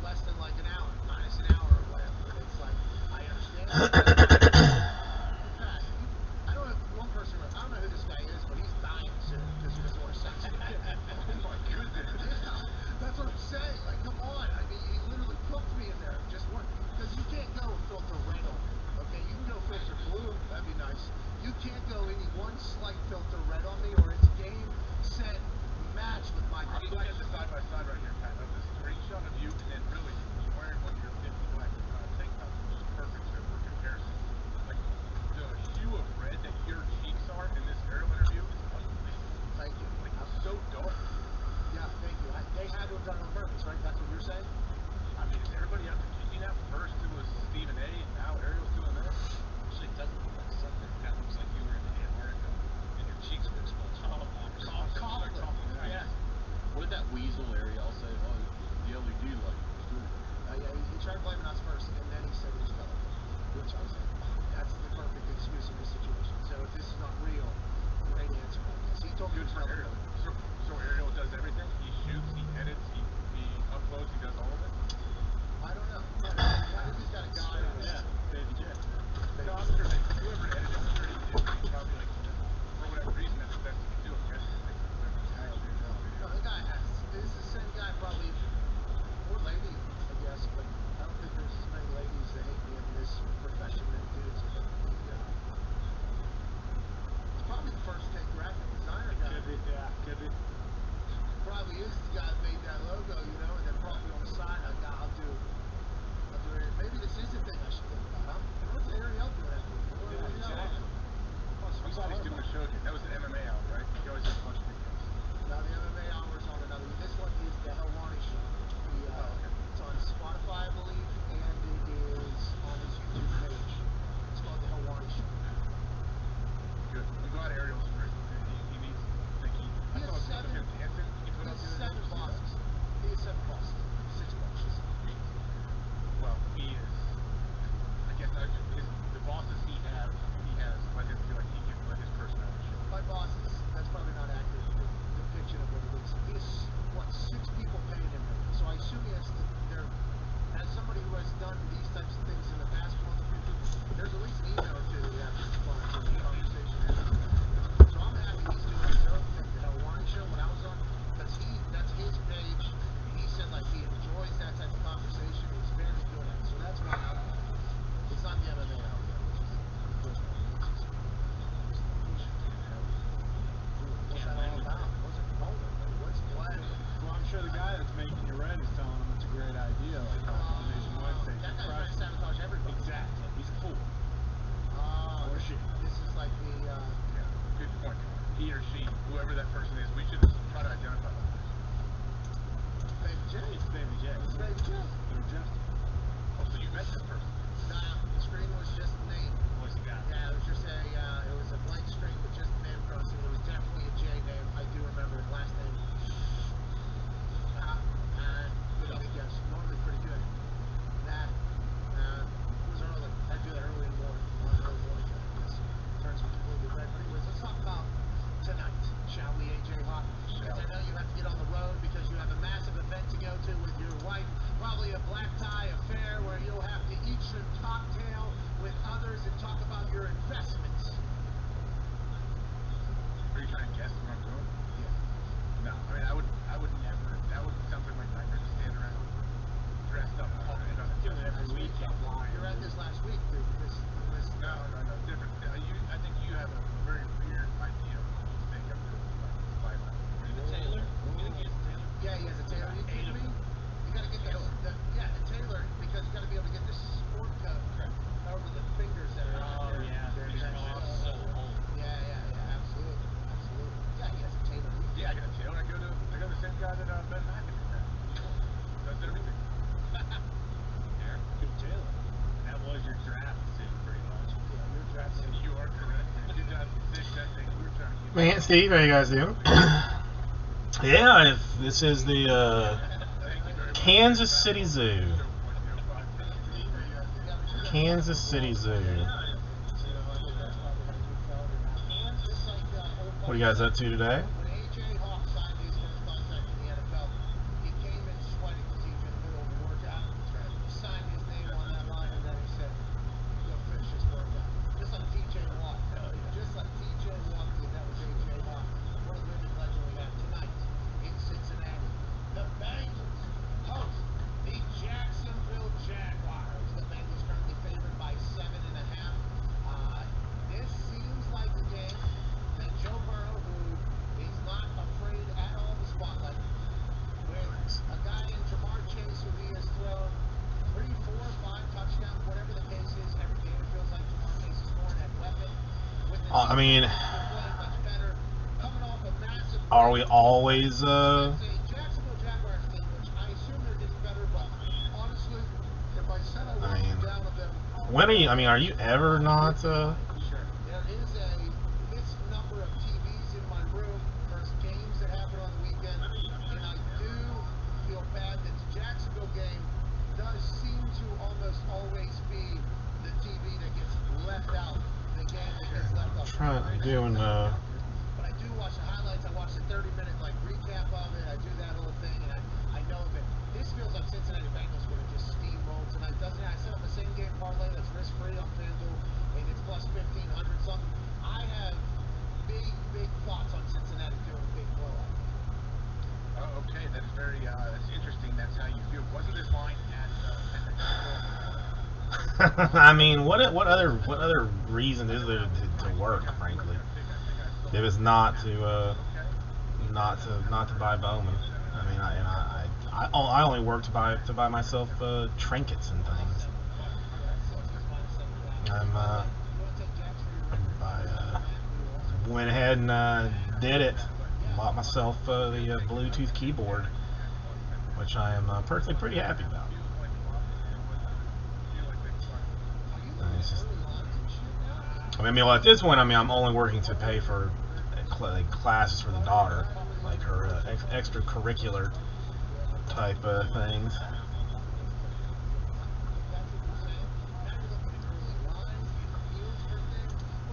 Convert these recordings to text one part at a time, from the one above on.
less than like an hour, minus an hour or whatever. And it's like, I understand. Pat, I don't know if one person, I don't know who this guy is, but he's dying soon because he doesn't want to sex it. Oh my goodness. Yeah, that's what I'm saying. Like, come on. I mean, he literally cooked me in there. Just one, because you can't go and filter red on me. Okay, you can go filter blue. That'd be nice. You can't go any one slight filter red on me, or it's game, set, match with my. I'm looking at the side by side right here, Pat. Of the screenshot of you, and then really you're wearing one of your 50 black tank tops, which is perfect for comparison. Like the hue of red that your cheeks are in this aerial interview is unbelievable. Thank you. Like it's so dark. Yeah, thank you. They had to have done it on purpose, right? That's what you're saying. I mean, is everybody out there kicking out? First it was Stephen A, and now Ariel's doing this. Actually, it doesn't look like something. It kind of looks like you were in Antarctica and your cheeks were exposed. Yeah. What did that weasel Ariel say? Oh, the LED light. Yeah, he tried to blame it on us first, and then he said it was color, which I was like, that's the perfect excuse in this situation. So if this is not real, great answer. So he told me Good it was for color. Ariel. So Ariel does everything. He shoots, he edits, he uploads, he does all of it. I don't know. I think he's got a guy. Yeah, Baby J. No, I'm sure that whoever edited, I'm sure he did. He probably like for whatever reason that's the best he can do. I'm guessing. No, the guy has. This is the same guy, probably, or lady, I guess, but I don't think there's as many ladies that hate me in this profession than dudes. It's probably the first take graphic designer guy. Could be. Probably is the guy that made that logo, you know, and then probably on the side, I'll do it. Maybe this is a thing I should think about, huh? What's Ariel doing after me? Yeah, exactly. I'm glad he's doing a show again. That was the MMA hour, right? He always does a bunch of videos. Now the MMA hour is on another. This one is the Helwani show. It's on Spotify, I believe, and it is on his YouTube page. It's called the Helwani show. Good. I'm glad Ariel's great. He needs. I saw a clip of him dancing. He put up the other day. 7 bosses. He has 7 bosses. 6 bosses. Well, he is. I guess the bosses he has let him feel like he can let his personality show. My bosses, that's probably not accurate depiction of what it is. He has, 6 people paying him. So I assume he has to, as somebody who has done these types of things in the past for other people, there's at least an email or two that you have to respond to the conversation. So I'm happy he's doing his own thing. The Helwani show, when I was on, because that's his page. He said like he enjoys that type of conversation. He's very good at it. So that's why it's not the MMA out there, which is what's that all about? What's it called? What's play? Well, I'm sure the guy that's making you red is telling him it's a great idea, like Optimization Wednesday. That guy's trying to sabotage everybody. Exactly. He's a fool. Or she. This is like the. Yeah. Good point. He or she, whoever that person is, we should try to identify that person. Baby J. It's Baby J. It's Baby J. They're just. Oh, so you met this person? Nah, the screen was just the name. What's the guy? Yeah, it was just it was a blank screen with just the name across it. It was definitely a J name. I do remember his last name. Good guess. Normally pretty good. It was early. I do that early in the morning. On the early morning, I guess. Turns me completely red. But anyways, let's talk about tonight, shall we, AJ Hawk? Because I know you have to get on the road because you have a massive event to go to with your wife. Probably a black tie affair where you'll have to eat some cocktail with others and talk about your investments. Are you trying to guess what I'm doing? Yeah. No. I mean, I would never. That would sound like my nightmare to stand around dressed up talking about Do it every week. You're at this last week, dude. No, different. I think you have a very weird idea of what you think I'm doing. By Taylor? You think he has a Taylor? Yeah, he has a Taylor. You kidding me? You gotta get the Taylor, because you gotta be able to get the sport coat over the fingers that are on there. Yeah. There He's it is. coming off so old. Yeah, absolutely. Yeah, he has a Taylor. Yeah, I got a Taylor. I go to the same guy that Ben McAfee met. Does everything. Good Taylor. That was your draft suit, pretty much. Yeah, your draft suit. You are correct. 2006, that thing we were trying to get. Man, Steve, how you guys doing? Yeah, this is the Kansas City Zoo. Kansas City Zoo. What are you guys up to today? When AJ Hawk signed his first contract in the NFL, he came in sweating because he was in the middle of a I mean, They're playing much better, coming off a massive are we break. always Against a Jacksonville Jaguars team, which I assume they're getting better, but honestly, if I said I I wasn't mean, down with them, when are you? I mean, are you ever not? there is a missed number of TVs in my room versus games that happen on the weekend, and I do feel bad that the Jacksonville game does seem to almost always be the TV that gets left out, the game that gets left out. I'm doing. But I do watch the highlights. I watch the 30-minute recap of it. I do that whole thing, and I know that this feels like Cincinnati Bengals would have just steamrolled tonight, doesn't it? I set up a same game parlay that's risk free on FanDuel, and it's plus 1,500 something. I have big thoughts on Cincinnati doing a big blowout. Oh, okay, that's very that's interesting. That's how you feel. Wasn't this line at I mean, what other reason is there to work? Frankly, if it's not to buy Bowman. I mean, I only work to buy myself trinkets and things. I went ahead and did it. Bought myself the Bluetooth keyboard, which I am personally pretty happy about. I mean, well, at this point, I mean, I'm only working to pay for classes for the daughter, like her extracurricular type things.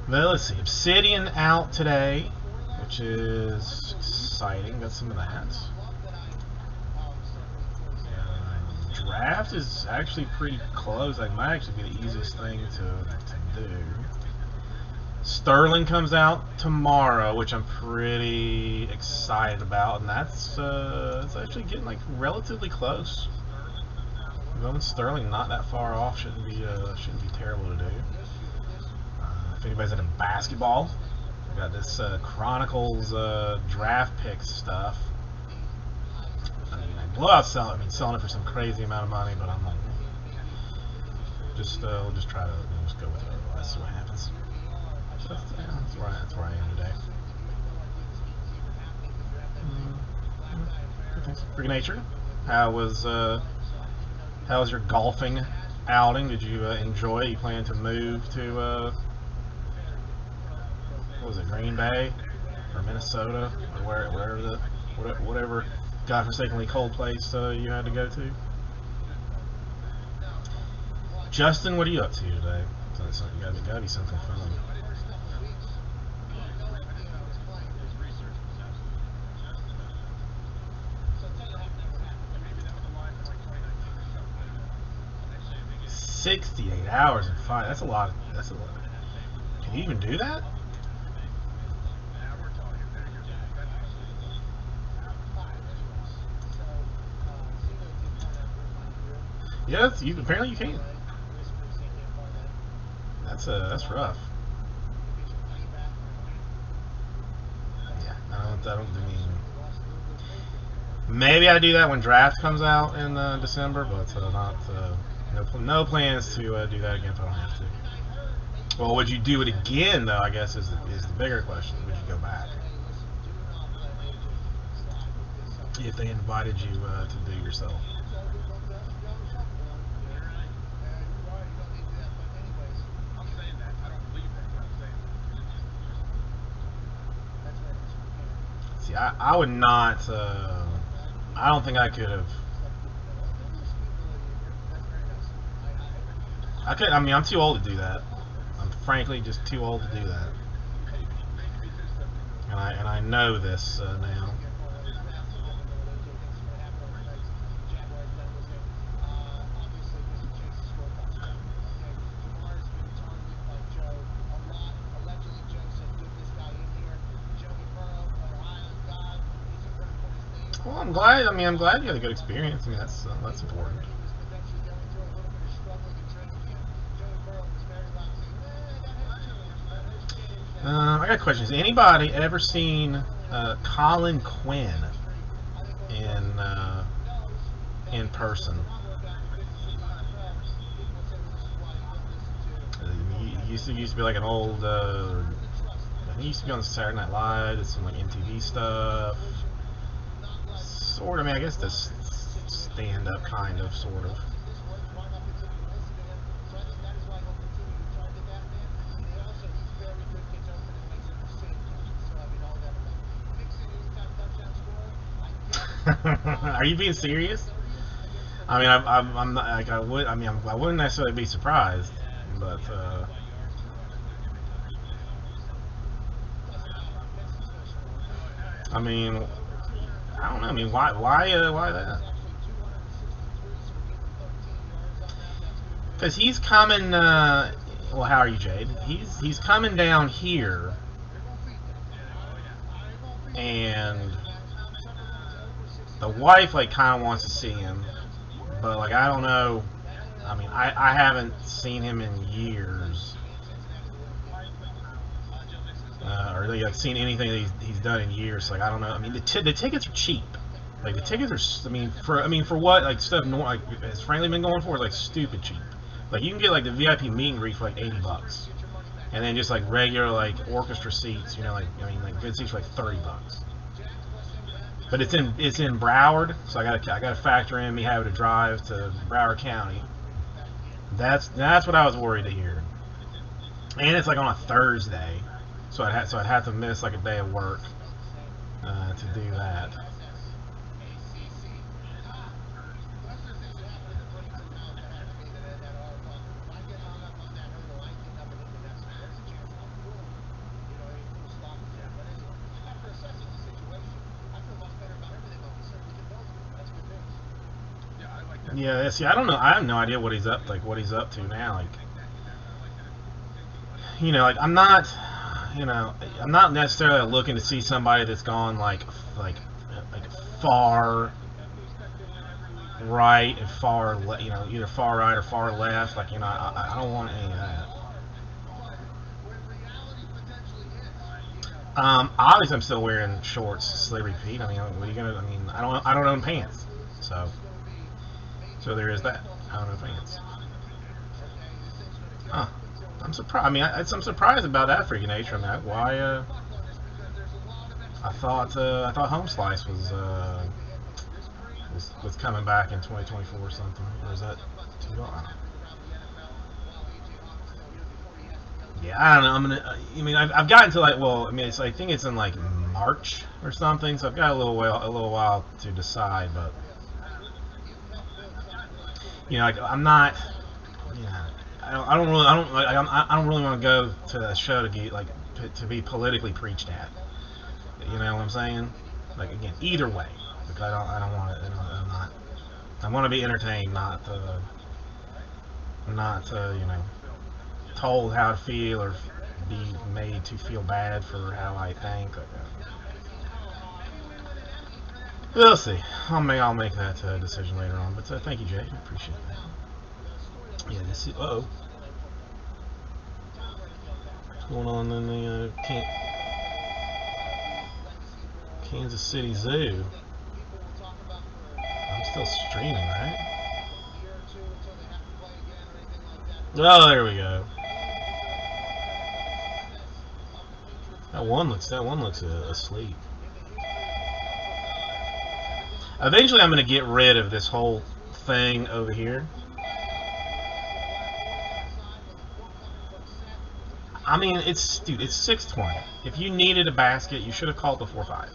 Well, let's see. Obsidian out today, which is exciting. Got some of that. Draft is actually pretty close. Like, might actually be the easiest thing to do. Sterling comes out tomorrow, which I'm pretty excited about, and that's it's actually getting relatively close. Going Sterling not that far off, shouldn't be terrible to do. If anybody's into basketball, we got this Chronicles draft pick stuff. I mean, blowout selling it for some crazy amount of money, but I'm like, we'll just try to just go with it. Otherwise, see what happens. So that's where I am today. Good nature. How was your golfing outing? Did you enjoy it? You plan to move to what was it, Green Bay or Minnesota or whatever godforsakenly cold place you had to go to? Justin, what are you up to today? Gotta be something fun. $68 hours and 5. That's a lot. Can you even do that? Yes, apparently you can. That's rough. Yeah, I don't mean. Maybe I do that when draft comes out in December, but no plans to do that again if I don't have to. Well, would you do it again though? I guess is the bigger question. Would you go back if they invited you to do yourself? See, I would not. I don't think I could have. I mean, I'm too old to do that. I'm frankly just too old to do that. And I know this now. Well, I'm glad. I mean, I'm glad you had a good experience. I mean, that's important. I got questions. Anybody ever seen Colin Quinn in person? He used to be like an old He used to be on Saturday Night Live, did some like MTV stuff. Sort of, I mean, I guess this stand-up kind of, sort of. Are you being serious? I mean, I'm not like I would. I mean, I wouldn't necessarily be surprised, but I mean, I don't know. I mean, why that? Because he's coming. Well, how are you, Jade? He's coming down here, and the wife like kind of wants to see him, but like I don't know. I mean, I haven't seen him in years, or like seen anything that he's done in years. Like I don't know. I mean, the tickets are cheap. Like the tickets are. I mean for what like stuff like has Franklin been going for is like stupid cheap. Like you can get like the VIP meet and greet for like $80, and then just like regular like orchestra seats. You know, like I mean like good seats for like $30. But it's in Broward, so I gotta factor in me having to drive to Broward County. That's what I was worried to hear. And it's like on a Thursday, so I'd have to miss like a day of work to do that. Yeah, see, I don't know. I have no idea what he's up to now. Like, you know, like I'm not necessarily looking to see somebody that's gone like far right and you know, either far right or far left. Like, you know, I don't want any of that. Obviously, I'm still wearing shorts. Slavery Pete. I mean, what are you gonna? I mean, I don't own pants, so there is that. I don't know pants. Huh. I'm surprised. I mean, I'm surprised about that freaking nature. I mean, why? I thought Home Slice was coming back in 2024 or something. Or is that too long? Yeah, I don't know. I mean, I've gotten to like. Well, I mean, I think it's in like March or something. So I've got a little while to decide, but. You know, like I'm not. Yeah, I don't really want to go to that show to get like to be politically preached at. You know what I'm saying? Like again, either way, because I don't want to. I'm not. I want to be entertained, not you know, told how to feel or be made to feel bad for how I think. Like, we'll see. I'll make that decision later on. But thank you, Jay. I appreciate that. Yeah, this is. Uh-oh. What's going on in the Kansas City Zoo? I'm still streaming, right? Oh, there we go. That one looks asleep. Eventually, I'm going to get rid of this whole thing over here. I mean, dude, it's 6:20. If you needed a basket, you should have called before 5.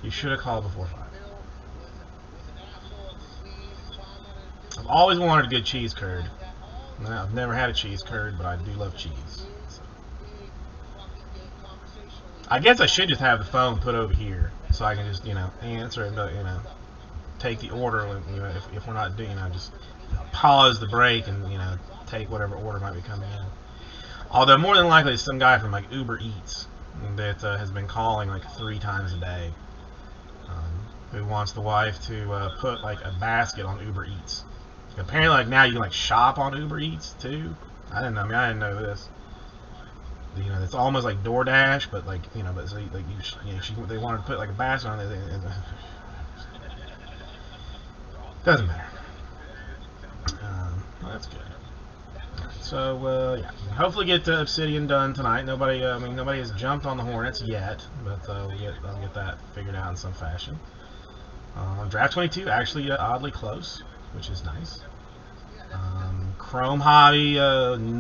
You should have called before 5. I've always wanted a good cheese curd. I've never had a cheese curd, but I do love cheese. So. I guess I should just have the phone put over here, so I can just, you know, answer and, you know, take the order. You know, if we're not doing, you know, just pause the break and, you know, take whatever order might be coming in. Although more than likely it's some guy from like Uber Eats that has been calling like 3 times a day, who wants the wife to put like a basket on Uber Eats. Apparently, like now you can like shop on Uber Eats too. I didn't know. I mean, I didn't know this. You know, it's almost like DoorDash, but like, you know, but so, like they wanted to put like a basket on it. Doesn't matter. Well, that's good. Right, So yeah, hopefully get Obsidian done tonight. Nobody, I mean, nobody has jumped on the Hornets yet, but I'll get that figured out in some fashion. Draft 22 actually oddly close, which is nice. Chrome Hobby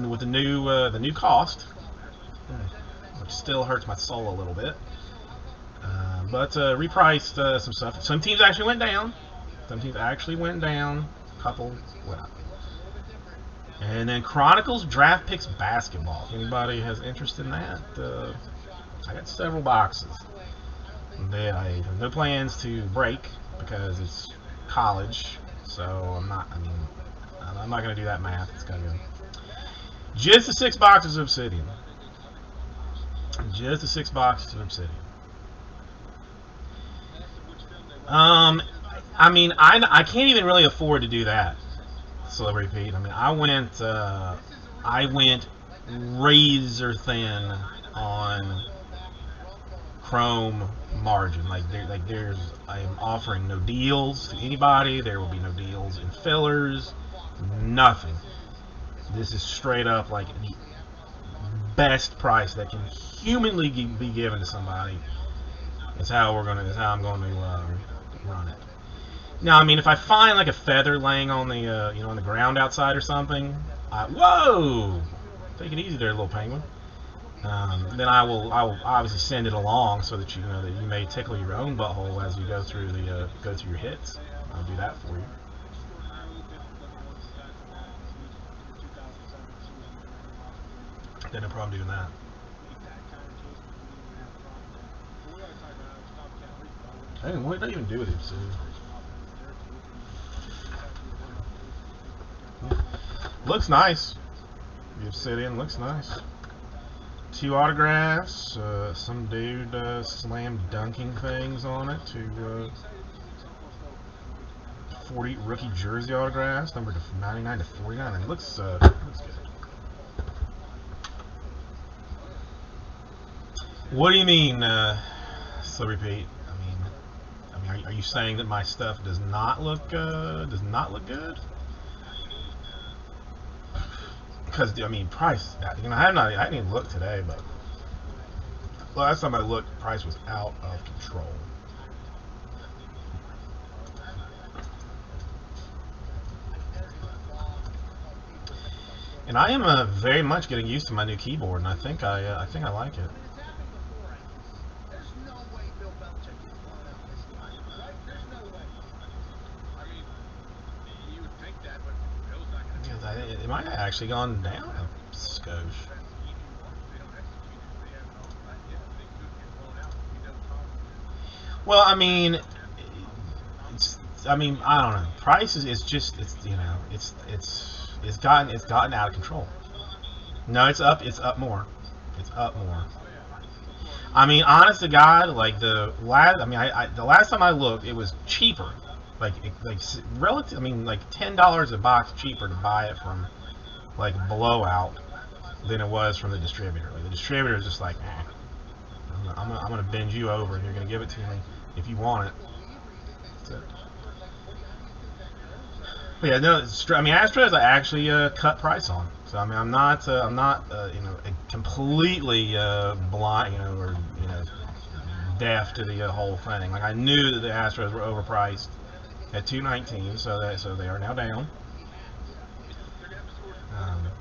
with the new cost, which still hurts my soul a little bit. But repriced some stuff. Some teams actually went down. Some teams actually went down. A couple went up. And then Chronicles Draft Picks Basketball. If anybody has interest in that, I got several boxes. I have no plans to break because it's college, so I'm not going to do that math. It's going to go. Just the 6 boxes of Obsidian. Just the 6 boxes of Obsidian. I mean, I can't even really afford to do that. Celebrity Pete. I mean, I went razor thin on Chrome margin. I am offering no deals to anybody. There will be no deals in fillers. Nothing. This is straight up like the best price that can humanly be given to somebody. That's how I'm going to run it. Now, I mean, if I find like a feather laying on the on the ground outside or something, whoa, take it easy there, little penguin. Then I will obviously send it along so that you know that you may tickle your own butthole as you go through your hits. I'll do that for you. Then no problem doing that. Hey, what did I even do with it, Sue? Looks nice. The Obsidian looks nice. 2 autographs. Some dude slam dunking things on it. 2 40 rookie jersey autographs, numbered to 99 to 49. It looks good. What do you mean, Celebrity Pete? I mean, are you saying that my stuff does not look good? Because I mean, price. You know, I didn't even look today, but last time I looked, price was out of control. And I am very much getting used to my new keyboard, and I think I like it. It might have actually gone down a skosh. Well, I mean, I don't know. Price is just you know it's gotten out of control. No, it's up more. It's up more. I mean, honest to God, like the last time I looked, it was cheaper. Like relative. I mean, like $10 a box cheaper to buy it from like Blowout than it was from the distributor. Like the distributor is just like, I'm gonna bend you over and you're gonna give it to me if you want it. That's it. But yeah, no. I mean, Astros I actually cut price on. So I mean, I'm not you know, completely blind, you know, or you know, deaf to the whole thing. Like I knew that the Astros were overpriced at $219, so they are now down.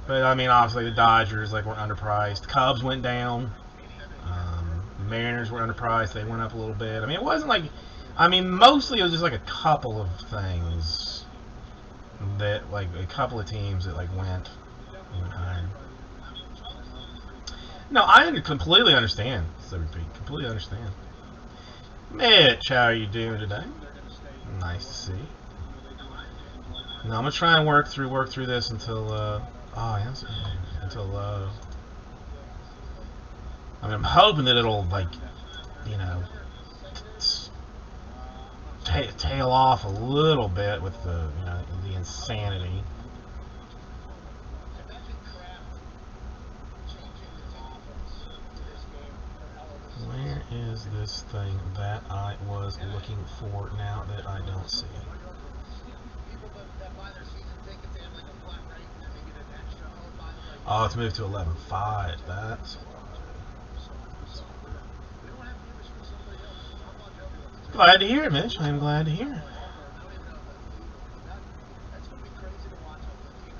But I mean, obviously the Dodgers were underpriced. Cubs went down. Mariners were underpriced. They went up a little bit. I mean, it wasn't like, I mean, mostly it was just like a couple of things that like a couple of teams that went higher. No, I completely understand. Completely understand. Mitch, how are you doing today? Nice to see. Now I'm gonna try and work through this until I mean, I'm hoping that it'll you know, tail off a little bit with the the insanity. Where is this thing that I was looking for now that I don't see? Oh, it's moved to 11.5. That's We don't have news from somebody else. How about Joey? glad to hear it, Mitch. I'm glad to hear it. I don't even know if that's legal. That's going to be crazy to watch on the team.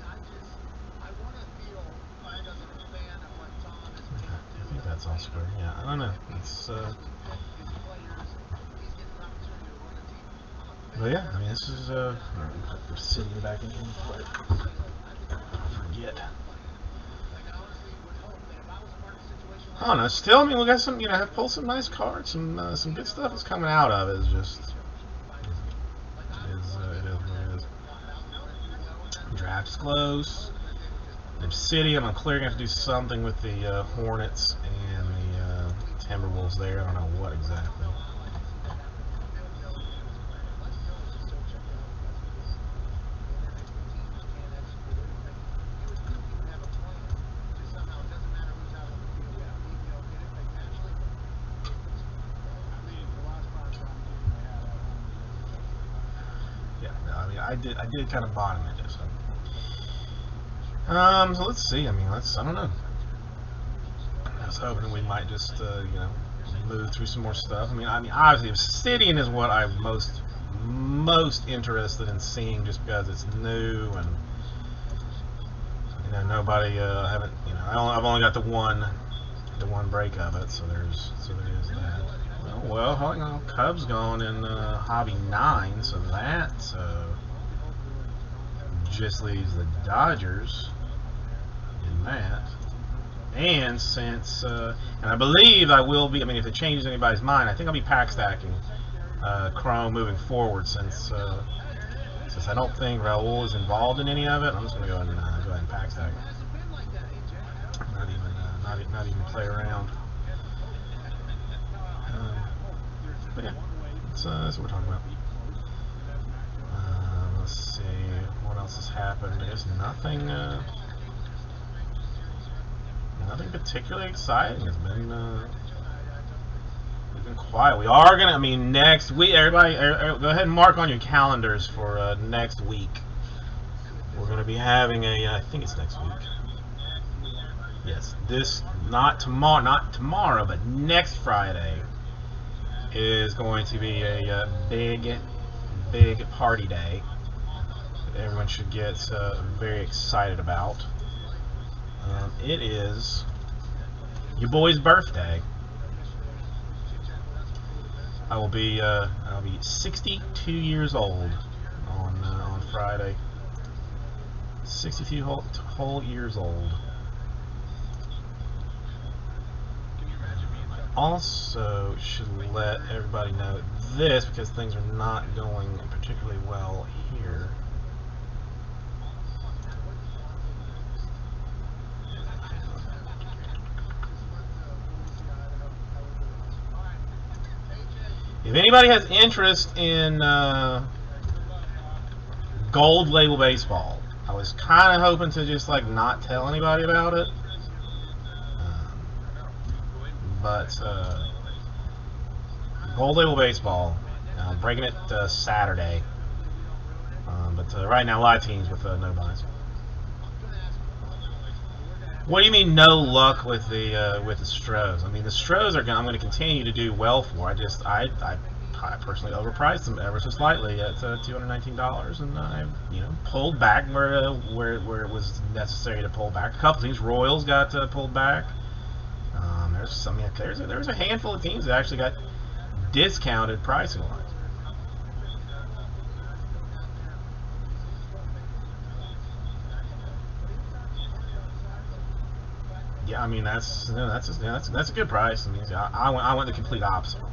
I want to feel kind of a fan of what Tom has been able to do. I think that's Oscar. Yeah, I don't know. It's His players, he's getting an opportunity to run a team. but yeah, I mean, this is put City back in here quick. Forget. I don't know. Still, I mean, we got some. Have pulled some nice cards. Some good stuff is coming out of it. It's just it is what it is. Draft's close. There's City. I'm clearly gonna have to do something with the Hornets and the Timberwolves there. I don't know what exactly. Yeah, no, I mean, I did kind of bottom it. So let's see. I mean, I don't know. I was hoping we might just, move through some more stuff. I mean, obviously, Obsidian is what I'm most interested in seeing, just because it's new and nobody haven't. I've only got the one break of it, so there is that. Well, hang on. Cubs going in Hobby 9, so that just leaves the Dodgers in that. And since, and I believe I will be, I mean, if it changes anybody's mind, I think I'll be pack stacking Chrome moving forward, since I don't think Raul is involved in any of it. I'm just going to go ahead and pack stack it. Not even play around. But yeah, that's what we're talking about. Let's see, what else has happened? There's nothing particularly exciting. It's been quiet. We are gonna, I mean, next week, everybody, go ahead and mark on your calendars for next week. We're gonna be having I think it's next week. Yes, not tomorrow, but next Friday is going to be a big party day that everyone should get very excited about. It is your boy's birthday. I'll be 62 years old on Friday. 62 whole years old. Also should let everybody know this, because things are not going particularly well here. If anybody has interest in Gold Label Baseball, I was kind of hoping to just not tell anybody about it. But Gold Label Baseball, breaking it Saturday. But right now, a lot of teams with no buys. What do you mean, no luck with the Stros? I mean, the Stros I'm going to continue to do well for. I personally overpriced them ever so slightly at $219, and I pulled back where it was necessary to pull back. A couple teams, Royals got pulled back. There's a handful of teams that actually got discounted pricing wise. Yeah, I mean that's a good price. I mean, I went the complete opposite.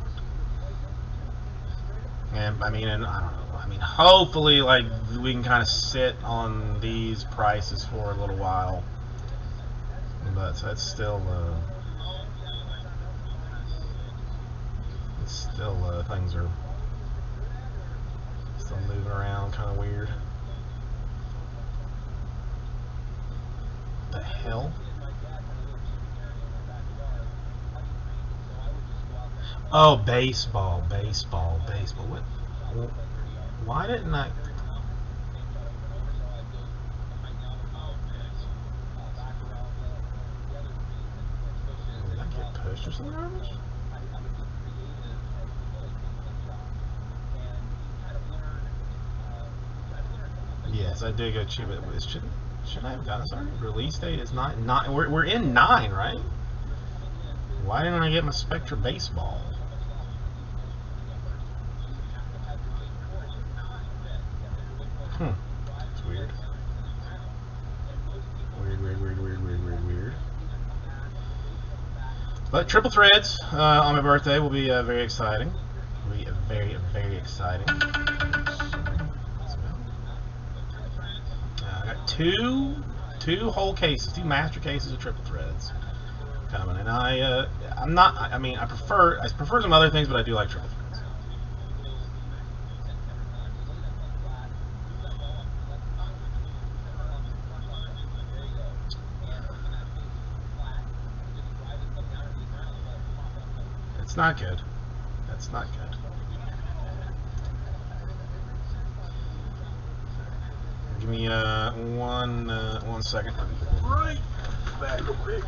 And I don't know. I mean, hopefully, we can kind of sit on these prices for a little while. But that's still things are still moving around, kind of weird. What the hell? Oh, baseball. What? Why didn't I? or some garbage? Yes, I did go cheap, but should I have gotten this already? Release date is not. We're in 9, right? Why didn't I get my Spectra baseball? It's weird. Weird. But triple threads on my birthday will be very exciting. Will be very, very exciting. I got two whole cases, 2 master cases of triple threads coming, and I'm not. I mean, I prefer some other things, but I do like triple threads. It's not good. That's not good. Give me one second. Right back real quick.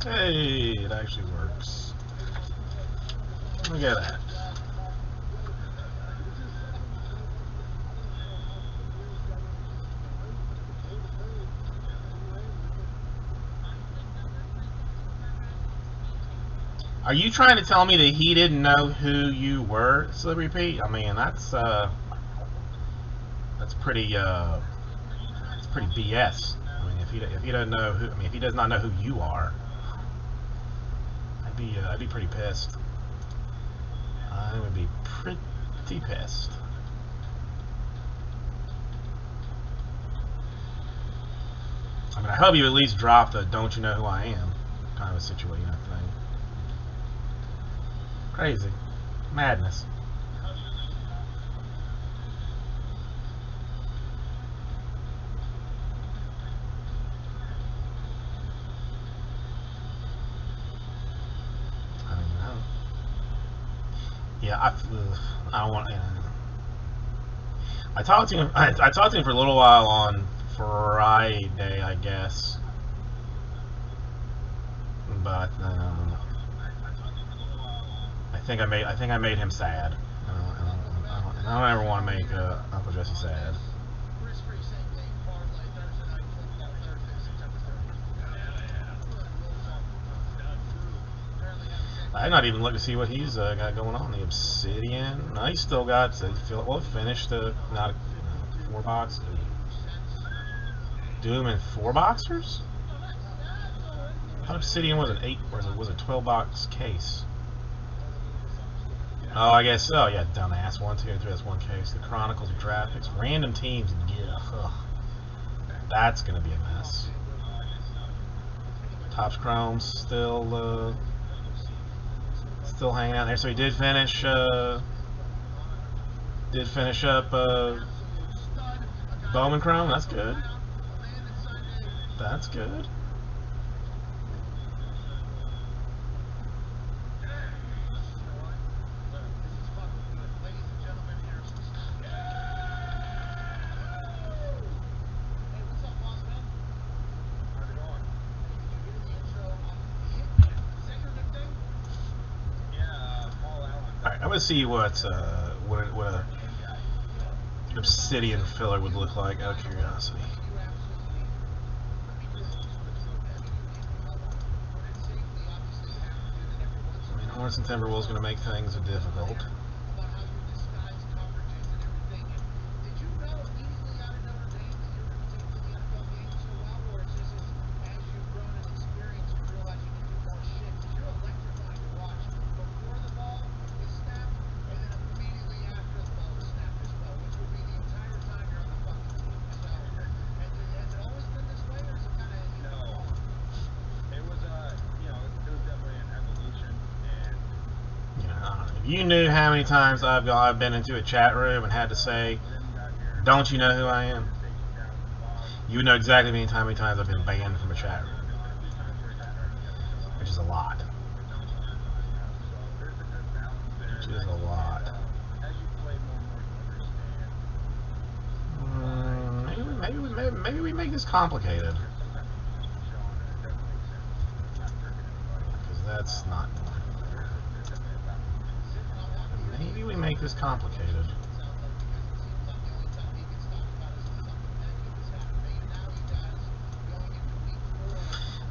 Hey, it actually works. Look at that. Are you trying to tell me that he didn't know who you were, Slippery Pete? I mean, that's pretty BS. I mean, if he doesn't know who, I mean, if he does not know who you are, I'd be pretty pissed. I would be pretty pissed. I mean, I hope you at least drop the "Don't you know who I am" kind of a situation, I think. Crazy. Madness. I don't know. Yeah, I don't want. I talked to him. I talked to him for a little while on Friday, I guess. But I think I made him sad. I don't ever want to make Uncle Jesse sad. I've not even looked to see what he's got going on. The Obsidian. No, he's still got. Well, finished not 4 box. Doom in 4 boxers. I thought Obsidian was an 8 or was a 12 box case. Oh, I guess so. Yeah, dumbass. 1, 2, and 3. That's 1 case. The Chronicles of Draft Picks. Random teams. Yeah. Ugh. That's gonna be a mess. Topps Chrome's still hanging out there. So he did finish. Did finish up Bowman Chrome. That's good. That's good. I'm gonna see what a obsidian filler would look like out of curiosity. I mean, Hornets and Timberwolves gonna make things difficult. You knew how many times I've been into a chat room and had to say, "Don't you know who I am?" You would know exactly how many times I've been banned from a chat room, which is a lot. Which is a lot. Maybe we make this complicated, because that's not. Maybe we make this complicated.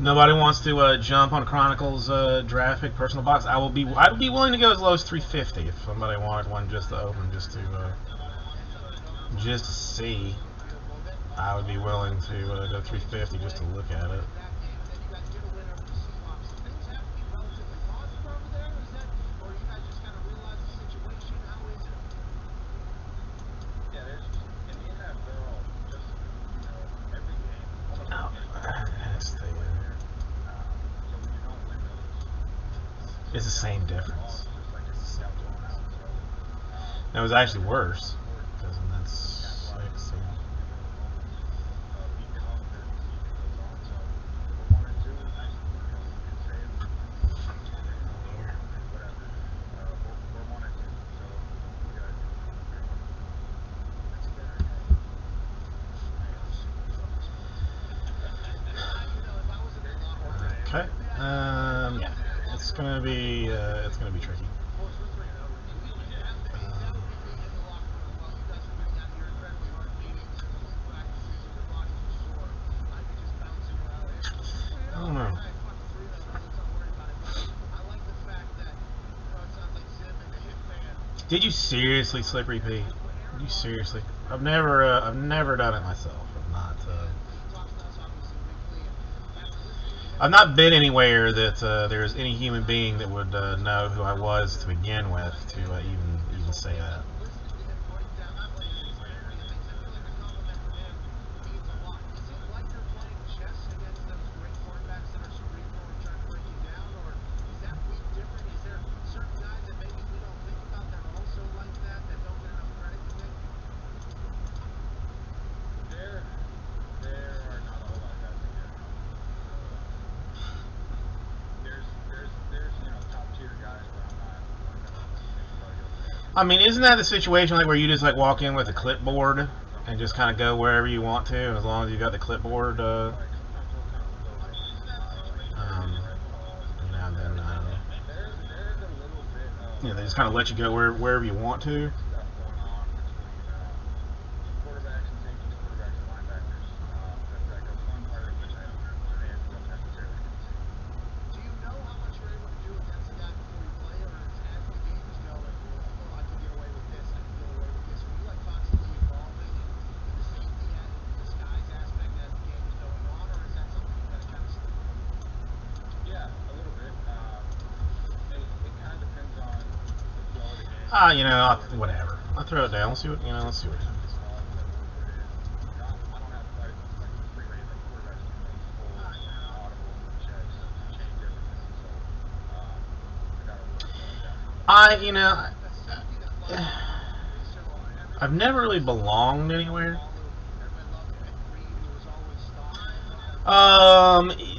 Nobody wants to jump on Chronicles draft pick personal box. I'd be willing to go as low as 350 if somebody wanted one just to open, just to see. I would be willing to go 350 just to look at it. It's the same difference. That was actually worse, because that's 6. Okay. Yeah. It's gonna be tricky. I don't know. Did you seriously, Slippery Pete? Did you seriously? I've never done it myself. I've not been anywhere that there's any human being that would know who I was to begin with to even say that. I mean, isn't that the situation like where you just like walk in with a clipboard and just kind of go wherever you want to, as long as you got the clipboard? Then they just kind of let you go wherever you want to. Whatever. I'll throw it down. Let's see what happens. I've never really belonged anywhere.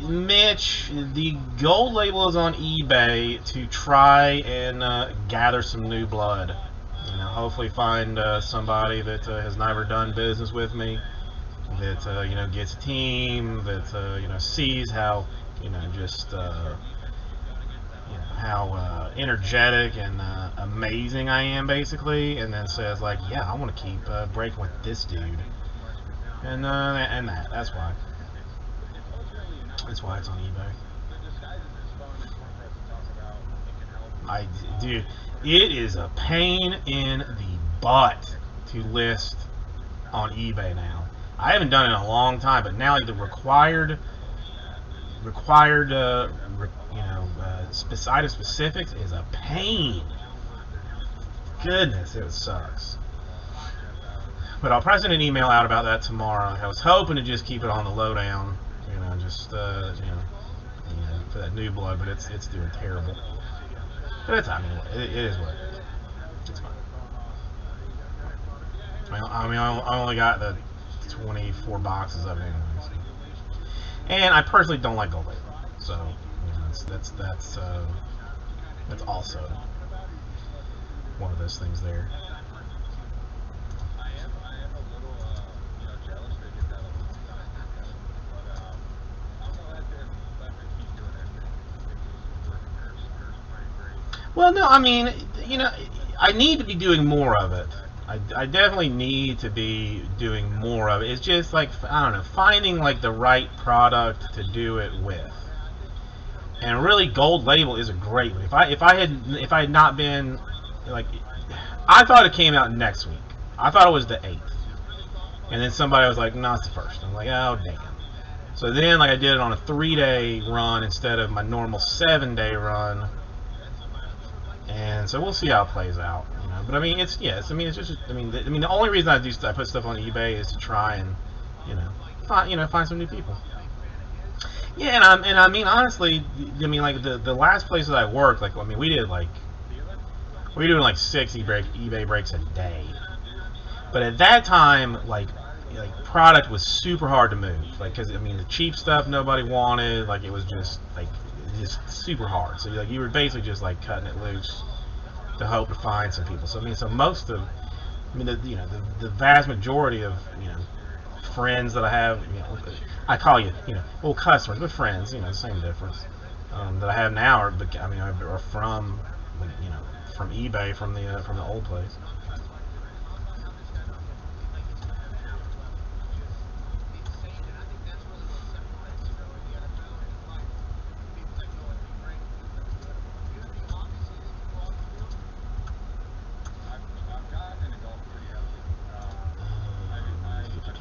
Mitch, the gold label is on eBay to try and gather some new blood. Hopefully find somebody that has never done business with me, that gets a team, that sees how energetic and amazing I am, basically, and then says like, yeah, I want to keep breaking with this dude, and that's why. That's why it's on eBay. Dude, it is a pain in the butt to list on eBay now. I haven't done it in a long time, but now like the required item specifics is a pain. Goodness, it sucks. But I'll probably send an email out about that tomorrow. I was hoping to just keep it on the lowdown, just for that new blood, but it's doing terrible. But it's, it is what it is. It's fine. I only got the 24 boxes of it anyways. And I personally don't like gold label, so that's also one of those things there. I am a little jealous that you got a little time, but I'm gonna let them keep doing their thing. It's working. Hers pretty great. Well, no, I need to be doing more of it. I definitely need to be doing more of it. It's just like, I don't know, finding like the right product to do it with. And really, gold label is a great one. If I had not been like, I thought it came out next week. I thought it was the 8th, and then somebody was like, no, it's the 1st. I'm like, oh damn. So then like I did it on a 3-day run instead of my normal 7-day run. And so we'll see how it plays out, But it's just, the only reason I put stuff on eBay is to try and, find some new people. Yeah, and honestly, like the last places I worked, like, we did like, we were doing like 6 eBay breaks a day. But at that time, like product was super hard to move, because the cheap stuff nobody wanted, it was just super hard. So you were basically just like cutting it loose to hope to find some people. So so most of, the vast majority of friends that I have, I call you well, customers, but friends, the same difference, that I have now are from from eBay, from the old place.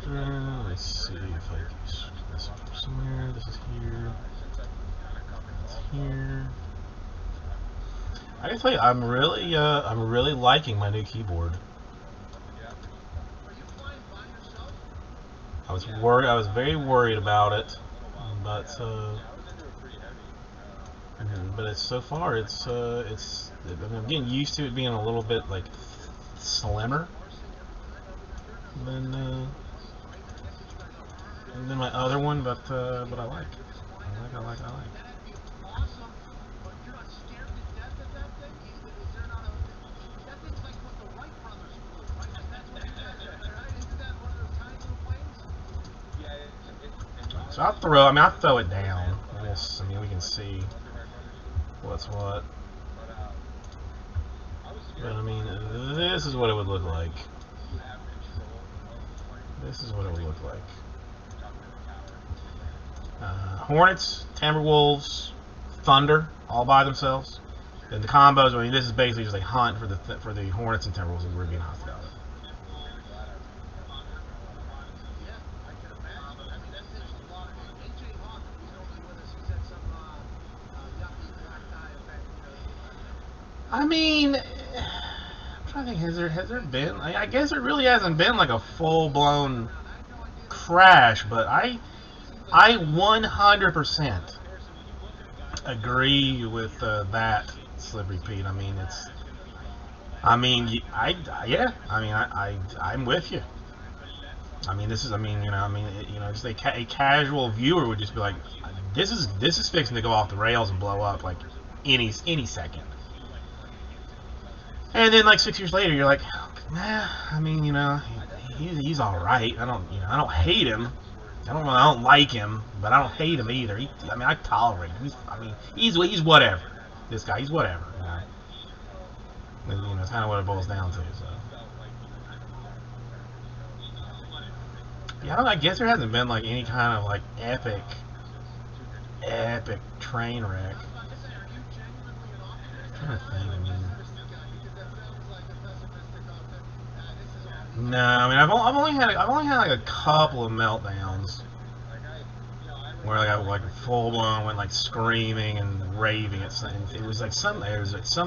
Let's see if I can use this somewhere. This is here. It's here. I can tell you, I'm really liking my new keyboard. I was very worried about it, but it's so far I'm getting used to it being a little bit like slimmer than my other one, but I like. I like. So I'll throw it down. We can see what's what. But this is what it would look like. Hornets, Timberwolves, Thunder, all by themselves. And the combos, this is basically just a hunt for the Hornets and Timberwolves, and we're being hospitality. I'm trying to think, has there been? I guess there really hasn't been like a full-blown crash, but I 100% agree with that, Slippery Pete. I'm with you. This is, just a casual viewer would just be like, this is fixing to go off the rails and blow up like any second. And then like 6 years later, you're like, nah, he's all right. I don't hate him. I don't like him, but I don't hate him either. I tolerate him. He's whatever. this guy, he's whatever. And, you know, it's kind of what it boils down to. So. Yeah, I don't know, I guess there hasn't been like any kind of like epic train wreck. I'm trying to think. I mean, no, I mean I've only had like a couple of meltdowns where like I like full blown went like screaming and raving at some. It was like some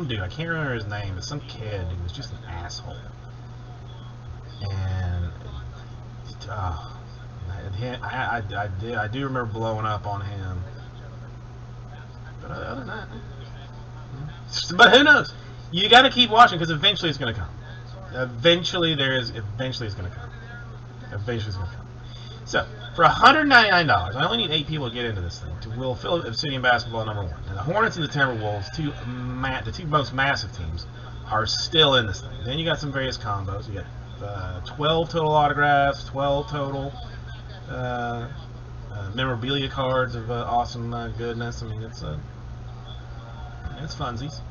dude, I can't remember his name, but some kid who was just an asshole. And I do remember blowing up on him. But other than that, but who knows? You got to keep watching because eventually it's going to come. Eventually it's going to come. Eventually it's going to come. So for $199, I only need 8 people to get into this thing to will fill Obsidian Basketball #1. And the Hornets and the Timberwolves, the two most massive teams, are still in this thing. Then you got some various combos. You got 12 total autographs, 12 total memorabilia cards of awesome goodness. I mean, it's funsies.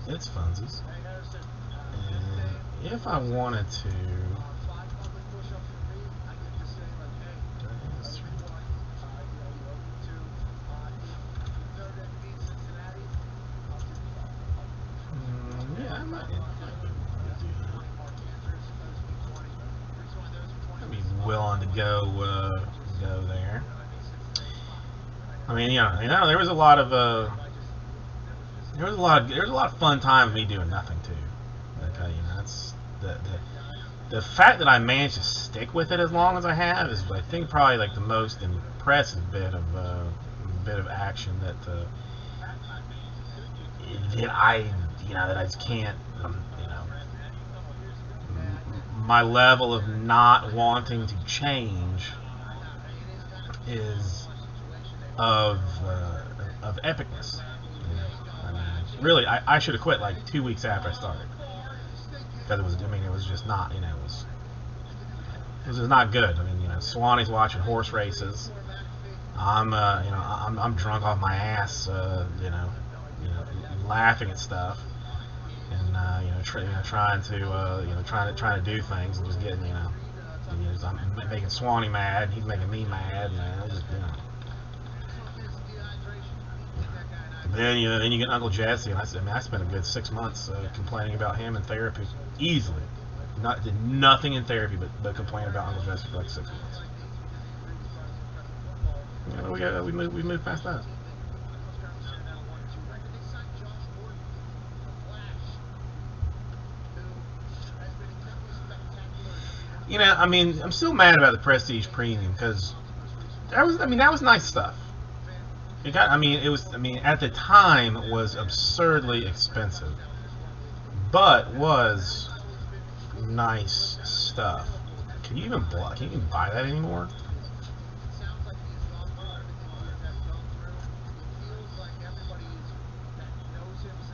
It's funsies. And if I wanted to, yeah, I might I'd be willing to go there. I mean, yeah, you know, there was a lot of fun time of me doing nothing too. Okay, you know, that's the fact that I managed to stick with it as long as I have is, I think, probably like the most impressive bit of action that I just can't, my level of not wanting to change is of epicness. I mean, really, I should have quit like 2 weeks after I started, because it was just not, it was just not good. I mean, Swanee's watching horse races. I'm drunk off my ass, laughing at stuff, and trying to do things, and just getting, I'm making Swanee mad, he's making me mad, and just, Then you get Uncle Jesse, and I spent a good 6 months complaining about him in therapy, easily. Did nothing in therapy but complain about Uncle Jesse for like 6 months. We moved past that. I mean, I'm still mad about the Prestige Premium, because that was nice stuff. At the time it was absurdly expensive, but was nice stuff. Can you even buy that anymore?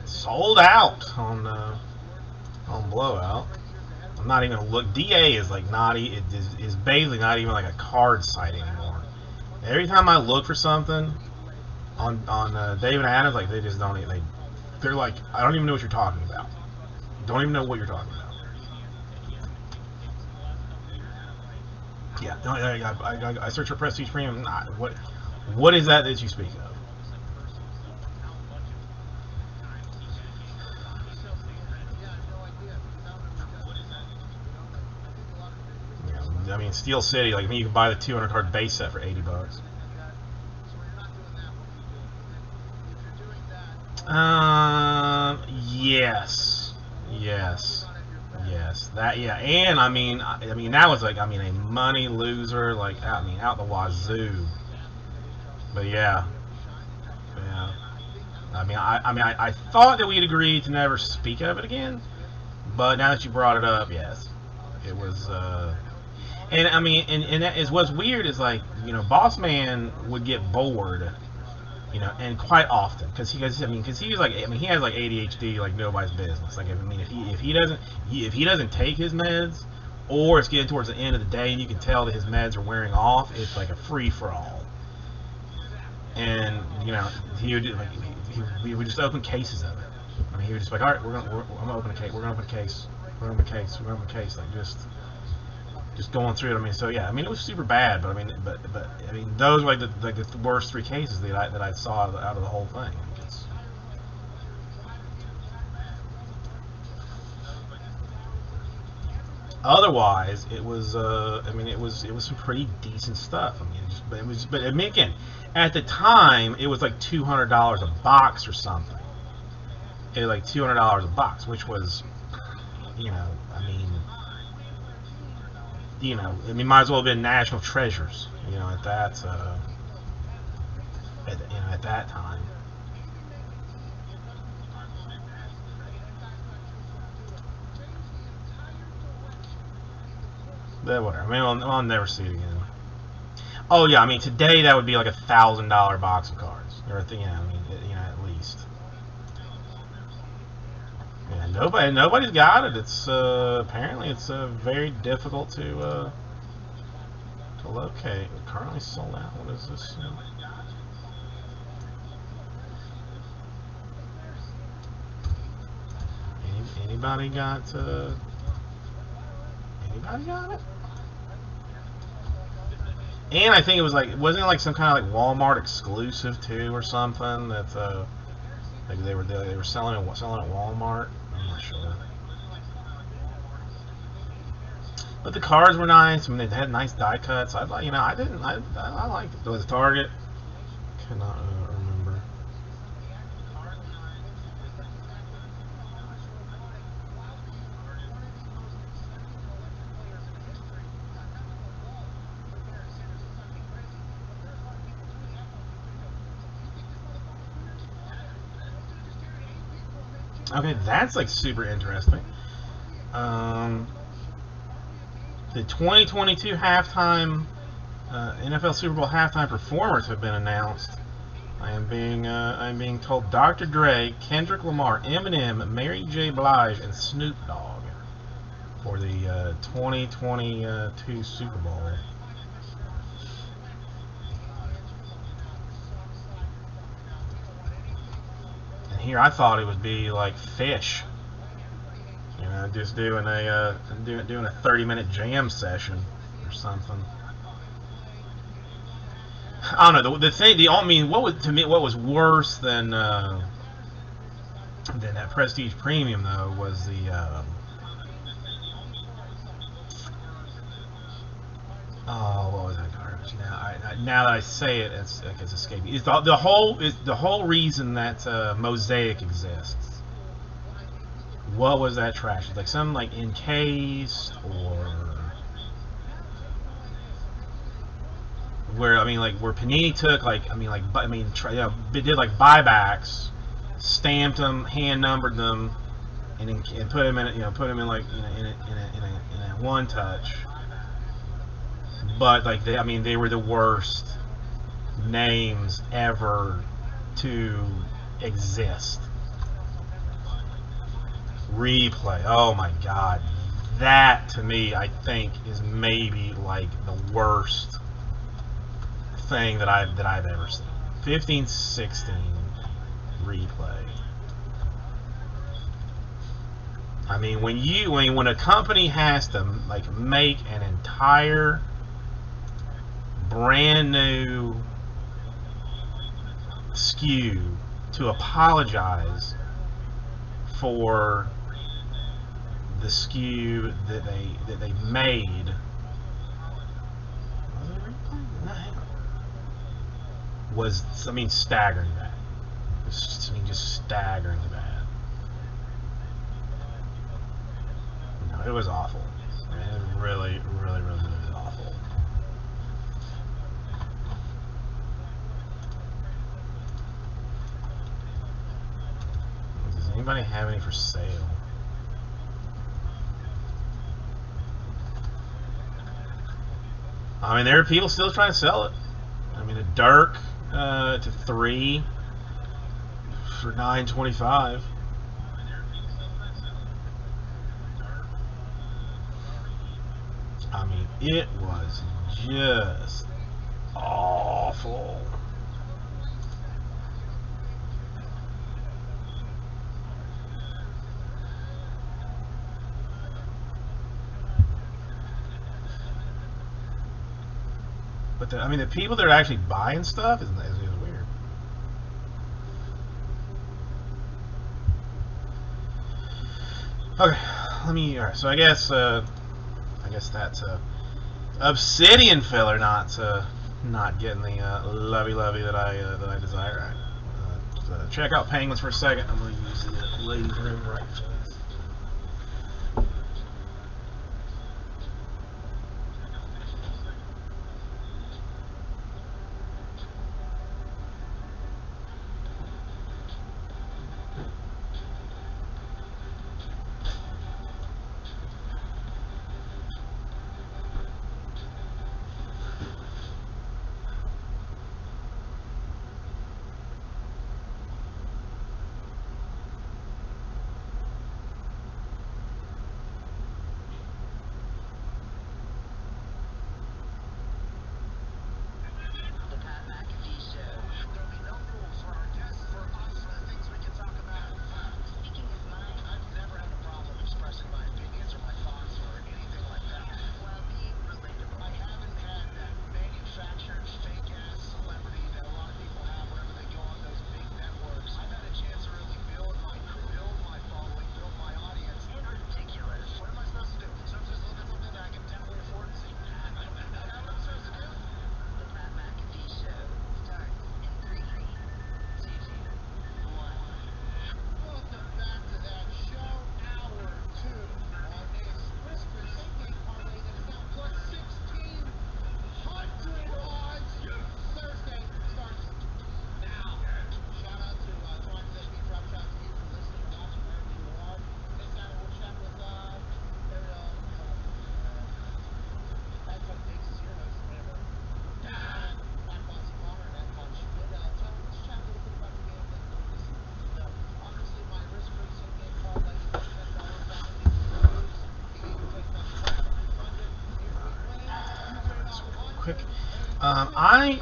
Sold out on Blowout. I'm not even gonna look. DA is like is basically not even like a card site anymore. Every time I look for something on David Adams, like, they just don't even, they're like, I don't even know what you're talking about. Don't even know what you're talking about. Yeah, I search for Prestige Premium. What is that you speak of? I mean, Steel City, like, you can buy the 200 card base set for $80. Yes. That, yeah, and I mean that was like, a money loser, like, out the wazoo. But yeah. I thought that we'd agreed to never speak of it again, but now that you brought it up, yes, it was. And and that is what's weird is, like, Boss Man would get bored. And quite often, because he was like, he has like ADHD like nobody's business. Like, if he doesn't take his meds, or it's getting towards the end of the day and you can tell that his meds are wearing off, it's like a free for all. And you know, he would like we would just open cases of it. I mean, he would just be like, all right, I'm gonna open a case. We're gonna open a case. We're gonna open a case. We're gonna open a case. Like just going through it. I mean, so yeah. I mean, it was super bad, but I mean, but I mean, those were like the worst 3 cases that I saw out of the whole thing. Otherwise, it was I mean, it was some pretty decent stuff. I mean, but I mean, again, at the time, it was like $200 a box or something. It was like $200 a box, which was, you know, I mean, might as well have been national treasures, you know, at that time. But whatever. I mean, I'll never see it again. Oh yeah, I mean, today that would be like $1,000 box of cards, or yeah, I mean, you know, at least. Yeah, nobody's got it. It's apparently it's very difficult to locate. Currently sold out. What is this? Anybody got it? And I think it was like, wasn't it like some kind of like Walmart exclusive too, or something that like they were selling at Walmart. I'm not sure. But the cards were nice. I mean, they had nice die cuts. I liked it. Was it Target? Cannot remember. Okay, that's like super interesting. The 2022 halftime NFL Super Bowl halftime performers have been announced. I am being told Dr. Dre, Kendrick Lamar, Eminem, Mary J. Blige, and Snoop Dogg for the 2022 Super Bowl. And here I thought it would be like Fish. You know, just doing a 30-minute jam session or something. I don't know. I mean, what was worse than that Prestige Premium though was the what was that garbage? Now that I say it, it's escaping. It's the whole reason that Mosaic exists. What was that trash? Like some like encased or where where Panini took did like buybacks, stamped them, hand numbered them, and put them in a one touch. But like they were the worst names ever to exist. Replay. Oh my god. That to me I think is maybe like the worst thing that I've ever seen. 15-16 replay. I mean when a company has to like make an entire brand new SKU to apologize for the SKU that they made. Was staggering bad. Just staggering bad. No, it was awful. I mean, it was really awful. Does anybody have any for sale? I mean, there are people still trying to sell it. I mean, a Dirk to 3 for $9.25. I mean, it was just awful. But I mean, the people that are actually buying stuff is weird. Okay, let me. All right, so I guess that's Obsidian filler not getting the lovey-lovey that I desire. All right. Check out Penguins for a second. I'm going to use the ladies' room right fast. Quick. I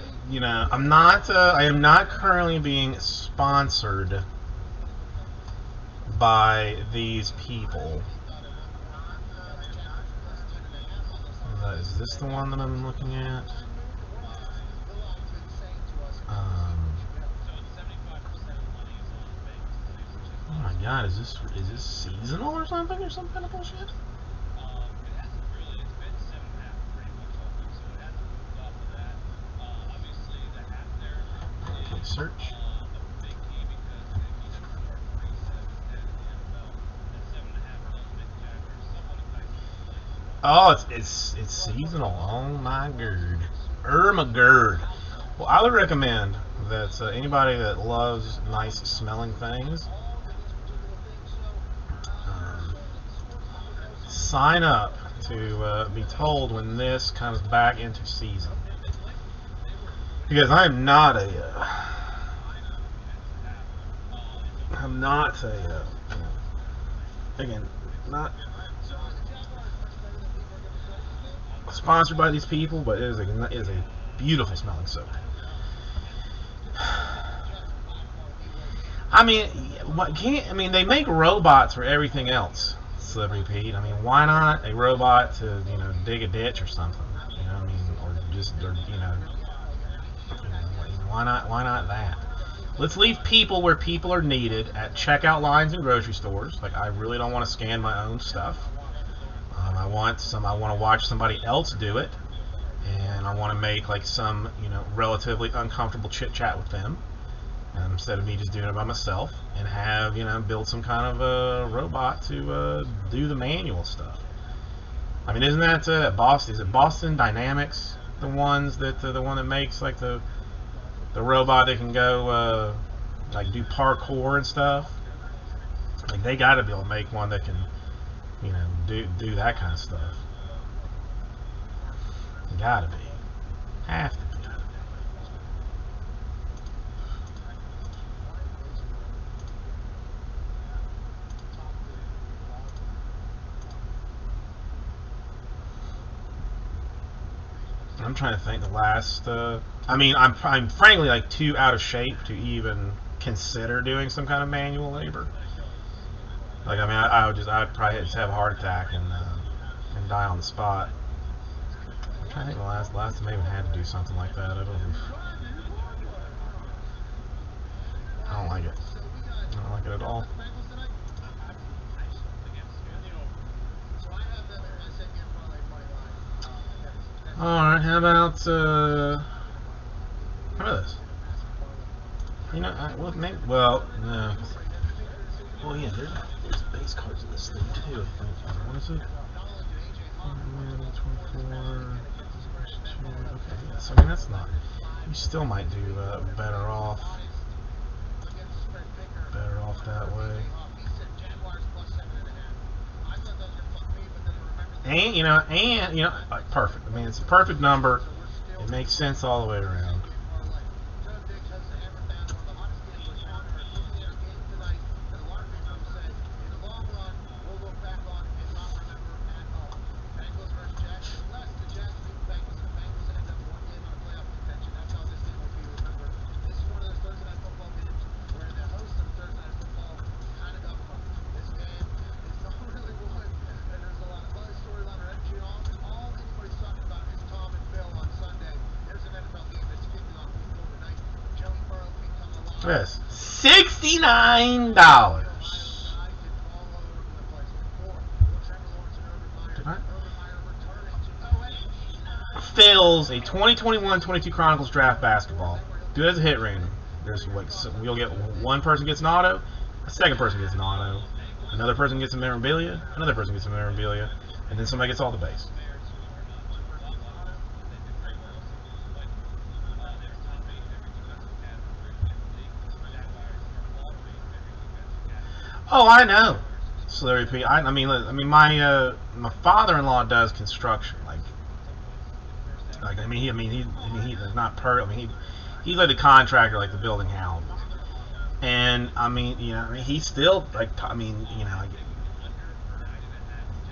am not currently being sponsored by these people. Is this the one that I'm looking at? Oh my God, is this seasonal or something kind of bullshit? Okay, search. Oh, it's seasonal. Oh my God, Ermagerd. Well, I would recommend that anybody that loves nice smelling things, sign up to be told when this comes back into season. Because I'm not again, not sponsored by these people, but it is a beautiful smelling soap. I mean, they make robots for everything else, Celebrity Pete. I mean, why not a robot to, dig a ditch or something? You know what I mean? Why not that? Let's leave people where people are needed at checkout lines in grocery stores. Like, I really don't want to scan my own stuff. I want to watch somebody else do it, and I want to make like some relatively uncomfortable chit chat with them, instead of me just doing it by myself, and have build some kind of a robot to do the manual stuff. I mean, isn't that Boston? Is it Boston Dynamics the one that makes like the robot that can go like do parkour and stuff? Like, they got to be able to make one that can do that kind of stuff. Gotta be. Have to be. I'm trying to think the last I'm frankly like too out of shape to even consider doing some kind of manual labor. Like, I mean, I'd probably just have a heart attack and die on the spot. I think the last time I even had to do something like that. I don't like it. I don't like it at all. Alright, how about this? You know, maybe, well, no. Well, yeah, there's base cards in this thing too, I think. What is it? 24. Okay, yeah, so I mean, that's not. You still might do better off that way. And you know, perfect. I mean, it's a perfect number. It makes sense all the way around. Yes, $69. Fills a 2021-22 Chronicles Draft Basketball. Good as a hit random. There's like you'll get one person gets an auto, a second person gets an auto, another person gets a memorabilia, another person gets a memorabilia, and then somebody gets all the base. Oh, I know, Slurry P. I mean, my father-in-law does construction. He's not per. I mean, he's like the contractor, like the building houses. And I mean, he's still like,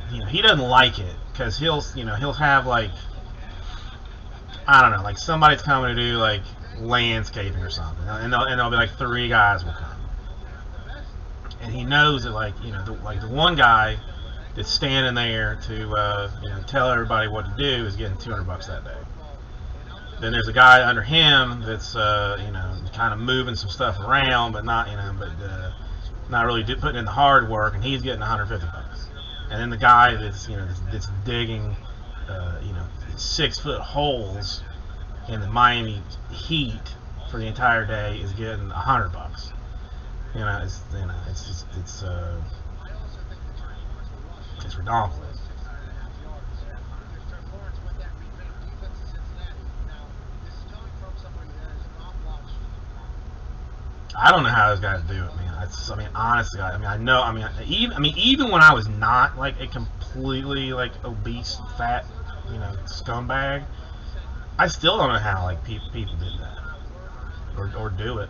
he doesn't like it because he'll have like, I don't know, like somebody's coming to do like landscaping or something, and there'll be like 3 guys will come. And he knows that, like, the one guy that's standing there to, tell everybody what to do is getting $200 that day. Then there's a guy under him that's, kind of moving some stuff around, but not, not really putting in the hard work, and he's getting $150. And then the guy that's, that's digging, 6-foot holes in the Miami heat for the entire day is getting $100. It's ridiculous. I don't know how those guys do it, man. Honestly, even when I was not like a completely like obese, fat, scumbag, I still don't know how like people did that or do it.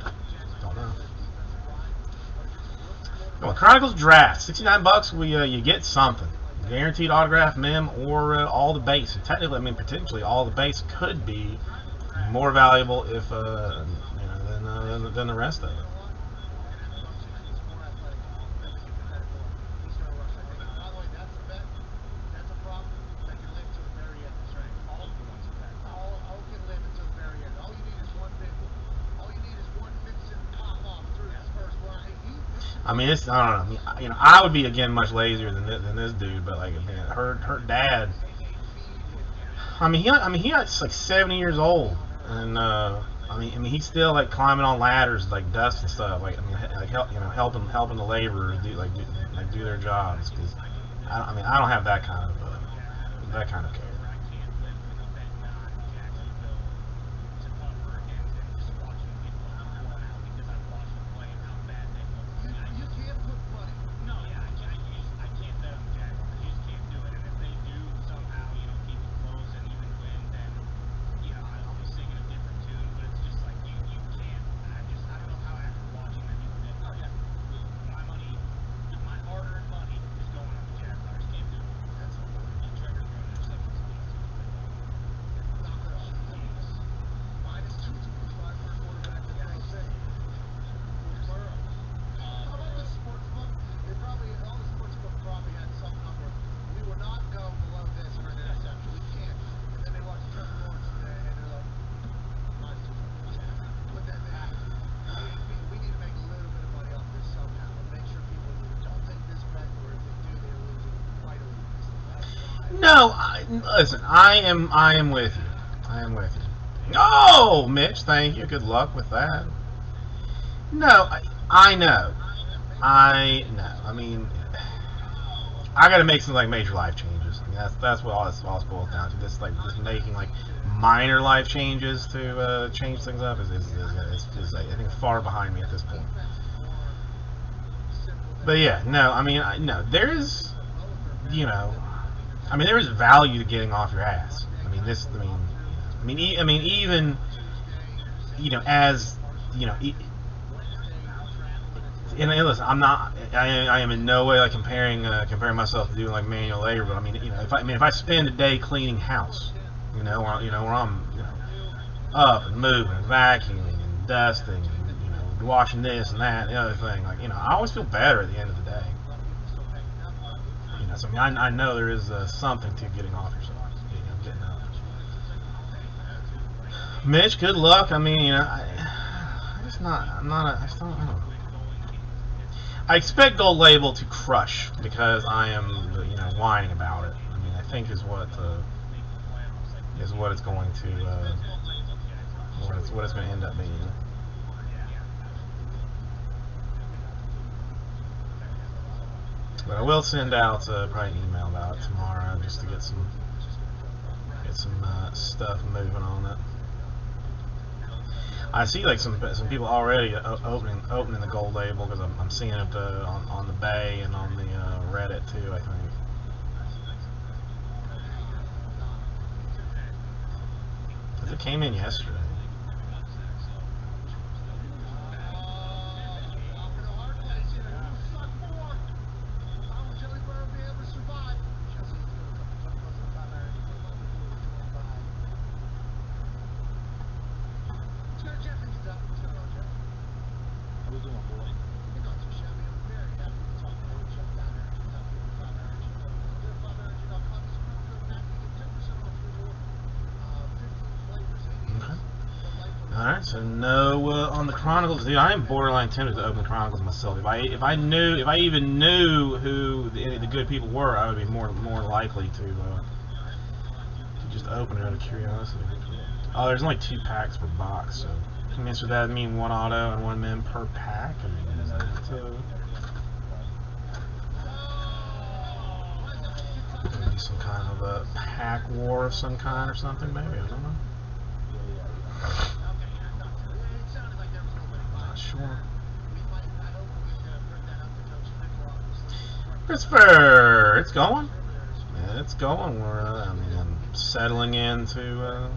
Don't know. Well, Chronicles Draft, $69. You get something, guaranteed autograph, mem, or all the base. And technically, potentially all the base could be more valuable if than the rest of it. I don't know. I would be again much lazier than this dude, but like, man, her dad. He's like 70 years old, and he's still like climbing on ladders, like dust and stuff. Helping the laborers do their jobs. Because I don't have that kind of care. No, listen. I am with you. I am with you. Oh, Mitch, thank you. Good luck with that. No, I know. I know. I mean, I got to make some like major life changes. I mean, that's what all this boils down to. Just making like minor life changes to change things up is I think far behind me at this point. But yeah, no. I mean, no. There's, you know, I mean, there is value to getting off your ass. I mean, this. I mean, even, you know, as you know. And listen, I'm not. I am in no way like comparing myself to doing like manual labor. But I mean, you know, if I spend a day cleaning house, where I'm, up and moving, and vacuuming and dusting, and, washing this and that and the other thing, like, I always feel better at the end of the day. So I mean, I know there is something to getting off yourself, getting out. Mitch, good luck. I mean, I just not. I'm not. I don't know. I expect Gold Label to crush because I am, whining about it. I mean, I think is what it's going to, what it's going to end up being. But I will send out probably an email about it tomorrow just to get some stuff moving on it. I see like some people already opening the Gold Label because I'm seeing it on the Bay and on the Reddit too, I think. Because it came in yesterday. Alright, so no on the Chronicles. Dude, I am borderline tempted to open Chronicles myself. If I even knew who the good people were, I would be more likely to just open it out of curiosity. Oh, there's only 2 packs per box, so I mean, so that mean 1 auto and 1 min per pack. I mean, is that maybe some kind of a pack war of some kind or something? Maybe, I don't know. Sure. Christopher, it's going. Yeah, it's going. We're I'm settling into.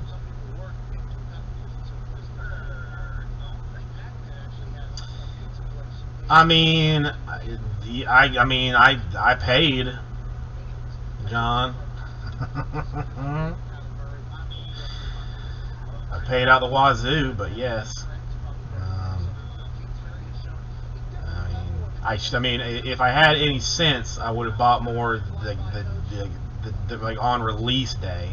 I mean, I paid, John. I paid out the wazoo, but yes. I mean, if I had any sense, I would have bought more the like on release day,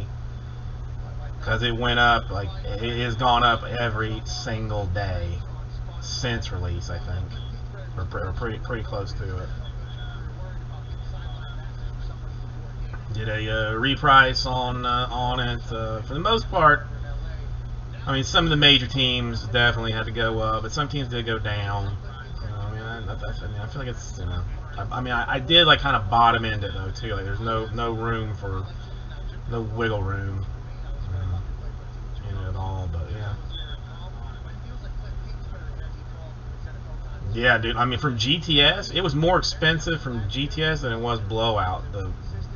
because it went up, like it has gone up every single day since release, I think, or pretty close to it. Did a reprice on it for the most part. I mean, some of the major teams definitely had to go up, but some teams did go down. I feel like it's, I did like kind of bottom end it though too. Like there's no room for no wiggle room in it at all. But yeah, yeah, dude. I mean, from GTS, it was more expensive from GTS than it was Blowout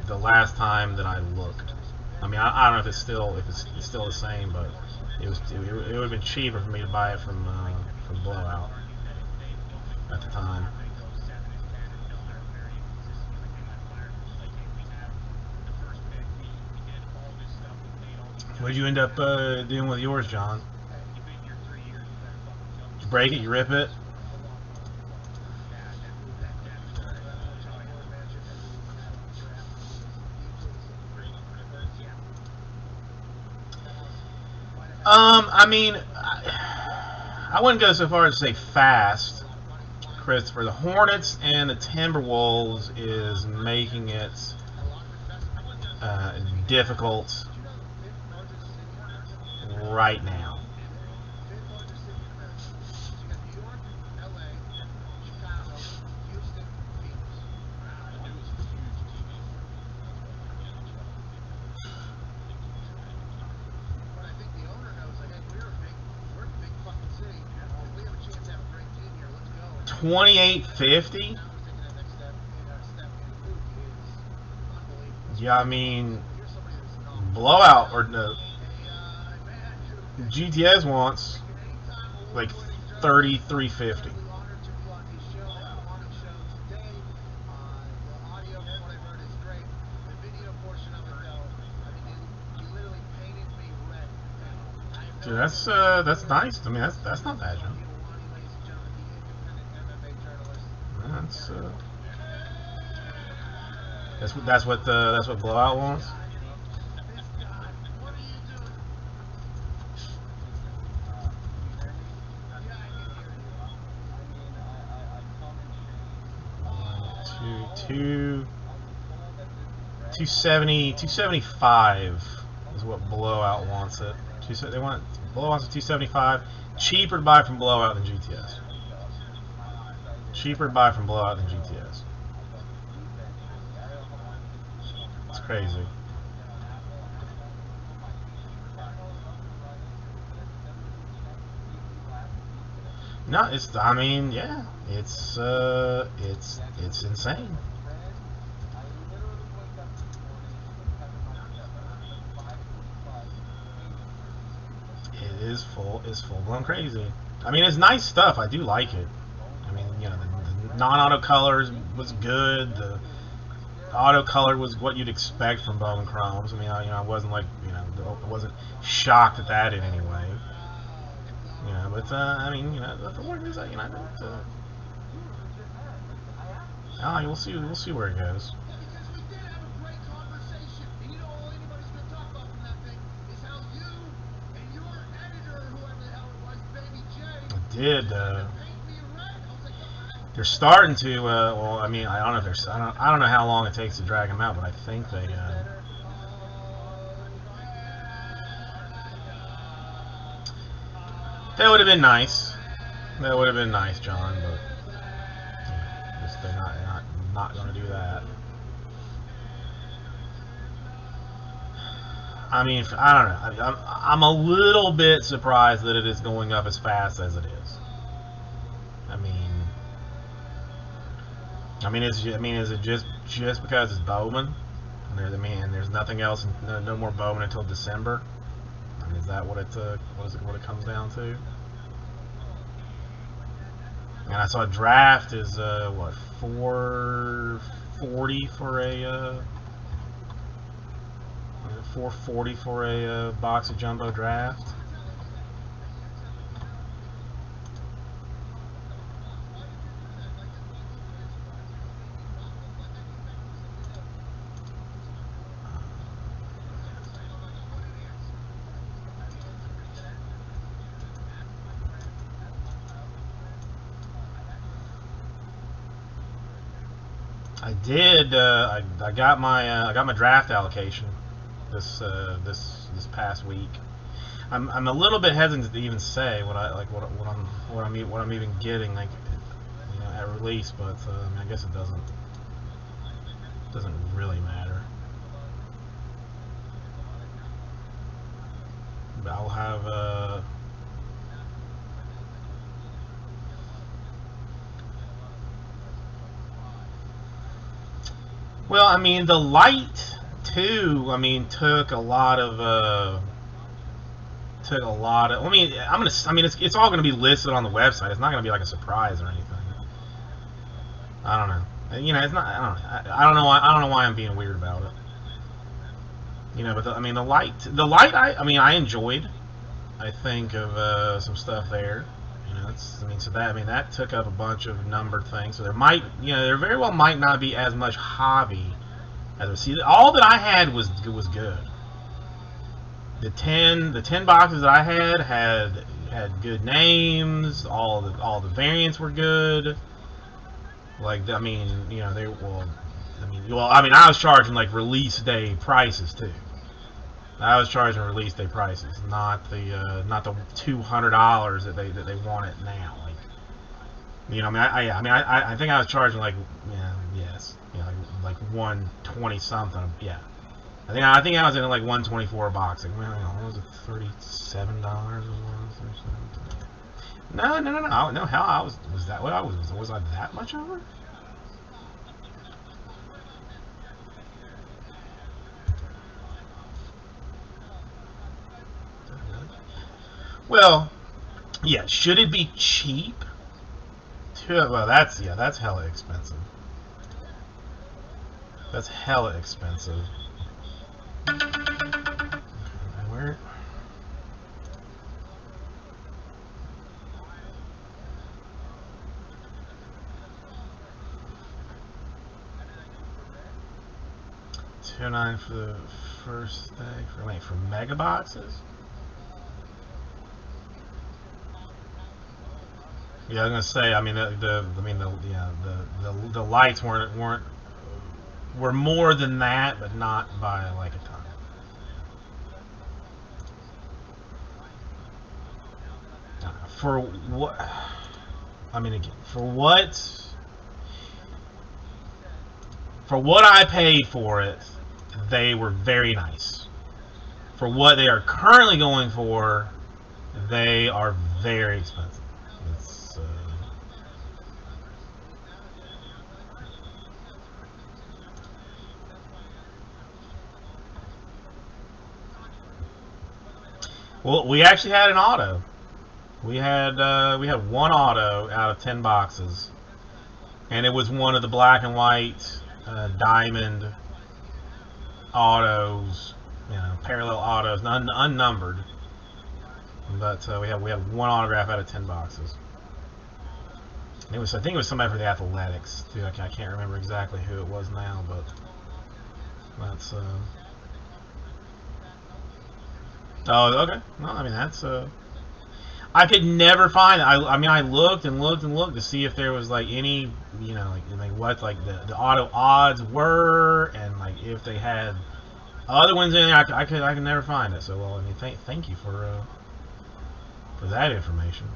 the last time that I looked. I mean, I don't know if it's still the same, but it would have been cheaper for me to buy it from Blowout at the time. What did you end up doing with yours, John? Did you break it? You rip it? I mean, I wouldn't go so far as to say fast, Christopher. The Hornets and the Timberwolves is making it difficult right now. Fifth largest city in America. So you got New York, LA, Chicago, Houston, Phoenix. I knew it was a huge TV But I think the owner knows, like, hey, we're a big fucking city. If we have a chance to have a great team here, let's go. And 2850. now we're taking that next step. And Luke is unbelievable. Yeah, I mean, Here's somebody that's not. blowout or no. Hey, man, GTS wants like 3350. Honored to be on his show, the morning show today. The audio, from what I've heard, is great. The video portion of it, though, I mean, you literally painted me red. I have no Dude, that's nice. I mean, that's not bad, John. Giovanni, ladies and gentlemen, the independent MMA journalist. That's what blowout wants. This guy, what are you doing? Yeah, I can hear you. 275 is what blowout wants it. They want blowout's at 275. Cheaper to buy from blowout than GTS. Cheaper to buy from blowout than GTS. It's crazy. No, it's. I mean, yeah, it's insane. It's full blown crazy. I mean, it's nice stuff. I do like it. I mean, you know, the non-auto colors was good. The auto color was what you'd expect from Bowman Chromes. I mean, I wasn't like, I wasn't shocked at that in any way. But I mean, the word is, we'll see where it goes. Because we did have a great conversation. And you know all anybody's going to talk about from that thing is how you and your editor, whoever the hell it was, Baby J, Did paint me red. I was like, they're starting to? Well, I mean, I don't know if there's. I don't know how long it takes to drag them out, but I think they. That would have been nice. That would have been nice, John, but they're not going to do that. I mean, I don't know. I mean, I'm a little bit surprised that it is going up as fast as it is. Is it just because it's Bowman? And there's nothing else. No more Bowman until December. I mean, is that what it what it comes down to? And I saw a draft is what, $440 for a $440 for a box of jumbo draft. I did. I got my draft allocation this past week. I'm a little bit hesitant to even say what I'm even getting, like, at release, but I mean, I guess it doesn't really matter. But I'll have well, I mean, the light too. I mean, took a lot of. I mean, it's all gonna be listed on the website. It's not gonna be like a surprise or anything. I don't know. It's not. I don't know. I don't know why I'm being weird about it. But the light. I enjoyed. I think of some stuff there. That took up a bunch of numbered things. So there very well might not be as much hobby as we see. All that I had was good. The 10 boxes that I had good names. All the variants were good. Like, I mean, I was charging like release day prices too. I was charging release day prices, not the $200 that they want it now. Like, I think I was charging like, like 120 something. Yeah, I think I was in like 124 a box. Like, what was it, $37 or something? No. Hell, was that what I was? Was I that much over? Well, yeah. Should it be cheap? Well, that's hella expensive. That's hella expensive. Where? $2.09 for the first day. For mega boxes. Yeah, I was gonna say. I mean, the lights were more than that, but not by like a ton. For what? I mean, again, for what I paid for it, they were very nice. For what they are currently going for, they are very expensive. It's, well, we actually had an auto. We had one auto out of 10 boxes, and it was one of the black and white diamond autos, parallel autos, unnumbered. But we had one autograph out of 10 boxes. I think it was somebody for the Athletics too. I can't remember exactly who it was now, but that's. Oh, okay. Well, I mean that's. I could never find it. I looked and looked and looked to see if there was like any, what like the auto odds were, and like if they had other ones in there. I could never find it. So, well, I mean, thank you for that information.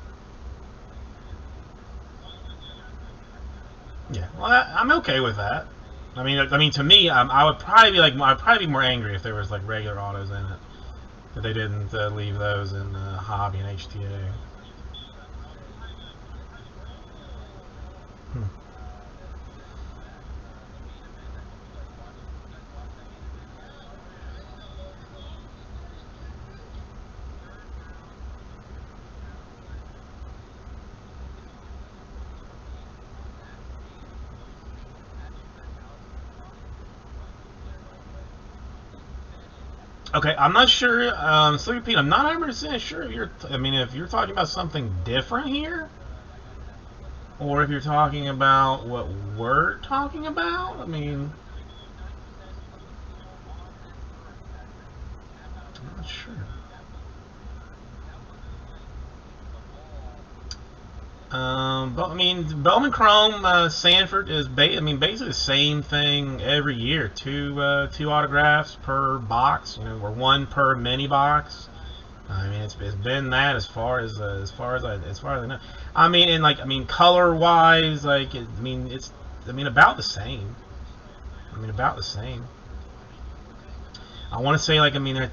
Yeah, well, I'm okay with that. I mean, to me, I would probably be more angry if there was like regular autos in it. That they didn't leave those in Hobby and HTA. Okay, I'm not sure, Sleepy Pete, I'm not 100% sure if you're talking about something different here, or if you're talking about what we're talking about. I mean, I'm not sure. But I mean, Bowman Chrome Sanford is basically the same thing every year. Two autographs per box, or one per mini box. I mean, it's been that as far as I know. Color wise, it's about the same. About the same. I want to say they're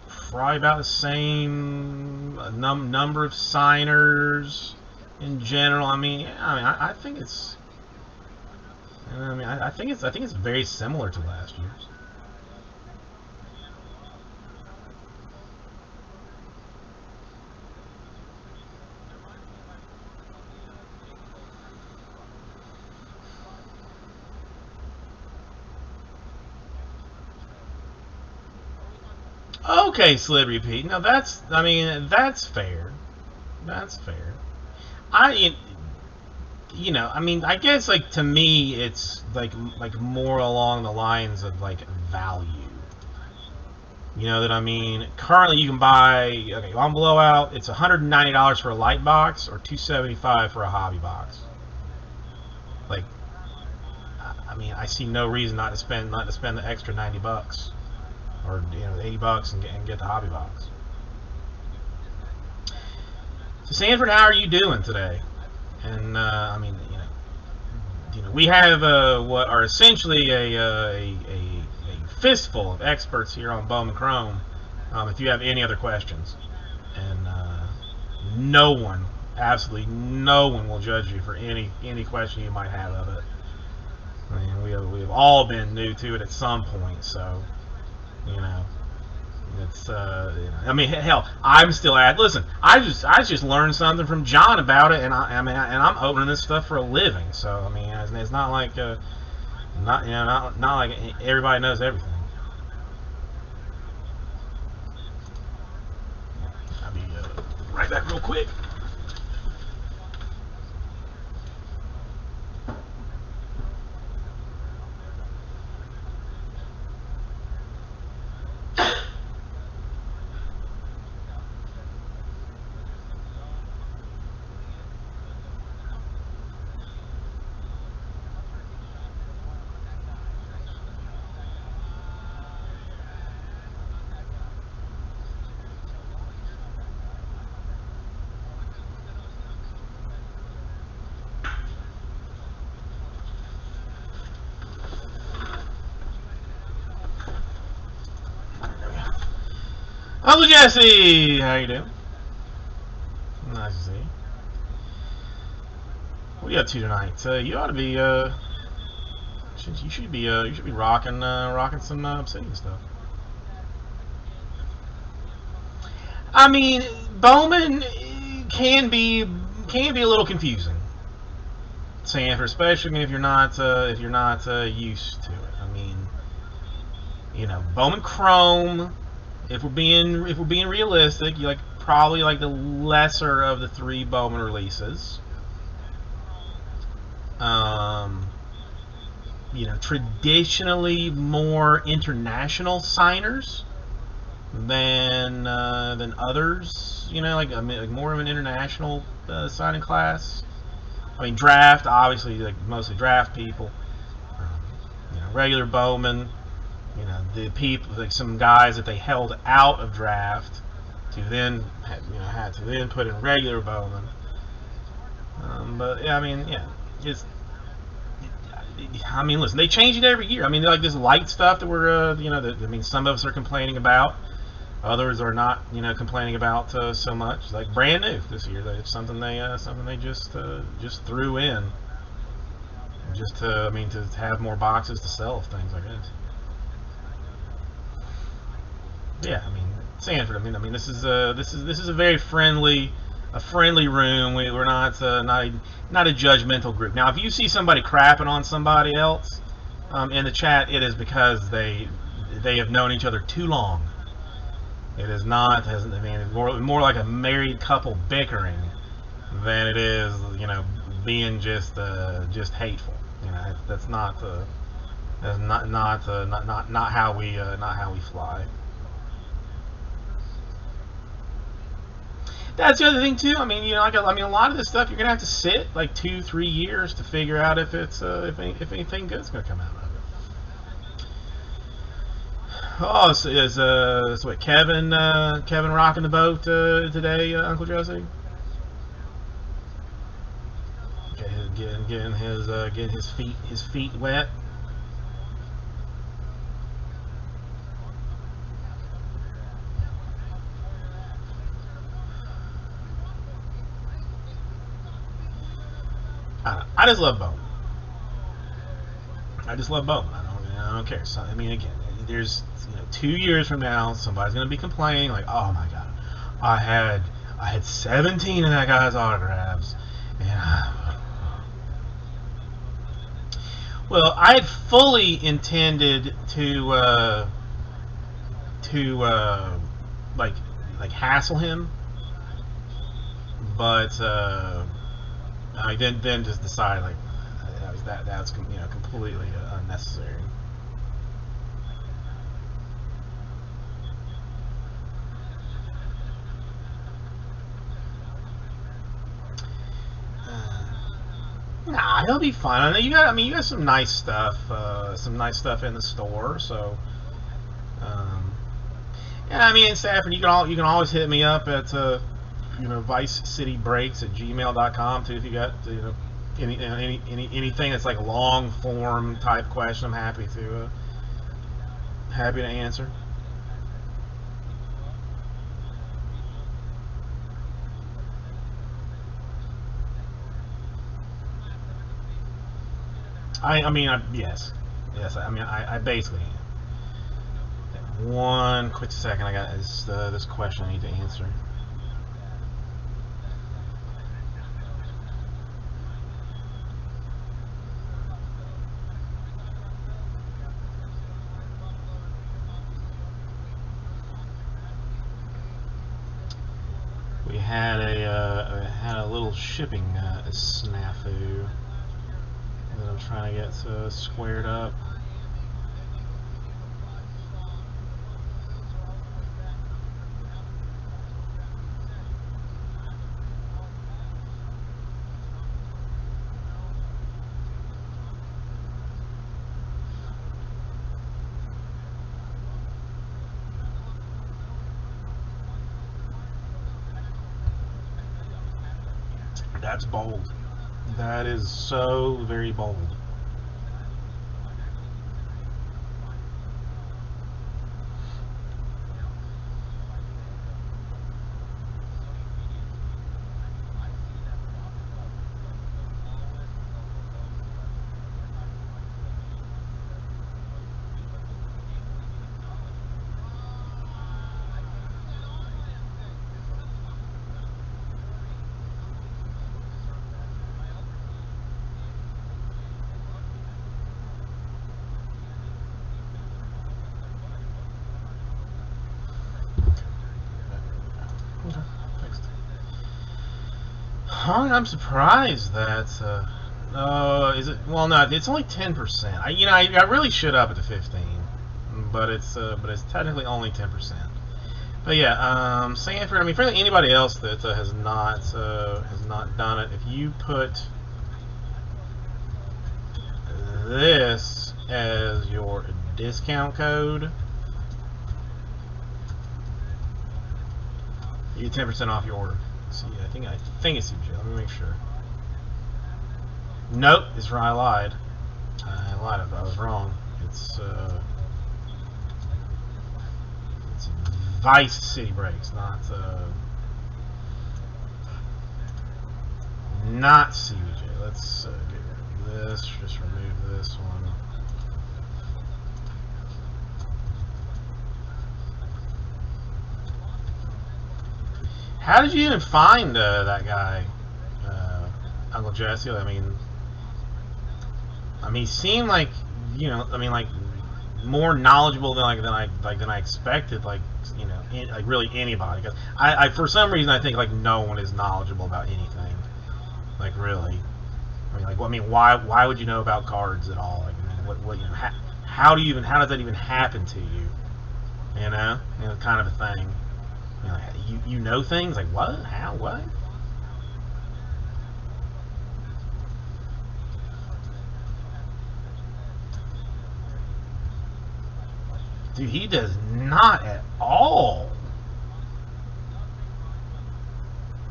probably about the same number of signers in general. I think it's. I think it's very similar to last year's. Okay, Slippery Pete. Now that's fair. That's fair. I guess to me it's more along the lines of value. You know that Currently you can buy on Blowout it's $190 for a light box or $275 for a hobby box. I mean, I see no reason not to spend the extra $90 or $80 and get the hobby box. So Sanford, how are you doing today? And I mean, we have what are essentially a fistful of experts here on Bowman Chrome. If you have any other questions, and no one, absolutely no one, will judge you for any question you might have of it. I mean, we've all been new to it at some point, so it's I mean, hell, I'm still at. Listen, I just learned something from John about it, and I'm opening this stuff for a living, so I mean, it's not like not like everybody knows everything. I'll be right back real quick. Uncle Jesse, how you doing? Nice to see you. What are you up to tonight? You ought to be you should be rocking some Obsidian stuff. I mean, Bowman can be a little confusing, Sanford, especially if you're not used to it. I mean, Bowman Chrome. If we're being realistic, you probably like the lesser of the 3 Bowman releases. Traditionally more international signers than others. Like more of an international signing class. I mean, draft, obviously, mostly draft people. Regular Bowman. The people, like some guys that they held out of draft to then had to then put in regular Bowman. But yeah, I mean, yeah, listen, they change it every year. I mean, like this light stuff that we're some of us are complaining about, others are not complaining about so much. Like brand new this year, it's something they just threw in just to have more boxes to sell of things, I guess. Yeah, I mean, Sanford. I mean, this is a very friendly room. We're not a judgmental group. Now, if you see somebody crapping on somebody else in the chat, it is because they have known each other too long. It is not. I mean, more like a married couple bickering than it is being just hateful. That's not how we fly. That's the other thing too. I mean, a lot of this stuff you're gonna have to sit like 2-3 years to figure out if it's if anything good's gonna come out of it. Oh, so what Kevin rocking the boat today, Uncle Jesse? Okay, getting his feet wet. I just love Bowman. I don't care. So, I mean, again, there's 2 years from now, somebody's gonna be complaining like, "Oh my God, I had 17 of that guy's autographs," and well, I had fully intended to hassle him, but I then just decided like that's completely unnecessary. Nah, he'll be fine. I know you got. I mean, you got some nice stuff. Some nice stuff in the store. So, yeah. I mean, in Stafford, you can always hit me up at vicecitybrakes@gmail.com too if you got anything that's like a long form type question. I'm happy to answer. Yes. I mean, I basically am. One quick second, I got this question I need to answer. We had a little shipping snafu that I'm trying to get squared up. That's bold. That is so very bold. I'm surprised that. Is it? Well, no, it's only 10%. I really should up it to 15, but it's technically only 10%. But yeah, Sanford. I mean, for anybody else that has not done it, if you put this as your discount code, you get 10% off your order. See, I think it's CJ. Let me make sure. Nope, it's right. I lied. I was wrong. It's Vice City Brakes, not CJ. Let's get rid of this. Just remove this one. How did you even find that guy, Uncle Jesse? I mean, he seemed like, like more knowledgeable than I expected. Like, like really anybody. Because I for some reason I think like no one is knowledgeable about anything. Like really, why would you know about cards at all? Like, how does that even happen to you? Kind of a thing. You know things like what? How? What? Dude, he does not at all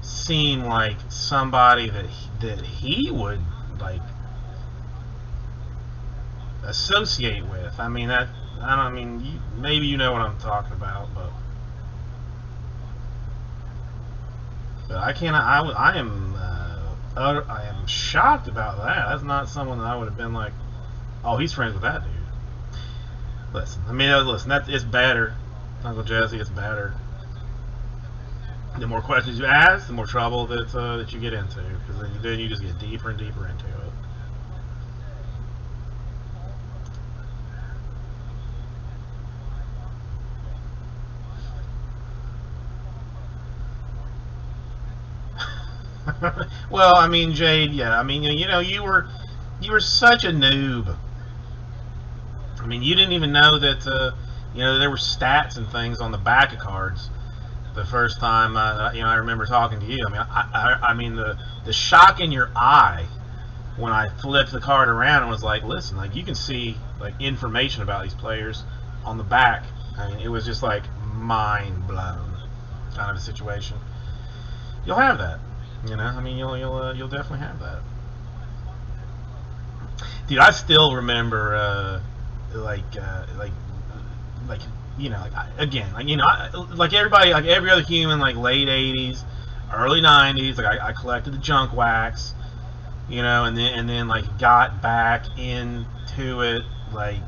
seem like somebody that he would like associate with. I mean maybe you know what I'm talking about, but I am shocked about that. That's not someone that I would have been like, oh, he's friends with that dude. Listen, it's better, Uncle Jesse. It's better. The more questions you ask, the more trouble that you get into, because then you just get deeper and deeper into it. Well, I mean, Jade, yeah, I mean, you were such a noob. I mean, you didn't even know that there were stats and things on the back of cards the first time I remember talking to you. I mean, the shock in your eye when I flipped the card around and was like, listen, like you can see like information about these players on the back. I mean, it was just like mind blown kind of a situation. You'll have that, you know. I mean, you'll definitely have that. Dude, I still remember like you know, like again, like you know, like everybody, like every other human, like late '80s, early '90s, like I collected the junk wax, you know, and then like got back into it like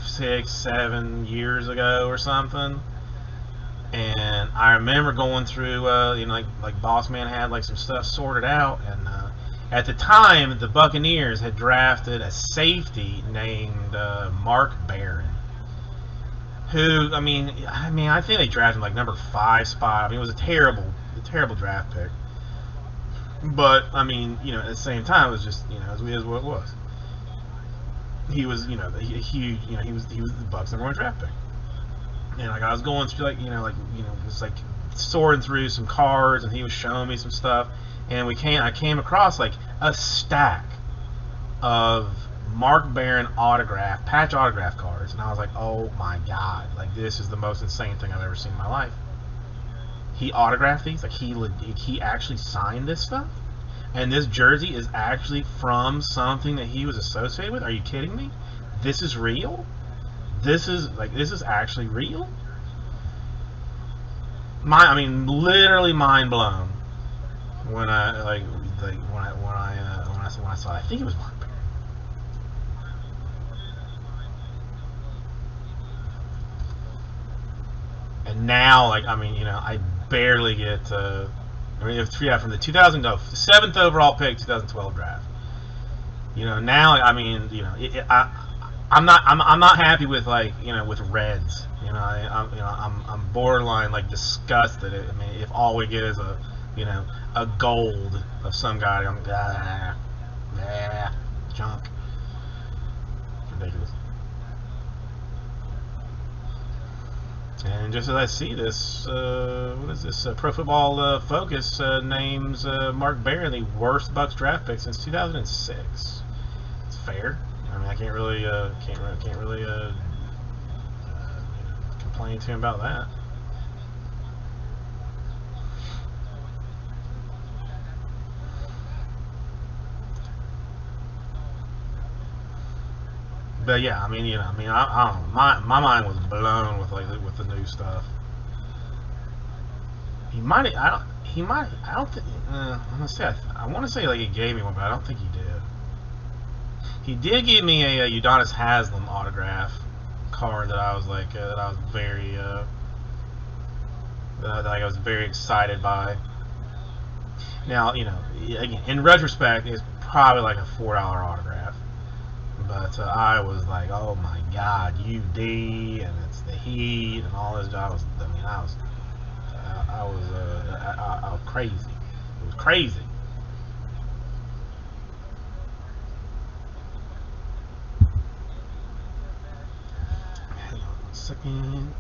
6-7 years ago or something. And I remember going through, you know, like Boss Man had like some stuff sorted out, and at the time the Buccaneers had drafted a safety named Mark Barron, who I mean I think they drafted him like number 5 spot. I mean it was a terrible draft pick, but I mean you know at the same time it was just you know it was what it was. He was you know a huge you know he was the Bucs #1 draft pick. And like I was going through like just like sorting through some cards, and he was showing me some stuff, and I came across like a stack of Mark Barron patch autograph cards, and I was like, oh my god, like this is the most insane thing I've ever seen in my life. He autographed these, like he actually signed this stuff, and this jersey is actually from something that he was associated with. Are you kidding me? This is real. This is actually real. I mean, literally mind blown when I saw it. I think it was Mark Barron. And now, like, I mean, you know, I barely get. I mean, from the 7th overall pick, 2012 draft. You know, now, I mean, you know, I'm not happy with like you know with reds. You know, I'm borderline like disgusted. I mean, if all we get is a gold of some guy, I'm junk. It's ridiculous. And just as I see this, what is this? Pro Football Focus names Mark Barron the worst Bucs draft pick since 2006. It's fair. I mean, I can't really complain to him about that. But yeah, I mean, you know, I don't know. My mind was blown with with the new stuff. He might, I don't think. I'm gonna say, I want to say like he gave me one, but I don't think he did. He did give me a Udonis Haslem autograph card that I was like that I was very excited by. Now you know again in retrospect it's probably like a $4 autograph, but I was like, oh my god, UD and it's the Heat and all this. I was crazy. It was crazy. Hang on a second.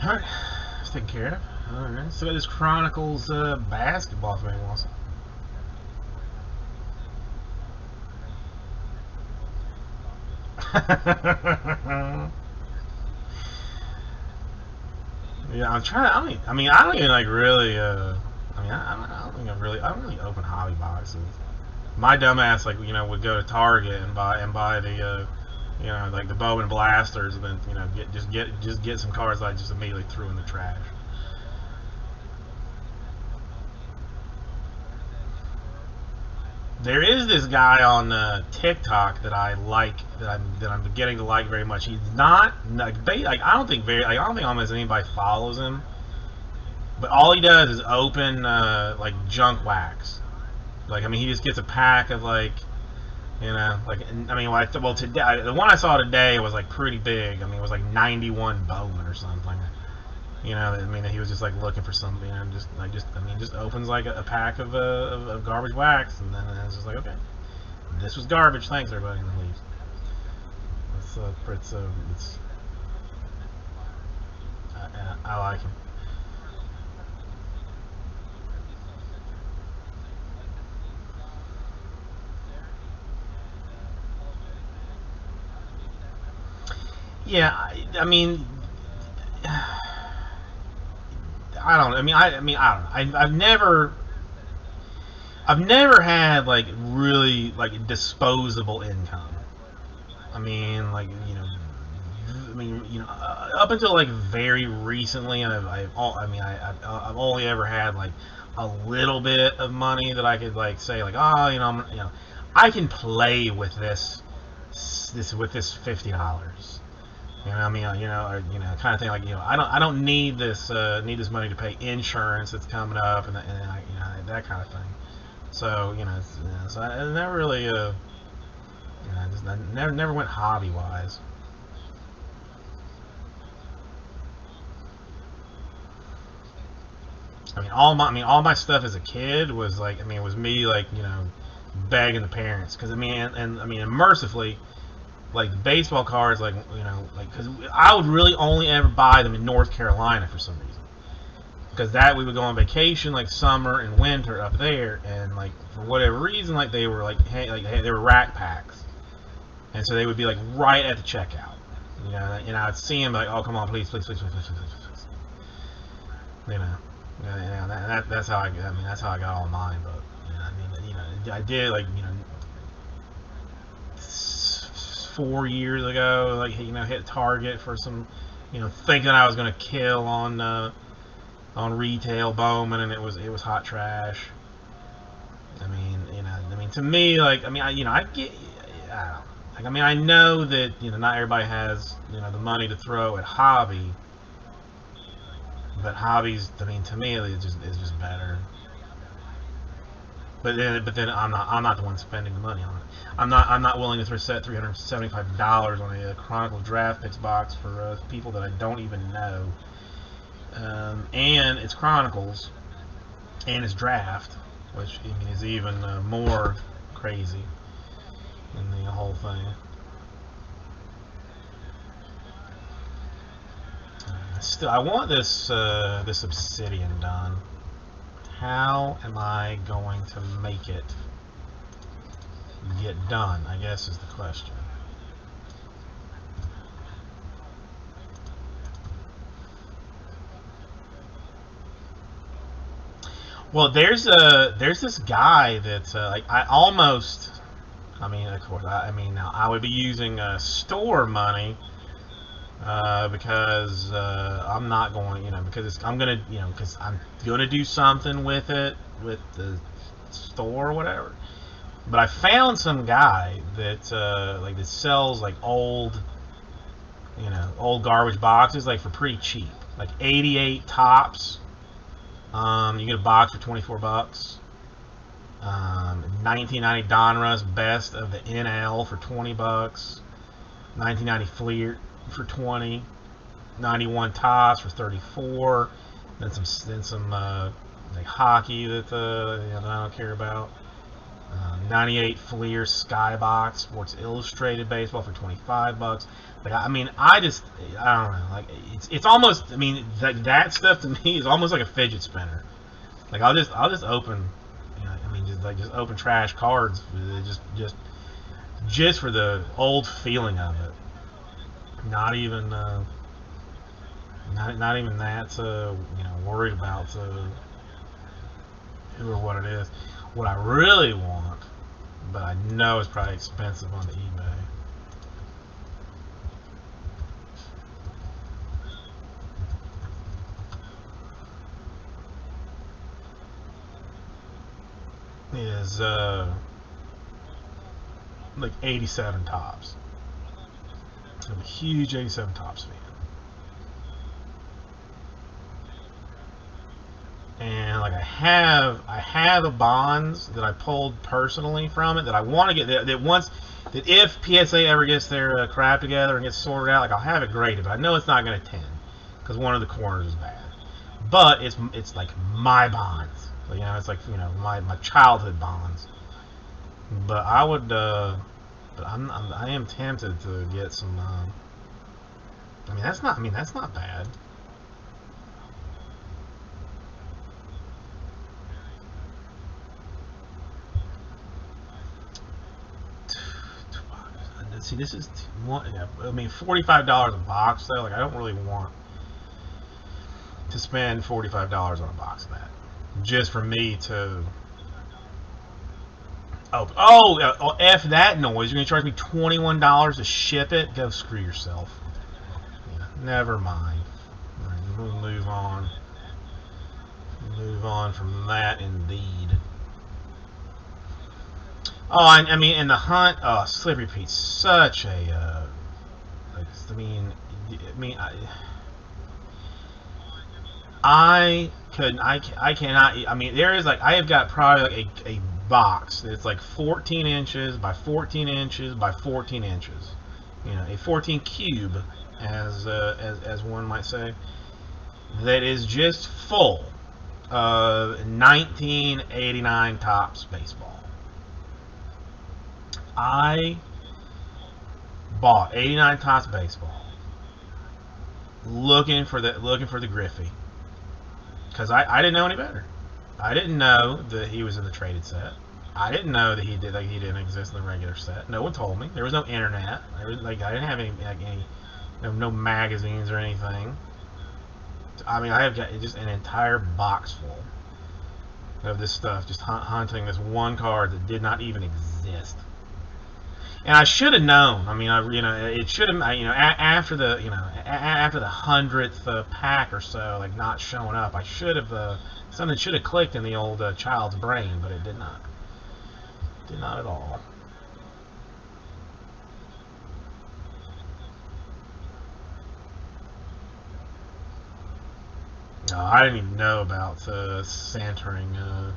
Alright, it's taken care of. Alright, so this Chronicles basketball thing also. Yeah, I'm trying. I mean, I don't even like really. I don't really open hobby boxes. My dumbass, like would go to Target and buy the like the Bowman blasters, and then get some cards that I just immediately threw in the trash. There is this guy on TikTok that I like, that I'm beginning to like very much. He's not like, I don't think almost anybody follows him, but all he does is open like junk wax. Like, I mean, he just gets a pack of like, you know, like, I mean, well, today the one I saw today was like pretty big. I mean, it was like 91 Bowman or something. You know, I mean, he was just like looking for something, you know, just opens like a pack of garbage wax, and then it's just like, okay, this was garbage, thanks everybody, and then leaves. It's I like him. Yeah, I mean, I don't. I mean, I don't know. I've never had like really like disposable income. I mean, like, you know, up until like very recently, I've only ever had like a little bit of money that I could like say like, oh, I can play with this $50. You know, I mean, or, kind of thing, like, I don't need this money to pay insurance that's coming up, and that kind of thing. So, so I never really, I never went hobby wise. All my stuff as a kid was like, was me like, begging the parents, because and mercifully, like the baseball cards, like, because I would really only ever buy them in North Carolina for some reason, because that we would go on vacation like summer and winter up there, and like for whatever reason, like they were like, hey, they were rack packs, and so they would be like right at the checkout, and I'd see them like, oh, come on, please, please, please, please, please, please, please. That's how that's how I got all mine. But I did like 4 years ago, like, hit Target for some, thinking I was gonna kill on retail Bowman, and it was hot trash. To me, like, I get, I don't know. Like, I know that not everybody has the money to throw at hobby, but hobbies, to me, is just better. But then I'm not the one spending the money on it. I'm not willing to throw $375 on a Chronicle Draft Picks box for people that I don't even know. And it's Chronicles, and it's Draft, which is even more crazy than the whole thing. Still, I want this Obsidian done. How am I going to make it get done, I guess, is the question. Well, there's this guy that like I almost, of course, now I would be using store money, because I'm not going, because I'm gonna, because I'm gonna do something with it, with the store or whatever. But I found some guy that like that sells like old garbage boxes, like for pretty cheap, like 88 tops. You get a box for $24. 1990 Donruss Best of the NL for $20. 1990 Fleer for 20, 91 Tops for 34, then some like hockey that I don't care about. 98 Fleer Skybox Sports Illustrated Baseball for $25. Like, I don't know. Like, it's almost, that stuff to me is almost like a fidget spinner. Like, I'll just open, just open trash cards, just for the old feeling of it. Not even that worried about who or what it is. What I really want, but I know it's probably expensive on the eBay. Is like 87 Tops. I'm a huge 87 Tops fan. And like I have the bonds that I pulled personally from it that I want to get that if PSA ever gets their crap together and gets sorted out, like I'll have it graded, but I know it's not going to 10 because one of the corners is bad. But it's like my bonds, you know, it's like, you know, my childhood bonds. But I would, but I am tempted to get some. I mean that's not bad. See, this is I mean, $45 a box though. Like I don't really want to spend $45 on a box of that just for me to. Oh, F that noise! You're gonna charge me $21 to ship it? Go screw yourself. Yeah, never mind. All right, we'll move on. Move on from that, indeed. Oh, I mean, in the hunt, Slippery Pete's such a, I cannot, I mean, there is like, I have got probably like a box that's like 14 inches by 14 inches by 14 inches, you know, a 14 cube, as one might say, that is just full of 1989 Topps baseball. I bought 89 Topps baseball looking for the Griffey because I didn't know any better. I didn't know that he was in the traded set. I didn't know that he didn't exist in the regular set. No one told me. There was no internet. I didn't have any no magazines or anything. I mean, I have got just an entire box full of this stuff, just hunting this one card that did not even exist. And I should have known. I mean, it should have. After the 100th pack or so, like not showing up, I should have something should have clicked in the old child's brain, but it did not. Did not at all. No, I didn't even know about centering then.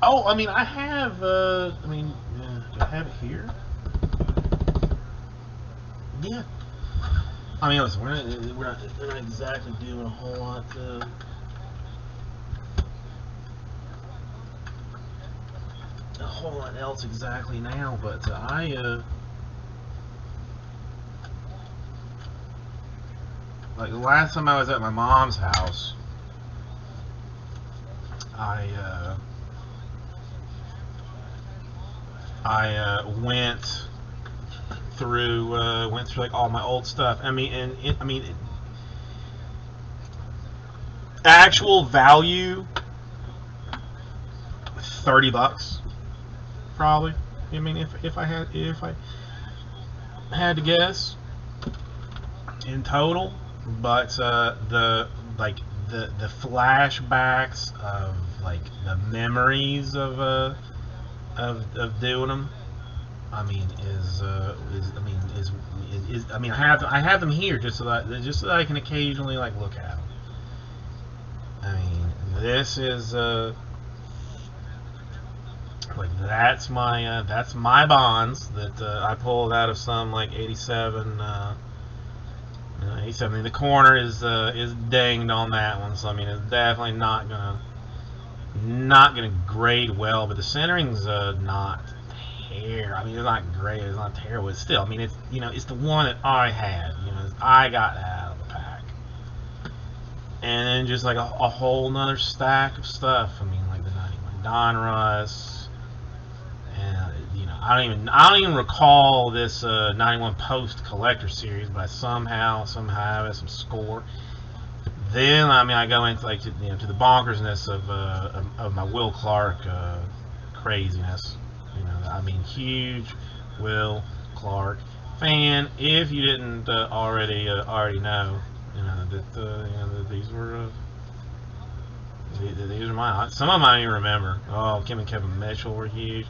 Oh, I mean, I have, do I have it here? Yeah. I mean, listen, we're not exactly doing a whole lot, else exactly now, but like the last time I was at my mom's house, I went through like all my old stuff. I mean, actual value, $30 probably. I mean, if I had to guess in total, but the flashbacks of like the memories of doing them, I mean, I have them here just so that I can occasionally like look at them. I mean, this is like that's my bonds that I pulled out of some like 87. 87. The corner is dinged on that one, so I mean it's definitely not gonna grade well. But the centering's not terrible. I mean, it's not great. It's not terrible. It's still, I mean, it's it's the one that I had. I got that out of the pack, and then just like a whole nother stack of stuff. I mean, like the 91 Donruss, and I don't even recall this 91 Post Collector Series, but I somehow have it, some score. Then I go into like to the bonkersness of my Will Clark craziness. Huge Will Clark fan. If you didn't already know, that these were these are mine. Some of them I don't even remember. Oh, Kim and Kevin Mitchell were huge.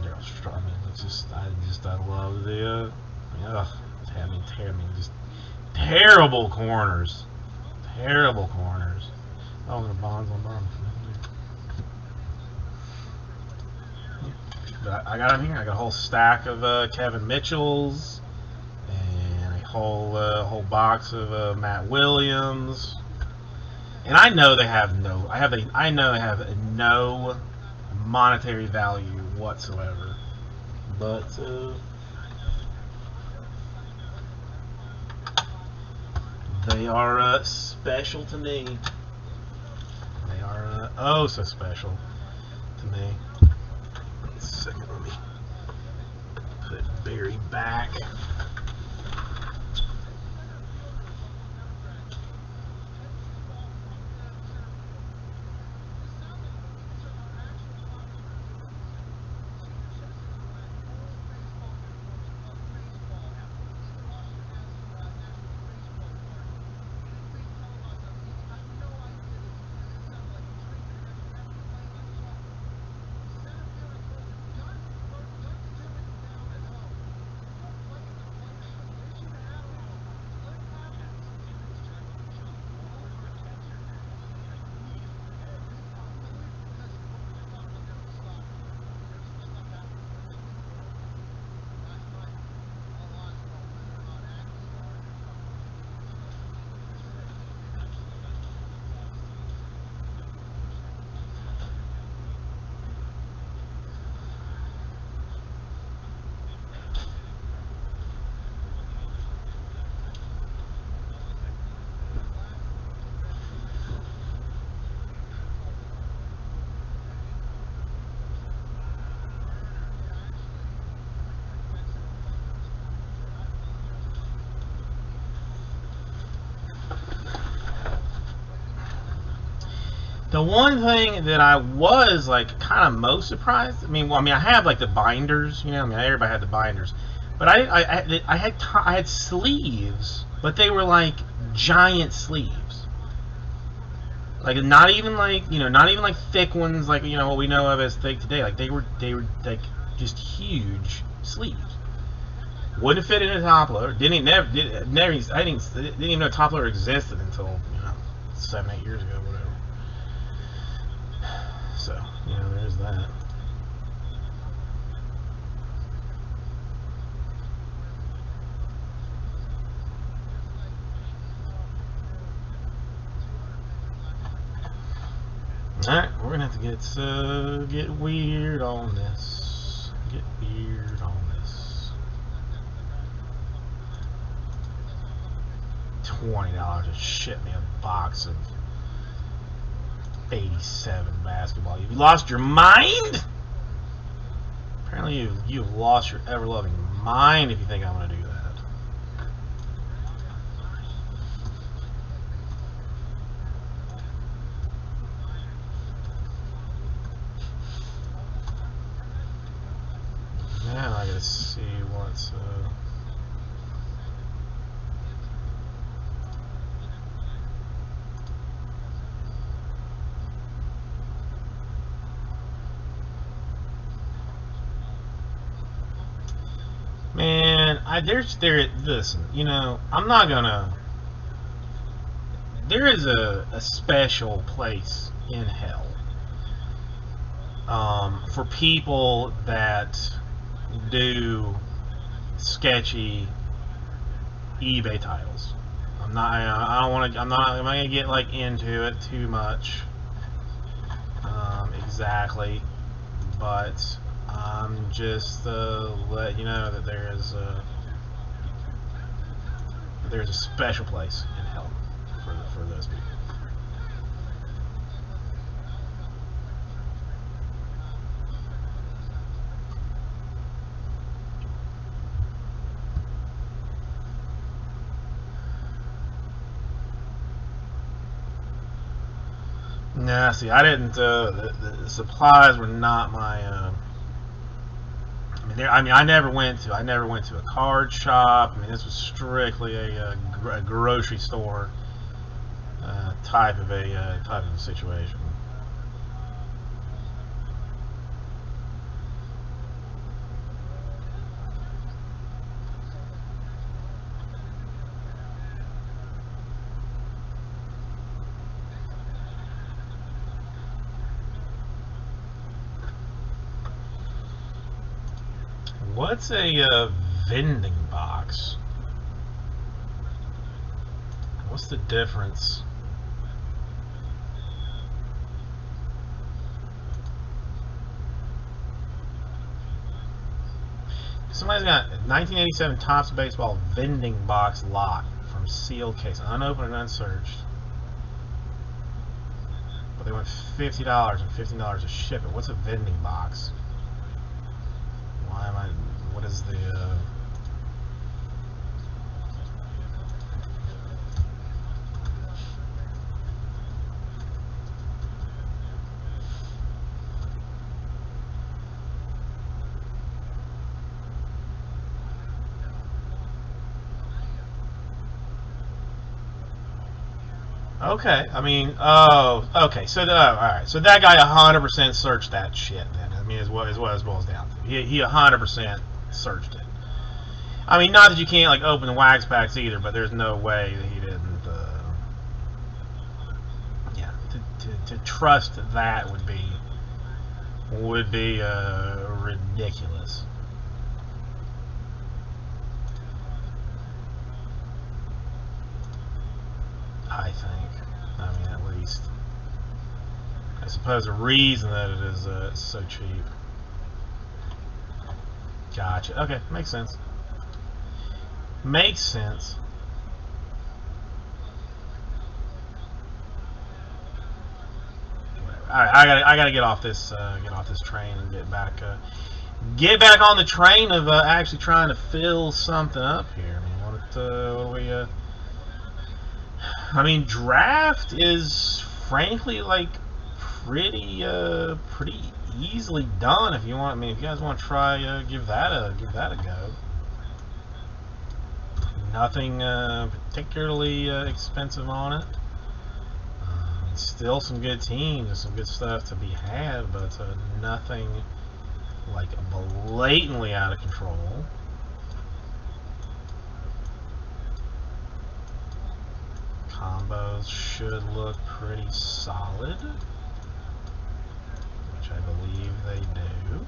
Daryl Straw. I love the just terrible corners. Terrible corners. Oh, the Bonds on Bonds. But I got them here. I got a whole stack of Kevin Mitchells and a whole box of Matt Williams. And I know they have no monetary value whatsoever. But they are special to me. They are oh so special to me. Wait a second, let me put Barry back. The one thing that I was kind of most surprised. I have the binders. Everybody had the binders, but I had sleeves, but they were giant sleeves. Not even thick ones what we know of as thick today. They were just huge sleeves. Wouldn't fit in a top loader. I didn't even know top loader existed until 7-8 years ago, whatever. So, there's that. Alright, we're gonna have to get weird on this. Get weird on this. $20 to ship me a box of 87 basketball. You lost your mind? Apparently you've lost your ever-loving mind if you think I'm going to do that. Now I gotta see what's man, listen, I'm not gonna, there is a special place in hell for people that do sketchy eBay titles. I'm not gonna get into it too much exactly, but I'm just let you know that there's a special place in hell for those people. Nah, see, I didn't. The supplies were not my. I never went to. I never went to a card shop. I mean, this was strictly a grocery store type of a situation. What's a vending box? What's the difference? Somebody's got 1987 Topps Baseball vending box lot from sealed case, unopened and unsearched. But they want $50 and $15 to ship it. What's a vending box? Why am I? What is the? Okay, I mean, oh, okay. So, all right. So that guy 100% searched that shit. Then I mean, is what it boils down to. He 100% searched it. I mean, not that you can't like open the wax packs either, but there's no way that he didn't. Yeah, to trust that would be ridiculous. I think. I mean, at least. I suppose the reason that it is so cheap. Gotcha. Okay, makes sense. Makes sense. All right, I gotta get off this train and get back on the train of actually trying to fill something up here. I mean, what do we? I mean, draft is frankly like pretty easily done. If you want, I mean, if you guys want to try, give that a go. Nothing particularly expensive on it. Still some good teams and some good stuff to be had, but nothing like blatantly out of control. Combos should look pretty solid, which I believe they do.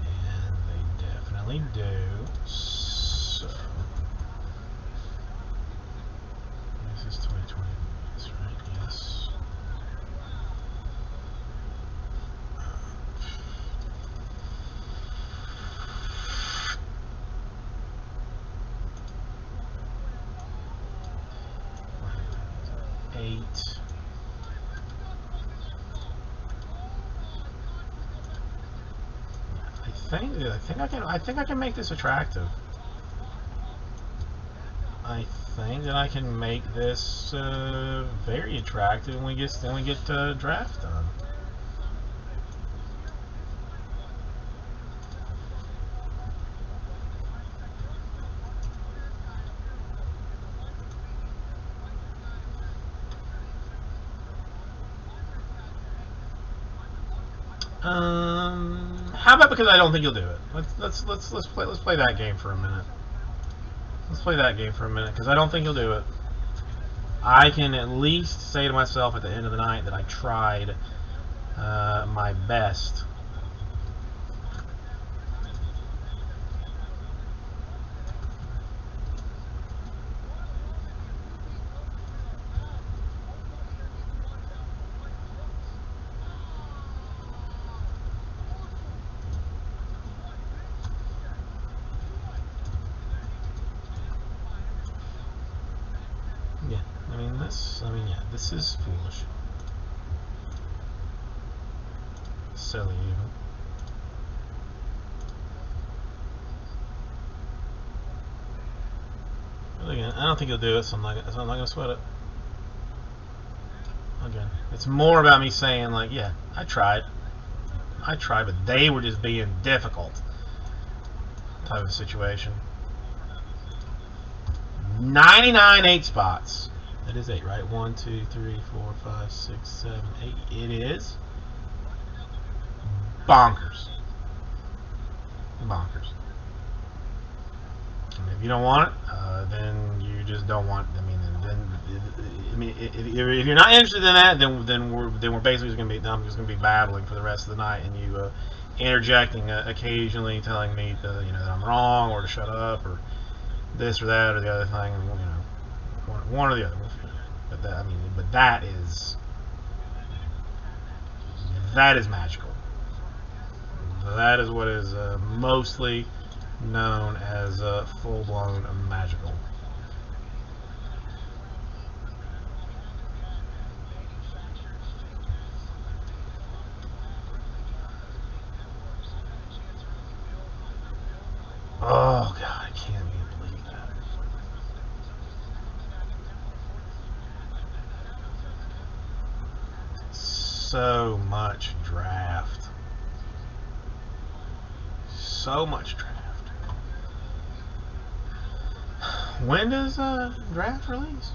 And they definitely do. So this is 2020, that's right, yes. I think I can make this attractive. I think that I can make this very attractive when we get draft done. How about because I don't think you'll do it? Let's play that game for a minute. Let's play that game for a minute because I don't think you'll do it. I can at least say to myself at the end of the night that I tried my best. This is foolish. Silly even. don't think he'll do it, so I'm not gonna sweat it. Again, it's more about me saying like, yeah, I tried, but they were just being difficult. Type of situation. 99 8 spots. It is 8, right? 1, 2, 3, 4, 5, 6, 7, 8. It is bonkers. Bonkers. I mean, if you don't want it, then you just don't want it. I mean, if you're not interested in that, then we're basically just gonna be, I'm just gonna be babbling for the rest of the night, and you interjecting occasionally, telling me that I'm wrong, or to shut up, or this or that or the other thing, and one or the other. But that is magical. That is what is mostly known as full-blown magical. Oh God, I can't even believe that. So much draft. So much draft. When does draft release?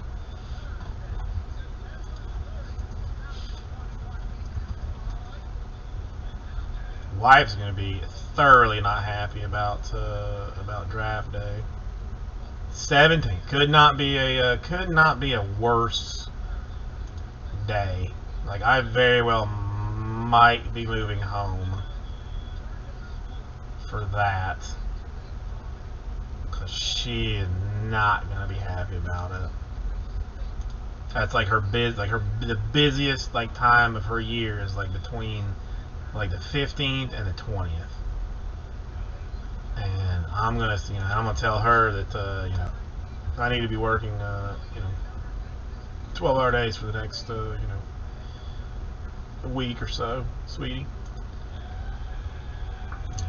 Wife's gonna be thoroughly not happy about draft day. 17 could not be a worse day. Like, I very well might be moving home for that, because she is not gonna be happy about it. That's like the busiest like time of her year is like between like the 15th and the 20th. And I'm gonna tell her that I need to be working 12-hour days for the next a week or so, sweetie.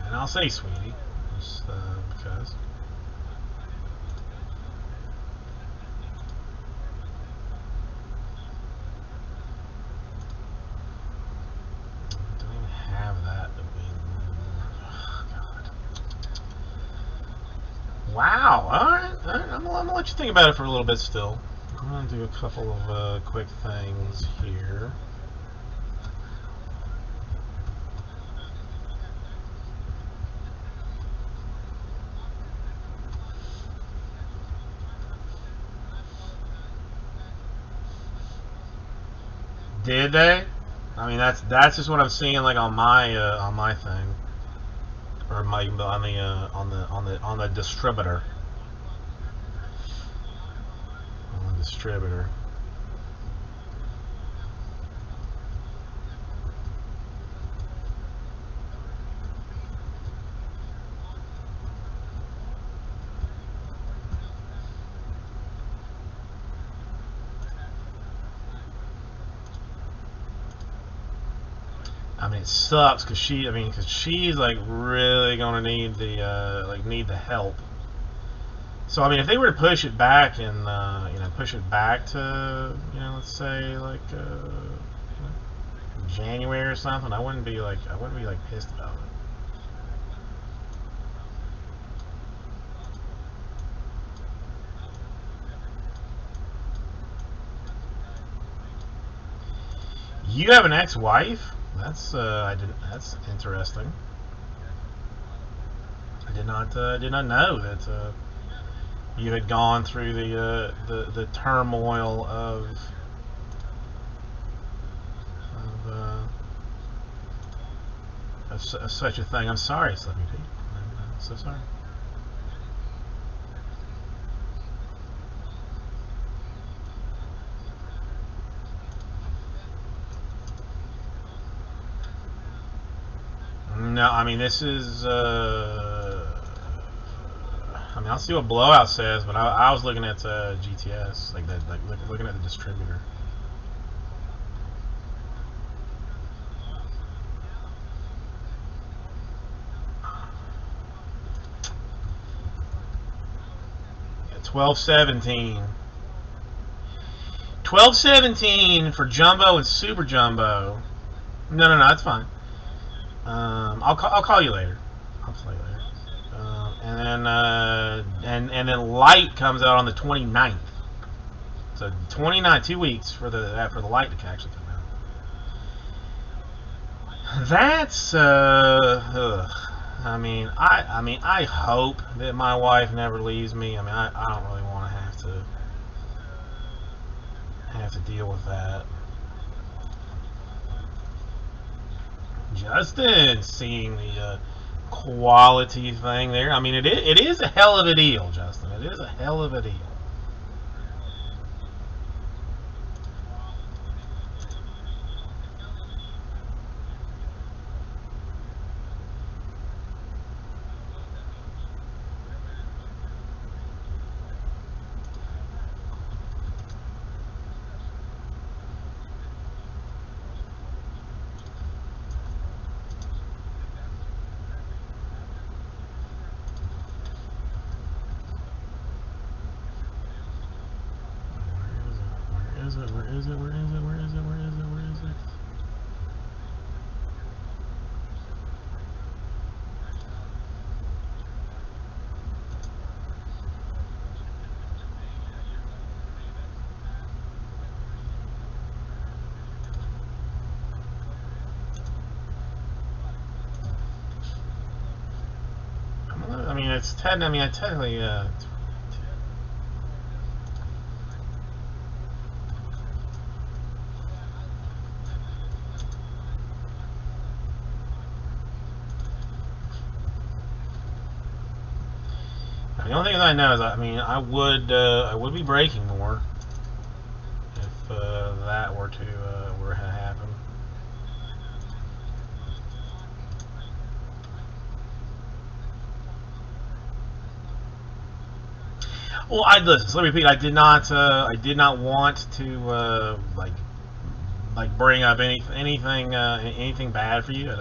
And I'll say sweetie, just because. I don't even have that. Oh, God. Wow. All right. I'm gonna let you think about it for a little bit still. I'm gonna do a couple of quick things here. Did they? I mean, that's just what I'm seeing like on my thing, or on the distributor. On the distributor. I mean, it sucks because she's like really gonna need the help. So I mean, if they were to push it back and push it back to let's say like January or something, I wouldn't be like pissed about it. You have an ex-wife? That's That's interesting. I did not know that you had gone through the turmoil of such a thing. I'm sorry, Slippy Pete. I'm so sorry. No, I mean this is. I mean, I'll see what Blowout says, but I was looking at GTS, looking at the distributor. 12.17. 12.17 for jumbo and super jumbo. No, that's fine. I'll call you later. I'll call you later. And then light comes out on the 29th. So 29, 2 weeks for the light to actually come out. That's I mean I hope that my wife never leaves me. I mean I don't really want to have to deal with that. Justin, seeing the quality thing there. I mean it is a hell of a deal, Justin. It is a hell of a deal. Where is it? I mean, it's technically. The only thing that I know is, I mean, I would be breaking more if that were to happen. Well, listen. So let me repeat. I did not want to like bring up anything bad for you.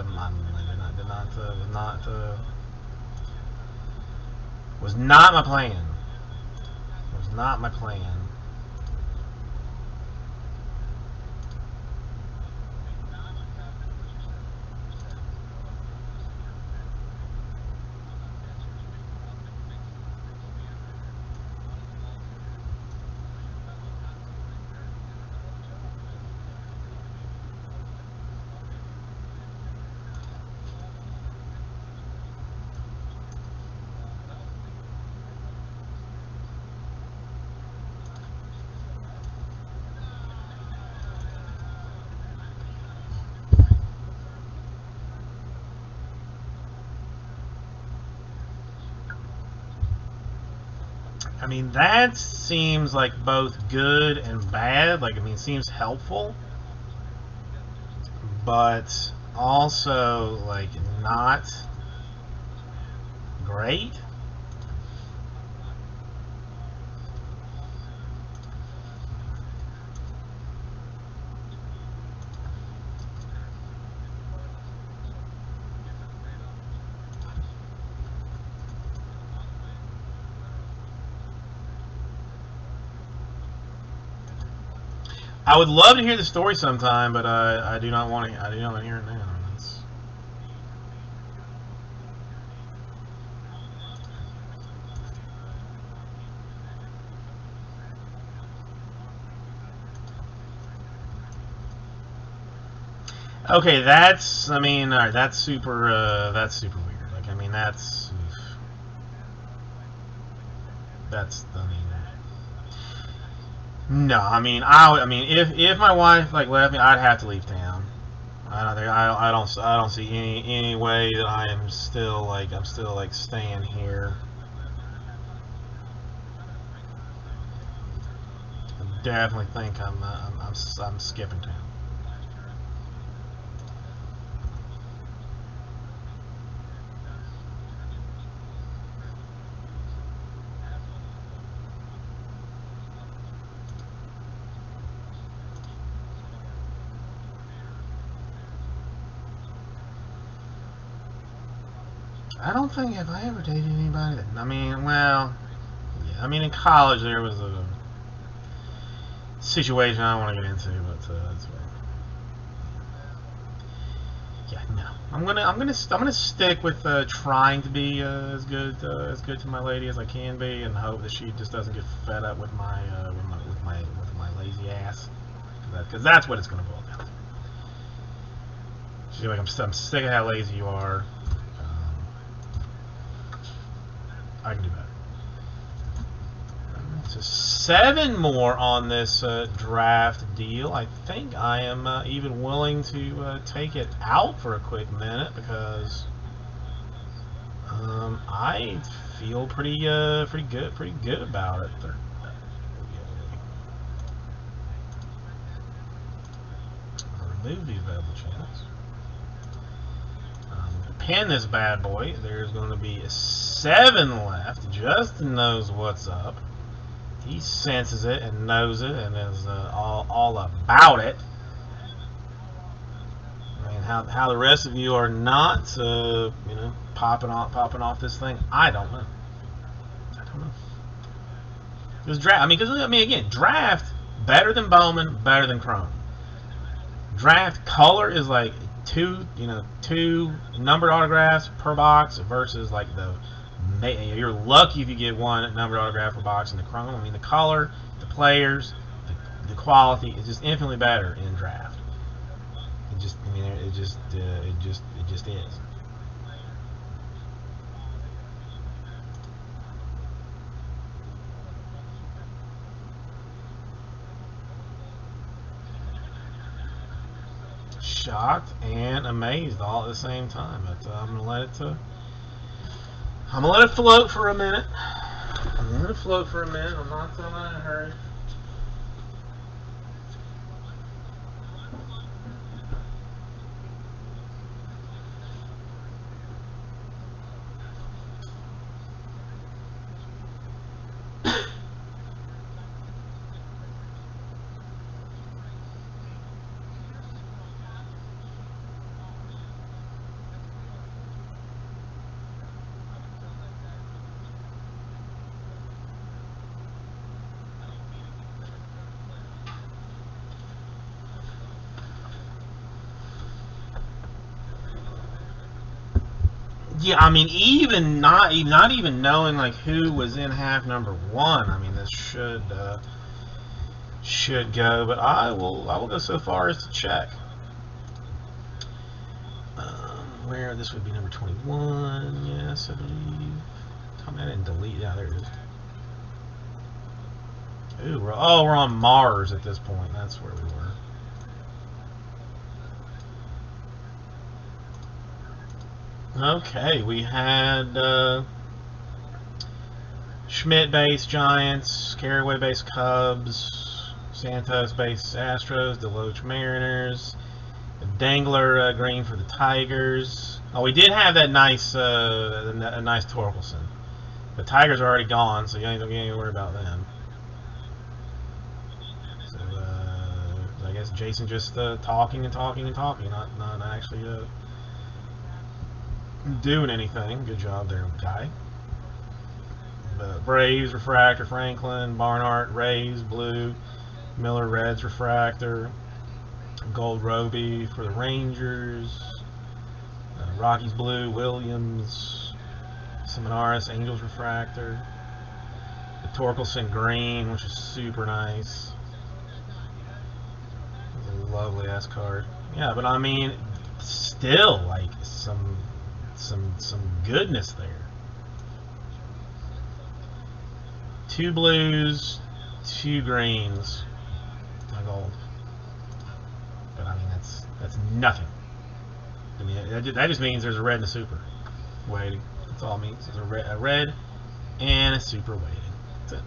Was not my plan. Was not my plan. I mean, that seems like both good and bad. Like, I mean, it seems helpful, but also like not great. I would love to hear the story sometime, but I do not want to. I do not want to hear it now. Okay, that's. I mean, all right, that's super. That's super weird. Like, I mean, that's. I mean. No, I mean, I mean, if my wife like left me, I'd have to leave town. I don't see any way that I'm still like staying here. I definitely think I'm skipping town. I don't think have I ever dated anybody that. I mean, well, yeah. I mean, in college there was a situation I don't want to get into, but that's what. Yeah, no. I'm gonna stick with trying to be as good to my lady as I can be, and hope that she just doesn't get fed up with my lazy ass, because that's what it's gonna boil down to. She's like, I'm sick of how lazy you are. I can do better. So 7 more on this draft deal. I think I am even willing to take it out for a quick minute, because I feel pretty good about it. Remove these available channels. Pin this bad boy. There's going to be 7 left. Justin knows what's up. He senses it and knows it and is all about it. I mean, how the rest of you are not, popping off this thing, I don't know. Because draft, again, draft better than Bowman, better than Chrome. Draft color is like 2 numbered autographs per box versus like you're lucky if you get 1 numbered autograph per box in the Chrome. I mean, the color, the players, the quality is just infinitely better in draft. It just is. Shocked and amazed all at the same time, but I'm gonna let it float for a minute. I'm not in a hurry. Yeah, I mean, even not even knowing like who was in half number 1, I mean, this should go, but I will go so far as to check where this would be number 21. Yes, I believe. Tell me I didn't delete. Yeah, there it is. Ooh, we're on Mars at this point. That's where we were. Okay, we had Schmidt-based Giants, Carraway-based Cubs, Santos-based Astros, Deloach Mariners, Dangler green for the Tigers. Oh, we did have that nice Torkelson. The Tigers are already gone, so you ain't gonna worry about them. So I guess Jason just talking, not actually doing anything. Good job there, guy. Braves refractor, Franklin, Barnhart, Rays blue, Miller Reds refractor, Gold Roby for the Rangers, Rockies blue, Williams, Seminaris Angels refractor, the Torkelson green, which is super nice. It's a lovely ass card. Yeah, but I mean, still like some goodness there. 2 blues, 2 greens, a gold. But I mean, that's nothing. I mean, that just means there's a red and a super waiting. That's all it means. There's a red and a super waiting. That's it.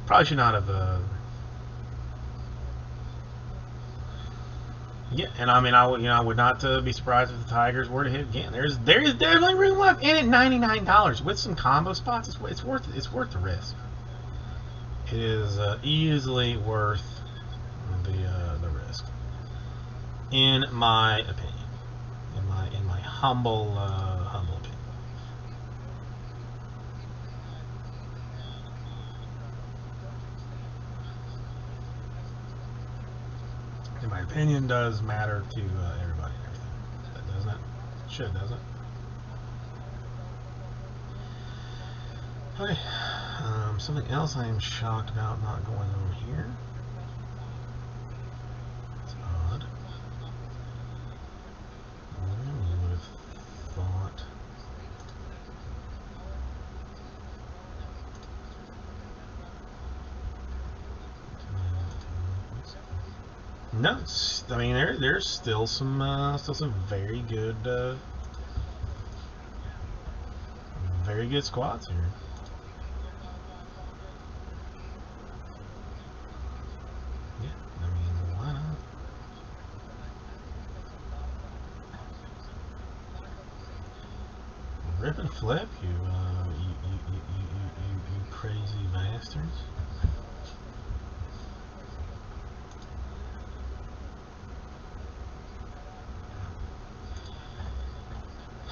Probably should not have. Yeah, and I mean, I would not be surprised if the Tigers were to hit again. There's definitely room left, and at $99 with some combo spots, it's worth the risk. It is easily worth the risk, in my opinion, in my humble opinion. opinion does matter to everybody and everything. That doesn't it? Should, doesn't it? Okay. Something else I am shocked about not going on here. It's odd. You would have thought. No, I mean there's still some very good squads here. Yeah, I mean why not? Rip and flip, you crazy bastards.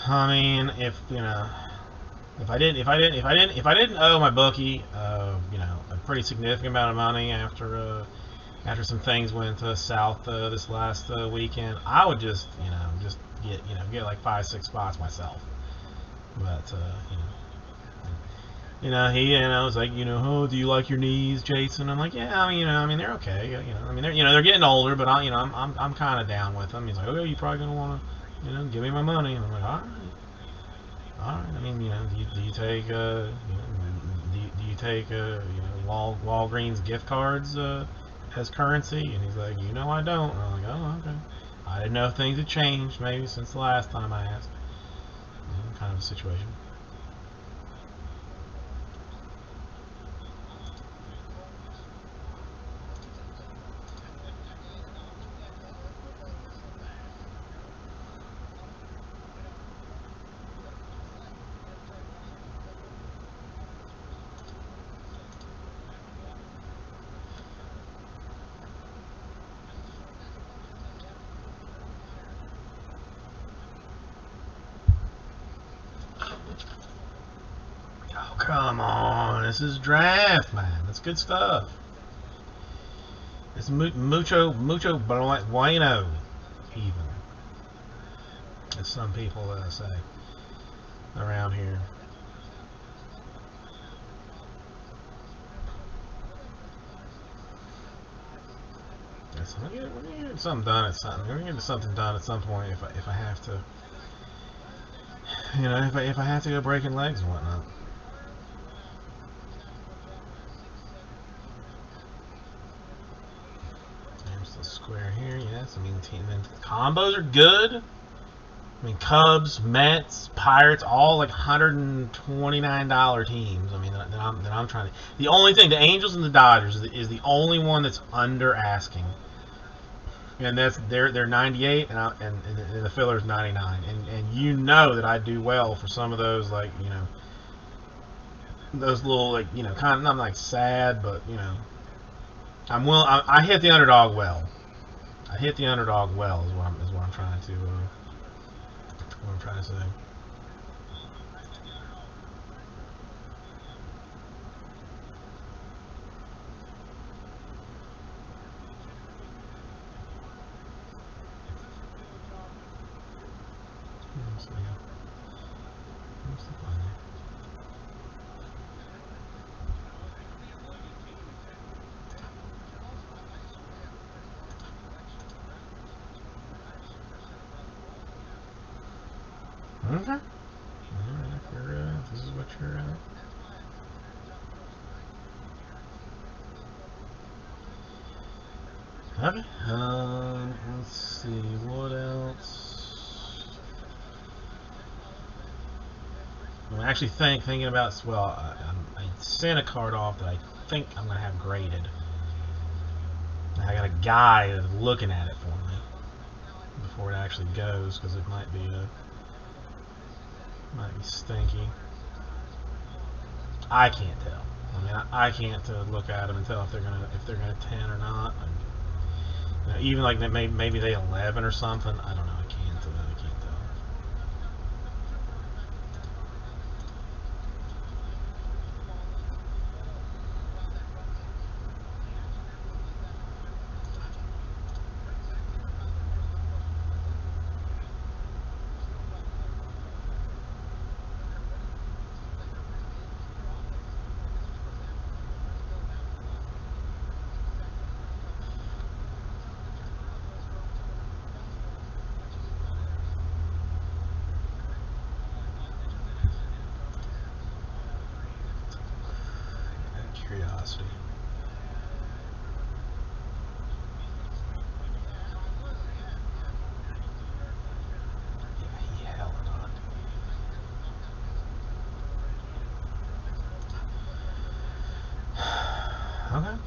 I mean, if I didn't owe my bookie, a pretty significant amount of money after some things went south this last weekend, I would just get like 5-6 spots myself. But he was like, oh, do you like your knees, Jason? I'm like, yeah, I mean, they're okay. They're getting older, but I'm kind of down with them. He's like, oh, you probably gonna want to. Give me my money. And I'm like, all right. I mean, do you take, do you take, Walgreens gift cards as currency? And he's like, I don't. And I'm like, oh, okay. I didn't know if things had changed maybe since the last time I asked. Kind of a situation. Come on, this is draft, man. That's good stuff. It's mucho bueno, even, as some people say around here. Yes, we're gonna get something done at something. We're gonna get something done at some point if I have to. If I have to go breaking legs and whatnot. Square here, yes. I mean, combos are good. I mean, Cubs, Mets, Pirates, all like $129 teams. I mean, that I'm trying to. The only thing, the Angels and the Dodgers is the only one that's under asking, and that's they're 98 and the filler's 99, and that I do well for some of those, like those little, like kind of, not like sad, but I hit the underdog well. I hit the underdog well is what I'm trying to say. Okay. Alright, if this is what you're Okay. Let's see, what else? I'm actually thinking about, well, I sent a card off that I think I'm going to have graded. I got a guy that's looking at it for me before it actually goes, because it might be stinky. I can't tell. I mean, I can't look at them and tell if they're gonna 10 or not. And, even like maybe they 11 or something. I don't know. I can't tell. curiosity. Yeah, he hell not. Okay.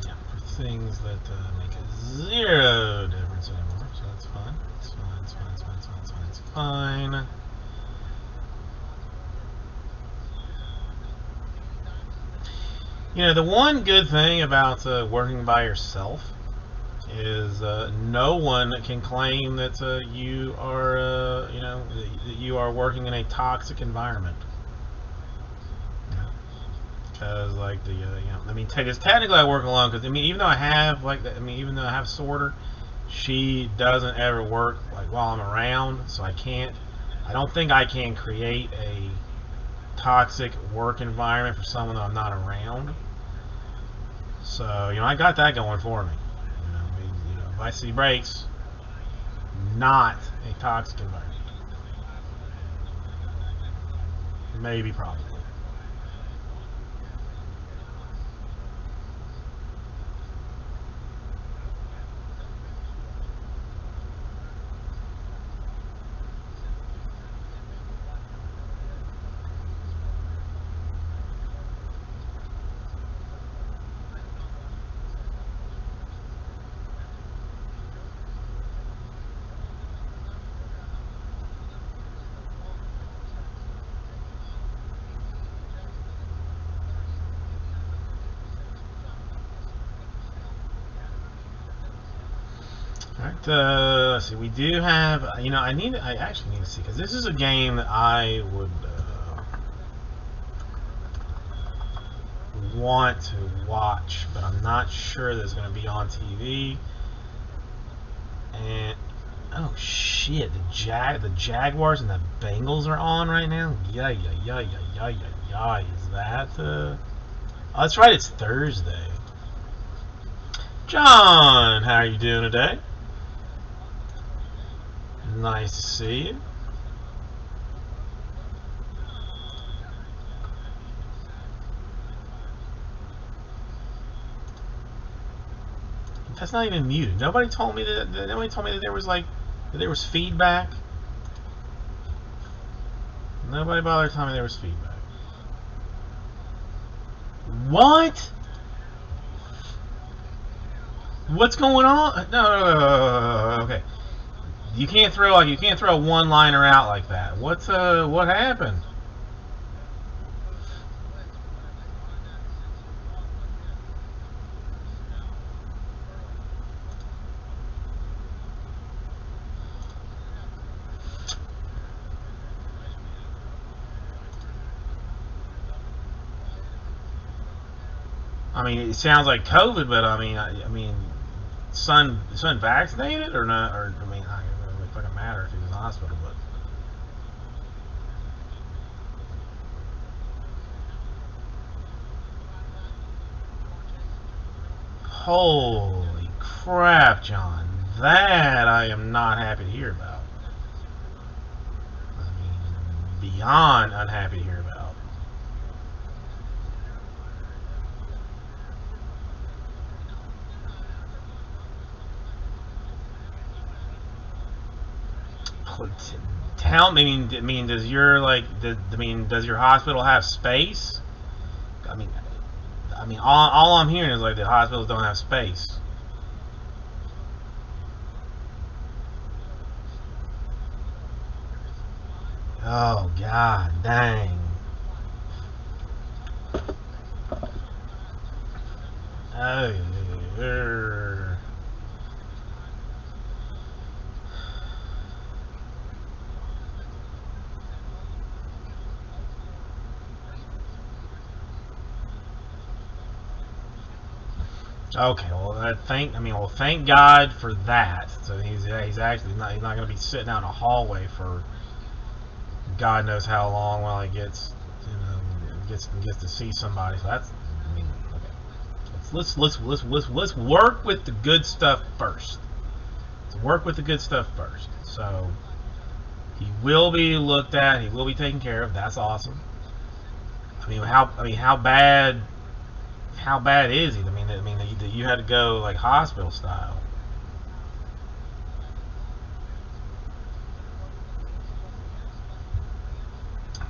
Yeah, for things that make 0 difference anymore, so that's fine. It's fine, it's fine, it's fine, it's fine, it's fine, it's fine. You know, the one good thing about working by yourself is no one can claim that you are, you know, that you are working in a toxic environment. Because like the, you know, I mean, just technically I work alone. Because I mean, even though I have like, even though I have sorter, she doesn't ever work like while I'm around, so I can't. I don't think I can create a toxic work environment for someone that I'm not around. So, you know, I got that going for me. You know, I mean, you know, Vice City Breaks, not a toxic environment. Maybe, probably. Alright, let's see, we do have, you know, I actually need to see, because this is a game that I would want to watch, but I'm not sure that it's going to be on TV. And, oh shit, the Jaguars and the Bengals are on right now? Yeah, is that, oh, that's right, it's Thursday. John, how are you doing today? Nice to see you. That's not even muted. Nobody told me that. Nobody told me that there was like that there was feedback. Nobody bothered telling me there was feedback. What? What's going on? No. Okay. You can't throw a one-liner out like that. What happened? I mean, it sounds like COVID, but I mean, son vaccinated or not? Or I mean, it doesn't really fucking matter if he was in the hospital, but. Holy crap, John. That I am not happy to hear about. I mean, beyond unhappy to hear about. Tell me, I mean, does your does your hospital have space? I mean, all I'm hearing is like the hospitals don't have space. Oh god, dang. Oh. Okay, well, thank God for that. So he's actually he's not going to be sitting out in a hallway for God knows how long while he gets gets to see somebody. So that's, I mean, okay. Let's work with the good stuff first. Let's work with the good stuff first. So He will be looked at. He will be taken care of. That's awesome. I mean, how bad is he? I mean, you had to go like hospital style.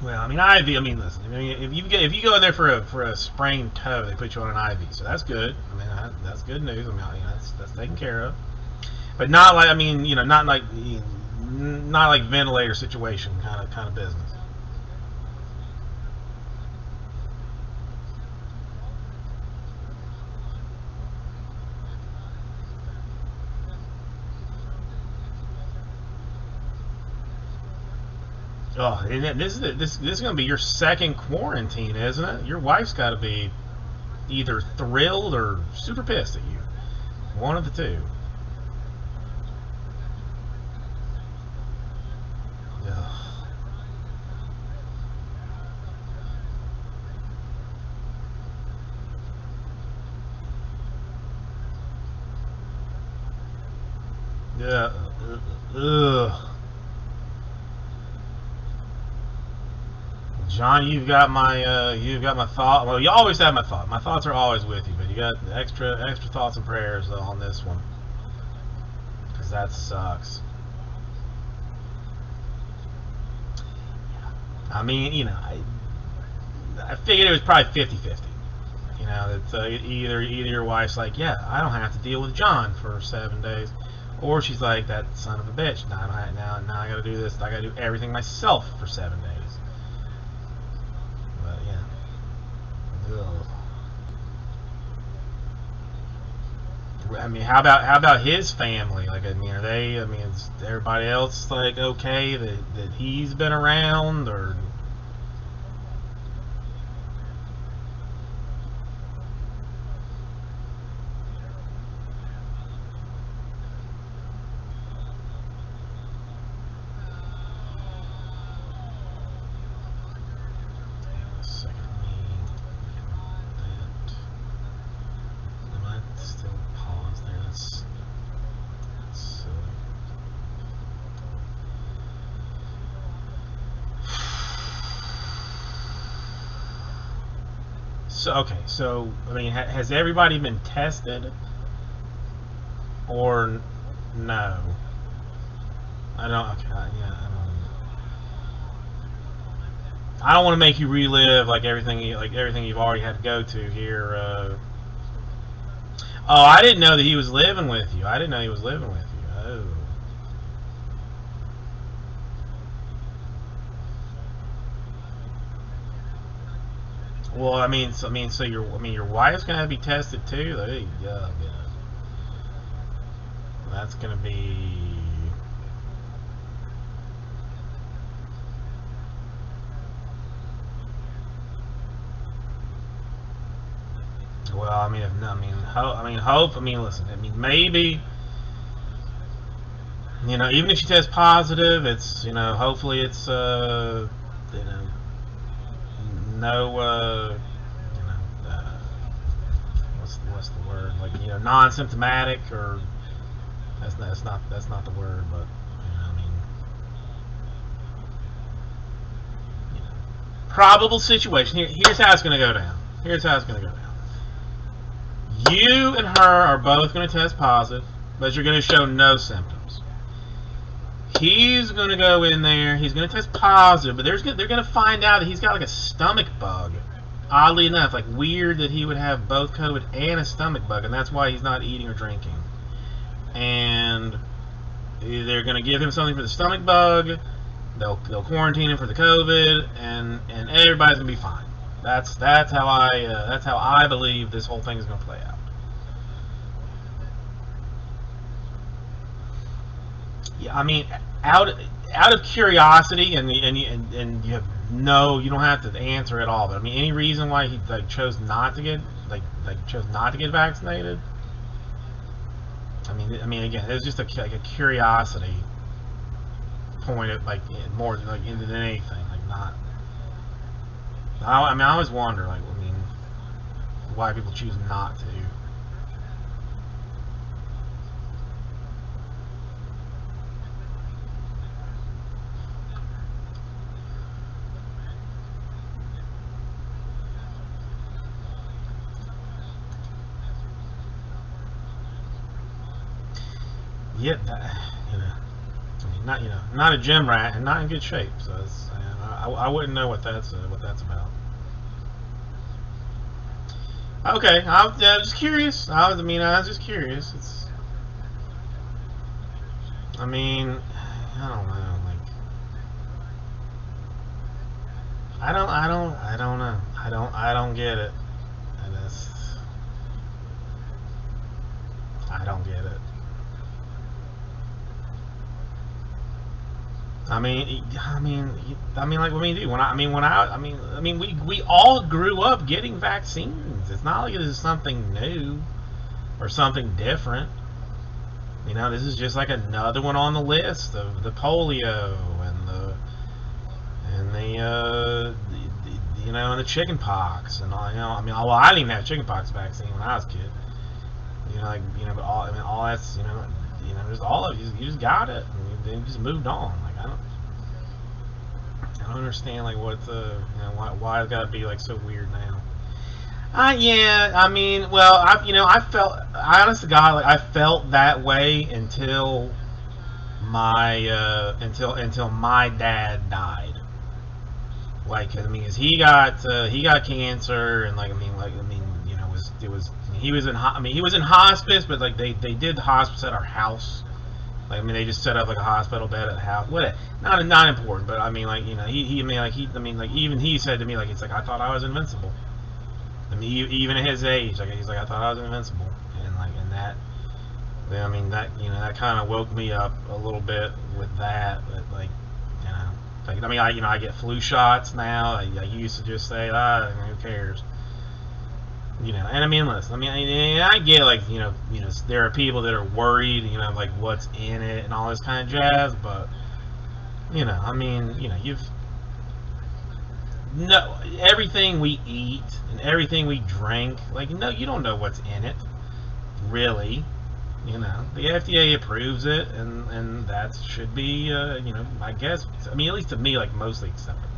Well, I mean, IV. I mean, listen. I mean, if you go in there for a sprained toe, they put you on an IV, so that's good. I mean, that's good news. I mean, that's taken care of. But not like, I mean, not like ventilator situation kind of business. Oh, and this is going to be your second quarantine, isn't it? Your wife's got to be either thrilled or super pissed at you. One of the two. Ugh. Yeah. Ugh. John, you've got my thought. Well, you always have my thought. My thoughts are always with you, but you got extra thoughts and prayers on this one, because that sucks. I mean, I figured it was probably 50-50. That either your wife's like, yeah, I don't have to deal with John for 7 days, or she's like, that son of a bitch. Now I got to do this. I got to do everything myself for 7 days. But yeah. Ugh. I mean, how about his family? Like, I mean, are they? I mean, is everybody else like okay that he's been around, or? So I mean, has everybody been tested, or no? I don't. Okay, yeah, I don't want to make you relive like everything you've already had to go to here. Oh, I didn't know that he was living with you. I didn't know he was living with you. Oh. Well, so your wife's gonna be tested too. There you go. That's gonna be. Well, I mean, hope. I mean, listen. I mean, maybe. Even if she tests positive, it's hopefully it's no what's the word, like non-symptomatic, or that's not the word, but I mean, probable situation. Here's how it's going to go down. You and her are both going to test positive, but you're going to show no symptoms. He's going to go in there. He's going to test positive, but they're going to find out that he's got like a stomach bug. Oddly enough, like weird that he would have both COVID and a stomach bug, and that's why he's not eating or drinking. And they're going to give him something for the stomach bug. They'll quarantine him for the COVID, and everybody's going to be fine. That's how I believe this whole thing is going to play out. Yeah, I mean, out of curiosity, and you have you don't have to answer at all. But I mean, any reason why he chose not to get vaccinated? I mean, again, it's just a curiosity point, of more than anything. Not. I always wonder, why people choose not to. yeah, you know, I mean, not a gym rat and not in good shape. So it's, I wouldn't know what that's about. Okay, I'm just curious. I was just curious. I mean, I don't know. Like, I don't know. I don't get it. I don't get it. Like, what do you do? We all grew up getting vaccines. It's not like this is something new or something different. This is just like another one on the list of the polio and the chicken pox and all. Well, I didn't even have chicken pox vaccine when I was a kid. But all that's just all of you just got it. And then you just moved on. Like, I don't understand like why it's got to be like so weird now. Yeah, I felt, honest to God, like I felt that way until my dad died. Like, cause he got cancer, and he was in hospice, but like they did the hospice at our house. Like, they just set up like a hospital bed at the house. What? Not important, but even he said to me, like, it's like, I thought I was invincible. Even at his age, like, he's like, I thought I was invincible, and that kind of woke me up a little bit with that. But I get flu shots now. I used to just say, who cares? And listen, I get, like, there are people that are worried, like what's in it and all this kind of jazz, but everything we eat and everything we drink, like, no, you don't know what's in it, really. The FDA approves it, and that should be, I guess, at least to me, like, mostly acceptable.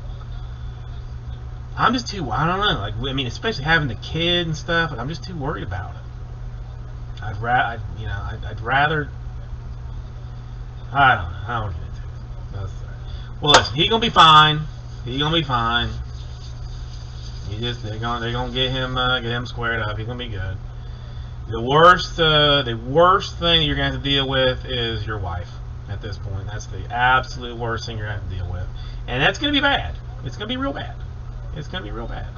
I'm just too, I don't know, like, especially having the kid and stuff, like, I'm just too worried about it. I'd rather, I don't know, I don't get into it. Well, listen, he's gonna be fine. He's gonna be fine. They're gonna get him squared up. He's gonna be good. The worst thing you're gonna have to deal with is your wife. At this point, that's the absolute worst thing you're gonna have to deal with, and that's gonna be bad. It's gonna be real bad. It's gonna be real bad.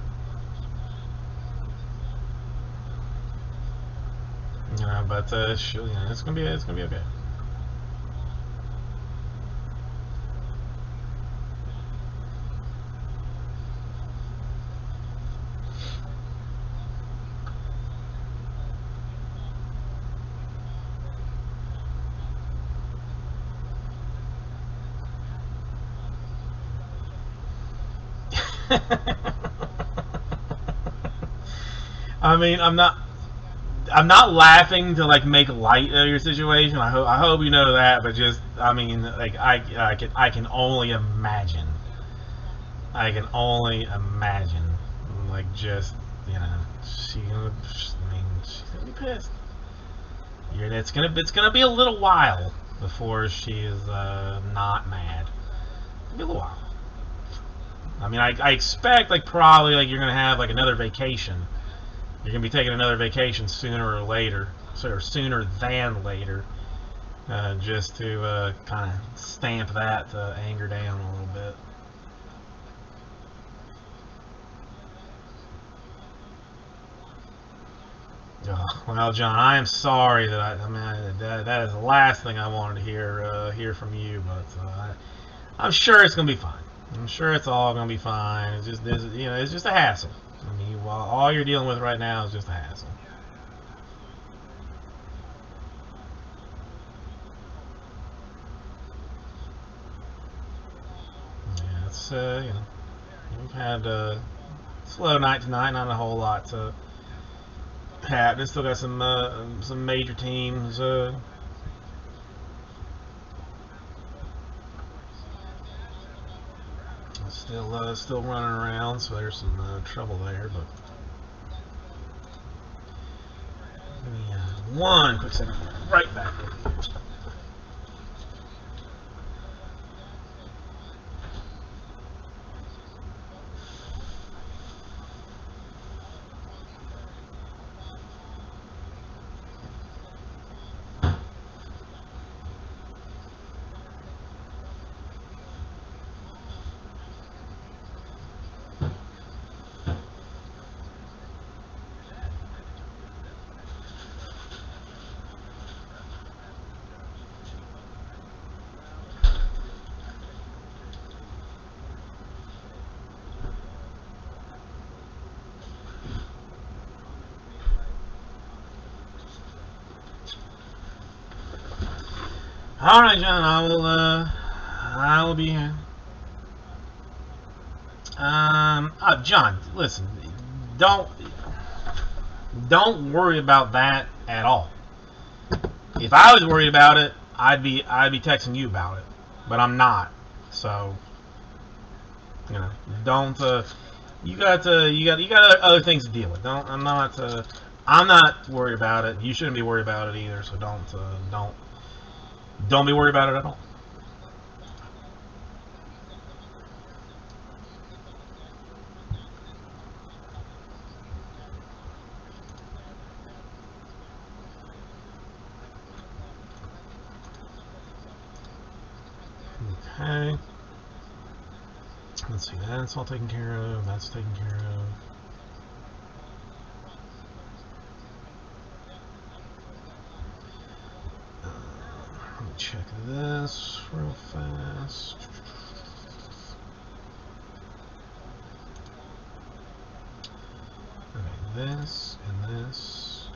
But it's gonna be okay. I'm not laughing to like make light of your situation. I hope you know that, but just like I can only imagine. I can only imagine, like, just she's gonna be pissed. It's gonna be a little while before she is not mad. It'll be a little while. I expect, like, probably, like, you're gonna have like another vacation. You're gonna be taking another vacation sooner or later, or sooner than later, just to kind of stamp that anger down a little bit. Oh, well, John, I am sorry that that is the last thing I wanted to hear from you, but I'm sure it's gonna be fine. I'm sure it's all gonna be fine. It's just a hassle. All you're dealing with right now is just a hassle. Yeah, it's we've had a slow night tonight. Not a whole lot to happen. Still got some major teams. Still running around, so there's some trouble there. But give me one quick second. Right back. All right, John. I will be here. John, listen. Don't worry about that at all. If I was worried about it, I'd be texting you about it, but I'm not. So, don't. You got other things to deal with. I'm not worried about it. You shouldn't be worried about it either. So don't be worried about it at all. Okay. Let's see. That's all taken care of. That's taken care of. Let me check this real fast. Okay, this and this.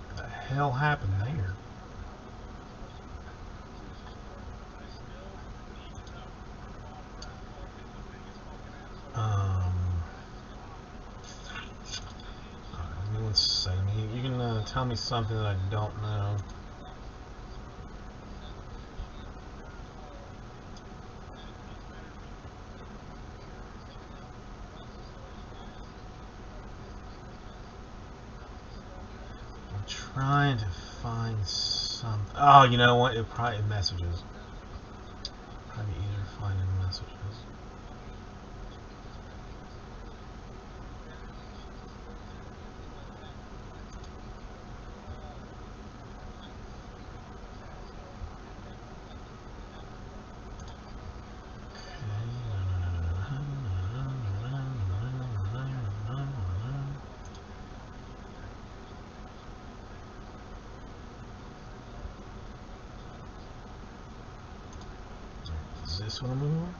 What the hell happened there? One second. You can tell me something that I don't know. I'm trying to find some. Oh, you know what? It probably messages. Probably easier to find in messages. Is this what I'm looking for?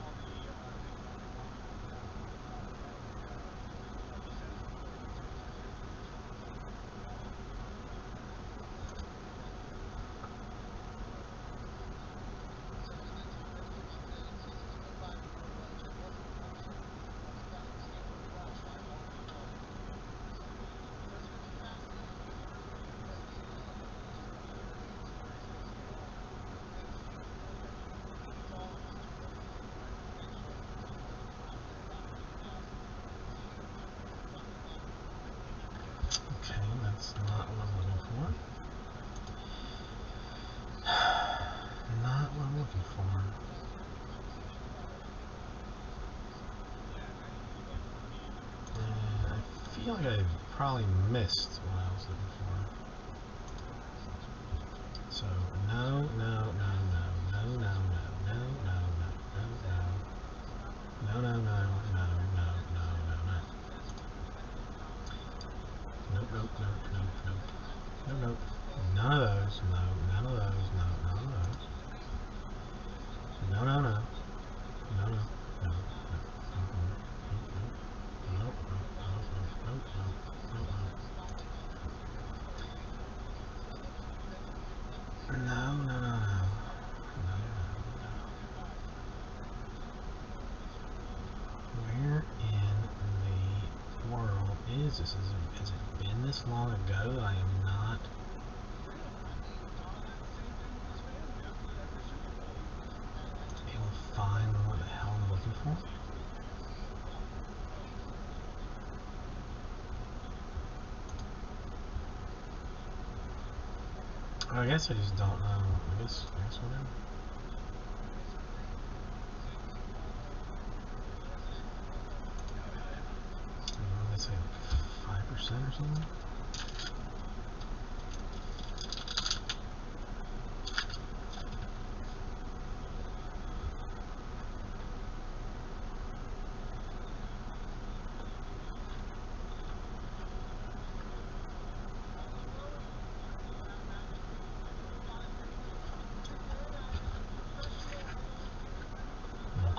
Okay, that's not what I'm looking for. Not what I'm looking for. And I feel like I probably missed what I was looking for. So, no, no, no, no, no, no, no, no, no, no, no, no, no, no, no, no, no, no, no. Nope, nope, nope, nope, nope. Nope, nope. None of those. No, none of those. No, none of those. No, no, no. No, no. No, no. Nope, nope, nope, nope, nope. No, no, no, no. No, no, no. Where in the world is this? Has it been this long ago that I am not able to find what the hell I'm looking for? I guess I just don't know. I guess whatever. Let's say 5% or something.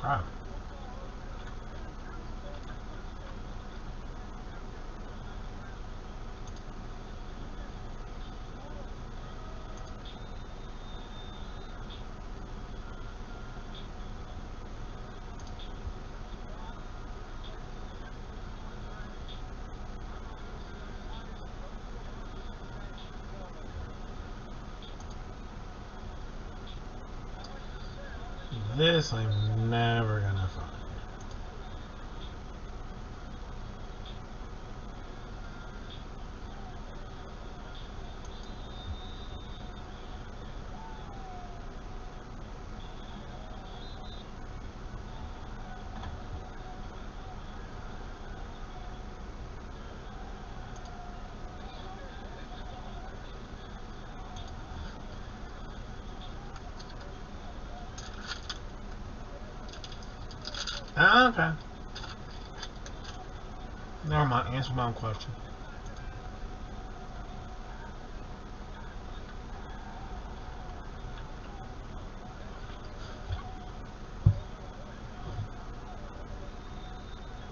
crap. This I'm never gonna find. Okay. Never mind. Answer my own question.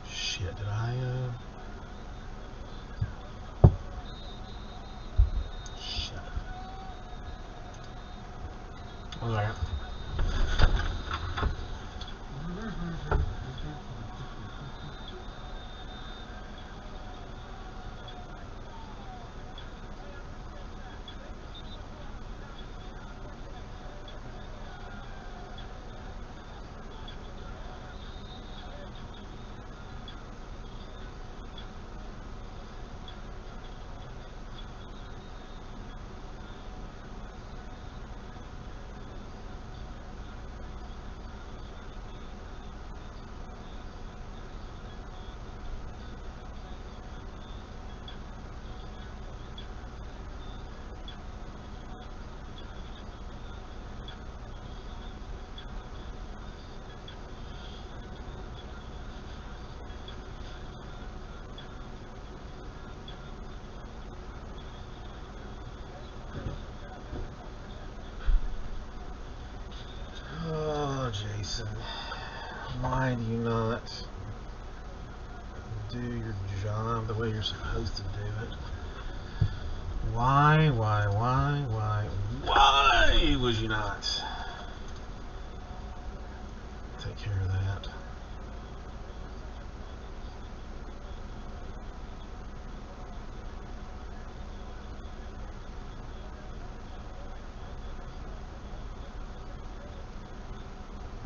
Shit, did I, Shit. One second. Oh, Jason. Why do you not do your job the way you're supposed to do it? Why would you not take care of that?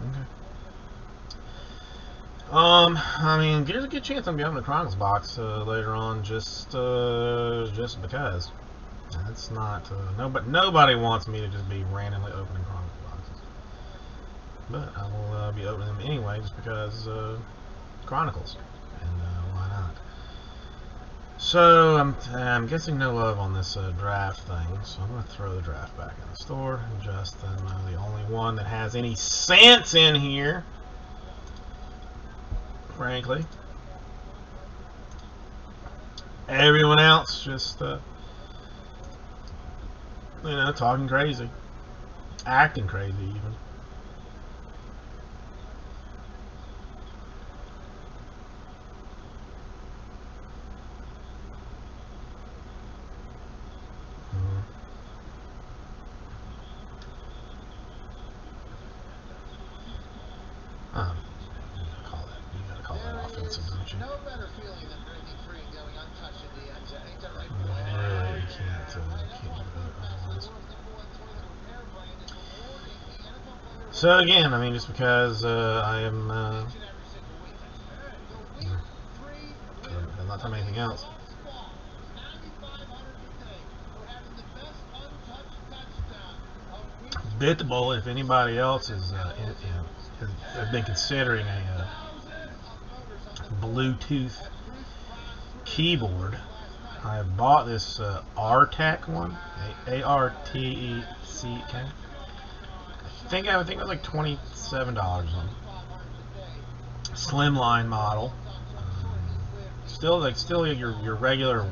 Okay. I mean, there's a good chance I'm getting the Chronicles box later on, just because. That's not nobody wants me to just be randomly opening Chronicles boxes, but I will be opening them anyway, just because Chronicles, and why not? So I'm guessing no love on this draft thing, so I'm gonna throw the draft back in the store. Justin, the only one that has any sense in here, frankly. Everyone else just talking crazy, acting crazy even. You gotta call that offensive, don't you? No better feeling than breaking free and going untouched in the end zone. Ain't that right, boy? Really, you can't do that otherwise. So again, I mean, just because I am, I'm not telling anything else. Bitable, if anybody else has been considering a Bluetooth keyboard, I have bought this Artec one, A-R-T-E-C-K. I think it was like $27 on slimline model. Still your regular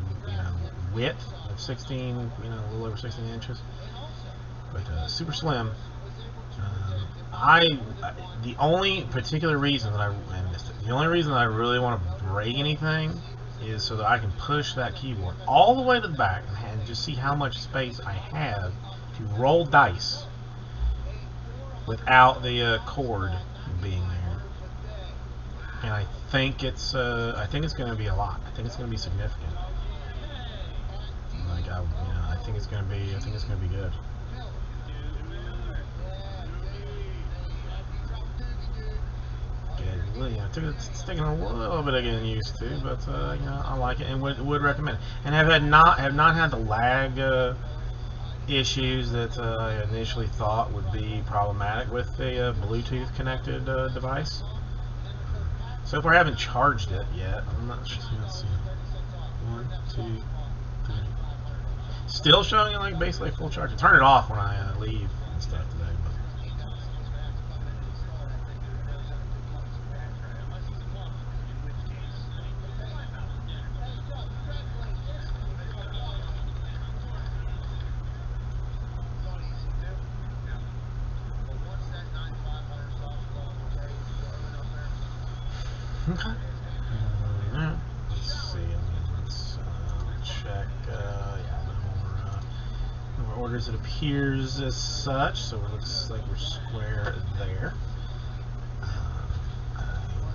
width of 16, a little over 16 inches, but super slim. the only particular reason that the only reason that I really want to break anything is so that I can push that keyboard all the way to the back and just see how much space I have to roll dice without the cord being there. And I think it's going to be a lot. I think it's going to be significant. Like I think it's going to be good. It's taking a little bit of getting used to, but I like it and would recommend it. And have not had the lag issues that I initially thought would be problematic with the Bluetooth connected device. So far, I haven't charged it yet. I'm not sure. Let's see. 1, 2, 3. Still showing it like basically full charge. I turn it off when I leave and stuff today. Okay. Let's see. Let's check. No more orders. It appears as such, so it looks like we're square there.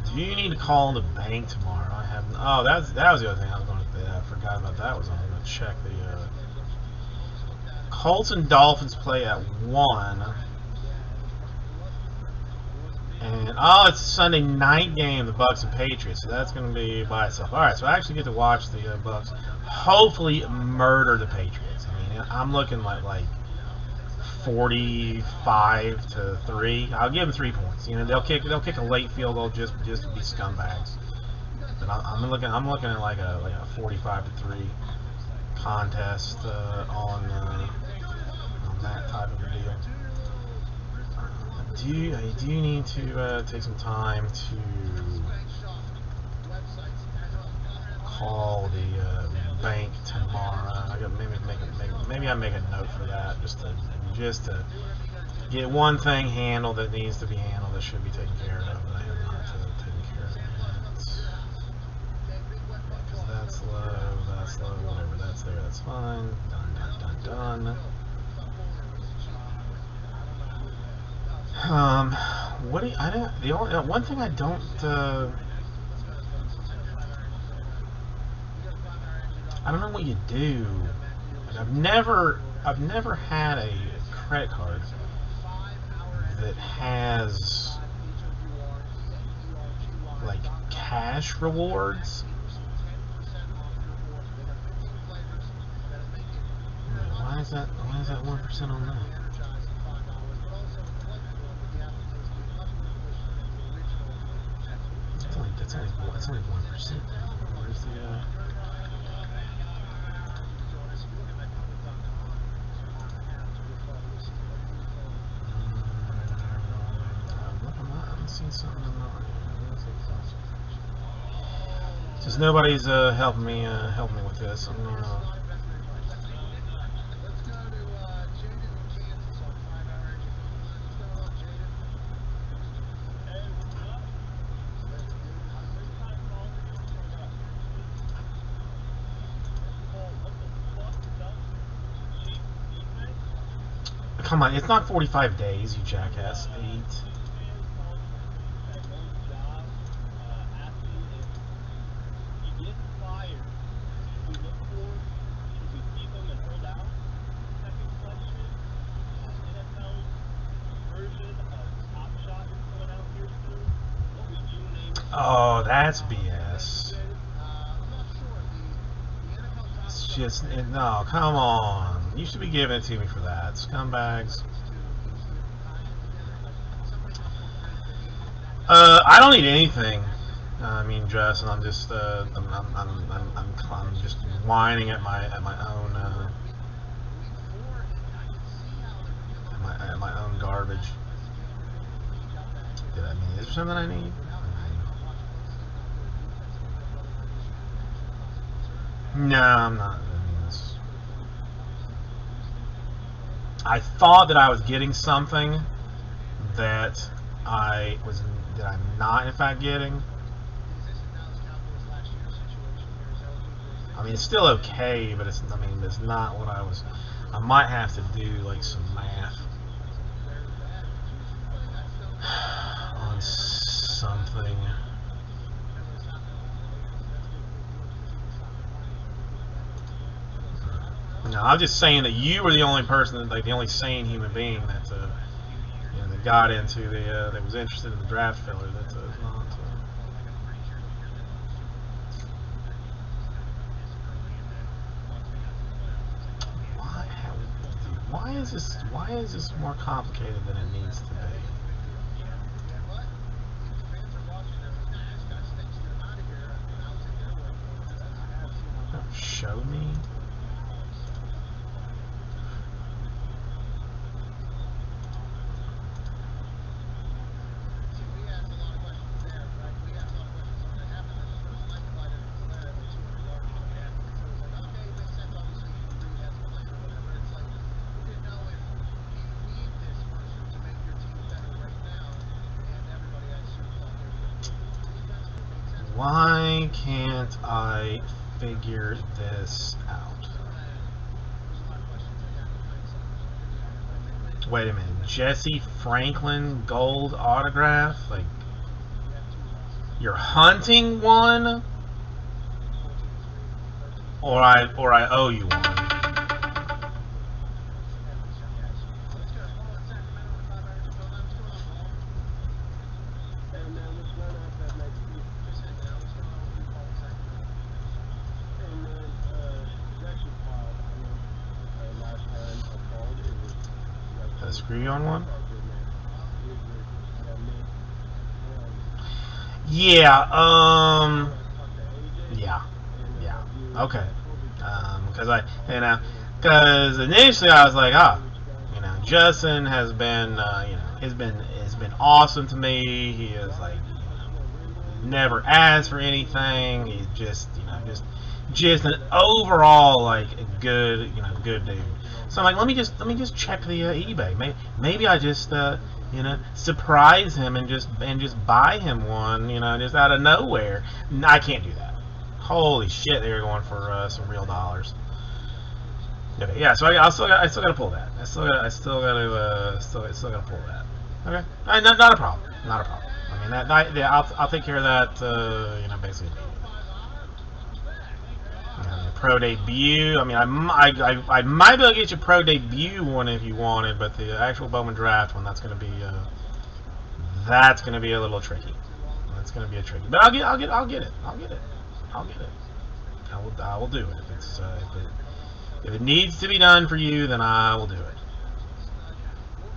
Do you need to call the bank tomorrow? I have. Oh, that was the other thing I was going to. I forgot about that. I was going to check the Colts and Dolphins play at 1. And it's a Sunday night game, the Bucks and Patriots, so that's going to be by itself. All right, so I actually get to watch the Bucks hopefully murder the Patriots. I mean, I'm looking like 45-3. I'll give them 3 points. They'll kick a late field goal just to be scumbags. But I'm looking at like a 45-3 contest on that type of a deal. Do you need to take some time to call the bank tomorrow? Maybe I make a note for that just to get one thing handled that needs to be handled that should be taken care of, but I have not taken care of it. Because that's low, whatever. That's there. That's fine. Done. One thing I don't know what you do. Like I've never had a credit card that has like cash rewards. Why is that 1% on that? That's only 1%. Where's the I'm seeing something I'm not. Since nobody's helping me with this, I'm gonna. Come on, it's not 45 days, you jackass. 8. Oh, that's BS. It's just, no, come on. You should be giving it to me for that, scumbags. I don't need anything. I mean, Justin, I'm just, I'm just whining at my own, at my own garbage. Is there something I need? No, I'm not. I thought that I was getting something that I'm not in fact getting. Is this a Dallas Cowboys last year situation here? Is that what people are I mean, it's still okay, but it's not what I was. I might have to do like some math on something. No, I'm just saying that you were the only person, like the only sane human being that that got into that was interested in the draft filler. That's not. Why is this more complicated than it needs to be? Show me. Why can't I figure this out? Wait a minute, Jesse Franklin gold autograph? Like, you're hunting one? Or I owe you one? Did I screw you on one? Yeah, yeah, okay. Because initially I was like, Justin has been, has been awesome to me. He is like, never asked for anything. He's just, just an overall like good, good dude. So I'm like, let me just check the eBay. Maybe I just, surprise him and just buy him one, just out of nowhere. I can't do that. Holy shit, they were going for some real dollars. Okay, yeah. So I still got to pull that. I still got to pull that. Okay, not a problem. Not a problem. I mean I'll take care of that. Basically. Pro debut. I mean, I might be able to get you pro debut one if you wanted, but the actual Bowman draft one, that's gonna be a little tricky. That's gonna be a tricky. But I'll get it. I will do it. If it needs to be done for you, then I will do it.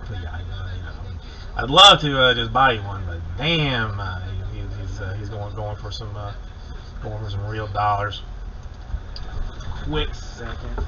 But yeah, I'd love to just buy you one, but damn, he's going for some real dollars. Quick second.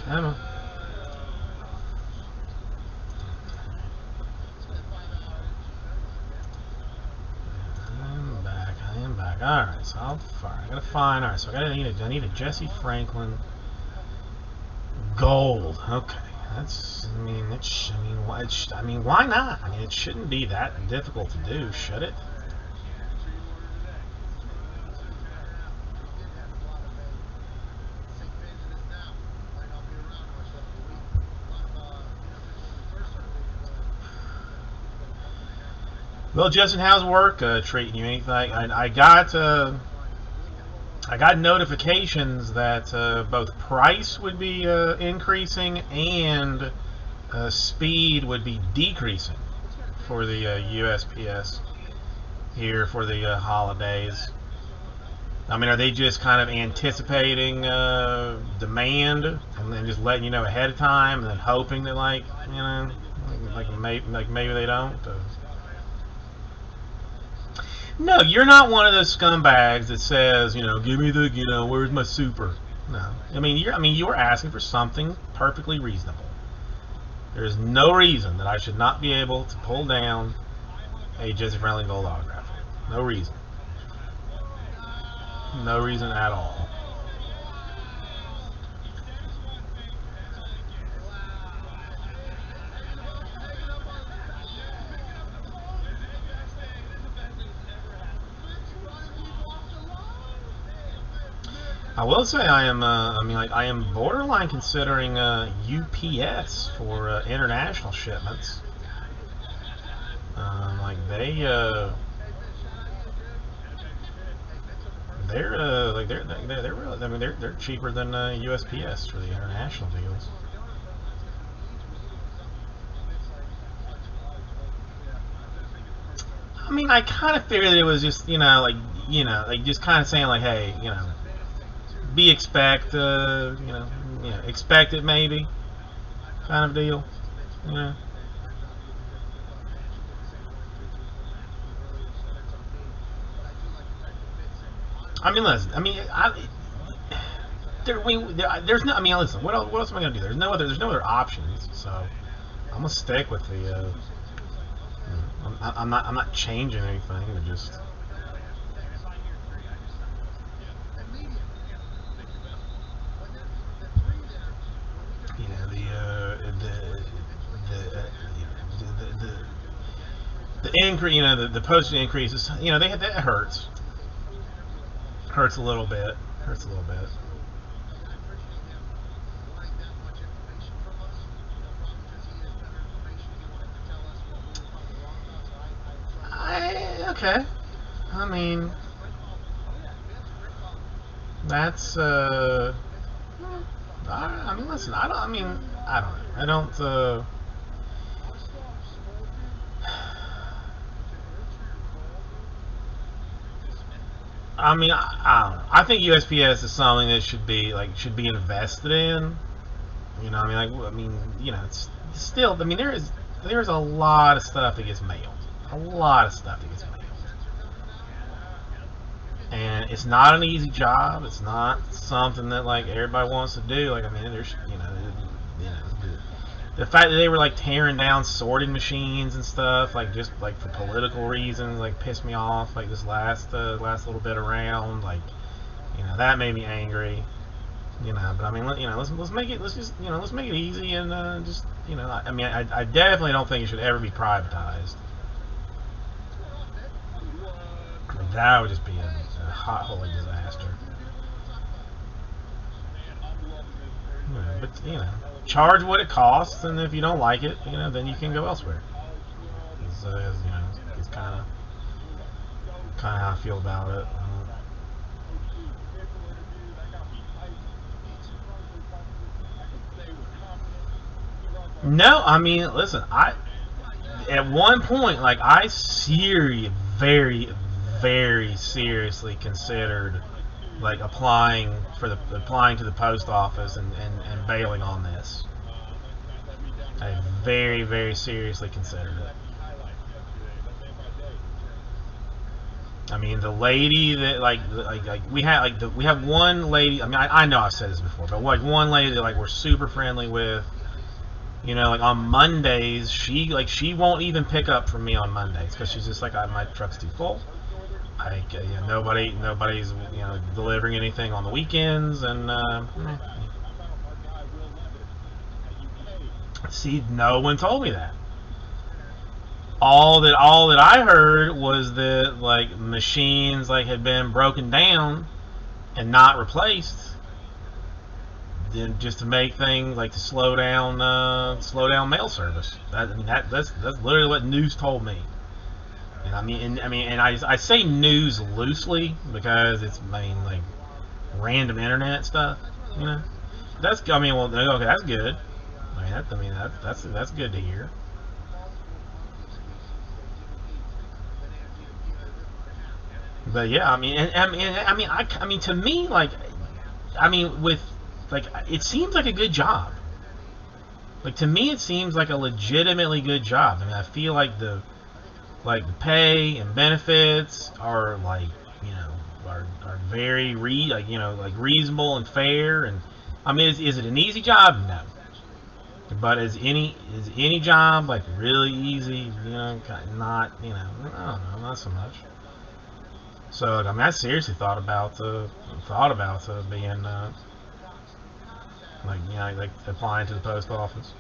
Come on. I am back. Alright, so I gotta find. Alright, so I need a Jesse Franklin gold. Okay. Why not? I mean, it shouldn't be that difficult to do, should it? Well, Justin, how's work treating you? Anything? I got notifications that both price would be increasing and speed would be decreasing for the USPS here for the holidays. I mean, are they just kind of anticipating demand and then just letting you know ahead of time and then hoping that, like, you know, maybe they don't? No, you're not one of those scumbags that says, you know, give me the, you know, where's my super? No, I mean, you're asking for something perfectly reasonable. There is no reason that I should not be able to pull down a Jesse Friendly gold autograph. No reason. No reason at all. I will say I am. I am borderline considering UPS for international shipments. They're really. I mean, they're cheaper than USPS for the international deals. I mean, I kind of figured it was just, just kind of saying like, hey, expect it maybe, kind of deal, I mean, listen. I mean, there's no. I mean, listen. What else am I gonna do? There's no other options. So I'm gonna stick with the. I'm not changing anything. Just. The increase, the postage increases, that hurts. Hurts a little bit. Okay. I mean, that's I mean, listen. I don't know. I don't. I mean, I don't know. I think USPS is something that should be invested in. It's still. I mean, there's a lot of stuff that gets mailed. And it's not an easy job. It's not something that everybody wants to do. There's the fact that they were tearing down sorting machines and stuff, just for political reasons, pissed me off. This last little bit around, that made me angry. But I mean, let's make it easy and I definitely don't think it should ever be privatized. That would just be a hot holy disaster. But charge what it costs, and if you don't like it, then you can go elsewhere. It's kind of how I feel about it. No, I mean, listen, at one point, I very, very seriously considered applying to the post office and bailing on this. I very, very seriously considered it. I mean, the lady that we have one lady. I mean, I know I've said this before, but one lady that we're super friendly with. On Mondays, she won't even pick up from me on Mondays because she's just my truck's too full. Nobody's delivering anything on the weekends, and see, no one told me that. All that I heard was that machines had been broken down and not replaced. Then just to make things to slow down mail service. That's literally what news told me. And I say news loosely because it's random internet stuff. That's okay. That's good. That's good to hear. But yeah, I mean, I mean, to me, like, I mean, with like, it seems like a good job. Like to me, it seems like a legitimately good job. I mean, I feel like the pay and benefits are like, you know, are very like, you know, like reasonable and fair. And I mean, is it an easy job? No. But is any job like really easy? You know, not, you know, I don't know, not so much. So I mean, I seriously thought about being like, you know, like applying to the post office.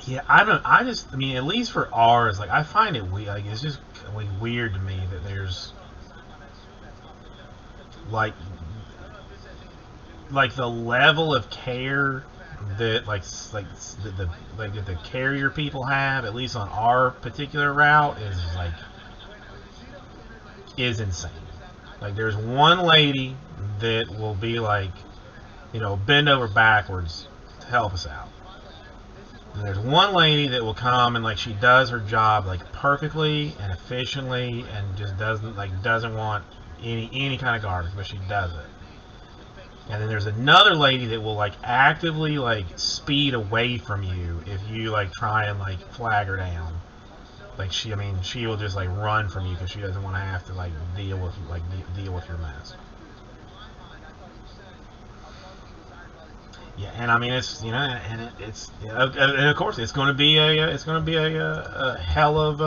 Yeah, I don't. I just. I mean, at least for ours, like I find it weird. Like it's just like weird to me that there's like the level of care that that the carrier people have, at least on our particular route, is insane. Like there's one lady that will be like, you know, bend over backwards to help us out. And there's one lady that will come and like she does her job like perfectly and efficiently and just doesn't want any kind of garbage, but she does it. And then there's another lady that will like actively like speed away from you if you like try and like flag her down. Like I mean, she will just like run from you because she doesn't want to have to like deal with your mess. Yeah, and I mean it's, you know, and it's, you know, and of course it's going to be a hell of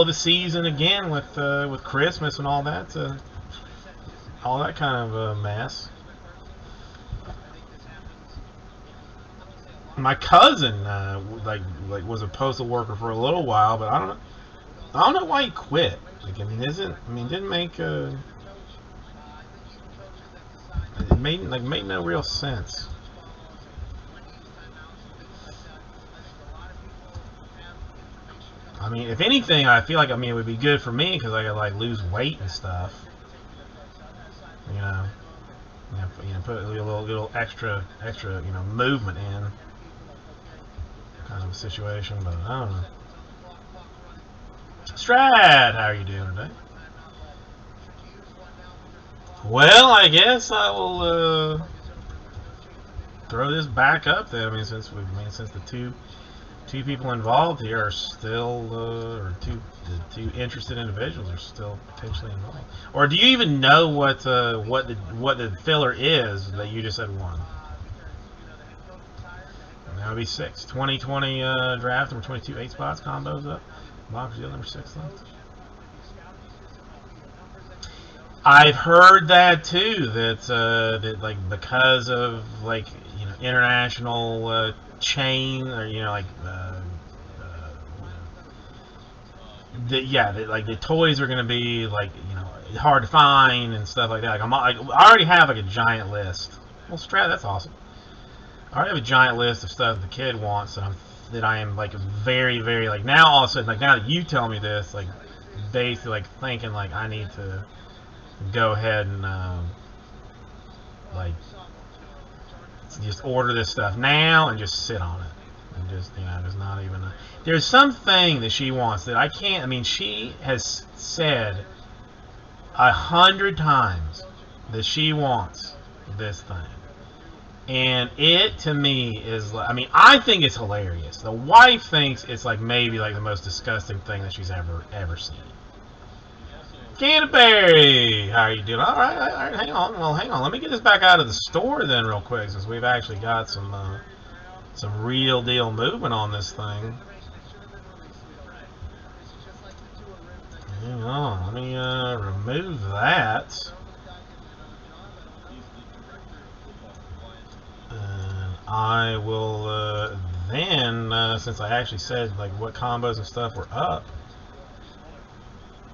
a season again with Christmas and all that kind of mess. My cousin was a postal worker for a little while, but I don't know why he quit. Like I mean didn't make it made no real sense. I mean, if anything, I feel like, I mean, it would be good for me because I could like lose weight and stuff. You know, put a little extra, you know, movement in kind of a situation. But I don't know. Strad, how are you doing today? Well, I guess I will throw this back up then. I mean, since the two people involved here are still, or the two interested individuals are still potentially involved. Or do you even know what the filler is that you just said one? That would be 6. 2020 draft number 22, 8 spots, combos up. Box deal number 6 left. I've heard that too. That like because of like, you know, international chain, or you know, like like the toys are gonna be like, you know, hard to find and stuff like that. I already have like a giant list. Well, Strat, that's awesome. I already have a giant list of stuff the kid wants that I am like very, very, like, now all of a sudden, like now that you tell me this, like basically like thinking like I need to go ahead and like just order this stuff now and just sit on it and just, you know, there's not even there's something that she wants that I can't. I mean, she has said 100 times that she wants this thing, and it to me is like, I mean, I think it's hilarious. The wife thinks it's like maybe like the most disgusting thing that she's ever seen. Canterbury, how are you doing? All right, hang on. Well, hang on. Let me get this back out of the store then, real quick, since we've actually got some real deal movement on this thing. Hang on. Let me remove that. And I will then, since I actually said like what combos and stuff were up,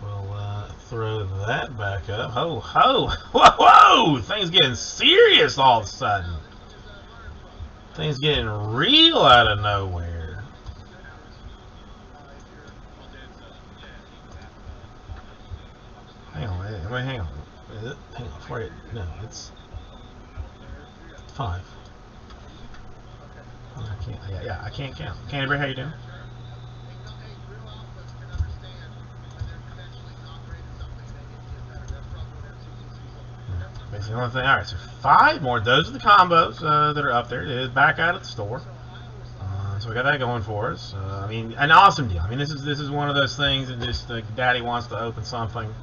we'll throw that back up. Ho ho! Whoa whoa! Things getting serious all of a sudden. Things getting real out of nowhere. Wait, hang on. Hang on. Before no, it's 5. I can't. Yeah, I can't count. Canterbury, how you doing? That's the only thing. All right, so 5 more. Those are the combos that are up there. It is back out at the store. So we got that going for us. I mean, an awesome deal. I mean, this is one of those things that just Daddy wants to open something,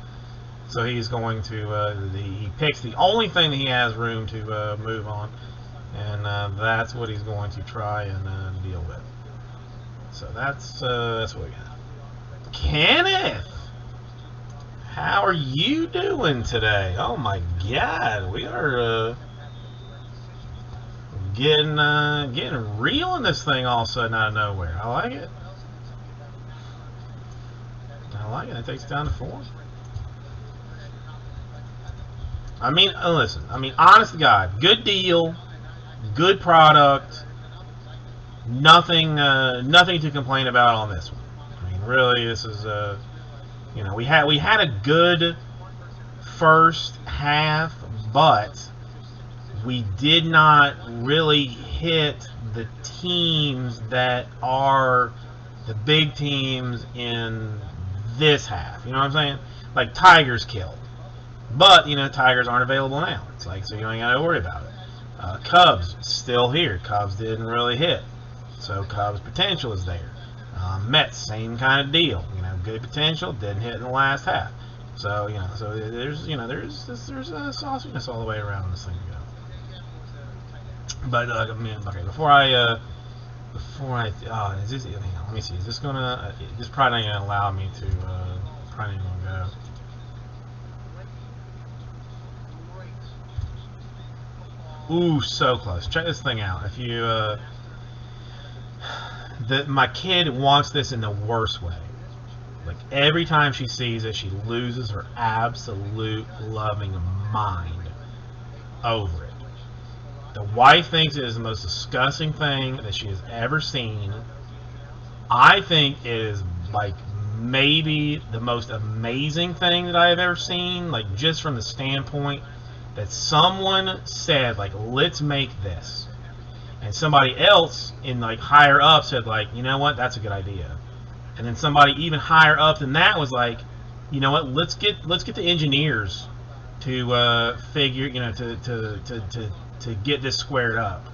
so he's going to he picks the only thing that he has room to move on, and that's what he's going to try and deal with. So that's what we got. Kenneth, how are you doing today? Oh my God, we are getting real in this thing all of a sudden out of nowhere. I like it. I like it. It takes down to 4. I mean, listen. I mean, honest to God, good deal, good product. Nothing to complain about on this one. I mean, really, this is you know, we had a good first half, but we did not really hit the teams that are the big teams in this half. You know what I'm saying? Like Tigers killed, but you know, Tigers aren't available now. It's like, so you ain't got to worry about it. Cubs still here. Cubs didn't really hit, so Cubs potential is there. Mets, same kind of deal. You know, good potential, didn't hit in the last half. So you know, so there's a sauciness all the way around this thing to go. But I mean, okay, before I is this? Hang on, let me see. Is this gonna? This probably not gonna allow me to. Probably not gonna go. Ooh, so close. Check this thing out. If you my kid wants this in the worst way. Like every time she sees it, she loses her absolute loving mind over it. The wife thinks it is the most disgusting thing that she has ever seen. I think it is like maybe the most amazing thing that I have ever seen, like just from the standpoint that someone said, like, let's make this. And somebody else in like higher up said, like, you know what, that's a good idea. And then somebody even higher up than that was like, you know what, let's get the engineers to figure, you know, to get this squared up.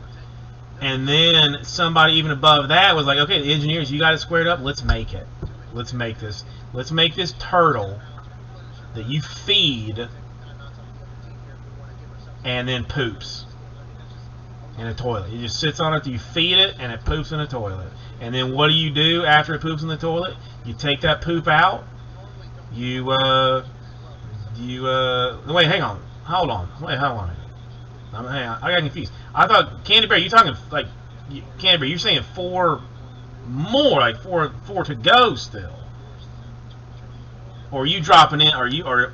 And then somebody even above that was like, okay, the engineers, you got it squared up, let's make it. Let's make this. Let's make this turtle that you feed and then poops in a toilet. It just sits on it, you feed it, and it poops in a toilet. And then what do you do after it poops in the toilet? You take that poop out. Wait, hang on. Hold on. Wait, hold on. Hang on. I got confused. I thought Canterbury, you talking like Canterbury, you're saying 4 more, like four to go still. Or are you dropping in, or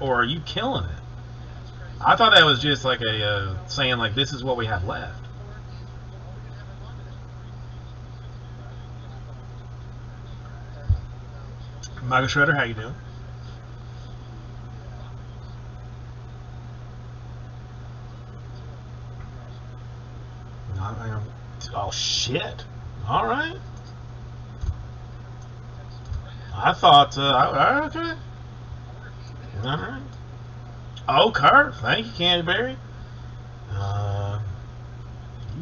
are you killing it? I thought that was just like a saying like this is what we have left. Michael Schroeder, how you doing? Oh shit! All right. I thought. Okay. All right. Oh, Kurt, thank you, Canterbury.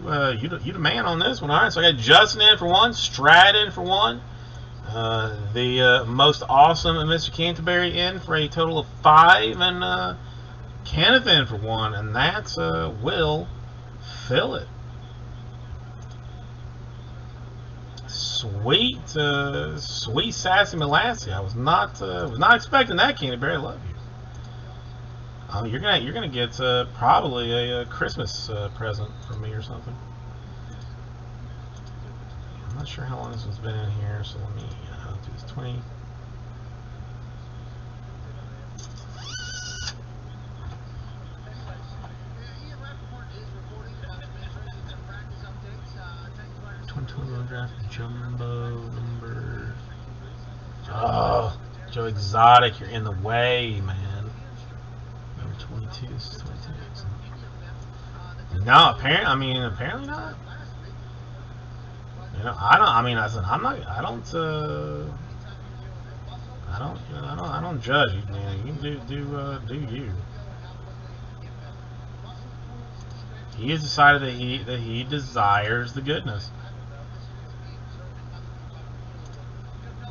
You the man on this one. All right, so I got Justin in for 1, Strad in for 1, the most awesome Mr. Canterbury in for a total of 5, and Kenneth in for 1, and that's Will fill it. Sweet, sweet sassy molasses. I was not expecting that, Canterbury. I love you. You're gonna get probably a Christmas present from me or something. I'm not sure how long this one's been in here, so let me do this 20. Draft jumbo number. Oh, Joe Exotic, you're in the way, man. 22. This is 22. No, apparently not. You know, I don't. I mean, I said I'm not. I don't judge you. Man, you do you. He has decided that he desires the goodness.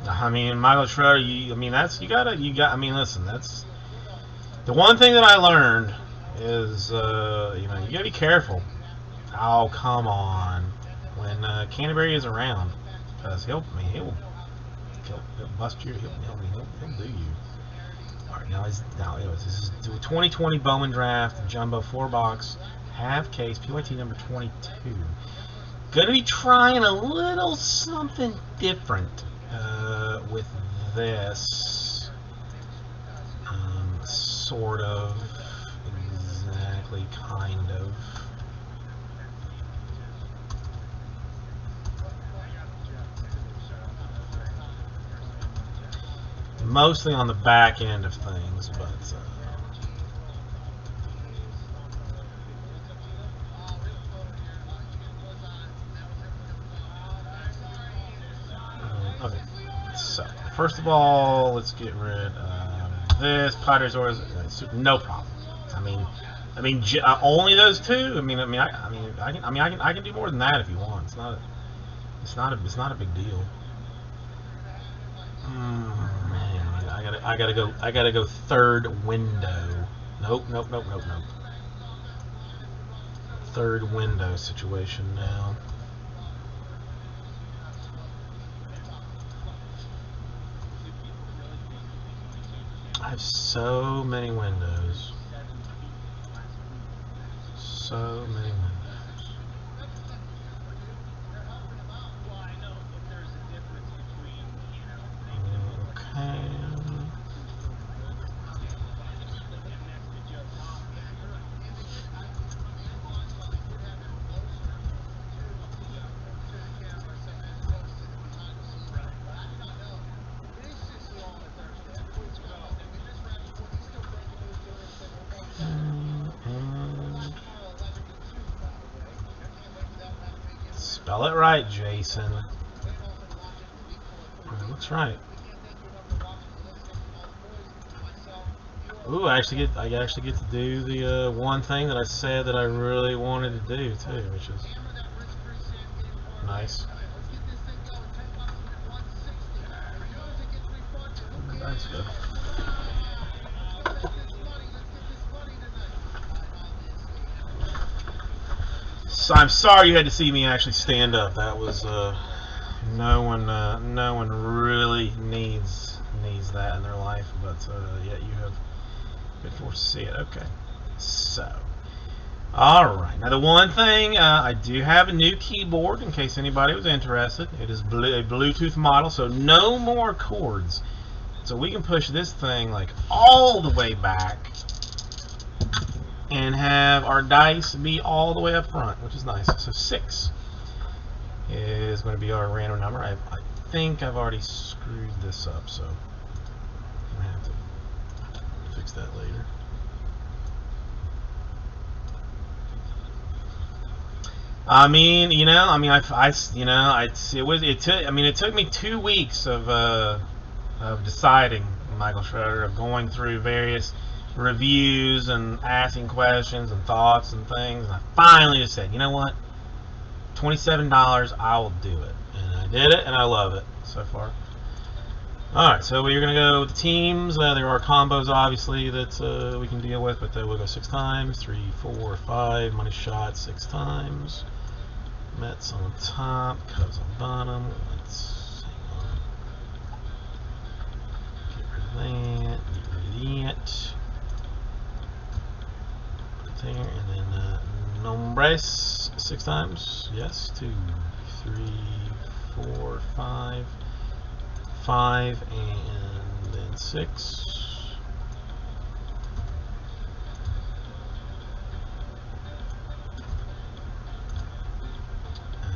I mean, Michael Schroeder. I mean, I mean, listen. That's the one thing that I learned is, you know, you gotta be careful. Oh, come on. When Canterbury is around, because he'll bust you. He'll do you. All right, this is 2020 Bowman Draft Jumbo 4-box half case PYT number 22. Gonna be trying a little something different with this, sort of, exactly, kind of. Mostly on the back end of things, but okay. So first of all, let's get rid of this Padres Orioles. No problem. I mean, only those two. I can do more than that if you want. It's not a big deal. Man, I gotta go third window. Nope. Third window situation now. I have so many windows. So many windows. Okay. Spell it right, Jason. That's right. Ooh, I actually get to do the one thing that I said that I really wanted to do too, which is nice. That's good. So I'm sorry you had to see me actually stand up. That was no one really needs that in their life, but yet you have been forced to see it. Okay, so all right. Now the one thing, I do have a new keyboard in case anybody was interested. It is a Bluetooth model, so no more cords. So we can push this thing like all the way back and have our dice be all the way up front, which is nice. So 6 is going to be our random number. I think I've already screwed this up, so I'm going to have to fix that later. I mean, it took me 2 weeks of deciding, Michael Schroeder, of going through various reviews and asking questions and thoughts and things, and I finally just said, you know what, $27, I will do it, and I did it, and I love it so far. Alright, so we're going to go with the teams. There are combos, obviously, that we can deal with, but we'll go 6 times, 3, 4, 5, money shot 6 times, Mets on top, Cubs on bottom. Let's get rid of that, get rid of that. There, and then nombres 6 times. Yes, 2, 3, 4, 5, 5, and then 6. And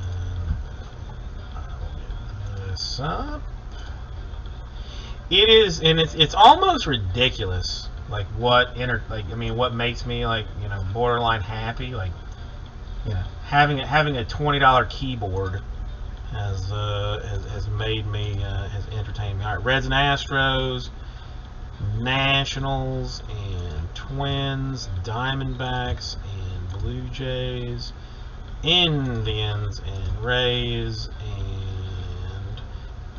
I will get this up. It is, and it's almost ridiculous. like what what makes me like borderline happy, like having a $20 keyboard has made me has entertained me. All right, Reds and Astros, Nationals and Twins, Diamondbacks and Blue Jays, Indians and Rays, and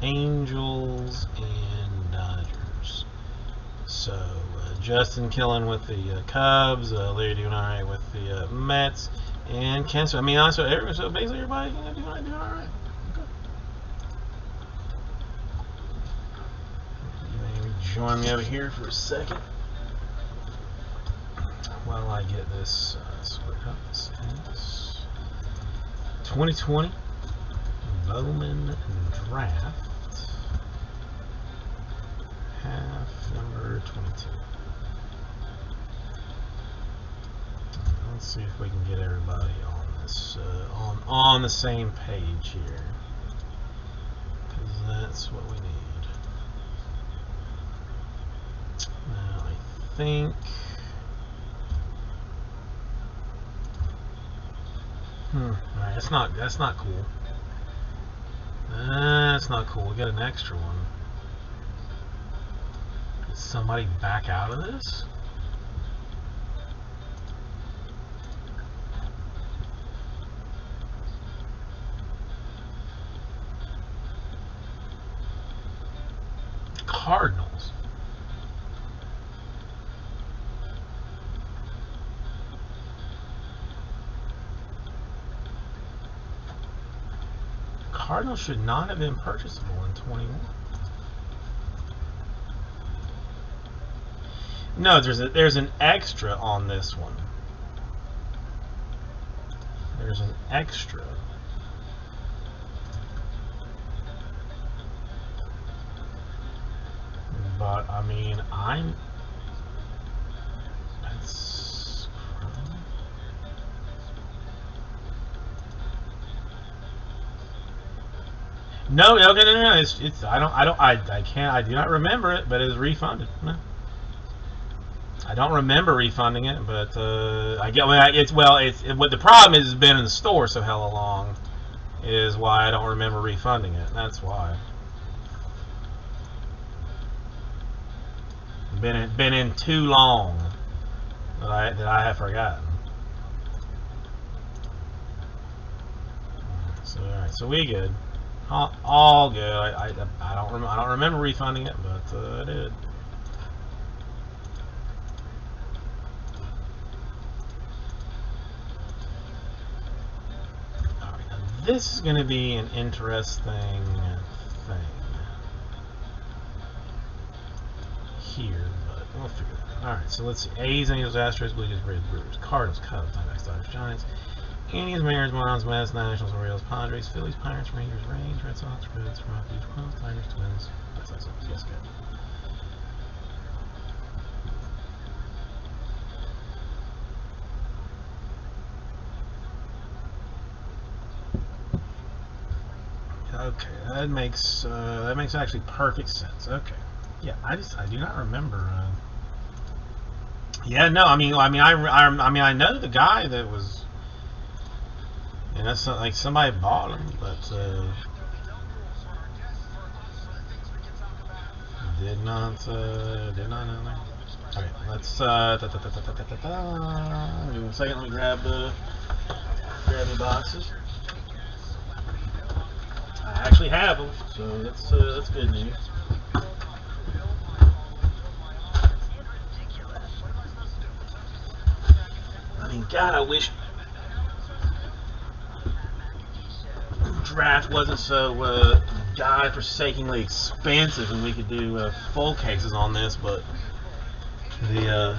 Angels and Dodgers. So Justin killing with the Cubs, Larry doing all right with the Mets, and Ken. So so basically everybody doing all right. Maybe join me over here for a second while I get this squared up. This is 2020 Bowman Draft, half number 22. Let's see if we can get everybody on this on the same page here, because that's what we need. Now I think alright, that's not cool. That's not cool. We got an extra one. Did somebody back out of this? Cardinals. Cardinals should not have been purchasable in 21. No, there's an extra on this one. There's an extra. But I mean, that's no. It's I do not remember it, but it's refunded. No. I don't remember refunding it, but what the problem is, it's been in the store so hella long, is why I don't remember refunding it. That's why. Been in too long that I have forgotten. So alright, so we good. All good. I don't remember refunding it, but I did. Alright, now this is going to be an interesting thing here, but we'll figure it out. Alright, so let's see. A's, Angels, Astros, Blue Jays, Braves, Brewers, Cardinals, Cubs, Diamondbacks, Dodgers, Giants, Indians, Mariners, Marlins, Mets, Nationals, Orioles, Padres, Phillies, Pirates, Rangers, Rangers, Red Sox, Reds, Rockies, Royals, Tigers, Twins, Red Sox, yes, good. Okay, that makes actually perfect sense. Okay, yeah, I do not remember. Yeah, no, I know the guy that was. And that's not like somebody bought him, but did not know that. Okay, let's give me a second. Let me grab the boxes. I actually have them, so that's good news. I mean, God, I wish draft wasn't so God-forsakingly expensive and we could do full cases on this, but the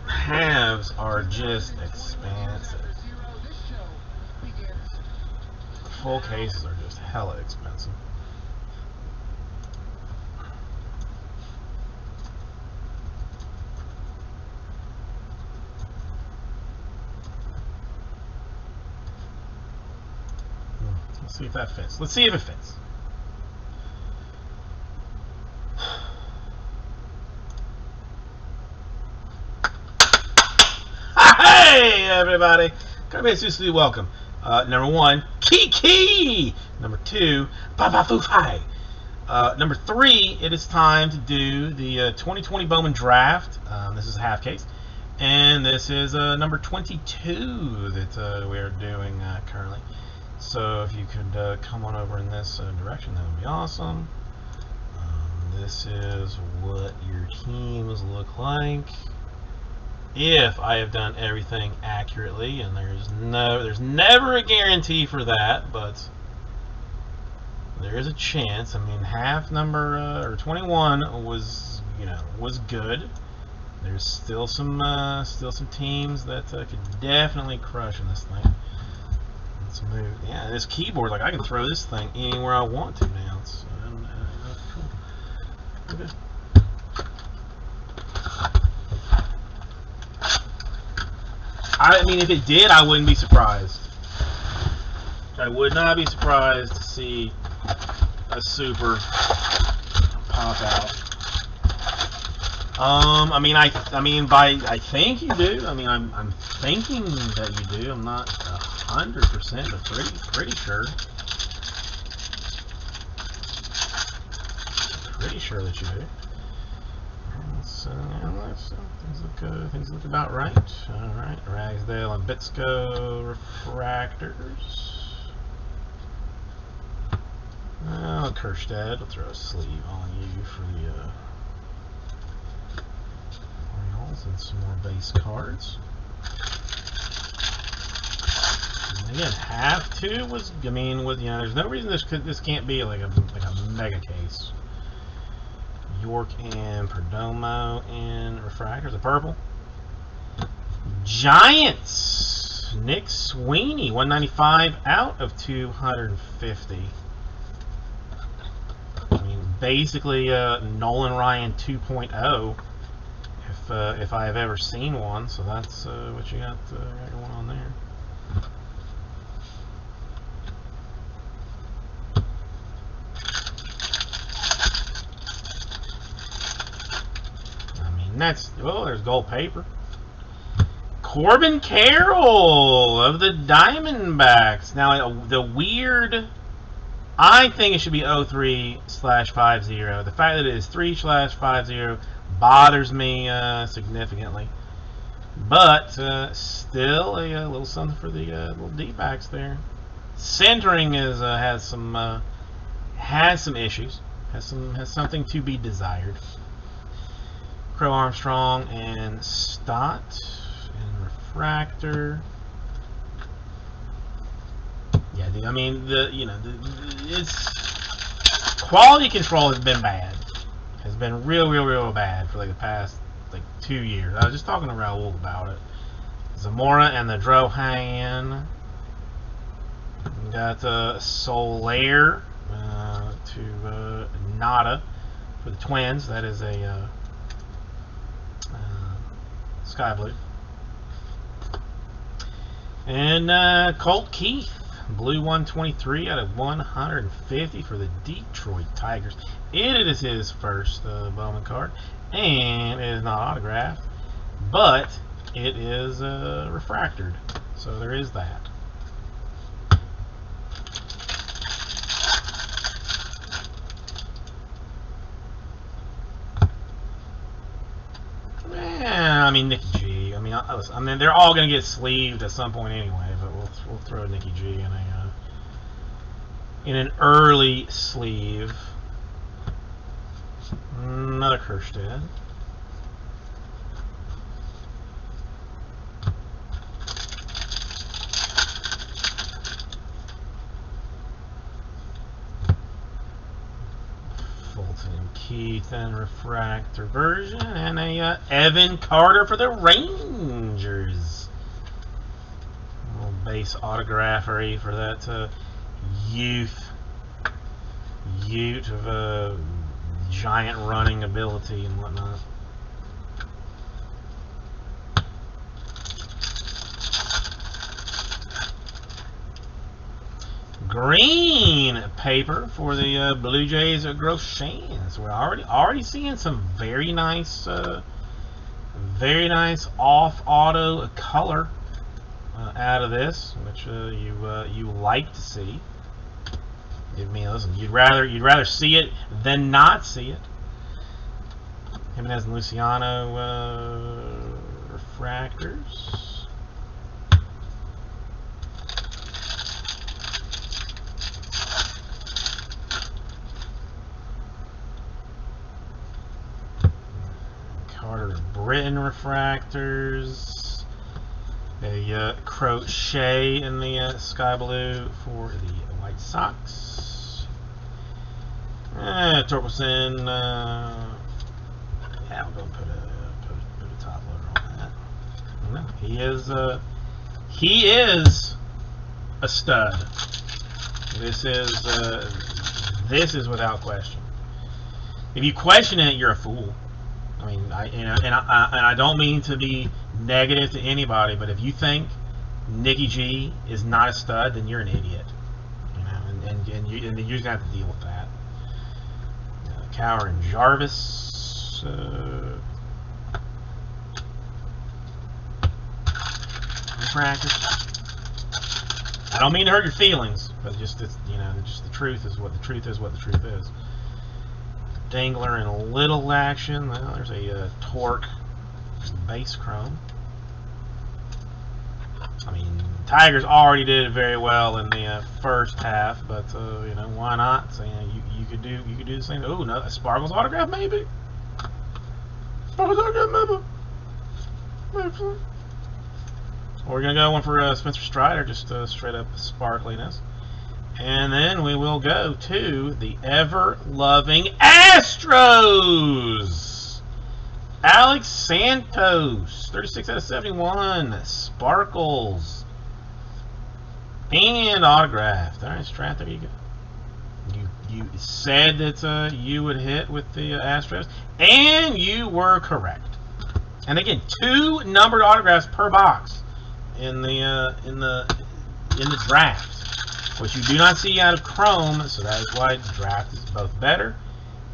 halves are just expensive. Full cases are just hella expensive. Let's see if that fits. Let's see if it fits. Hey, everybody. Come Susu, welcome. Number 1, Kiki. Number 2, Baba Fufai. Number 3, it is time to do the 2020 Bowman Draft. This is a half case. And this is number 22 that we are doing currently. So if you could come on over in this direction, that would be awesome. This is what your teams look like. If I have done everything accurately, and there's never a guarantee for that, but there is a chance. I mean, half number or 21 was good. There's still some teams that could definitely crush in this thing. Let's move. Yeah, this keyboard, like I can throw this thing anywhere I want to now. It's cool. Okay. I mean, if it did, I wouldn't be surprised. I would not be surprised to see a super pop out. I think you do. I mean, I'm thinking that you do. I'm not 100%, but pretty sure. Pretty sure that you do. So things look about right. All right, Ragsdale and Bitsko refractors. Kerstead, we'll throw a sleeve on you for the Orioles and some more base cards. And again, have to was, I mean, with there's no reason this can't be like a mega case. York and Perdomo and refractors, a purple. Giants, Nick Sweeney, 195 out of 250. I mean, basically Nolan Ryan 2.0, if I have ever seen one. So that's what you got going on there. That's, oh, there's gold paper. Corbin Carroll of the Diamondbacks. Now, the weird, I think it should be 03/50. The fact that it is 3/50 bothers me significantly. But still a little something for the little D-backs there. Centering has some issues. Has something to be desired. Crow Armstrong and Stott and refractor. Yeah, I mean it's quality control has been bad. Has been real bad for like the past 2 years. I was just talking to Raul about it. Zamora and the Drohan. We got Soler to Nada for the Twins. That is a sky blue. And Colt Keith, blue 123 out of 150 for the Detroit Tigers. It is his first Bowman card, and it is not autographed, but it is refractored. So there is that. I mean, Nicky G. I mean, they're all going to get sleeved at some point anyway, but we'll throw Nicky G in an early sleeve. Another Kerstead. Keith and refractor version, and a Evan Carter for the Rangers. A little base autographery for that Ute of giant running ability and whatnot. Green paper for the Blue Jays of Groshans. We're already seeing some very nice off auto color out of this, which you like to see. I mean, listen, you'd rather see it than not see it. Jimenez and Luciano refractors. Carter and Britton refractors. A Crochet in the sky blue for the White Sox. Torkelson. Yeah, we'll go and put a top loader on that. No, he is a stud. This is without question. If you question it, you're a fool. I mean, I don't mean to be negative to anybody, but if you think Nicky G is not a stud, then you're an idiot. You know, and you're gonna have to deal with that. Cower and Jarvis. Practice. I don't mean to hurt your feelings, but just the truth is what the truth is. What the truth is. Dangler in a little action. Well, there's a Torque base chrome. I mean, Tigers already did it very well in the first half, but why not? So you could do the same. Oh no, a Sparkles autograph maybe. Sparkles autograph maybe. We're gonna go one for Spencer Strider, just straight up sparkliness. And then we will go to the ever-loving Astros! Alex Santos, 36 out of 71. Sparkles. And autographed. All right, Strat, there you go. You said that you would hit with the Astros, and you were correct. And again, 2 numbered autographs per box in the draft, which you do not see out of Chrome, so that is why draft is both better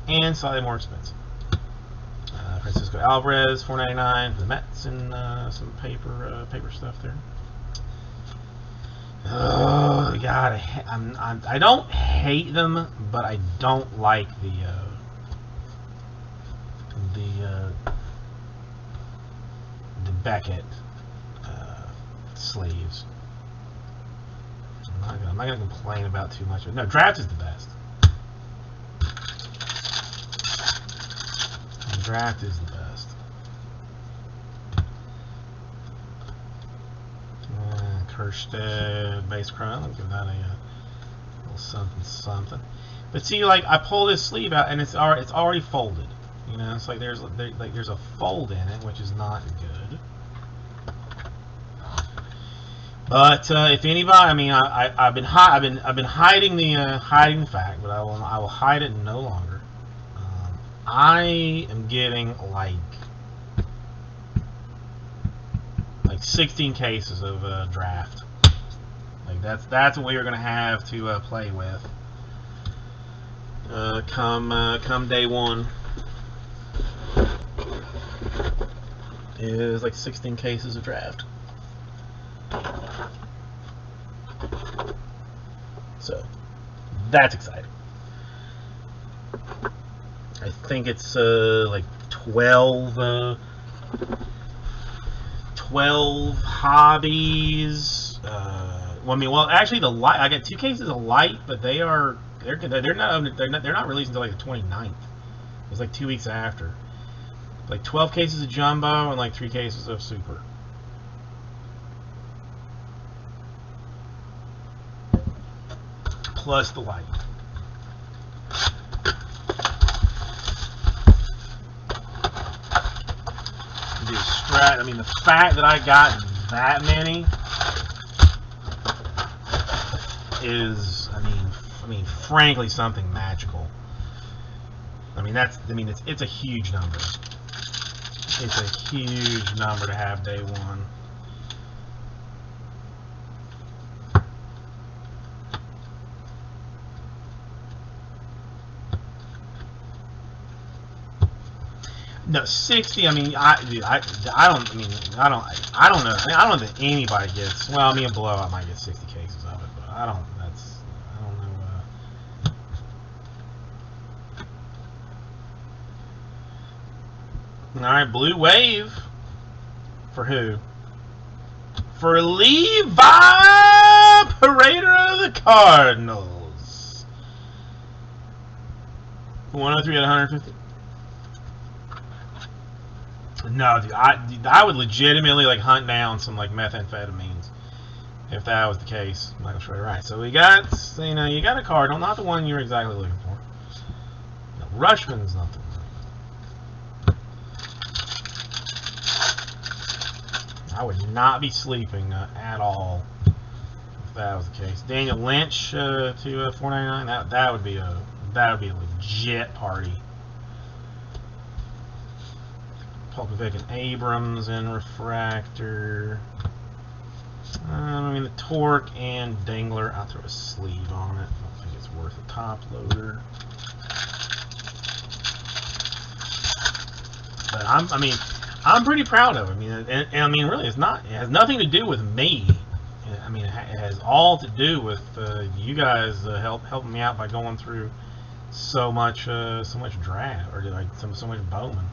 and slightly more expensive. Francisco Alvarez, $4.99 for the Mets, and some paper stuff there. Oh God, I don't hate them, but I don't like the Beckett sleeves. I'm not gonna complain about too much. No, draft is the best. Draft is the best. Kirstead base chrome. I'll give that a little something. But see, like I pull this sleeve out and it's already folded. You know, it's like there's a fold in it, which is not good. But if anybody, I mean, I've been hiding the fact, but I will hide it no longer. I am getting like 16 cases of draft. Like that's what we are gonna have to play with come day one. Is like 16 cases of draft. So that's exciting. I think it's like 12 hobbies. Well, actually, the light. I got 2 cases of light, but they're not released until like the 29th. It's like 2 weeks after. Like 12 cases of jumbo and like 3 cases of super. Plus the light. I mean, the fact that I got that many is, I mean, frankly, something magical. It's a huge number. It's a huge number to have day one. No, 60. I mean, I don't. I mean, I don't know. I don't think anybody gets. Well, me and Blowout might get 60 cases of it, but I don't. That's. I don't know. All right, Blue Wave. For who? For Levi Parader of the Cardinals. 103 out of 150. No, dude, I would legitimately like hunt down some like methamphetamines if that was the case. I'm not gonna show you right. So we got, you know, you got a Cardinal, not the one you're exactly looking for. No, Rushman's not the one. I would not be sleeping at all if that was the case. Daniel Lynch to 499. That would be a legit party. Polkovic and Abrams and Refractor. I mean the Torque and Dangler. I'll throw a sleeve on it. I don't think it's worth a top loader. But I'm pretty proud of it. I mean, and I mean, really, it has nothing to do with me. I mean, it has all to do with you guys helping me out by going through so much draft or like so much Bowman.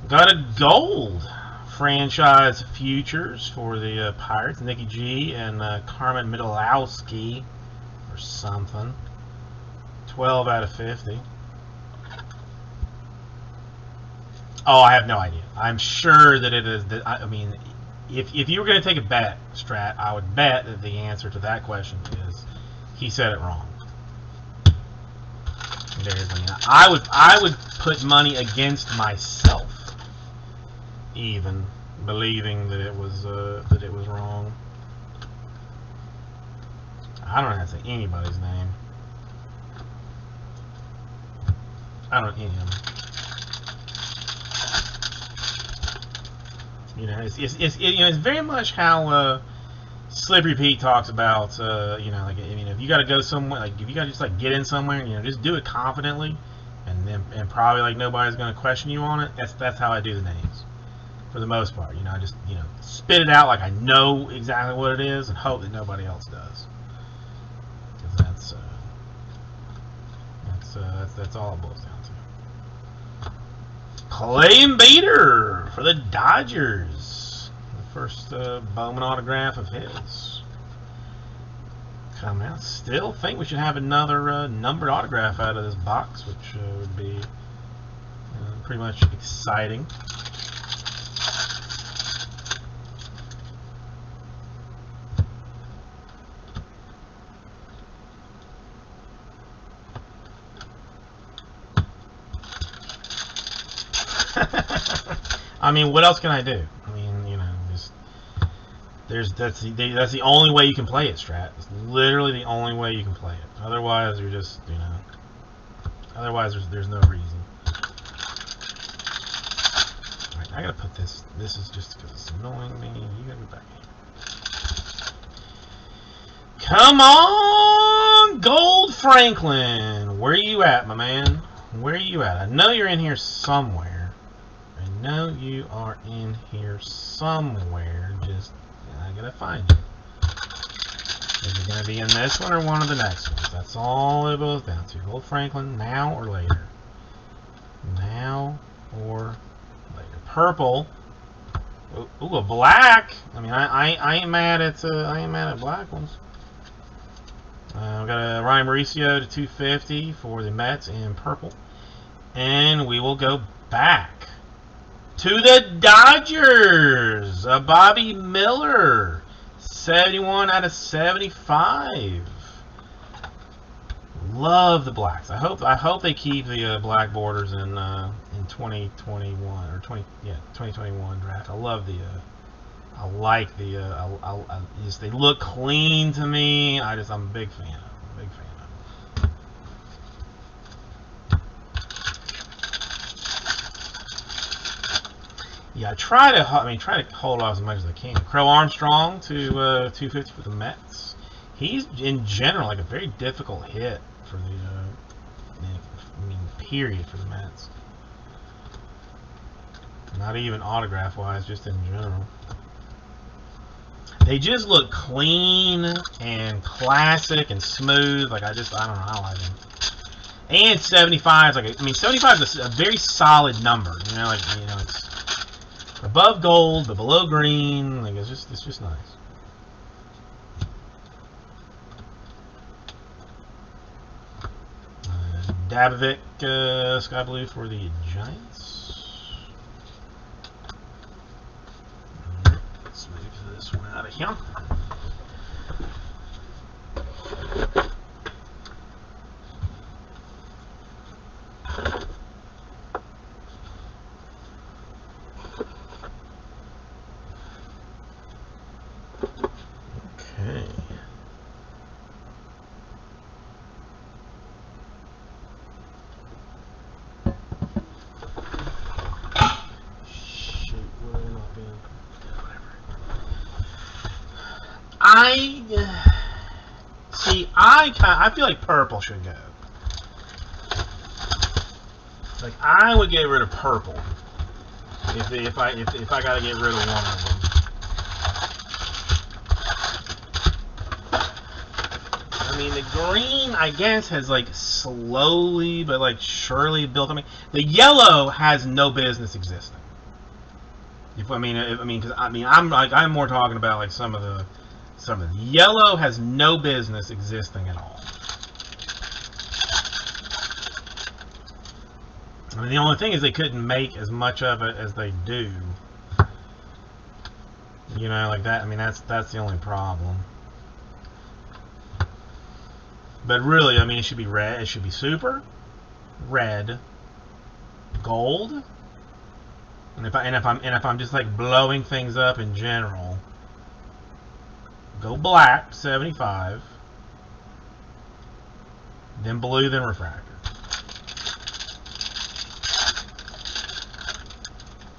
Got a gold franchise futures for the Pirates, Nikki G and Carmen Midolowski or something. 12 out of 50. Oh, I have no idea. I'm sure that it is. I mean, if you were going to take a bet, Strat, I would bet that the answer to that question is he said it wrong. I would put money against myself, even believing that it was wrong. I don't know how to say anybody's name. I don't know any of them. You know, it's very much how Slippery Pete talks about. You know, like, I mean, if you got to go somewhere, like if you got to just like get in somewhere, you know, just do it confidently, and probably like nobody's going to question you on it. That's how I do the names, for the most part. You know, I just, you know, spit it out like I know exactly what it is, and hope that nobody else does. Because that's all it boils down to. Clay Bader for the Dodgers. The first Bowman autograph of his. Coming out. Still think we should have another numbered autograph out of this box, which would be pretty much exciting. I mean, what else can I do? I mean, you know, that's the only way you can play it, Strat. It's literally the only way you can play it. Otherwise, you're just, you know. Otherwise, there's no reason. All right, I gotta put this. This is just because it's annoying me. You gotta be back here. Come on, Gold Franklin. Where are you at, my man? Where are you at? I know you're in here somewhere. I know you are in here somewhere. Just, I gotta find you. Is it gonna be in this one or one of the next ones? That's all it boils down to. Gold Franklin, now or later? Now or later? Purple. Ooh, a black. I mean, I ain't mad at black ones. We got a Ryan Mauricio to 250 for the Mets in purple, and we will go back to the Dodgers. A Bobby Miller, 71 out of 75. Love the blacks. I hope they keep the black borders in 2021 or 2021 draft. I love the. I like the. Just, they look clean to me. I'm a big fan of them. Big fan of them. Yeah, I try to hold off as much as I can. Crow Armstrong to 250 for the Mets. He's in general like a very difficult hit for the. Period for the Mets. Not even autograph-wise, just in general. They just look clean and classic and smooth. Like I don't know, I like them. And 75 is like, I mean, 75 is a very solid number. You know, like, you know, it's above gold but below green. Like it's just nice. Dabovic, sky blue for the Giants. Let's move this one out of here. Okay. I feel like purple should go. Like I would get rid of purple if I gotta get rid of one of them. I mean the green I guess has like slowly but like surely built. I mean the yellow has no business existing. I'm more talking about like some of the yellow has no business existing at all. I mean, the only thing is they couldn't make as much of it as they do. You know, like that. I mean, that's the only problem. But really, I mean, it should be red. It should be super, red, gold. And if I'm just like blowing things up in general, go black 75, then blue, then refractor.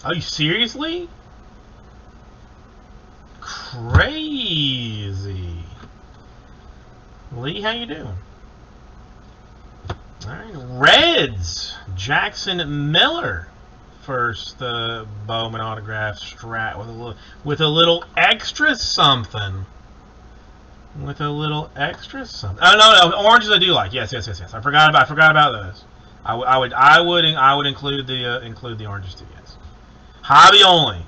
Oh, you seriously? Crazy. Lee, how you doing? All right, Reds. Jackson Miller. First Bowman autograph strat with a little extra something. With a little extra something. Oh no, oranges I do like. Yes. I forgot about those. I would include the oranges too. Yes. Hobby only.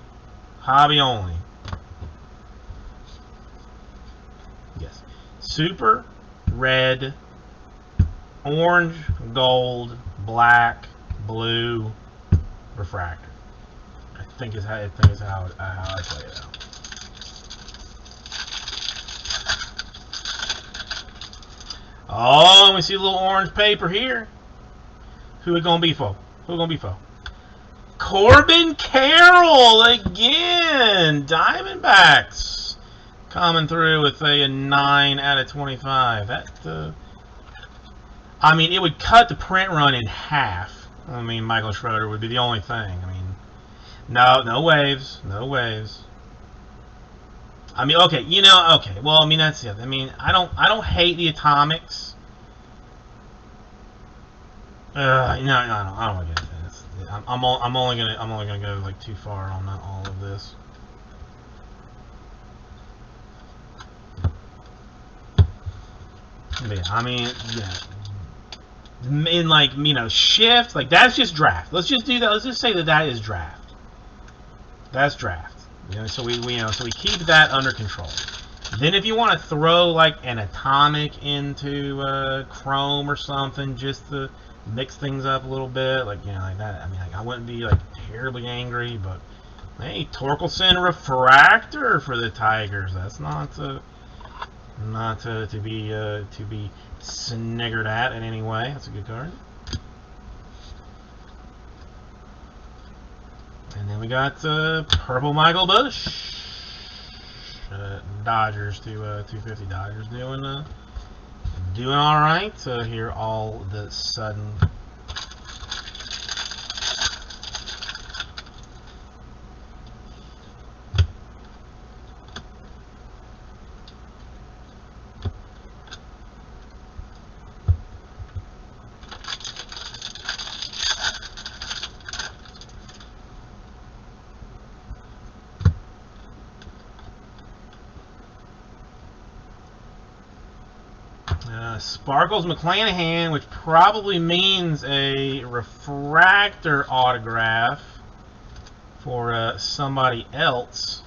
Yes. Super, red, orange, gold, black, blue, refractor. I think is how I play it out. Oh, we see a little orange paper here. Who it gonna be for? Corbin Carroll again. Diamondbacks coming through with a 9 out of 25. That I mean, it would cut the print run in half. I mean, Michael Schroeder would be the only thing. I mean, no waves. I mean, okay, okay. Well, I mean, that's it. I mean, I don't hate the atomics. No, I don't want to get into this. I'm only gonna go like too far on all of this. But yeah, I mean, in like shift, like that's just draft. Let's just do that. Let's just say that is draft. That's draft. So we keep that under control. Then if you want to throw like an atomic into Chrome or something, just to mix things up a little bit, like like that. I mean, like, I wouldn't be like terribly angry, but hey, Torkelson refractor for the Tigers. That's not to be sniggered at in any way. That's a good card. And then we got purple Michael Bush. Dodgers to 250 Dodgers doing all right here all of the sudden. Sparkles McClanahan, which probably means a refractor autograph for somebody else.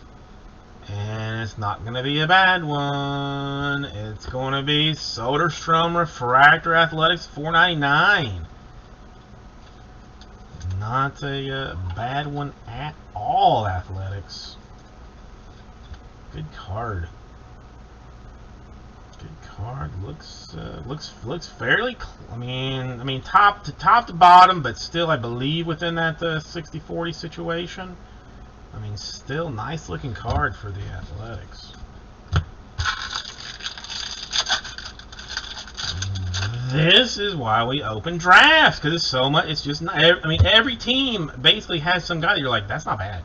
And it's not going to be a bad one. It's going to be Soderstrom Refractor Athletics 499. Not a bad one at all, Athletics. Good card. Good card. Looks fairly. I mean, top to bottom, but still, I believe within that 60-40 situation. I mean, still nice looking card for the Athletics. This is why we open drafts, because it's so much. It's just not. I mean, every team basically has some guy that you're like, that's not bad.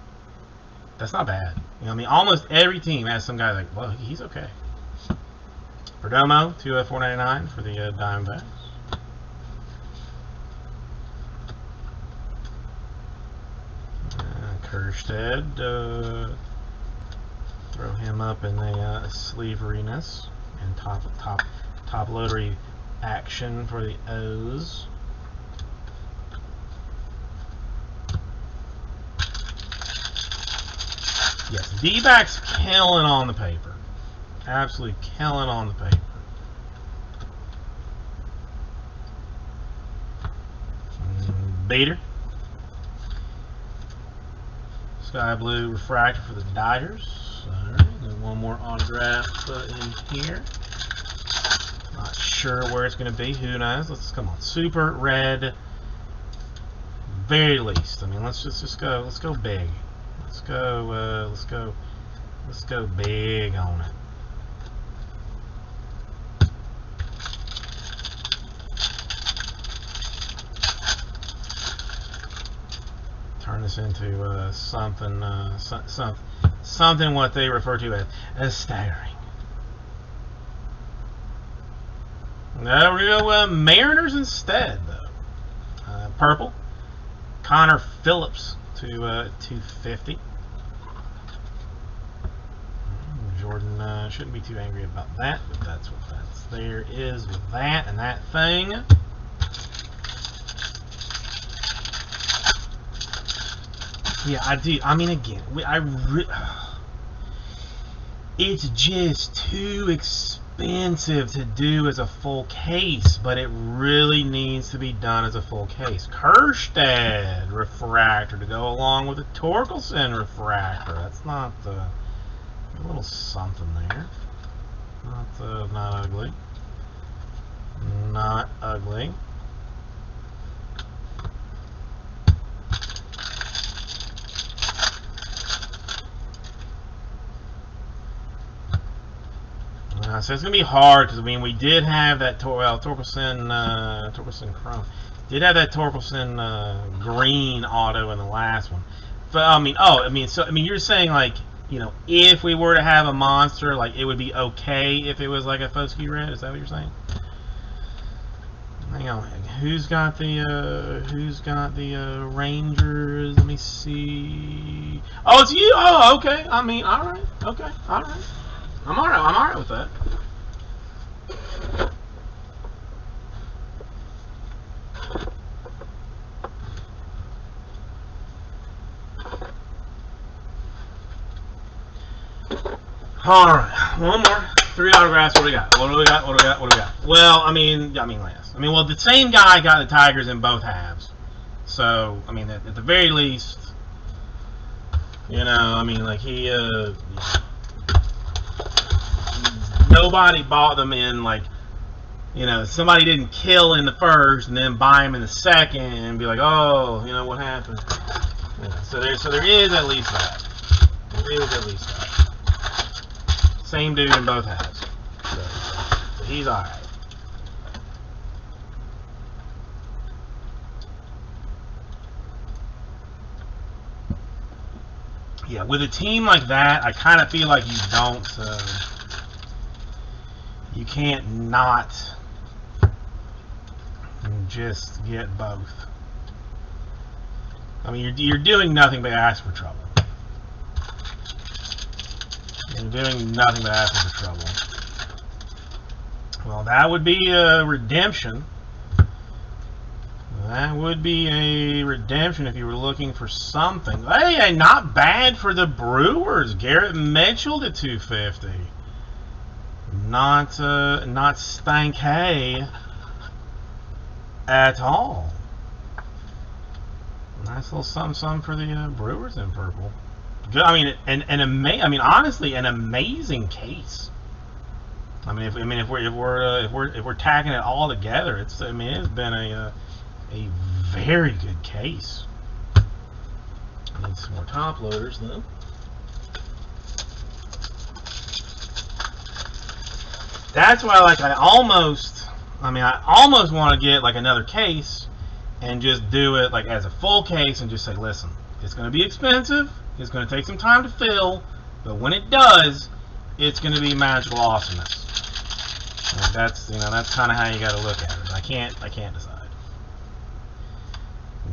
That's not bad. You know, I mean, almost every team has some guy like, well, he's okay. Perdomo, 2/499 for the Diamondbacks. Kerstead, throw him up in the sleeveriness and top loadery action for the O's. Yes, D-backs killing on the paper. Absolutely killing on the paper. Bader. Sky blue refractor for the Dodgers. Alright, and one more autograph put in here. Not sure where it's going to be. Who knows? Let's come on. Super red. Very least. I mean, let's just go. Let's go big. Let's go big on it. Turn this into something what they refer to as staggering. Now we're gonna go Mariners instead, though. Purple, Connor Phillips to 250. Jordan shouldn't be too angry about that, but that's what there is with that and that thing. Yeah, I do. I mean, again, it's just too expensive to do as a full case, but it really needs to be done as a full case. Kerstead refractor to go along with the Torkelson refractor. That's not a little something there. Not ugly. Not ugly. So it's gonna be hard because I mean we did have that Torkelson Chrome, did have that Torkelson green auto in the last one. But you're saying like, you know, if we were to have a monster, like it would be okay if it was like a Fosky red. Is that what you're saying? Hang on, who's got the Rangers? Let me see. Oh, it's you. Oh, okay. I mean, all right. Okay, all right. I'm alright with that. Alright, one more. 3 autographs. What do we got? What do we got? Well, well, the same guy got the Tigers in both halves. So, I mean, at the very least, you know, I mean, like nobody bought them in, like, you know, somebody didn't kill in the first and then buy them in the second and be like, oh, you know, what happened? Yeah, so there is at least that. There is at least that. Same dude in both halves. So he's alright. Yeah, with a team like that, I kind of feel like you don't... you can't not just get both. I mean, you're doing nothing but ask for trouble. You're doing nothing but asking for trouble. Well, that would be a redemption. That would be a redemption if you were looking for something. Hey, not bad for the Brewers. Garrett Mitchell to 250. Not stank hay at all. Nice little something for the Brewers in purple. Good. I mean, honestly, an amazing case. I mean, if we're tacking it all together, it's been a very good case. Need some more top loaders though. That's why, like, I almost want to get like another case and just do it like as a full case and just say, listen, it's going to be expensive, it's going to take some time to fill, but when it does, it's going to be magical awesomeness. And that's kind of how you got to look at it. I can't decide.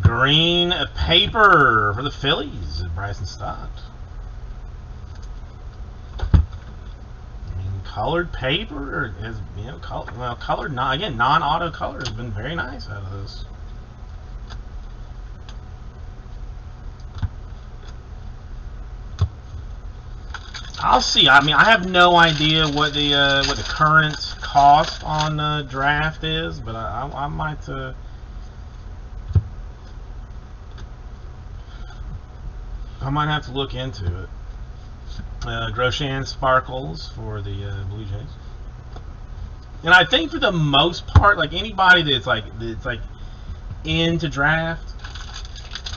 Green paper for the Phillies, Bryson Stott. Colored paper is, colored non-auto color has been very nice out of this. I'll see. I mean, I have no idea what the current cost on draft is, but I might. I might have to look into it. Grosjean Sparkles for the Blue Jays. And I think for the most part, like anybody that's like into draft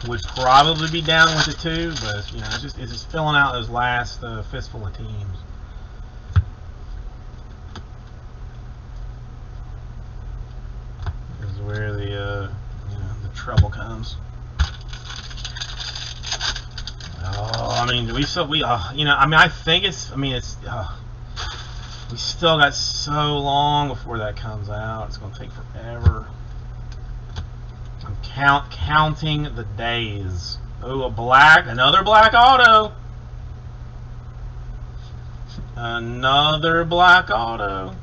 would probably be down with it too. But it's just filling out those last fistful of teams. This is where the trouble comes. Oh, I mean, we still got so long before that comes out. It's going to take forever. I'm counting the days. Oh, another black auto. Another black auto.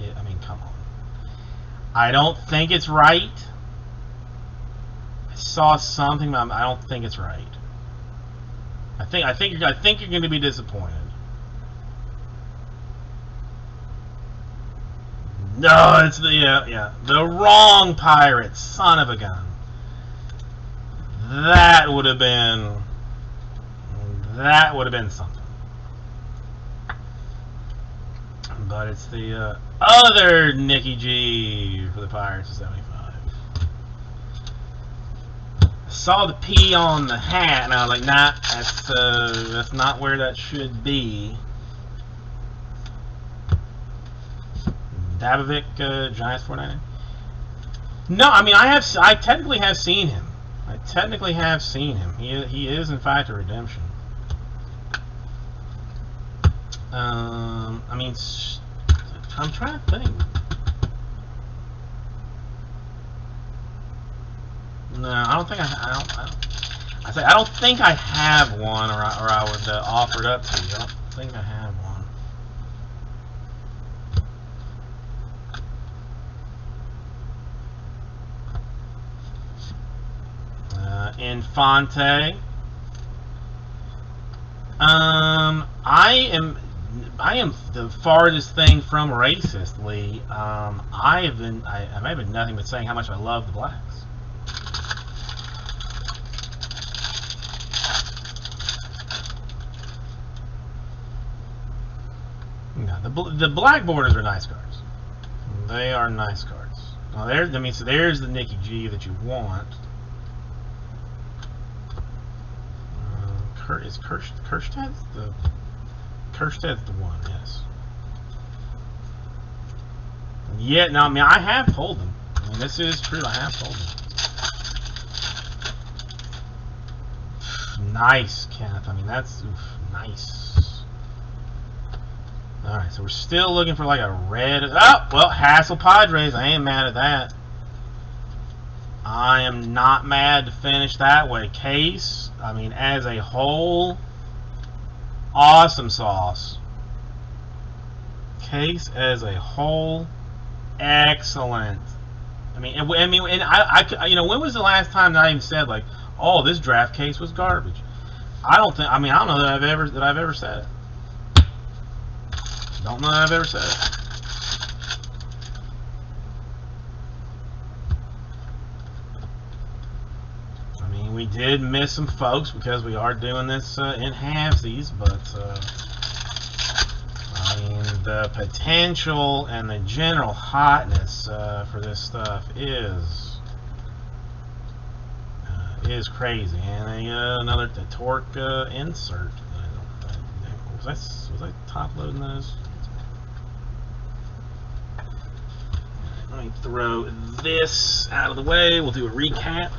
I mean, come on. I don't think it's right. Saw something, but I don't think it's right. I think you're going to be disappointed. No, it's the wrong Pirates, son of a gun. That would have been something. But it's the other Nicky G for the Pirates of 75. Saw the P on the hat, and I was like, nah, that's not where that should be. Dabovic, Giants 49. No, I mean, I technically have seen him. He is in fact a redemption. I mean, I'm trying to think. No, I don't think I don't think I have one, or I would offer it up to you. I don't think I have one. Infante. I am the farthest thing from racist, Lee. I have been nothing but saying how much I love the blacks. The black borders are nice cards. They are nice cards. Now so there's the Nicky G that you want. Is Kersted's the one? Yes. Yeah. No, I mean, I have pulled them. I mean, this is true. I have pulled them. Nice, Kenneth. I mean, that's nice. Alright, so we're still looking for like a red. Oh, well, Hassel Padres. I ain't mad at that. I am not mad to finish that way. Case, I mean, as a whole, awesome sauce. case as a whole, excellent. And I you know, when was the last time that I even said like, oh, this draft case was garbage? I don't know that I've ever said it. Don't know that I've ever said it. I mean, we did miss some folks because we are doing this in halvesies, but I mean, the potential and the general hotness for this stuff is crazy. And another torque insert. Was I top loading those? Let me throw this out of the way. We'll do a recap.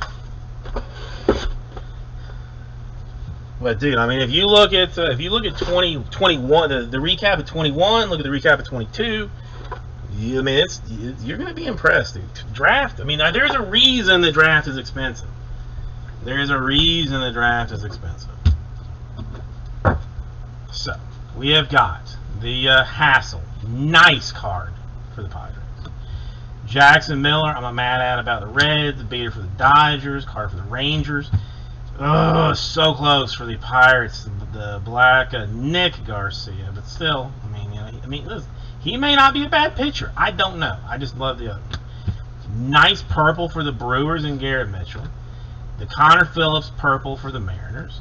But dude, I mean, if you look at 2021, the recap of 21, look at the recap of 22. I mean, you're gonna be impressed, dude. Draft. I mean, there's a reason the draft is expensive. There is a reason the draft is expensive. So we have got the Hassel, nice card for the Padres. Jackson Miller, I'm not mad at about the Reds. The beater for the Dodgers, card for the Rangers. Oh, so close for the Pirates. The black Nick Garcia, but still, listen, he may not be a bad pitcher. I don't know. I just love the other. Nice purple for the Brewers and Garrett Mitchell. The Connor Phillips purple for the Mariners.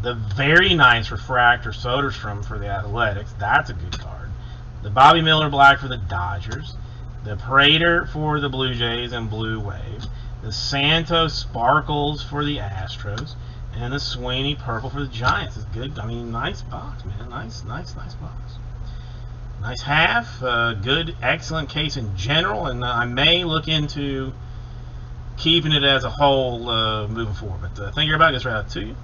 The very nice refractor Soderstrom for the Athletics. That's a good card. The Bobby Miller black for the Dodgers. The Prater for the Blue Jays and Blue Wave. The Santos sparkles for the Astros. And the Sweeney purple for the Giants. It's good. I mean, nice box, man. Nice box. Nice half. Good, excellent case in general. And I may look into keeping it as a whole moving forward. But thank you, everybody. Gets right out to you.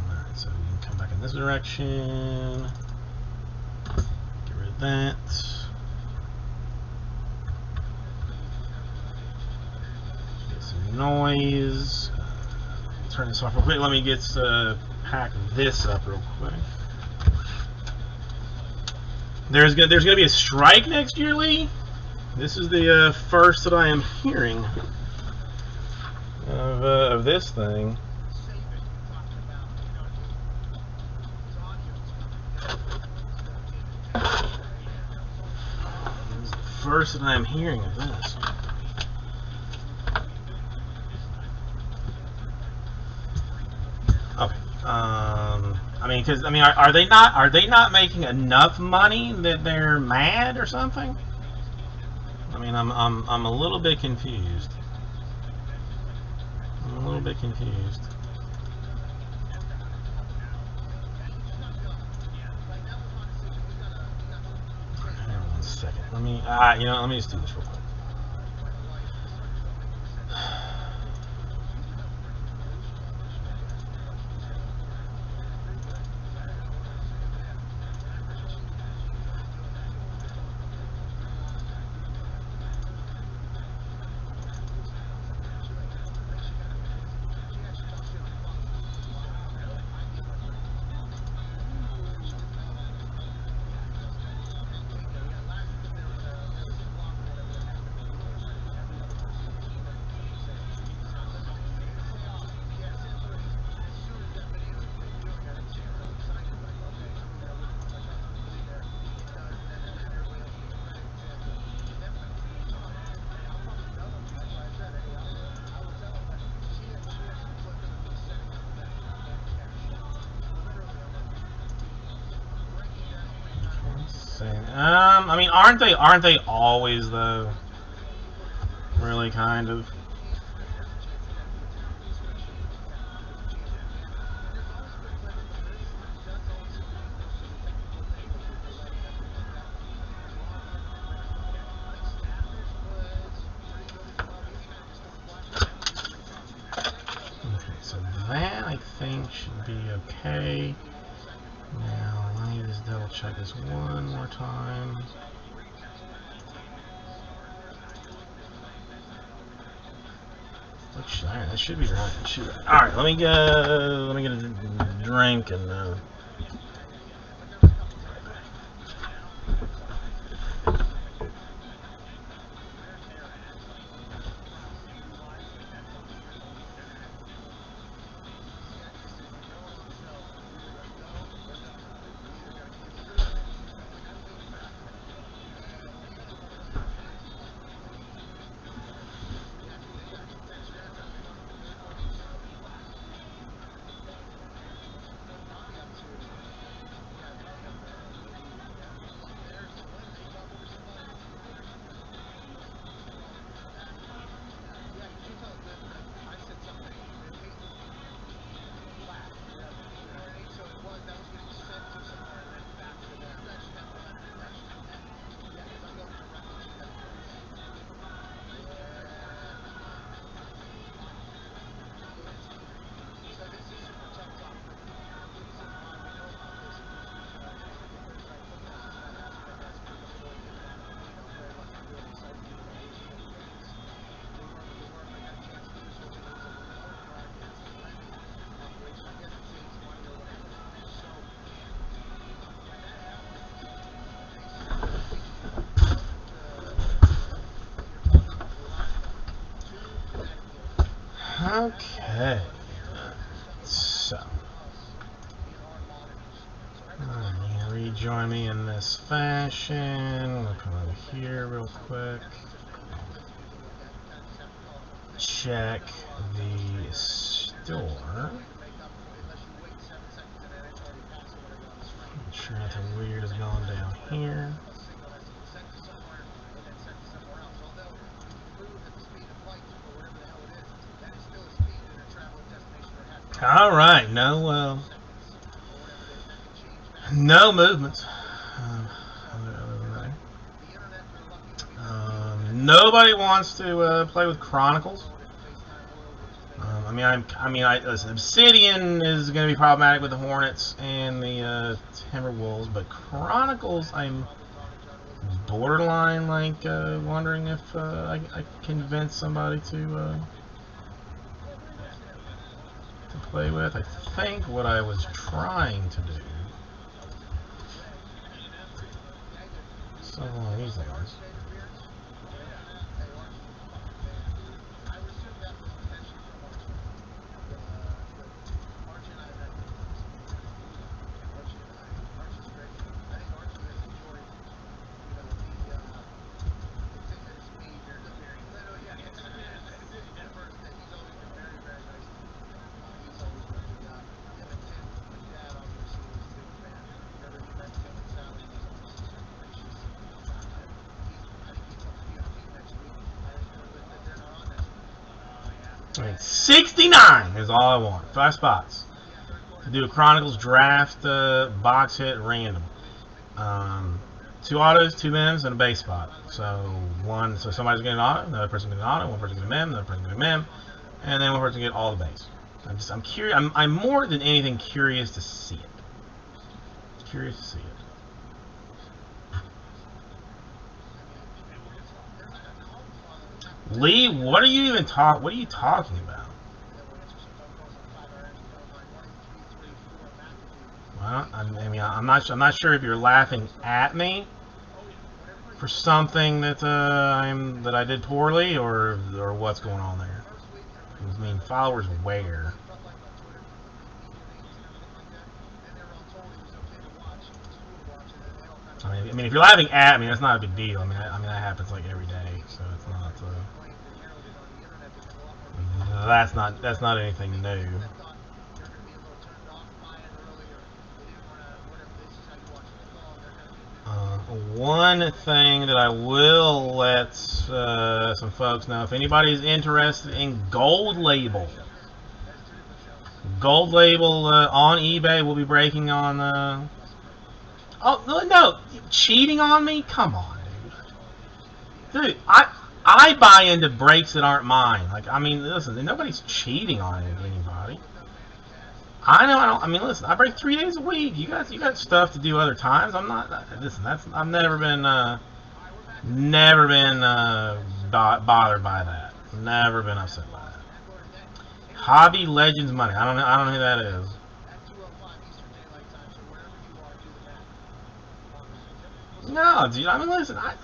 Alright, so we can come back in this direction. Get rid of that. Get some noise. Turn this off real quick. Let me get hack this up real quick. There's gonna be a strike next year, Lee. This is the first that I am hearing of this thing. This is the first that I am hearing of this. Okay. Are they not making enough money that they're mad or something? I mean, I'm a little bit confused. Hang on 1 second. Let me just do this real quick. I mean, aren't they always though? Really, kind of. Okay, so that I think should be okay. Now, let me just double check this one more time. Alright, that should be right. Alright, let me get a drink and Okay. So. Rejoin me in this fashion. We'll come over here real quick. Check the store. Make sure nothing weird is going down here. All right, no movements. Nobody wants to play with Chronicles. Listen, Obsidian is going to be problematic with the Hornets and the Timberwolves, but Chronicles, I'm borderline wondering if I can convince somebody to play with. I think what I was trying to do. So long these lines. I mean, 69 is all I want. 5 spots. To do a Chronicles draft box hit random. 2 autos, 2 mems, and a base spot. So somebody's getting an auto, another person getting an auto, one person getting a mem, another person getting a mem, and then one person get all the base. I'm curious. I'm more than anything curious to see it. Curious to see it. Lee, what are you talking about? Well, I'm not sure if you're laughing at me for something that I did poorly, or what's going on there. I mean, followers where? I mean, if you're laughing at me, that's not a big deal. I mean, that happens like every day, so it's not. That's not anything new. One thing that I will let some folks know, if anybody's interested in Gold Label on eBay will be breaking on. Oh no, cheating on me? Come on, dude. I buy into breaks that aren't mine. Like, I mean, listen, nobody's cheating on anybody. I mean, listen, I break 3 days a week. You got stuff to do other times. I'm not. Listen, I've never been bothered by that. Never been upset by that. Hobby Legends money. I don't know who that is. No, dude. I mean, listen. I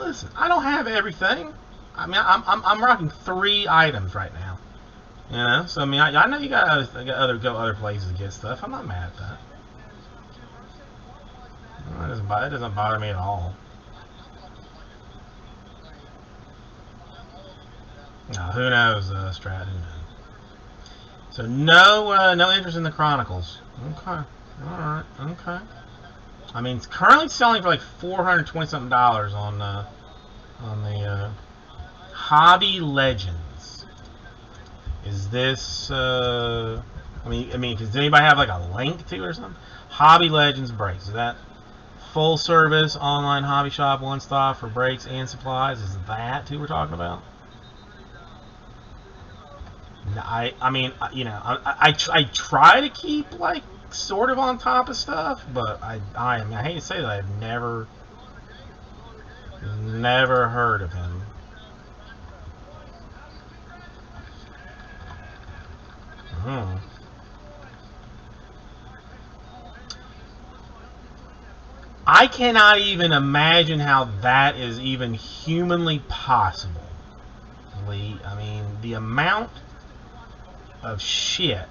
don't have everything. I mean, I'm rocking 3 items right now. You know, so I mean, I know you got other places to get stuff. I'm not mad at that. It doesn't bother me at all. No, who knows, Strat? Who knows? So no interest in the Chronicles. Okay, all right, okay. I mean, it's currently selling for like $420 something on the Hobby Legends. Is this, I mean, does anybody have like a link to it or something? Hobby Legends breaks. Is that full service online hobby shop, one stop for breaks and supplies? Is that who we're talking about? I mean, you know, I try to keep like sort of on top of stuff, but I hate to say that I've never heard of him. I cannot even imagine how that is even humanly possible, Lee. I mean, the amount of shit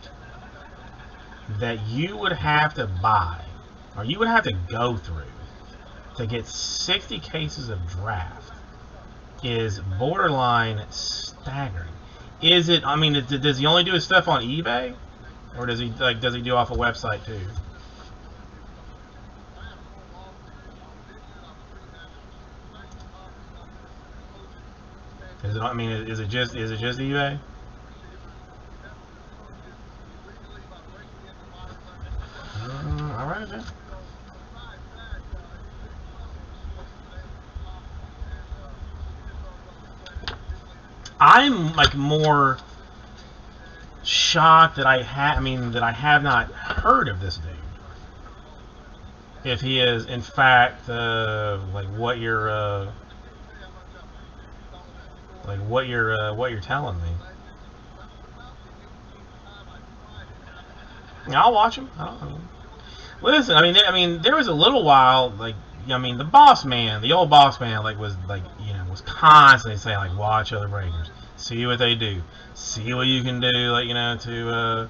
that you would have to buy, or you would have to go through to get 60 cases of draft is borderline staggering. Is it? I mean, does he only do his stuff on eBay, or does he do off a website too? Is it? I mean, is it just eBay? All right then. I'm like more shocked that I have not heard of this dude. If he is in fact like what you're telling me. I'll watch him. Listen, I mean, there was a little while, like, I mean, the old boss man, like, was constantly saying, like, watch other breakers, see what they do, see what you can do, like, to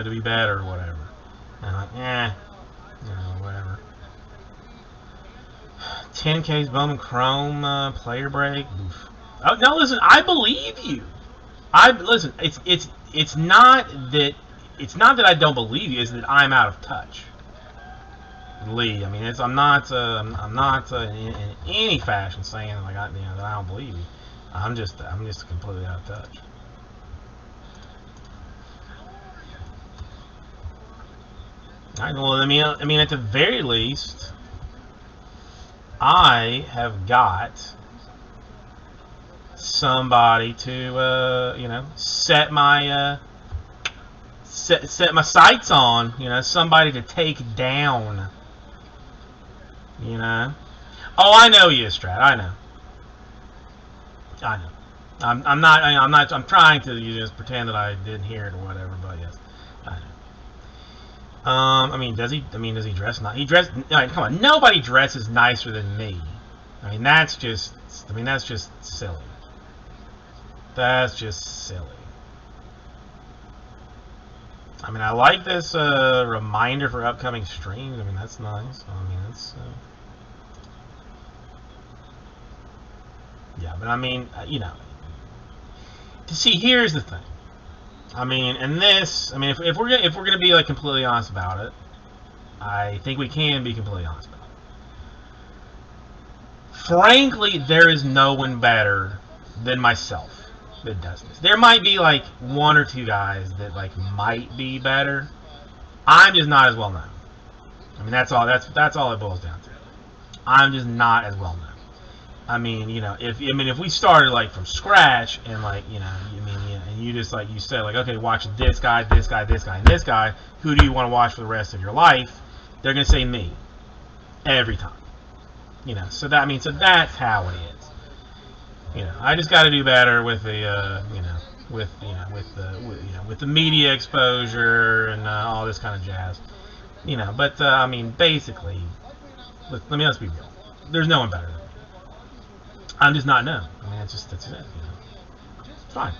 be better or whatever. And I'm like, whatever. 10K's Bowman Chrome player break. Oof. Oh, no, listen, I believe you. Listen. It's not that I don't believe you. It's that I'm out of touch, Lee. I mean, I'm not in any fashion saying like that I don't believe you. I'm just completely out of touch. Well, I mean, at the very least, I have got somebody to set my sights on, somebody to take down, Oh, I know you, Strat. I know. I'm trying to just pretend that I didn't hear it or whatever, but yes, I know. I mean, does he dress nice? Come on, nobody dresses nicer than me. I mean, that's just silly. That's just silly. I mean, I like this reminder for upcoming streams. I mean, that's nice. I mean, that's yeah, but I mean, see, here's the thing. I mean, if we're gonna be like completely honest about it, I think we can be completely honest about it. Frankly, there is no one better than myself that does this. There might be like one or two guys that like might be better. I'm just not as well known. I mean, that's all it boils down to. I'm just not as well known. I mean, if we started like from scratch and like, and you just like you said like, okay, watch this guy, this guy, this guy, and this guy, who do you want to watch for the rest of your life? They're gonna say me every time. So that's how it is. I just got to do better with the with the media exposure and all this kind of jazz. But I mean, basically, let's be real. There's no one better than me. I'm just not known. I mean, that's it. It's fine.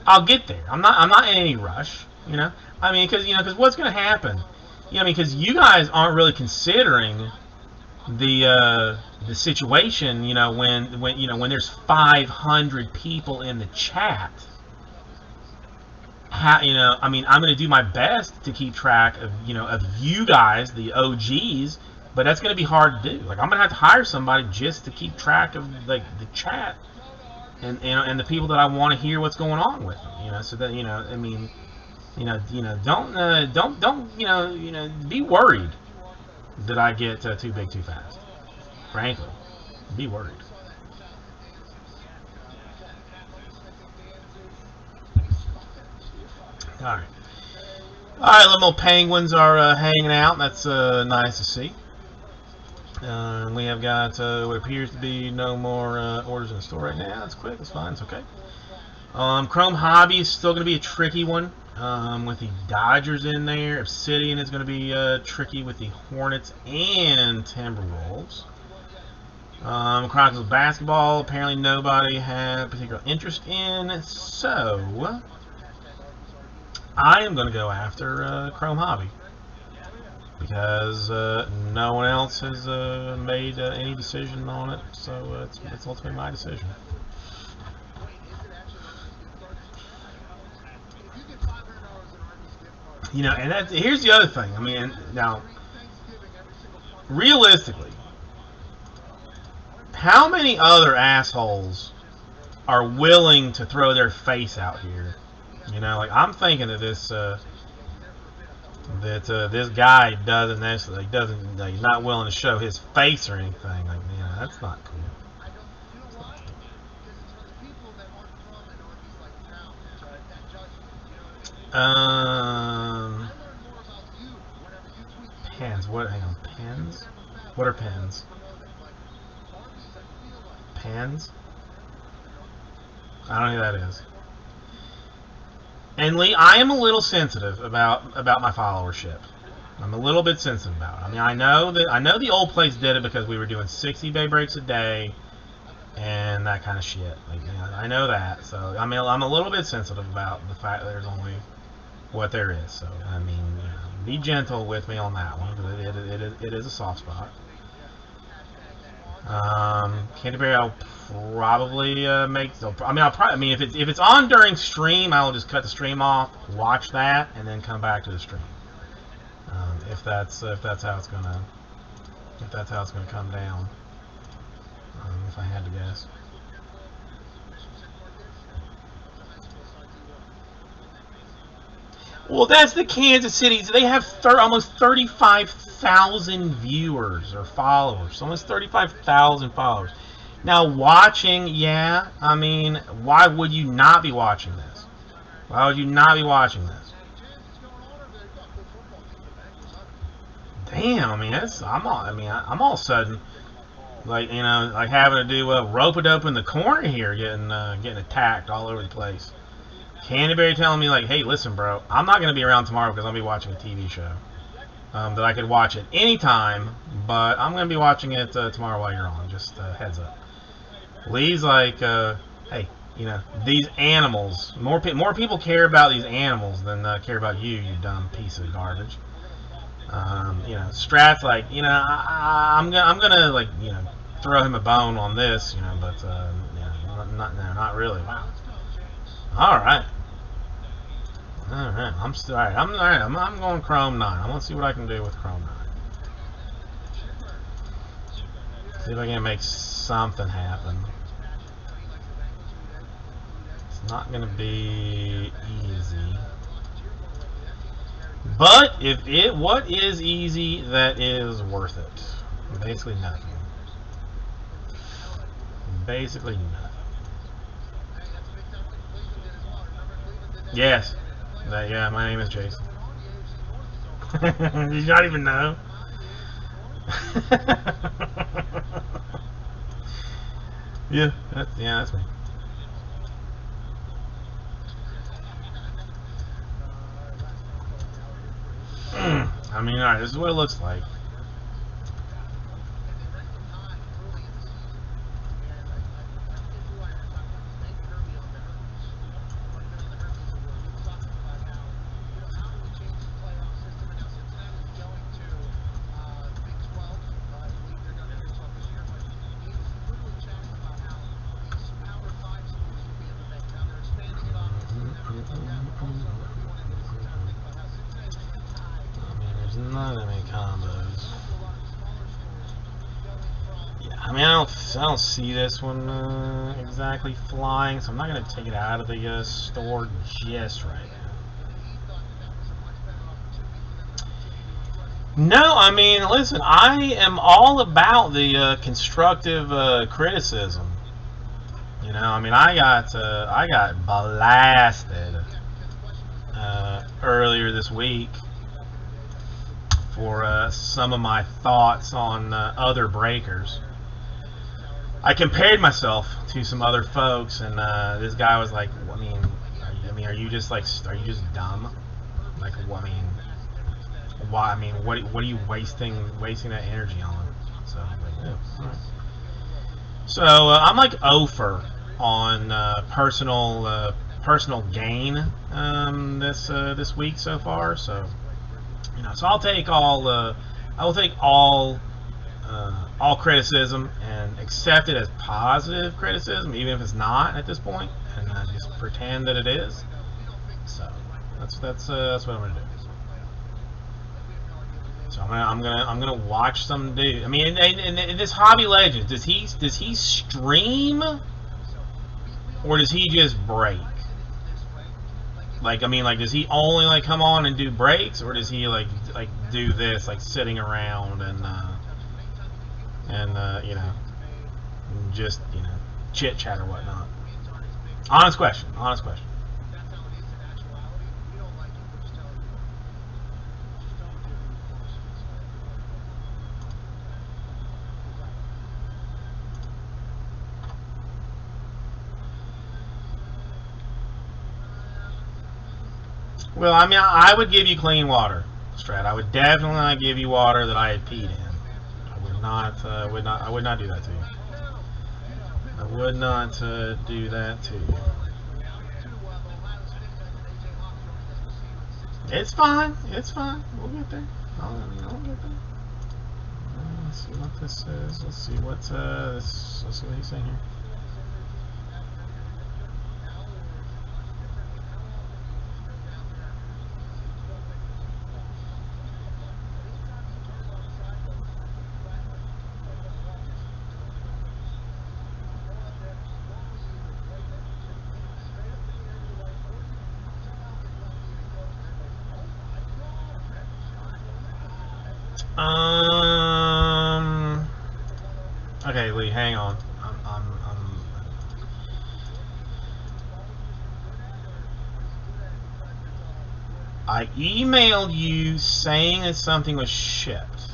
I'll get there. I'm not in any rush. I mean, because what's going to happen? Because you guys aren't really considering the situation. When there's 500 people in the chat. I mean, I'm going to do my best to keep track of you guys, the OGs. But that's going to be hard to do. Like, I'm going to have to hire somebody just to keep track of like the chat and the people that I want to hear what's going on with them. So that I mean, don't be worried that I get too big too fast. Frankly, be worried. All right, little penguins are hanging out. That's nice to see. We have got what appears to be no more orders in the store right now. That's quick. That's fine. It's okay. Chrome Hobby is still going to be a tricky one with the Dodgers in there. Obsidian is going to be tricky with the Hornets and Timberwolves. Chronicles Basketball, apparently nobody had particular interest in. So, I am going to go after Chrome Hobby because no one else has made any decision on it, so it's ultimately my decision. You know, and here's the other thing. I mean, now, realistically, how many other assholes are willing to throw their face out here? You know, like I'm thinking that this guy doesn't necessarily he's not willing to show his face or anything. Like, you know, that's not cool. Pens. What? Hang on. Pens? What are pens? Pens? I don't know who that is. And Lee, I am a little sensitive about my followership. I'm a little bit sensitive about it. I mean, I know the old place did it because we were doing 60 bay breaks a day and that kind of shit. Like, you know, I know that. So I mean, I'm a little bit sensitive about the fact that there's only what there is. So I mean, you know, be gentle with me on that one because it is a soft spot. Canterbury, I'll probably make. I mean, if it's on during stream, I'll just cut the stream off, watch that, and then come back to the stream. If that's how it's gonna come down. If I had to guess. Well, that's the Kansas City. They have almost 35,000 viewers or followers. Almost 35,000 followers. Now, watching, yeah. I mean, why would you not be watching this? Why would you not be watching this? Damn. I mean, I'm all of a sudden, like, you know, like having to do rope-a-dope in the corner here, getting attacked all over the place. Canterbury telling me, like, hey, listen, bro, I'm not going to be around tomorrow because I'll be watching a TV show that I could watch at any time, but I'm going to be watching it tomorrow while you're on. Just heads up. Lee's like, hey, you know, these animals, more people care about these animals than care about you dumb piece of garbage. You know, Strat's like, you know, I'm gonna like, you know, throw him a bone on this, you know, but you know, not really. Wow. All right. I'm still all right. I'm going Chrome 9. I want to see what I can do with Chrome 9. See if I can make something happen. It's not going to be easy. But what is easy that is worth it? Basically nothing. Basically nothing. Yes. Yeah, my name is Jason. Did you not even know? Yeah, that's me. I mean, alright, this is what it looks like. I don't see this one exactly flying, so I'm not going to take it out of the store just right now. No, I mean, listen, I am all about the constructive criticism. You know, I mean, I got blasted earlier this week for some of my thoughts on other breakers. I compared myself to some other folks, and this guy was like, are you just dumb? Like, I mean, why? I mean, what are you wasting that energy on? So, yeah, all right. So I'm like 0 for on personal personal gain this week so far. So so I'll take all criticism and accept it as positive criticism, even if it's not at this point, and just pretend that it is. So that's what I'm gonna do. So I'm gonna watch some dude. I mean, in this Hobby Legends, does he stream, or does he just break? Like, I mean, like, does he only like come on and do breaks, or does he like do this, like sitting around and just chit chat or whatnot? Honest question. Well, I mean, I would give you clean water, Strat. I would definitely not give you water that I had peed in. I would not do that to you. I would not do that to you. It's fine. We'll get there. I'll get there. Let's see what this is. Let's see what he's saying here. Okay, Lee, hang on. I emailed you saying that something was shipped,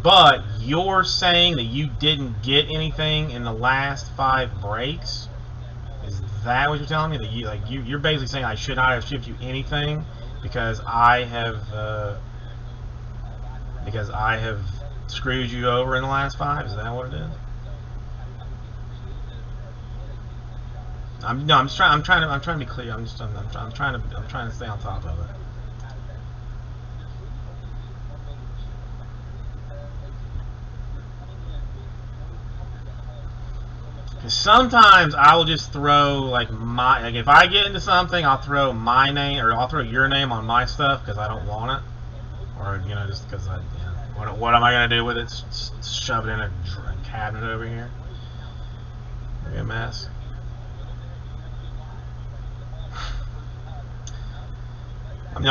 but you're saying that you didn't get anything in the last 5 breaks. Is that what you're telling me? That you're basically saying I should not have shipped you anything because I have screwed you over in the last 5? Is that what it is? I'm trying to be clear. I'm trying to stay on top of it. Because sometimes I will just throw if I get into something, I'll throw my name or I'll throw your name on my stuff because I don't want it, or just because what am I gonna do with it? Shove it in a cabinet over here? Be a mess. I'm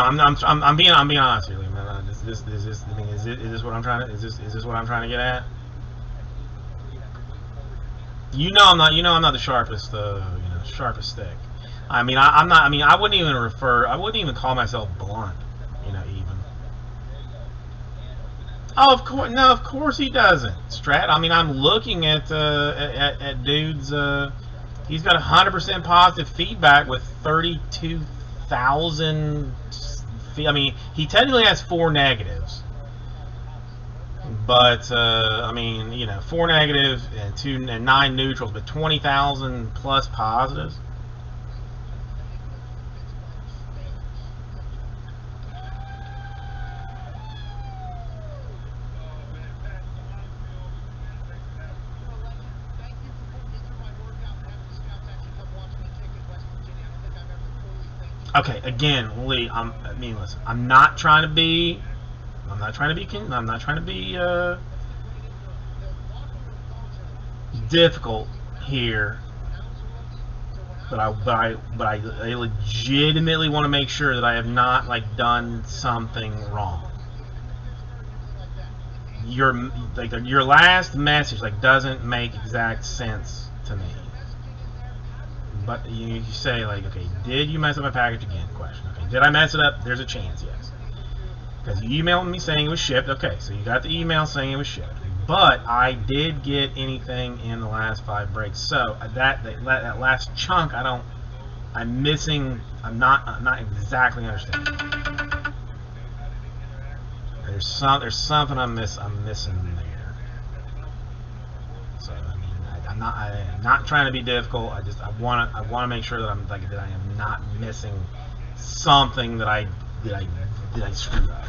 being honest here, man. Is this what I'm trying to? Is this what I'm trying to get at? I'm not the sharpest sharpest stick. I mean, I'm not. I mean, I wouldn't even call myself blunt. Even. Oh, of course, no, of course he doesn't, Strat. I mean, I'm looking at dude's. He's got 100% positive feedback with 32,000. I mean, he technically has 4 negatives, but I mean, 4 negatives and 9 neutrals, but 20,000 plus positives. Okay, again, Lee. Listen. I'm not trying to be difficult here, but I legitimately want to make sure that I have not done something wrong. Your last message doesn't make exact sense to me. But you say okay, did you mess up my package again? Question. Okay, did I mess it up? There's a chance, yes. Because you emailed me saying it was shipped. Okay, so you got the email saying it was shipped. But I did get anything in the last 5 breaks. So that last chunk, I'm not exactly understanding. There's something I'm missing there. So I mean, I'm not trying to be difficult. I want to make sure that that I am not missing something that I screwed up.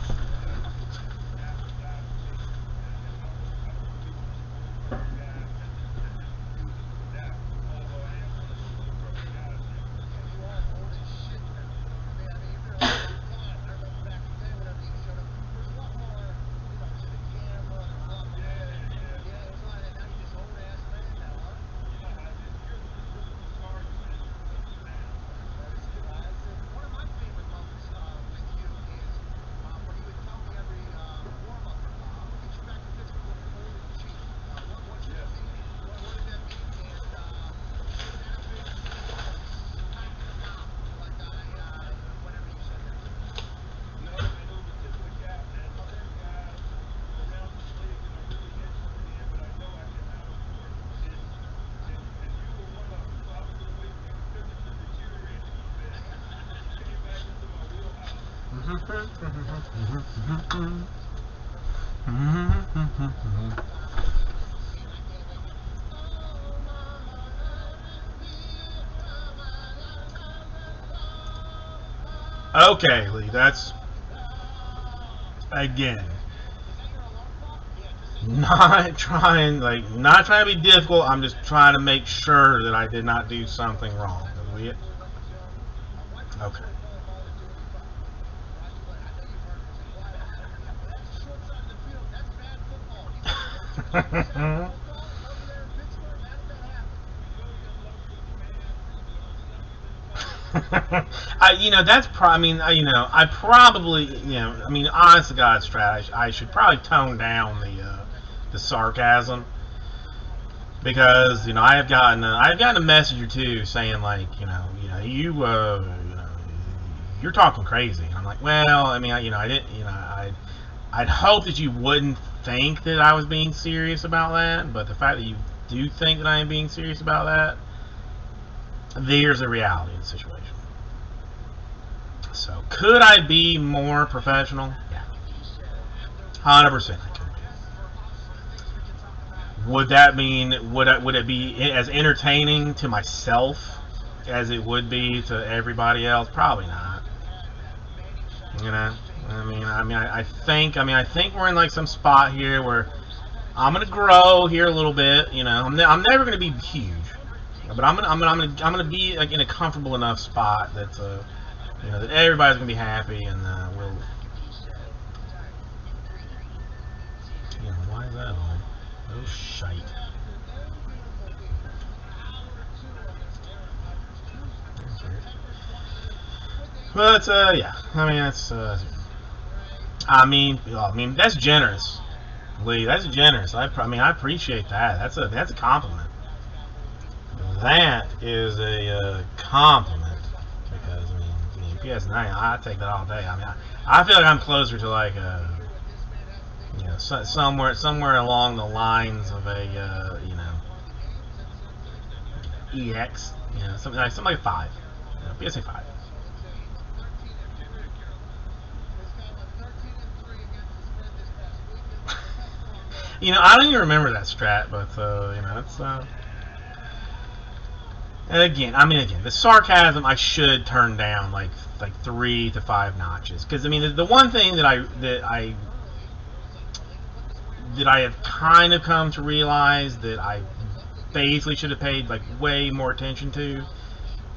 Okay, Lee, that's again not trying to be difficult. I'm just trying to make sure that I did not do something wrong. Okay. I probably, honest to God, Strat, I should probably tone down the sarcasm, because I've gotten a message or two saying like, you're talking crazy. And I'm like, well, I didn't, I'd hope that you wouldn't think that I was being serious about that, but the fact that you do think that I am being serious about that, there's a reality of the situation. So, could I be more professional? Yeah. 100% I could be. Would that mean, would it be as entertaining to myself as it would be to everybody else? Probably not. I think we're in like some spot here where I'm gonna grow here a little bit. I'm never gonna be huge, but I'm gonna be like in a comfortable enough spot that that everybody's gonna be happy, and we'll. Why is that on? Oh shite. But yeah, that's generous, Lee. That's generous. I appreciate that. That's a compliment. That is a compliment, because PS9, I take that all day. I feel like I'm closer to like somewhere along the lines of a EX, something like 5, PSA 5. I don't even remember that strat, but it's and again, the sarcasm I should turn down like 3 to 5 notches, because the one thing that I have kind of come to realize that I basically should have paid like way more attention to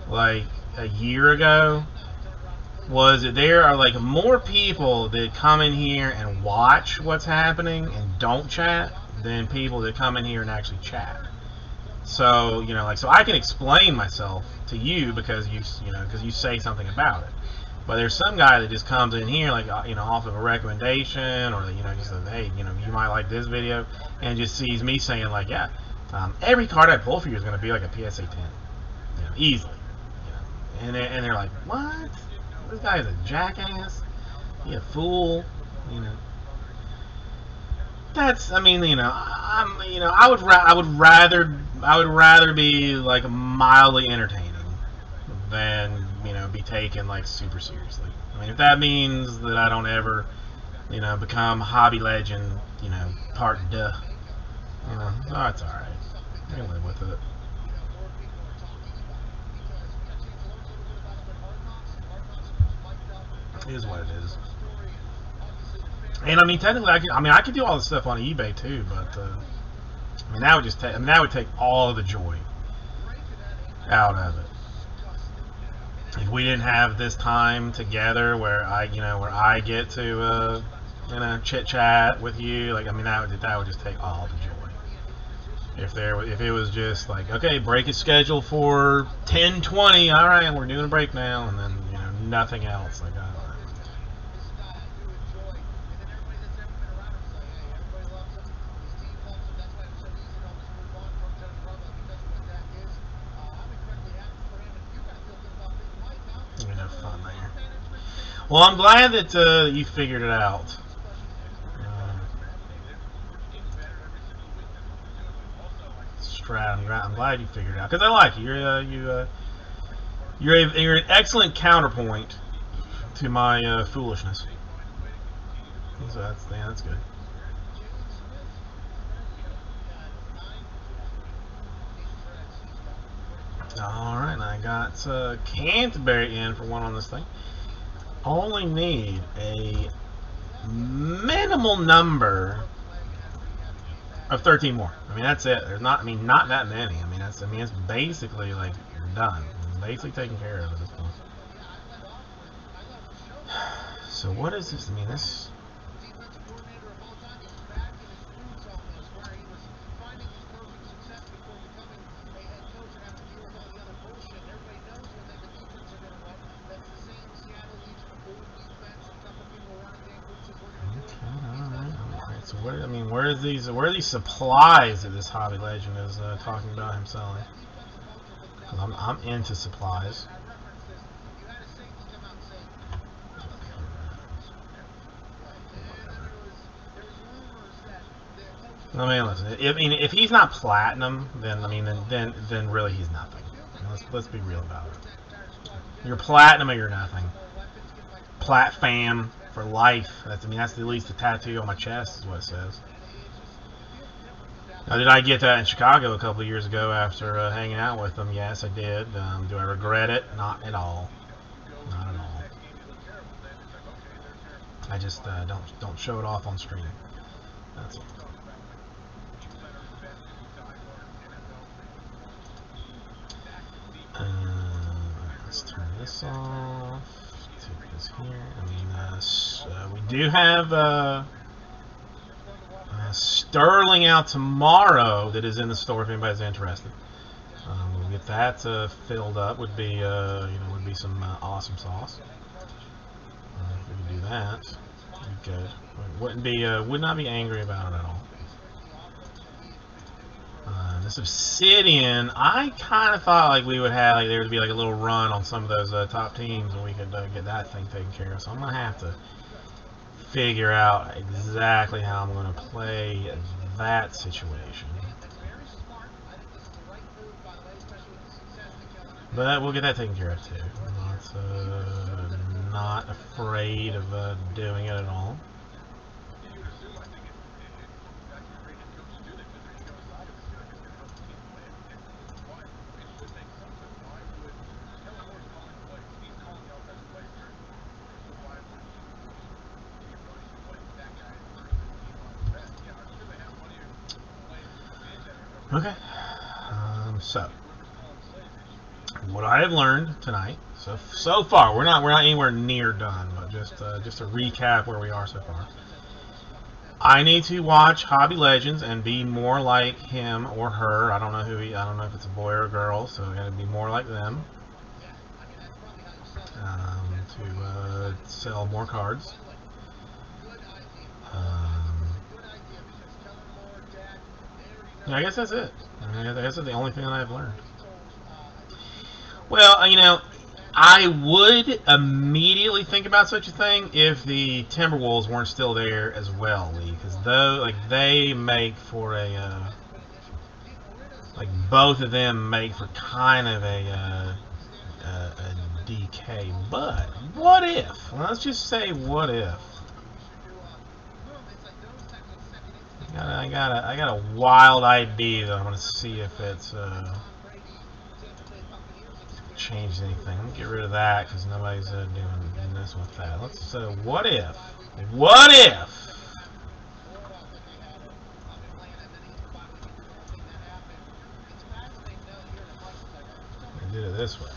like a year ago, was that there are like more people that come in here and watch what's happening and don't chat than people that come in here and actually chat. So so I can explain myself to you because you say something about it. But there's some guy that just comes in here like off of a recommendation, or just says, hey, you might like this video, and just sees me saying like, yeah, every card I pull for you is going to be like a PSA 10, easily. And they're like, what? This guy is a jackass. He a fool. That's I would rather be like mildly entertaining than be taken like super seriously. If that means that I don't ever become hobby legend part duh, it's all right. I can live with it. more people are talking about it because we got a chance to learn a little bit about him at Hard Knocks. Hard Knocks was mic'd up. It is what it is. Story, and obviously the fans. And I mean, technically, I could do all this stuff on eBay too, but I mean, that would just take. I mean, that would take all the joy out of it. If we didn't have this time together, where I get to, chit chat with you, like, I mean, that would just take all the joy. If it was just like, okay, break is scheduled for 10:20, all right, we're doing a break now, and then nothing else, like. Fun there. Well, I'm glad that you figured it out. Strat, I'm glad you figured it out because I like you. You're an excellent counterpoint to my foolishness. So that's good. Alright, I got Canterbury in for one on this thing. Only need a minimal number of 13 more. I mean, that's it. There's not that many. I mean, it's basically like done. Basically taken care of at this point. So what is this? I mean, this. Where are these supplies that this hobby legend is talking about him selling? Because I'm into supplies. I mean, listen. If he's not platinum, then really he's nothing. Let's be real about it. You're platinum or you're nothing. Plat fam for life. That's at least the tattoo on my chest is what it says. Now, did I get that in Chicago a couple of years ago after hanging out with them? Yes, I did. Do I regret it? Not at all. Not at all. I just don't show it off on stream. That's all. Let's turn this off. Take this here. We do have Sterling out tomorrow that is in the store if anybody's interested. We'll get that filled up. Would be some awesome sauce. If we can do that, we could. Would not be angry about it at all. This Obsidian, I kind of thought like we would have there would be like a little run on some of those top teams and we could get that thing taken care of. So I'm gonna have to figure out exactly how I'm gonna play that situation. But we'll get that taken care of too. I'm not afraid of doing it at all. Okay, so what I have learned tonight, so far, we're not anywhere near done, but just to recap where we are so far. I need to watch Hobby Legends and be more like him or her. I don't know if it's a boy or a girl, so I got to be more like them. To sell more cards. Yeah, I guess that's it. I guess that's the only thing that I've learned. Well, I would immediately think about such a thing if the Timberwolves weren't still there as well, Lee, because they make for a both of them make for kind of a DK. But what if? Let's just say what if? I got a wild idea that I'm gonna see if it's changed anything. I'm gonna get rid of that because nobody's doing this with that. Let's what if? What if? I did it this way.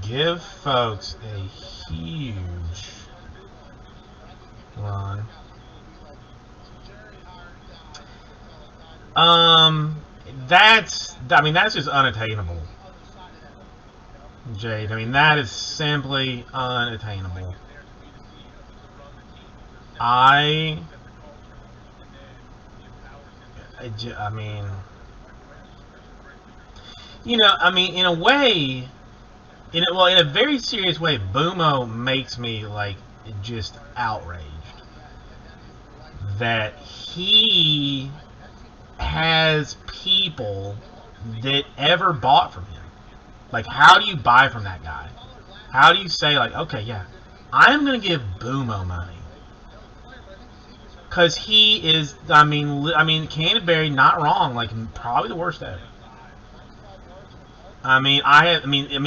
Give folks a huge run. That's just unattainable, Jade. I mean, that is simply unattainable. I mean, you know, I mean, in a way, in a very serious way, Boomo makes me like just outraged that he has people that ever bought from him. Like, how do you buy from that guy? How do you say, like, okay, yeah, I'm gonna give Boomo money because he is, I mean, Canterbury, not wrong, like probably the worst ever. I mean,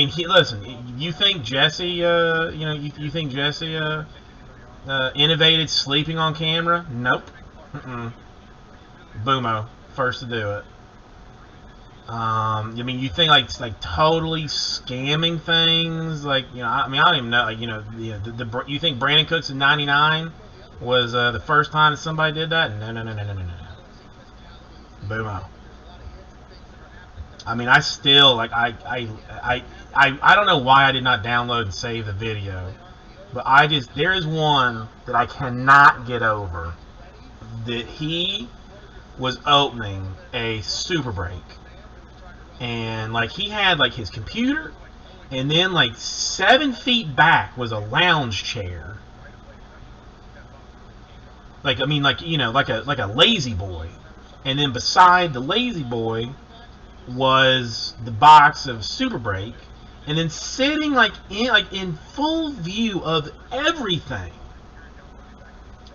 he, listen. You think Jesse, you know, you think Jesse innovated sleeping on camera? Nope. Boomo, first to do it. I mean, you think like totally scamming things, like, you know, I mean, I don't even know, like, you know, you think Brandon Cooks in '99 was the first time that somebody did that? No. Boomo. I mean, I still, like, I don't know why I did not download and save the video, but there is one that I cannot get over, that he was opening a Super Break, and, like, he had, like, his computer, and then, like, 7 feet back was a lounge chair, like, I mean, like, you know, like a lazy boy, and then beside the lazy boy was the box of Super Break, and then sitting like in full view of everything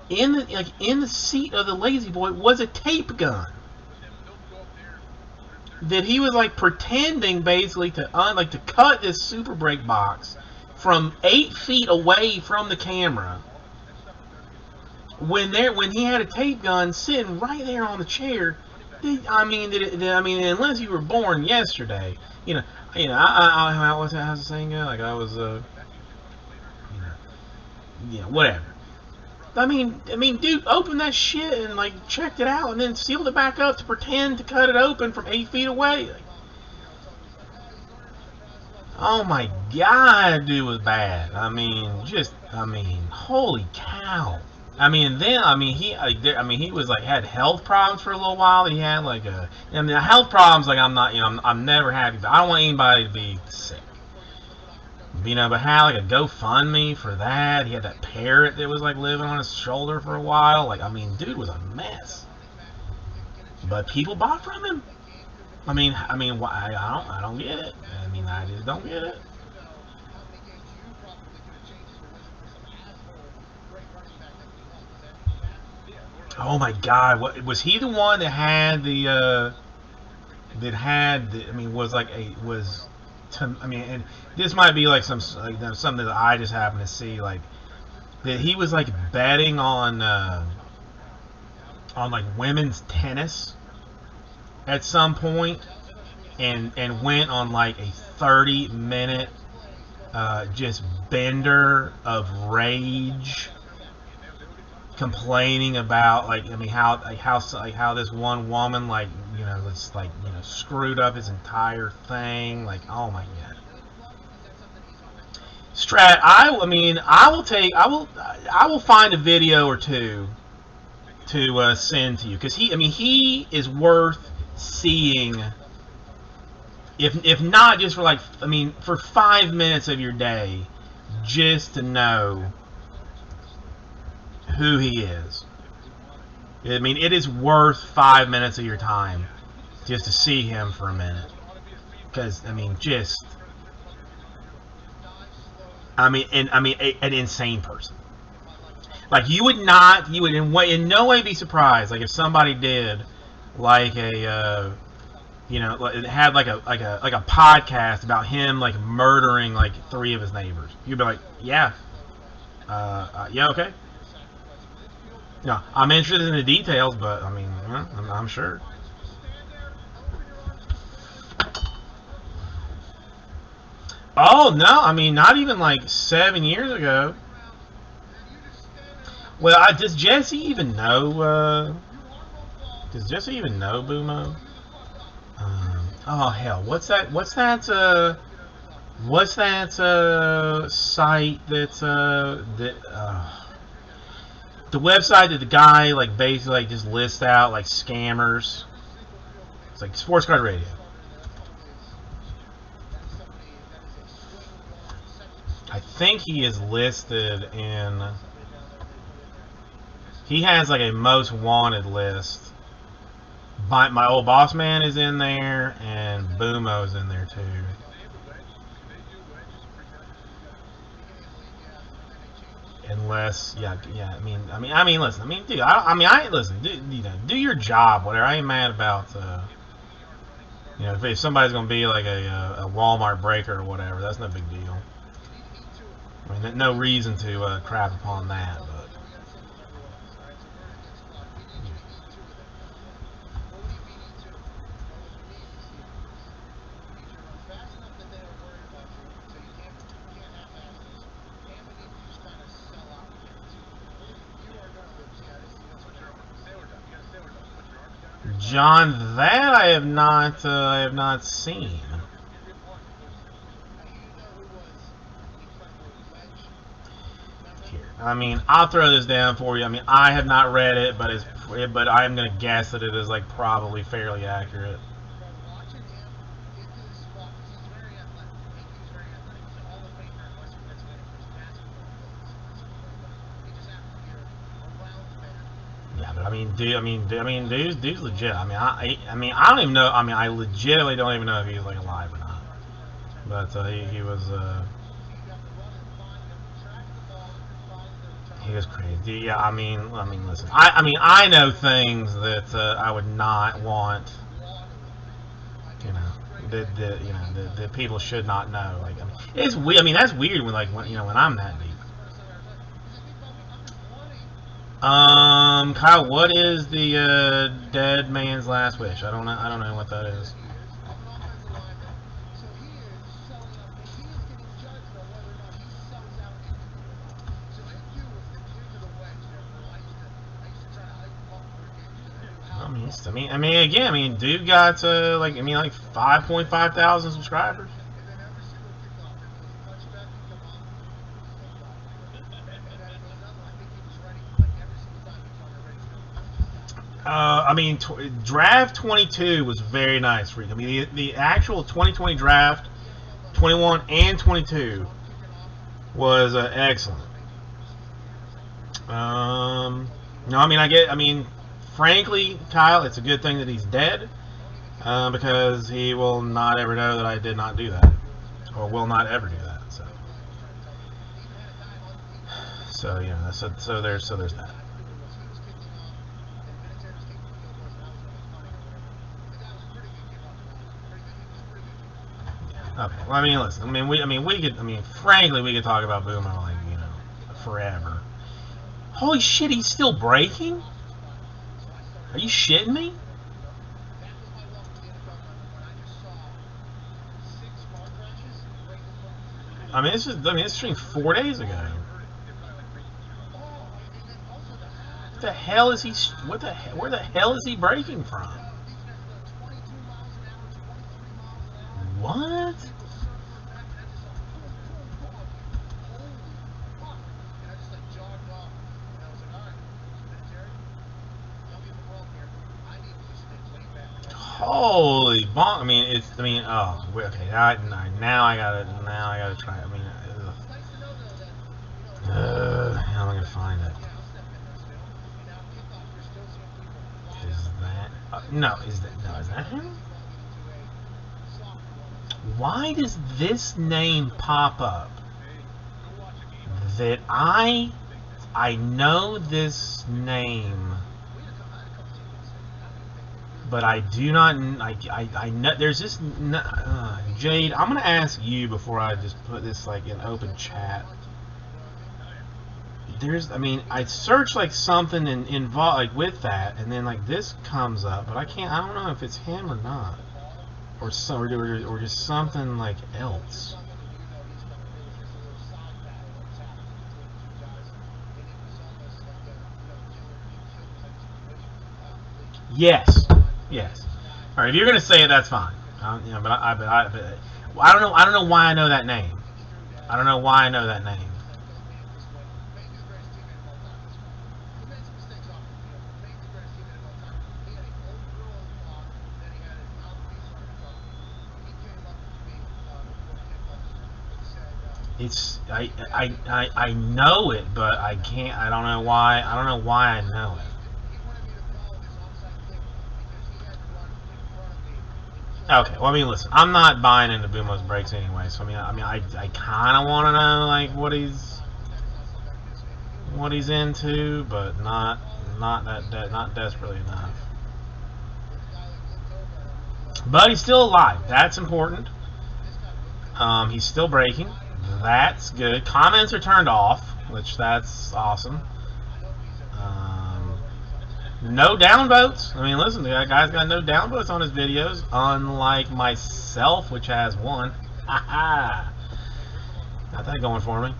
in the seat of the lazy boy was a tape gun that he was like pretending basically to cut this Super Break box from 8 feet away from the camera when he had a tape gun sitting right there on the chair. I mean, unless you were born yesterday, you know, how's the saying go? Like, I was, whatever. I mean, dude, open that shit and like checked it out, and then sealed it back up to pretend to cut it open from 8 feet away. Like, oh my God, dude was bad. I mean, holy cow. I mean, then he was like had health problems for a little while. He had like health problems. Like, I'm never happy. But I don't want anybody to be sick. You know, but had like a GoFundMe for that. He had that parrot that was like living on his shoulder for a while. Like, I mean, dude was a mess. But people bought from him. I mean, why? I don't get it. I mean, I just don't get it. Oh my God! What was he the one that had the? I mean, and this might be like something that I just happen to see, like that he was like betting on like women's tennis at some point, and went on like a 30-minute just bender of rage, complaining about how this one woman screwed up his entire thing. Like, oh my God. Strat, I will find a video or two to send to you, because he is worth seeing, if not just for for 5 minutes of your day, just to know who he is. I mean, it is worth 5 minutes of your time just to see him for a minute, because I mean, an insane person. Like you would in no way be surprised. Like if somebody did, like it had like a podcast about him like murdering like 3 of his neighbors. You'd be like, yeah, yeah, okay. No, I'm interested in the details, but I mean, yeah, I'm sure. Oh no, I mean, not even like 7 years ago. Well, does Jesse even know? Does Jesse even know Bumo? Oh hell, what's that? What's that site the website that the guy like basically like just lists out like scammers? It's like Sports Card Radio. I think he is listed in. He has like a most wanted list. My old boss man is in there, and Bumo's in there too. Unless, yeah. I mean, listen. I mean, dude. Listen. Do your job. Whatever. I ain't mad about. If somebody's gonna be like a Walmart breaker or whatever, that's no big deal. I mean, no reason to crap upon that. But John, that I have not seen. Here, I mean, I'll throw this down for you. I mean, I have not read it, but I'm gonna guess that it is like probably fairly accurate. Yeah, but I mean, dude's legit. I mean, I don't even know. I mean, I legitimately don't even know if he's like alive or not. But he was crazy. Yeah, I mean, listen. I know things that I would not want. That people should not know. Like, I mean, it's weird. I mean, that's weird when when I'm that deep. Kyle, what is the dead man's last wish? I don't know what that is. Again, dude got like 5.5 thousand subscribers. Draft 22 was very nice for you. I mean, the actual 2020 draft, 21 and 22, was excellent. Frankly, Kyle, it's a good thing that he's dead, because he will not ever know that I did not do that, or will not ever do that. So there's that. Okay. Well, I mean, listen. Frankly, we could talk about Bumo forever. Holy shit, he's still breaking? Are you shitting me? This streamed 4 days ago. What the hell is he? Where the hell is he breaking from? What? Holy bonk! Okay. Now I gotta try. How am I gonna find it? Is that? No. Is that him? Why does this name pop up that I know this name, but I do not. I know there's this Jade. I'm gonna ask you before I just put this like in open chat. I mean, I searched like something involved like with that, and then like this comes up, but I don't know if it's him or not, or just something like else. Yes. All right, if you're gonna say it, that's fine. But I don't know. I don't know why I know that name. I don't know why I know that name. I know it, but I can't. I don't know why. I don't know why I know it. Okay, well, I mean, listen, I'm not buying into Bumo's breaks anyway, so I kind of want to know like what he's into, but not desperately enough. But he's still alive. That's important. He's still breaking. That's good. Comments are turned off, which that's awesome. No downvotes. I mean, listen, the guy's got no downvotes on his videos, unlike myself, which has one. Haha. Got that going for me.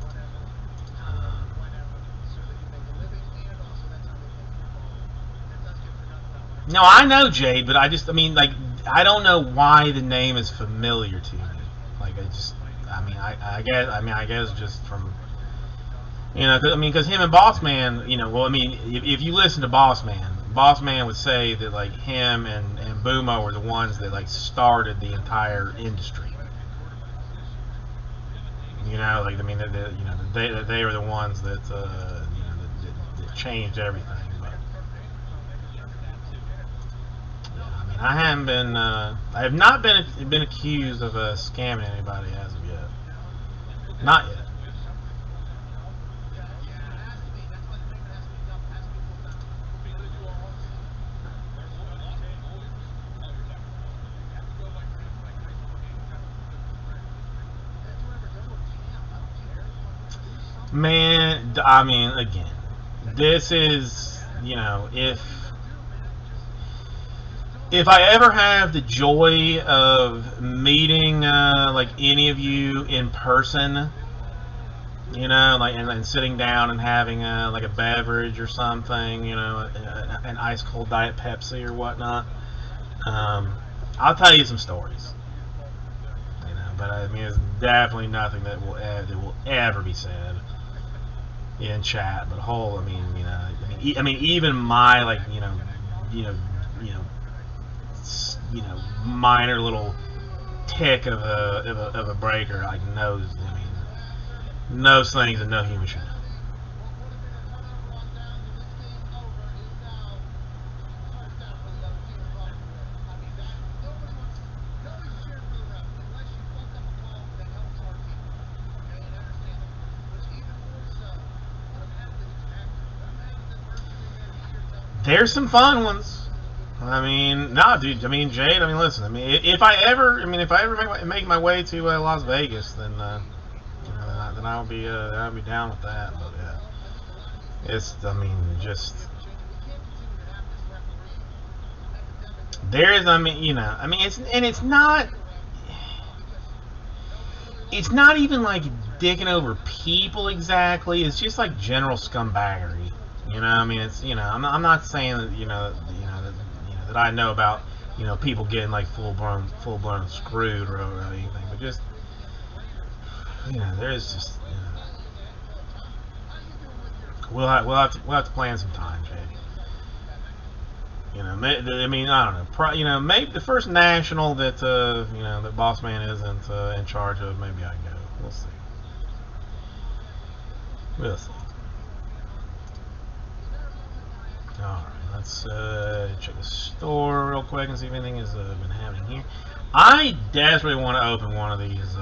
No, I know Jade, but I mean, like, I don't know why the name is familiar to me. Like, I guess just from, because him and Bossman, well, I mean, if you listen to Bossman would say that like him and Bumo were the ones that like started the entire industry. Like, I mean, they were the ones that that changed everything. I haven't been. I have not been accused of scamming anybody as of yet. Not yet. Man, I mean, again, this is, if I ever have the joy of meeting like any of you in person, like and sitting down and having like a beverage or something, an ice cold Diet Pepsi or whatnot, I'll tell you some stories. But I mean, it's definitely nothing that will ever be said in chat. But even my like minor little tick of a breaker like knows things that no human should know. There's some fun ones. I mean, nah, dude. I mean, Jade. I mean, listen. I mean, if I ever make my way to Las Vegas, then then I'll be down with that. But yeah, it's not even like dicking over people exactly. It's just like general scumbaggery. I'm not saying that that I know about people getting like full blown screwed or anything, but just there's just we'll have to plan some time, Jay. I don't know. Maybe the first national that that Bossman isn't in charge of, maybe I go. We'll see. We'll see. Alright, let's check the store real quick and see if anything has been happening here. I desperately want to open one of these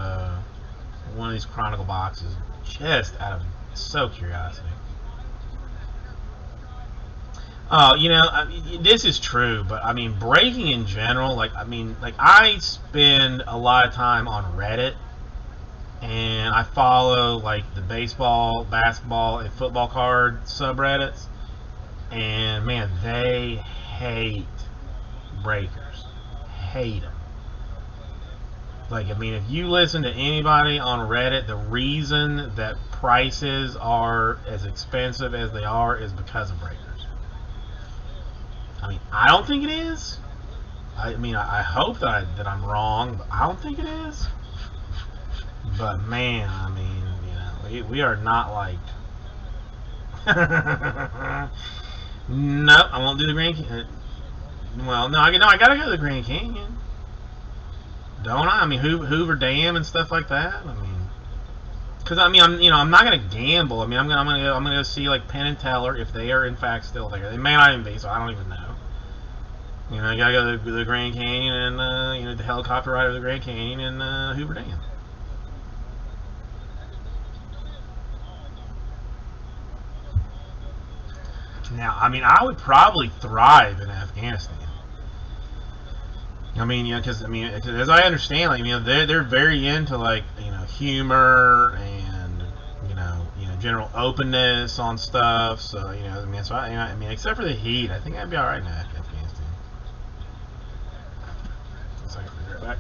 Chronicle boxes just out of So curiosity. This is true, but I mean, breaking in general, like, I spend a lot of time on Reddit, and I follow, like, the baseball, basketball, and football card subreddits, and man, they hate breakers. Hate them. Like, I mean, if you listen to anybody on Reddit, the reason that prices are as expensive as they are is because of breakers. I mean, I don't think it is. I hope that I'm wrong, but I don't think it is. But man, I mean, we are not like. Nope, I won't do the Grand Canyon. Well, no, I gotta go to the Grand Canyon. Don't I? I mean, Hoover Dam and stuff like that. I mean, because I'm not gonna gamble. I mean, I'm gonna go see like Penn and Teller if they are in fact still there. They may not even be, so I don't even know. I gotta go to the Grand Canyon and the helicopter ride over the Grand Canyon and Hoover Dam. Now, I mean, I would probably thrive in Afghanistan. I mean, because as I understand, like, they're very into like humor and general openness on stuff. So except for the heat, I think I'd be all right in Afghanistan. So I can figure it back.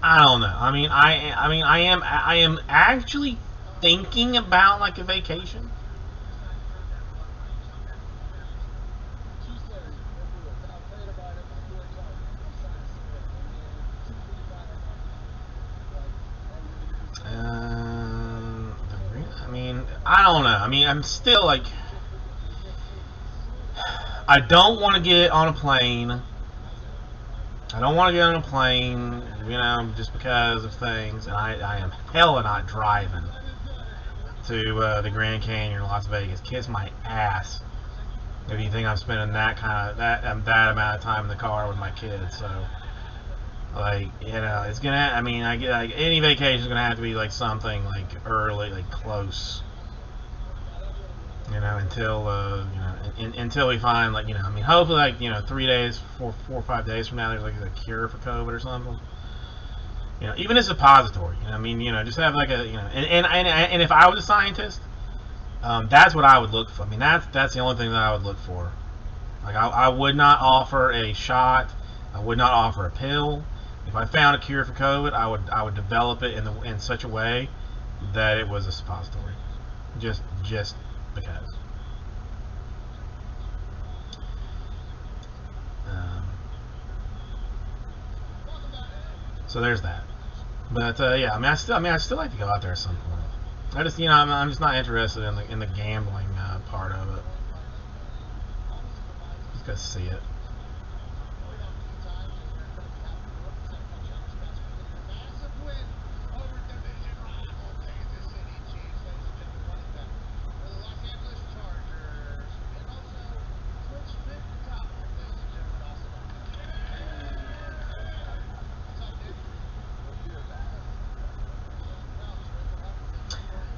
I don't know. I am actually thinking about like a vacation. I don't know. I'm still like, I don't want to get on a plane. I don't want to get on a plane, just because of things, and I am hella not driving to the Grand Canyon in Las Vegas. Kiss my ass if you think I'm spending that amount of time in the car with my kids. So, like, it's gonna. I get like any vacation is gonna have to be like something like early, like close. Until we find, like, hopefully, like, 3 days, 4 or 5 days from now, there's like a cure for COVID or something. Even a suppository. Just have like a, and if I was a scientist, that's what I would look for. That's the only thing that I would look for. Like, I would not offer a shot. I would not offer a pill. If I found a cure for COVID, I would develop it in such a way that it was a suppository. Just because. So there's that. But yeah, I still like to go out there at some point. I just, I'm just not interested in the gambling part of it. Just gotta see it.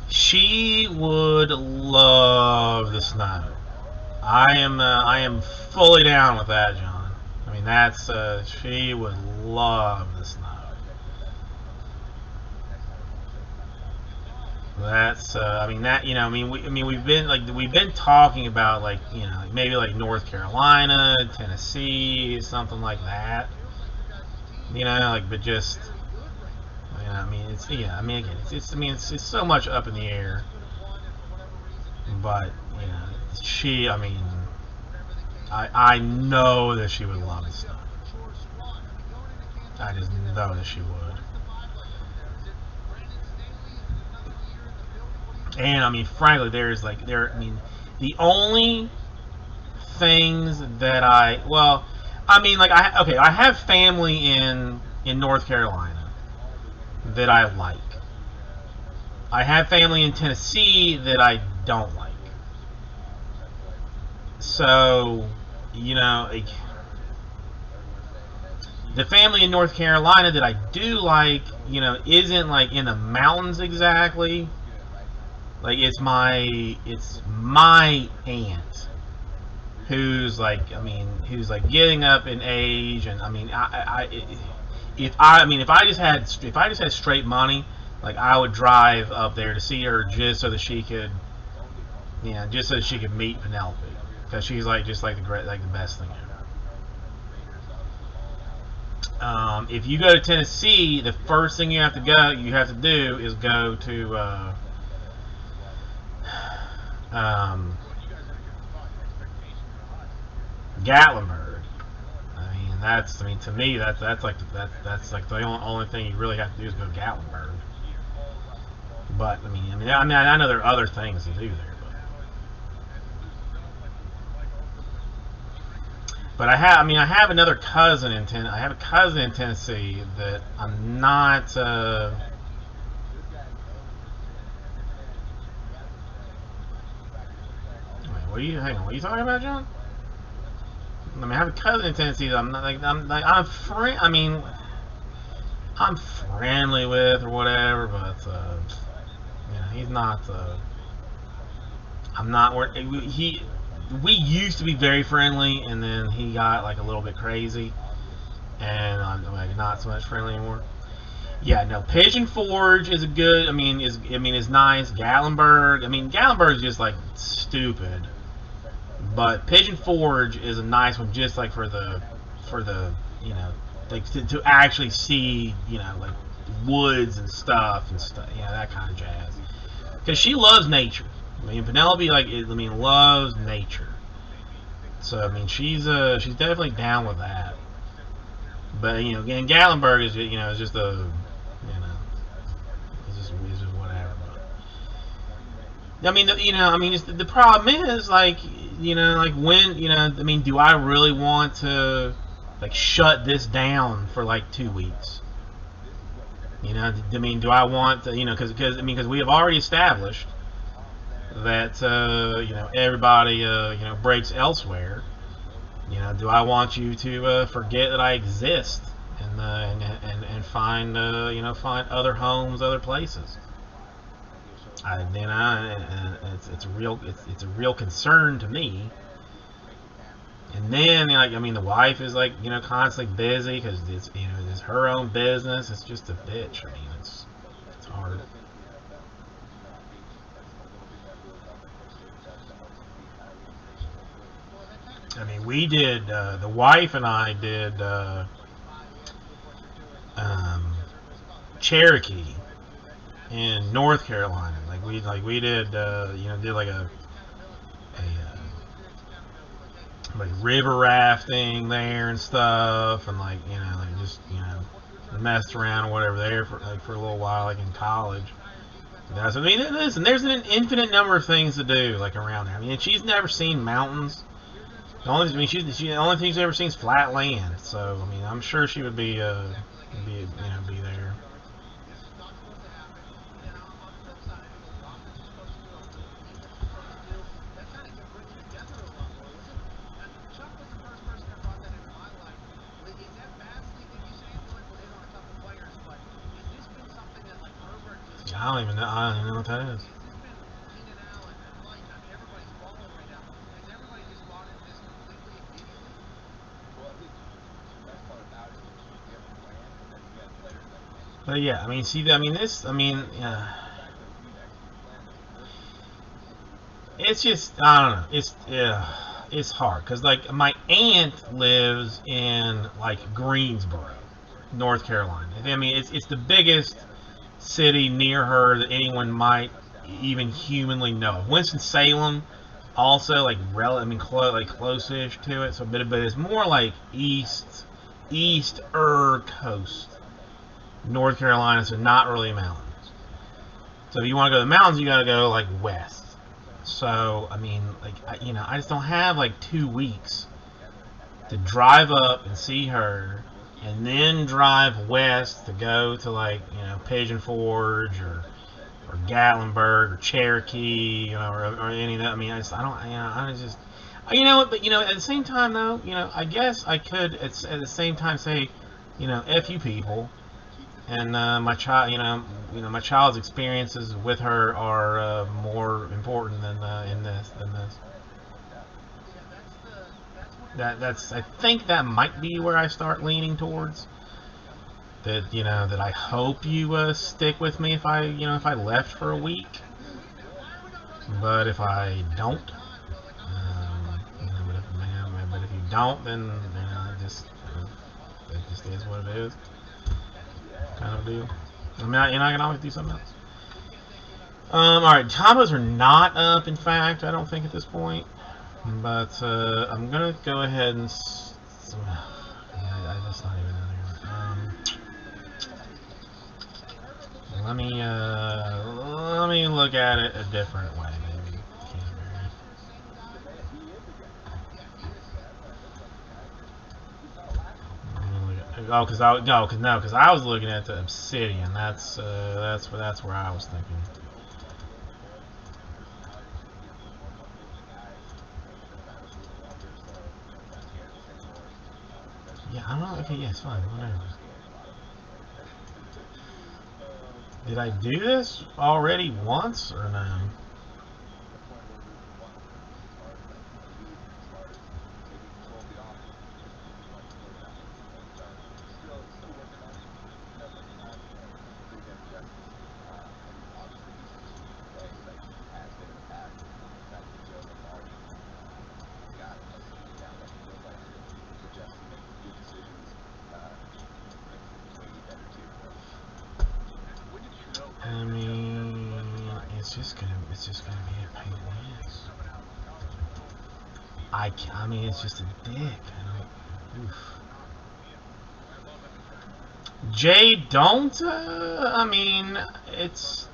She would love the snow. I am fully down with that, John. That's she would love the snow. That's we've been talking about, like, maybe like North Carolina, Tennessee, something like that. But just. Again, it's so much up in the air. But you know, she, I mean, I know that she would love this stuff. I just know that she would. And I mean, frankly, I mean, the only things that I mean, like I have family in North Carolina that I like. I have family in Tennessee that I don't like. So, you know, like, the family in North Carolina that I do like, you know, isn't like in the mountains exactly. Like it's my aunt who's like, I mean, who's like getting up in age, and I mean, if I just had straight money, like I would drive up there to see her just so that she could, you know, just so that she could meet Penelope, because she's like just like the best thing ever. If you go to Tennessee, the first thing you have to do is go to Gatlinburg. I mean, to me, that's like the only thing you really have to do is go to Gatlinburg. But I know there are other things to do there. But I have another cousin I have a cousin in Tennessee that I'm not. Wait, hang on. What are you talking about, John? I mean, I have a cousin in Tennessee that I'm friendly with or whatever, but you know, he's not. I'm not. We used to be very friendly, and then he got like a little bit crazy, and I'm like not so much friendly anymore. Yeah, no, Pigeon Forge is a good. Is nice. Gatlinburg is just like stupid, but Pigeon Forge is a nice one, just like for the you know, like to actually see, you know, like woods and stuff, you know, that kind of jazz. Because she loves nature. I mean, Penelope loves nature. So I mean, she's definitely down with that. But you know, again, Gatlinburg is, you know, is just a, you know, it's just whatever. But I mean, the problem is like, you know, like when, you know, I mean, do I really want to like shut this down for like 2 weeks? You know, I mean, do I want to, you know, because we have already established that you know, everybody you know, breaks elsewhere. You know, do I want you to forget that I exist and find you know, find other homes, other places? You know, it's a real concern to me. And then, like, I mean, the wife is like, you know, constantly busy because it's, you know, it's her own business. It's just a bitch. I mean, it's hard. I mean, we did. The wife and I did um, Cherokee in North Carolina. We did. You know, did like a like river rafting there and stuff, and like, you know, like just, you know, messed around or whatever there for a little while, like in college. So, I mean, listen, there's an infinite number of things to do like around there. I mean, she's never seen mountains. The only thing she's ever seen is flat land. So I mean, I'm sure she would be you know, be there. I don't even know what that is. But yeah, I mean, see, I mean, it's just, I don't know, it's hard because like my aunt lives in like Greensboro, North Carolina. I mean, it's the biggest city near her that anyone might even humanly know of. Winston-Salem, also like close-ish to it. So, but it's more like east coast, North Carolina. So not really mountains. So if you want to go to the mountains, you got to go like west. So I mean, like I just don't have like 2 weeks to drive up and see her, and then drive west to go to like Pigeon Forge or Gatlinburg or Cherokee, or any of that. I mean, I just but at the same time though, I guess I could at the same time say, F you people, and my child, my child's experiences with her are more important than this. That's I think that might be where I start leaning towards. That I hope you stick with me if I left for a week. But if I don't, but if you don't, then it just is what it is, kind of deal. I mean, I can always do something else. All right, combos are not up. In fact, I don't think at this point. But I'm gonna go ahead and. That's not even in there. Let me look at it a different way, maybe. Because I was looking at the Obsidian. That's where I was thinking. Yeah, I don't know. Okay, yeah, it's fine. Whatever. Did I do this already once or no? I mean, it's just gonna be a pain in the ass. I mean, it's just a dick. Jay, don't. I mean, it's.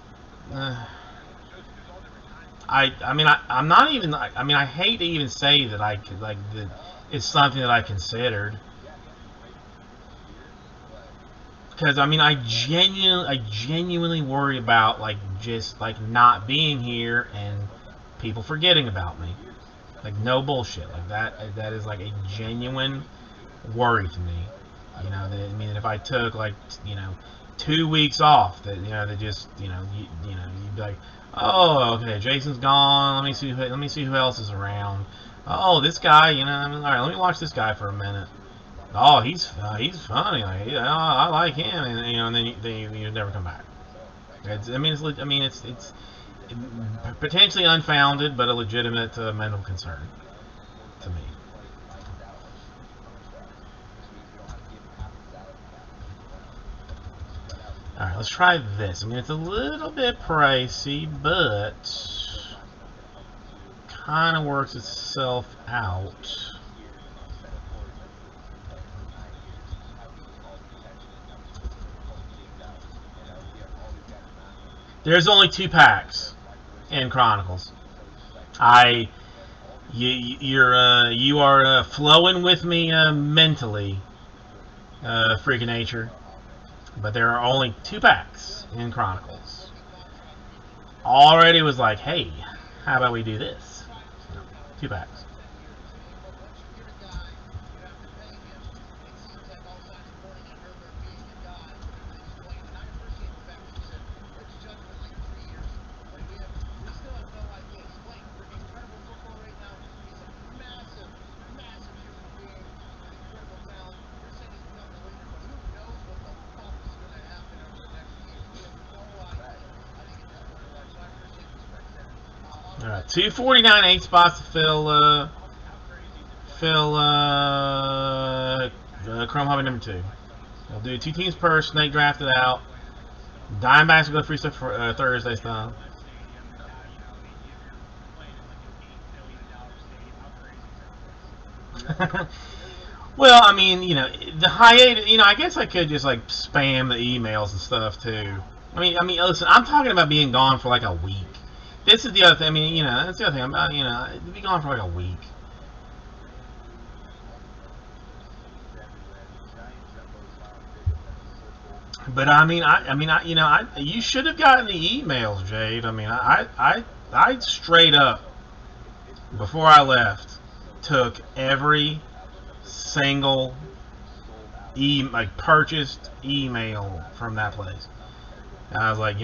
I'm not even. I mean, I hate to even say that I could that it's something that I considered. Because I mean, I genuinely worry about just not being here and people forgetting about me. Like, no bullshit. Like that is like a genuine worry to me. I mean, if I took 2 weeks off, that that just you'd be like, oh, okay, Jason's gone. Let me see who else is around. Oh, this guy. I mean, all right, let me watch this guy for a minute. Oh, he's funny. I like him, and then you never come back. It's potentially unfounded, but a legitimate mental concern to me. All right, let's try this. I mean, it's a little bit pricey, but kind of works itself out. There's only 2 packs in Chronicles. You are flowing with me mentally, Freak of Nature. But there are only 2 packs in Chronicles. Already was like, hey, how about we do this? 2 packs. Alright, 249 8 spots to fill Chrome Hobby number 2. We'll do 2 teams per snake drafted out. Diamondbacks will go free stuff for Thursday style. Well, I mean, the hiatus. I guess I could just like spam the emails and stuff too. I mean, listen, I'm talking about being gone for like a week. This is the other thing. I mean, that's the other thing. To be gone for like a week. But I mean, you should have gotten the emails, Jade. I mean, I straight up before I left took every single purchased email from that place. And I was like, I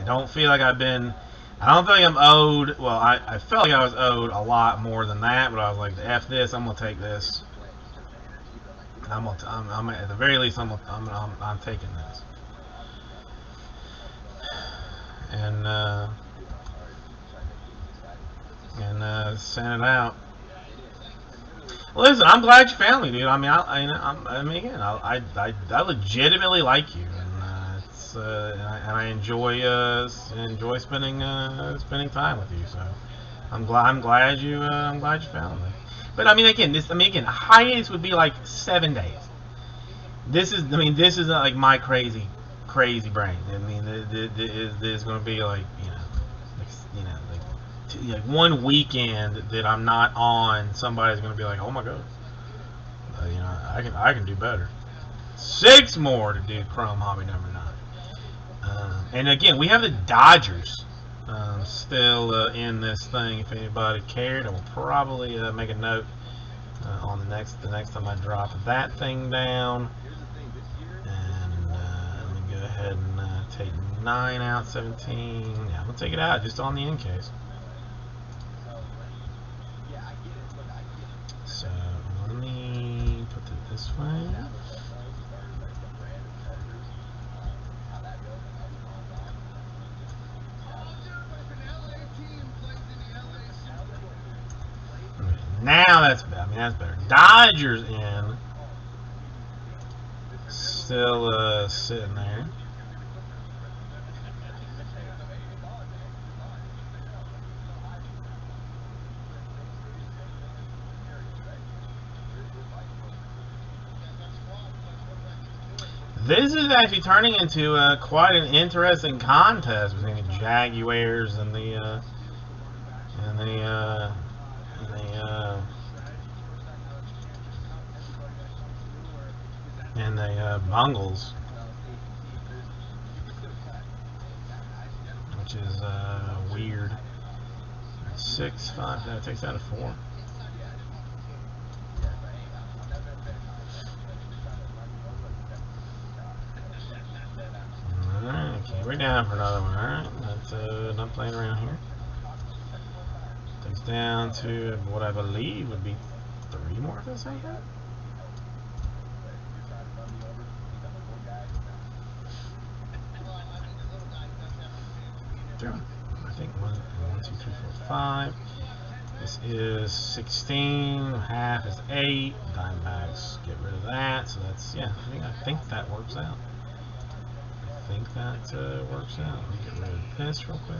don't feel like I've been. I don't feel like I'm owed. Well, I felt like I was owed a lot more than that, but I was like, F this, I'm gonna take this. I'm at the very least, I'm taking this. And send it out. Listen, I'm glad you found me, dude. I mean, again, I legitimately like you, and and I enjoy spending time with you. So I'm glad you found me. But I mean, again, hiatus would be like 7 days. This is like my crazy brain. I mean, there's going to be like like 1 weekend that I'm not on. Somebody's going to be like, oh my god, I can do better. 6 more to do Chrome Hobby number 9. And again, we have the Dodgers still in this thing. If anybody cared, I will probably make a note on the next time I drop that thing down. And let me go ahead and take 9 out, 17. Yeah, I'm gonna take it out just on the in case. So let me put it this way. Now that's better. I mean, that's better. Dodgers in. Still sitting there. This is actually turning into quite an interesting contest between the Jaguars and the Bungles, which is weird. 6, 5. That takes out a 4. Alright, okay, we're down for another one. Alright, not playing around here. Takes down to what I believe would be 3 more if I say that. I think 1, 2, 3, 4, 5. This is 16. Half is 8. Diamondbacks get rid of that. So that's, yeah. I think that works out. Let me get rid of this real quick.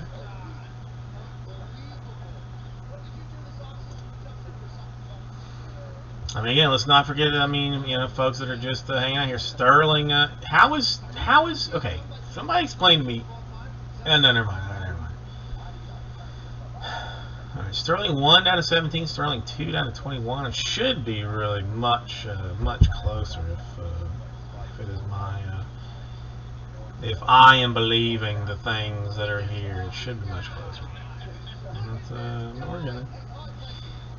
I mean, again, let's not forget. I mean, folks that are just hanging out here. Sterling. How is okay? Somebody explain to me. No, never mind. Alright, Sterling 1 down to 17, Sterling 2 down to 21. It should be really much closer if it is my if I am believing the things that are here. It should be much closer. And we're gonna.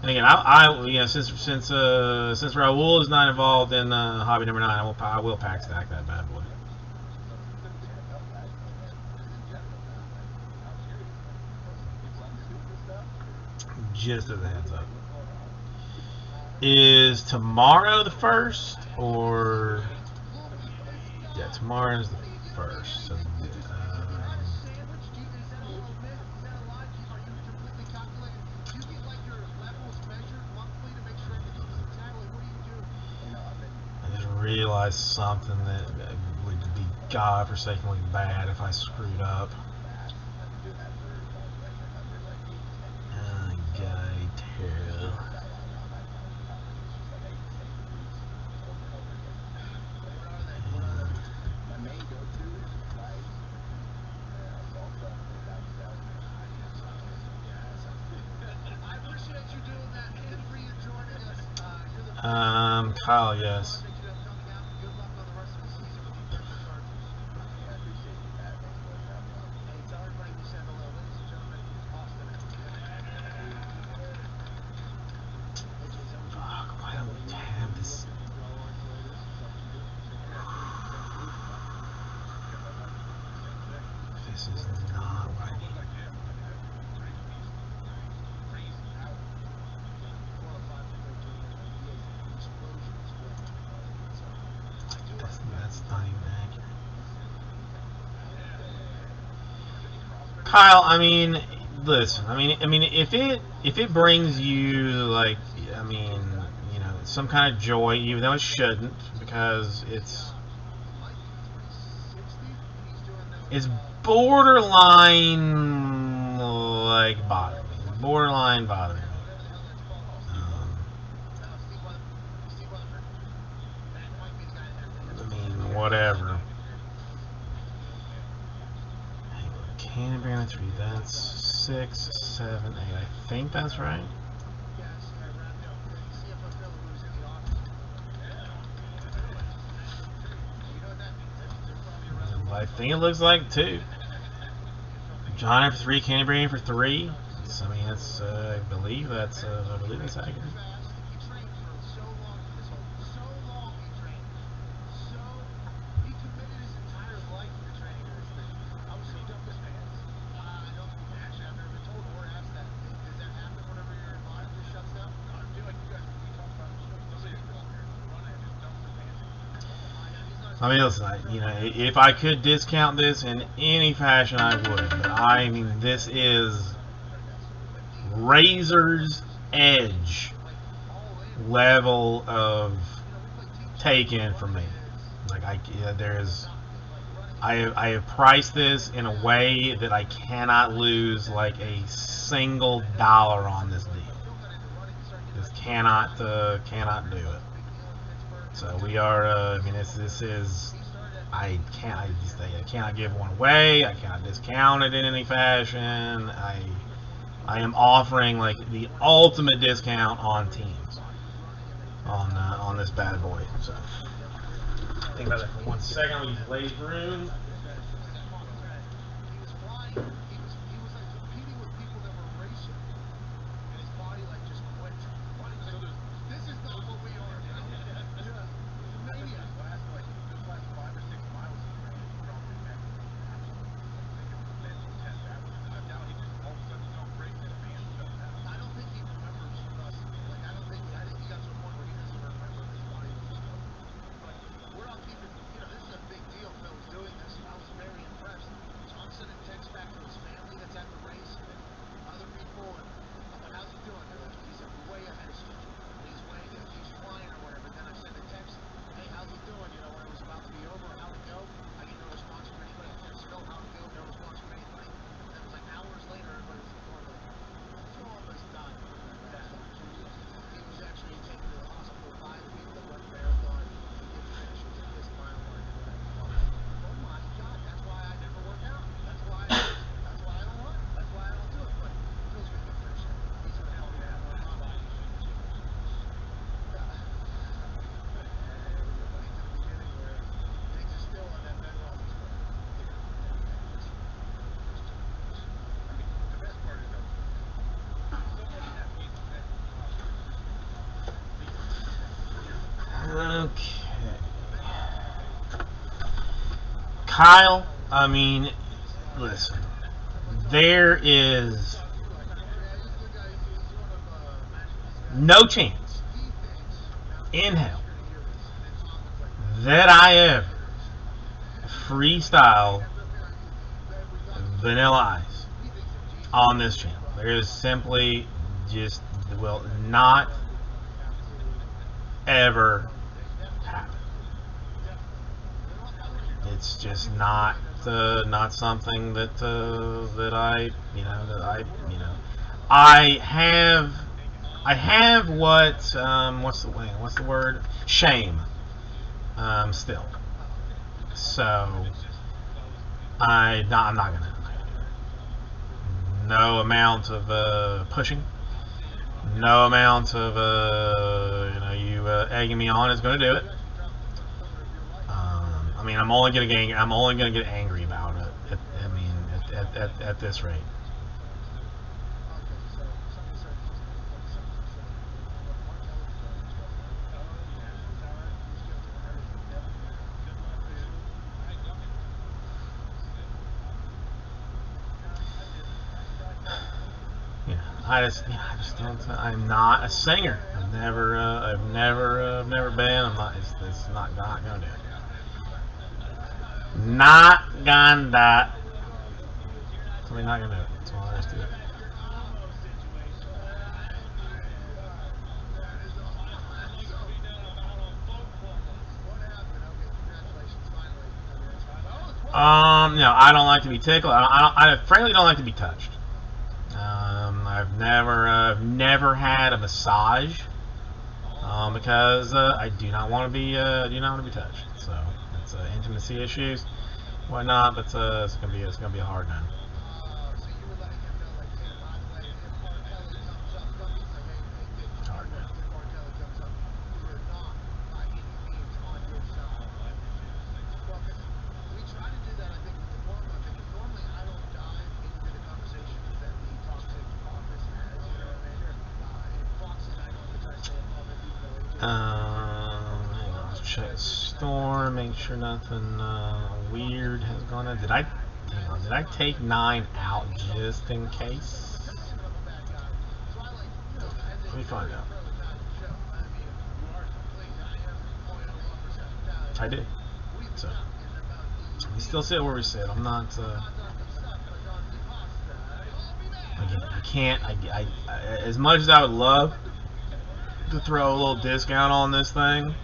And again, since Raul is not involved in hobby number 9, I will pack stack that bad boy. Just as a heads up. Is tomorrow the 1st, or yeah, tomorrow is the 1st. So, I just realized something that would be godforsakenly bad if I screwed up. Kyle, yes. Fuck, why don't we have this? This is not what I need. That's not even accurate. Kyle, I mean, listen. I mean, if it brings you like, I mean, you know, some kind of joy, even though it shouldn't, because it's borderline like bothering me. Borderline bothering me. I mean, whatever. Canterbury on 3. That's 6, 7, 8. I think that's right. I think it looks like 2. John for 3, Canterbury for 3. So, I mean, that's I believe that's accurate. I mean, listen, you know, if I could discount this in any fashion, I would. But I mean, this is razor's edge level of take-in for me. Like, I have priced this in a way that I cannot lose like a single dollar on this deal. Just cannot do it. So we are. I mean, this is. I cannot give one away. I cannot discount it in any fashion. I am offering like the ultimate discount on teams on this bad boy. So think about that for 1 second. I'll use the ladies' room. Okay. Kyle, I mean, listen, there is no chance in hell that I ever freestyle Vanilla Ice on this channel. There is simply just will not ever happen. It's just not something that I have what's the word, shame still. So I'm not gonna do it. No amount of pushing, no amount of you egging me on is going to do it. I mean, I'm only going to get angry about it. At this rate. I just don't. I'm not a singer. I've never been. I'm not. It's not gonna do it. Not gonna do it. Something not gonna do it. That's all there is to it. No, I don't like to be tickled. I frankly don't like to be touched. I've never had a massage because I do not want to be touched. So it's intimacy issues, whatnot. But it's gonna be a hard one. Let's check Storm, make sure nothing weird has gone on. Did I take 9 out just in case? Let me find out. I did. So we still sit where we sit. I'm not. Again, I can't. I as much as I would love to throw a little discount on this thing,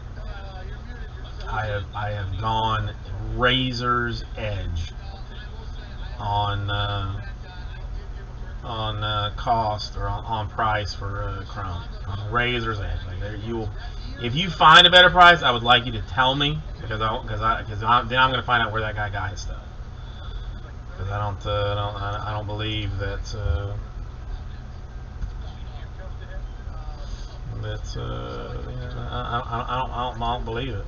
I have gone razor's edge on cost or on price for Chrome. On razor's edge. Like if you find a better price, I would like you to tell me because then I'm going to find out where that guy got his stuff. Because I don't believe that. I don't believe it.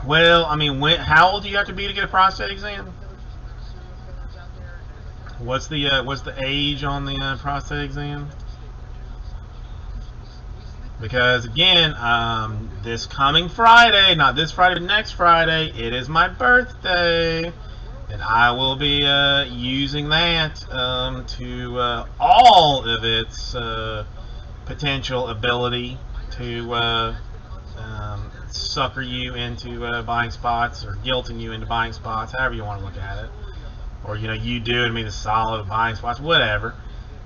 Well, I mean, how old do you have to be to get a prostate exam? What's the age on the prostate exam? Because again, this coming Friday, not this Friday, but next Friday, it is my birthday, and I will be using that to all of its potential ability to sucker you into buying spots or guilting you into buying spots, however you want to look at it. Or you doing me the solid of buying spots, whatever.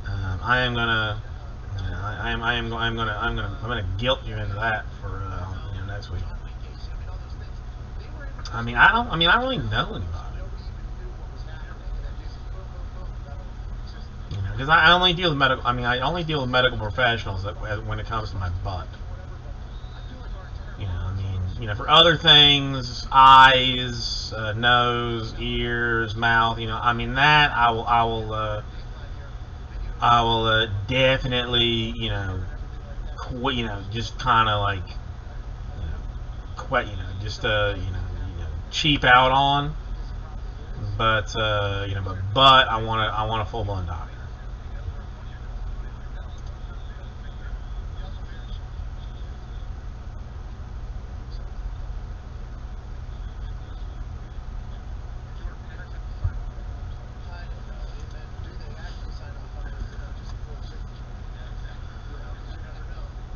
I'm gonna guilt you into that for next week. I don't really know anybody. Because I only deal with medical. I only deal with medical professionals when it comes to my butt. For other things, eyes, nose, ears, mouth, that I will definitely, just kind of like, cheap out on. But I want a full-blown doctor.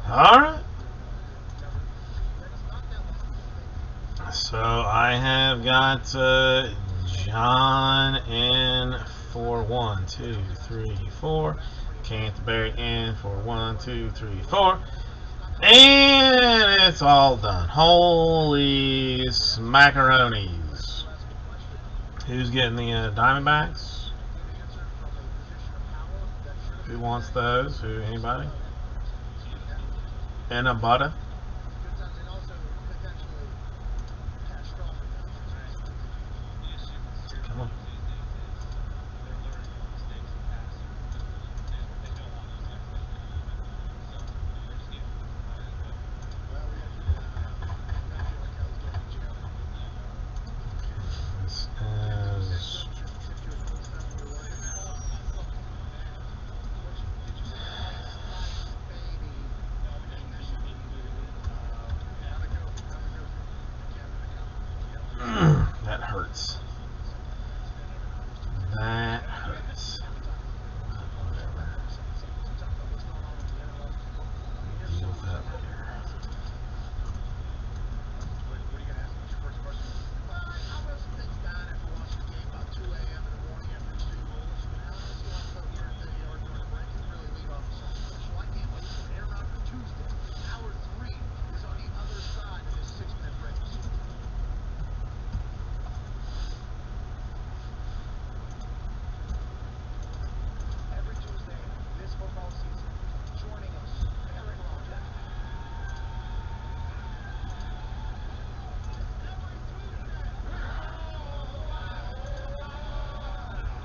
Alright. So I have got John in for 1, 2, 3, 4. Canterbury in for 1, 2, 3, 4. And it's all done. Holy smackaroonies. Who's getting the Diamondbacks? Who wants those? Who? Anybody? And a butter? Good times, and also potentially catastrophic times. Come on. Well, we have I feel like I was going to jail. This is. That hurts. That hurts. Whatever. Deal with that later. What are you gonna ask? What's your first question? How was things down after watching the game about 2 a.m. in the morning after 2 goals? Honestly, I thought we were in the yard during the break and really lead off with something special. I can't wait for air out for Tuesday. Hour 3 is on the other side of this 6-minute break. Every Tuesday this football season, joining us, Eric Roger.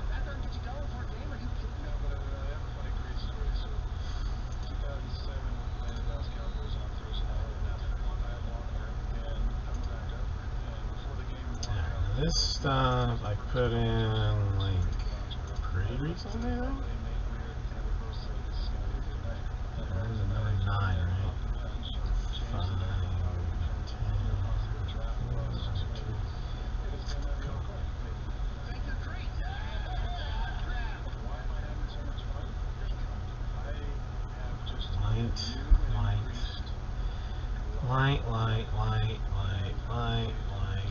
That doesn't get you going for a game? Are you kidding me? No, but I have a funny great story. So, 2007, we played the Dallas Cowboys on Thursday night. I had long hair, and I'm a backup. And before the game, Yeah, this stuff I put in like pretty recently though. That was another 9, right? 5, 10, Thank you, great. Why am I having so much fun? I have just light.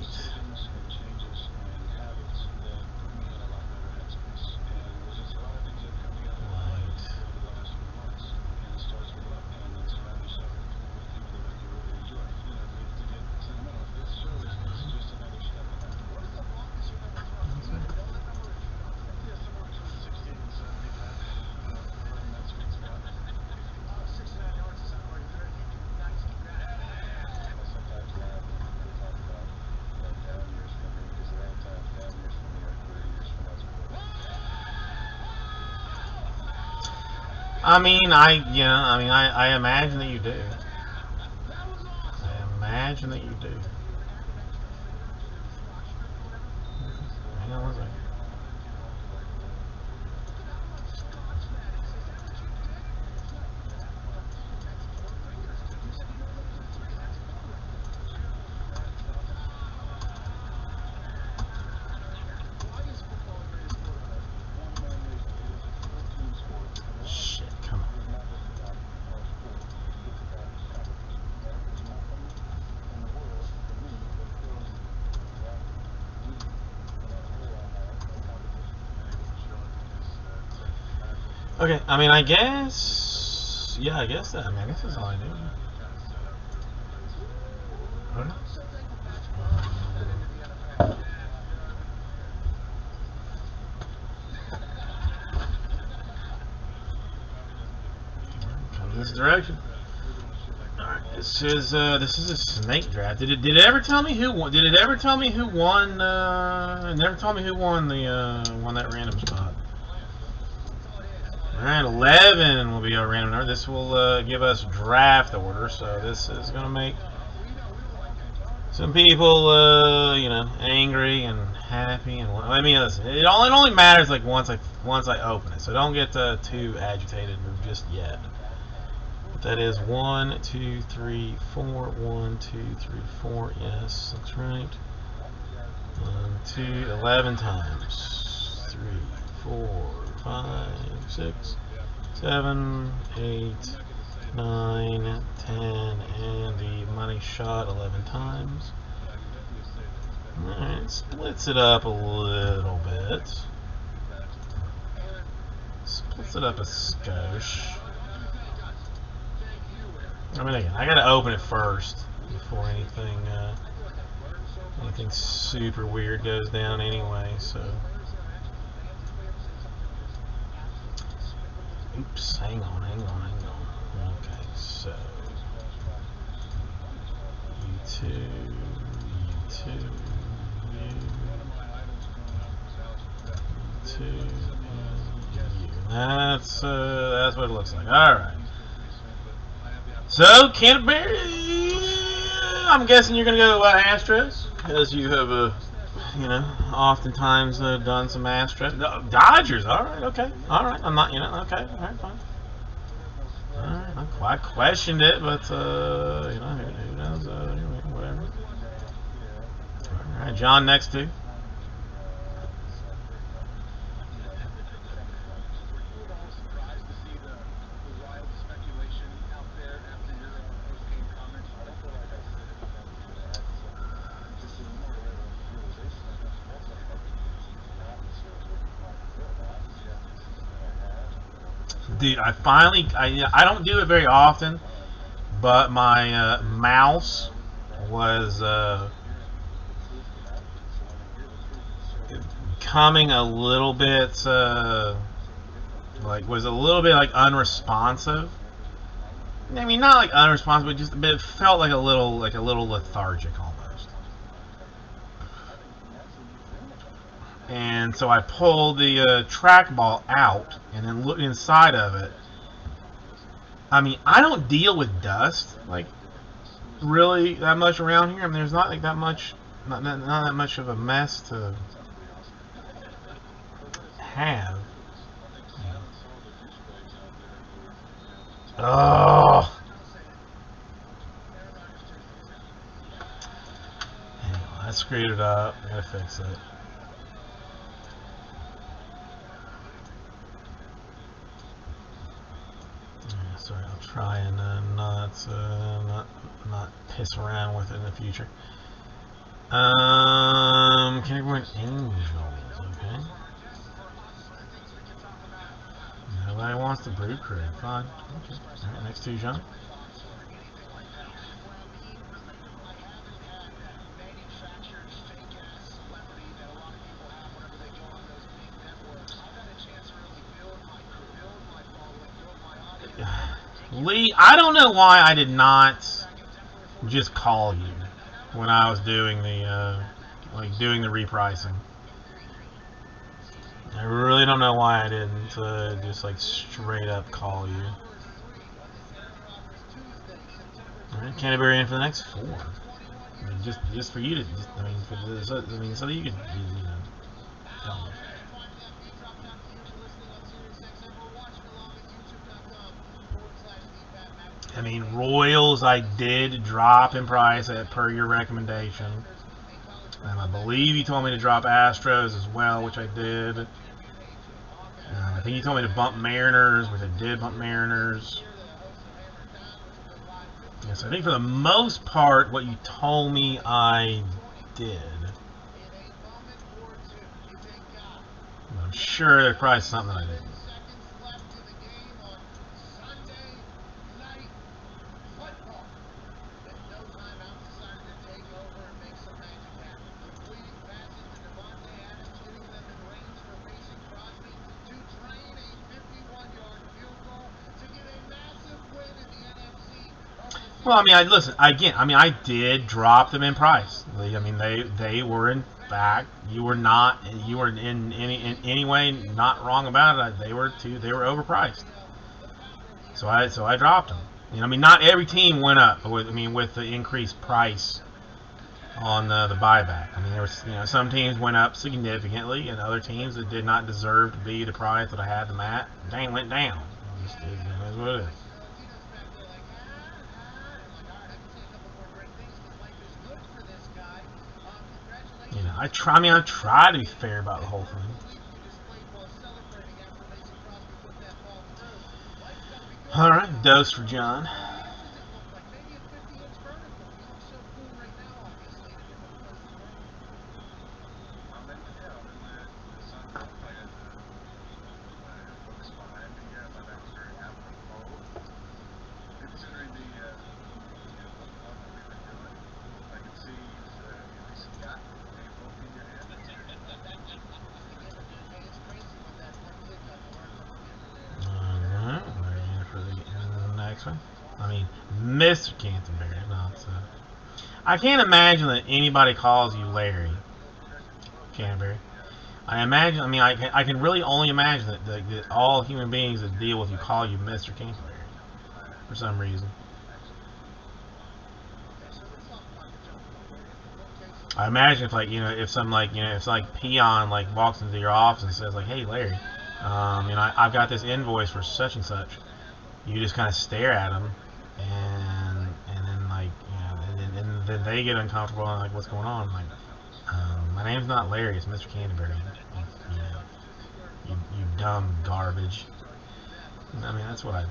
decisions and changes and habits that put me in a lot better headspace. And there's just a lot of things that have come together in my life over the last few months. And it starts with love and then surround yourself with people that you really enjoy. You know, to get sentimental, this show is just another step in that. What is the longest you've ever thrown? Do you even know that number or do you not? Yeah, somewhere between 60 and 70, Pat. We're in that sweet spot. 69 yards is not right. Is there anything you guys keep that? I sometimes laugh and talk about like down years for me, because there are times down years for me are 30 years from us. I imagine that you do. I imagine that you do. Hang on one second. Shit, come on. Okay, I guess. Yeah, I guess that. I guess that's all I do. Okay. Come this direction. Alright, this is a snake draft. Did it ever tell me who won? Did it ever tell me who won? It never told me who won the won that random spot. Alright, 11 will be our random number. This will give us draft order, so this is gonna make some people angry and happy and listen, it only matters like once I open it, so don't get too agitated just yet. But that is 1, 2, 3, 4. 1, 2, 3, 4. Yes, that's right. 1, 2, 11 times. 3, 4, 5, 6, 7, 8, 9, 10, and the money shot 11 times. Alright, splits it up a little bit. Splits it up a skosh. Again, I gotta open it first before anything super weird goes down anyway, so. Oops, hang on. Okay, so you two, you two, you. That's what it looks like. All right. So Canterbury, I'm guessing you're gonna go Astros, because you have oftentimes done some Astros. No, Dodgers. All right, okay, all right. I'm not, okay, all right, fine. All right, I questioned it, but who knows? Whatever. All right, John, next two. Dude, I don't do it very often, but my mouse was coming a little bit was a little bit like unresponsive. I mean, not like unresponsive, but just it felt like a little lethargic almost. And so I pulled the trackball out and then looked inside of it. I mean, I don't deal with dust like really that much around here. I mean, there's not like that much, not that much of a mess to have. Oh. Anyway, I screwed it up. I gotta fix it. Sorry, I'll try and not piss around with it in the future. Canterbury Angels, okay. Nobody wants the Brew Crew. Fine. Okay. All right, next two, John. Lee, I don't know why I did not just call you when I was doing the doing the repricing. I really don't know why I didn't just like straight up call you. All right, Canterbury in for the next four. I mean, just for you to, so that you could, tell me. I mean, Royals I did drop in price per your recommendation. And I believe you told me to drop Astros as well, which I did. I think you told me to bump Mariners, which I did bump Mariners. Yes, I think for the most part, what you told me I did. I'm sure there's probably something I didn't. Well, I mean, listen again. I mean, I did drop them in price. I mean, they were in fact. You were in any way not wrong about it. They were overpriced. So I dropped them. I mean, not every team went up with the increased price on the buyback. I mean, there was some teams went up significantly, and other teams that did not deserve to be the price that I had them at, went down. It is what it is. I try to be fair about the whole thing. All right, dose for John. Diamondbacks fan? I mean, Mr. Canterbury, not so. I can't imagine that anybody calls you Larry Canterbury. I imagine. I mean, I can really only imagine that all human beings that deal with you call you Mr. Canterbury for some reason. I imagine if if some peon walks into your office and says hey Larry, I've got this invoice for such and such. You just kind of stare at them, and then and then they get uncomfortable and what's going on? My name's not Larry, it's Mr. Canterbury. You dumb garbage. I mean, that's what I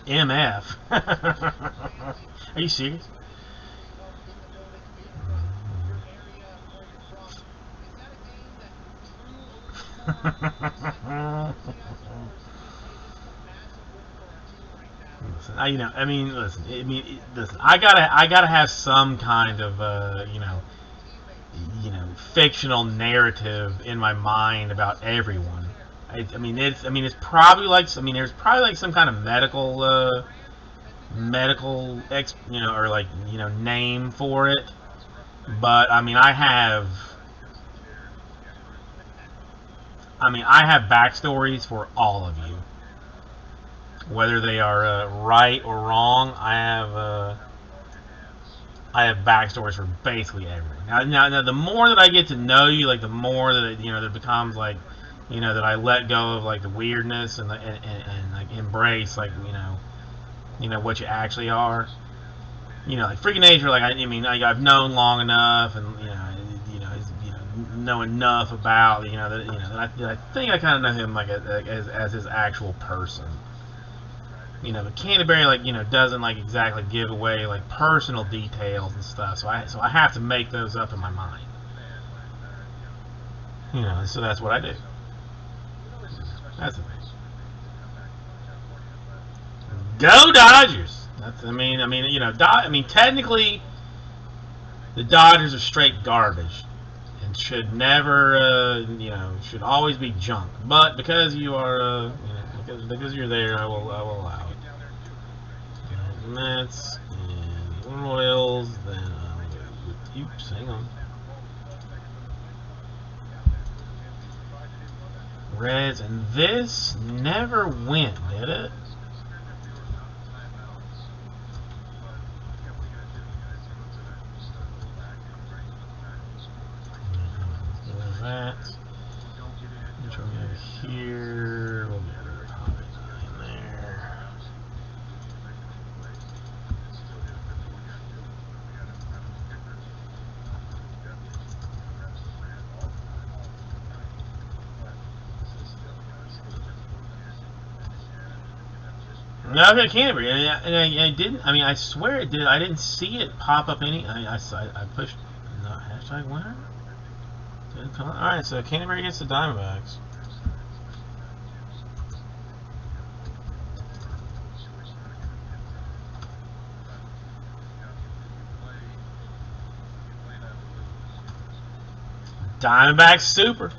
do. MF. Are you serious? Listen. I gotta have some kind of fictional narrative in my mind about everyone. It's probably there's probably some kind of medical name for it, but I have backstories for all of you. Whether they are right or wrong, I have backstories for basically everyone. Now, the more that I get to know you, the more that that it becomes that I let go of the weirdness and embrace what you actually are. Freaking nature. I've known long enough, and know enough about that I think I kind of know him as his actual person. But Canterbury doesn't exactly give away personal details and stuff. So I have to make those up in my mind. So that's what I do. That's the thing. Go Dodgers! Technically, the Dodgers are straight garbage and should never, should always be junk. But because you are, because you're there, I will allow it. Mets and Royals, then oops, hang on. Reds, and this never went, did it? There's that. Which one we have here? We'll get rid of Tommy in there. No, I've got Canterbury, and I didn't. I swear it did. I didn't see it pop up any. I pushed no hashtag winner. Didn't come. All right, so Canterbury gets the Diamondbacks. Diamondbacks super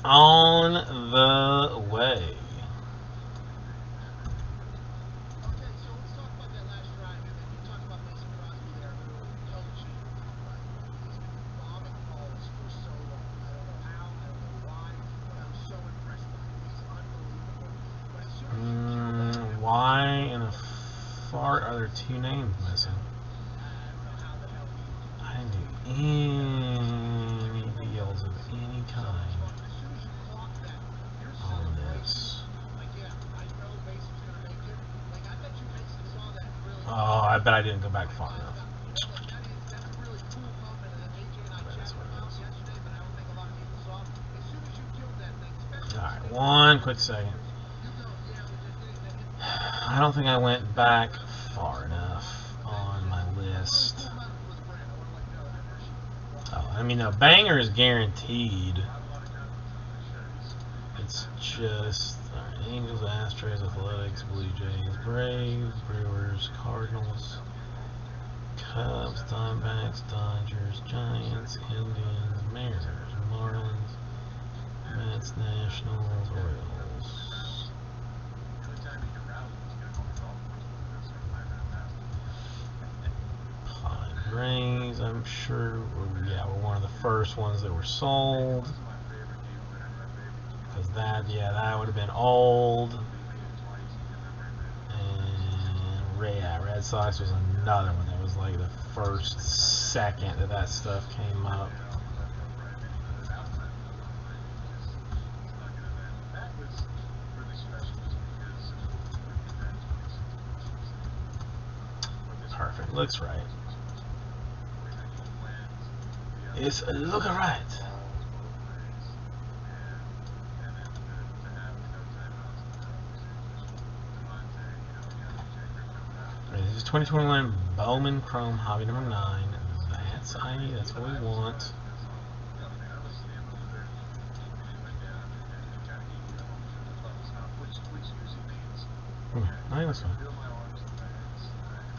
on the way. Why in the fart are there two names missing? I didn't do any deals of any kind on this. Oh, I bet I didn't go back far enough. Alright, one quick second. I don't think I went back far enough on my list. Oh, no, banger is guaranteed. It's just Angels, Astros, Athletics, Blue Jays, Braves, Brewers, Cardinals, Cubs, Diamondbacks, Dodgers, Giants, Indians, Mariners, Marlins, Mets, Nationals, Royals. sure, yeah, we're one of the first ones that were sold. Because that, yeah, that would have been old. And yeah, Red Sox was another one that was like the first, second that stuff came up. Perfect. Looks right. It's looking right. This is 2021 Bowman Chrome Hobby number 9. That's ID. That's what we want. I think that's fine.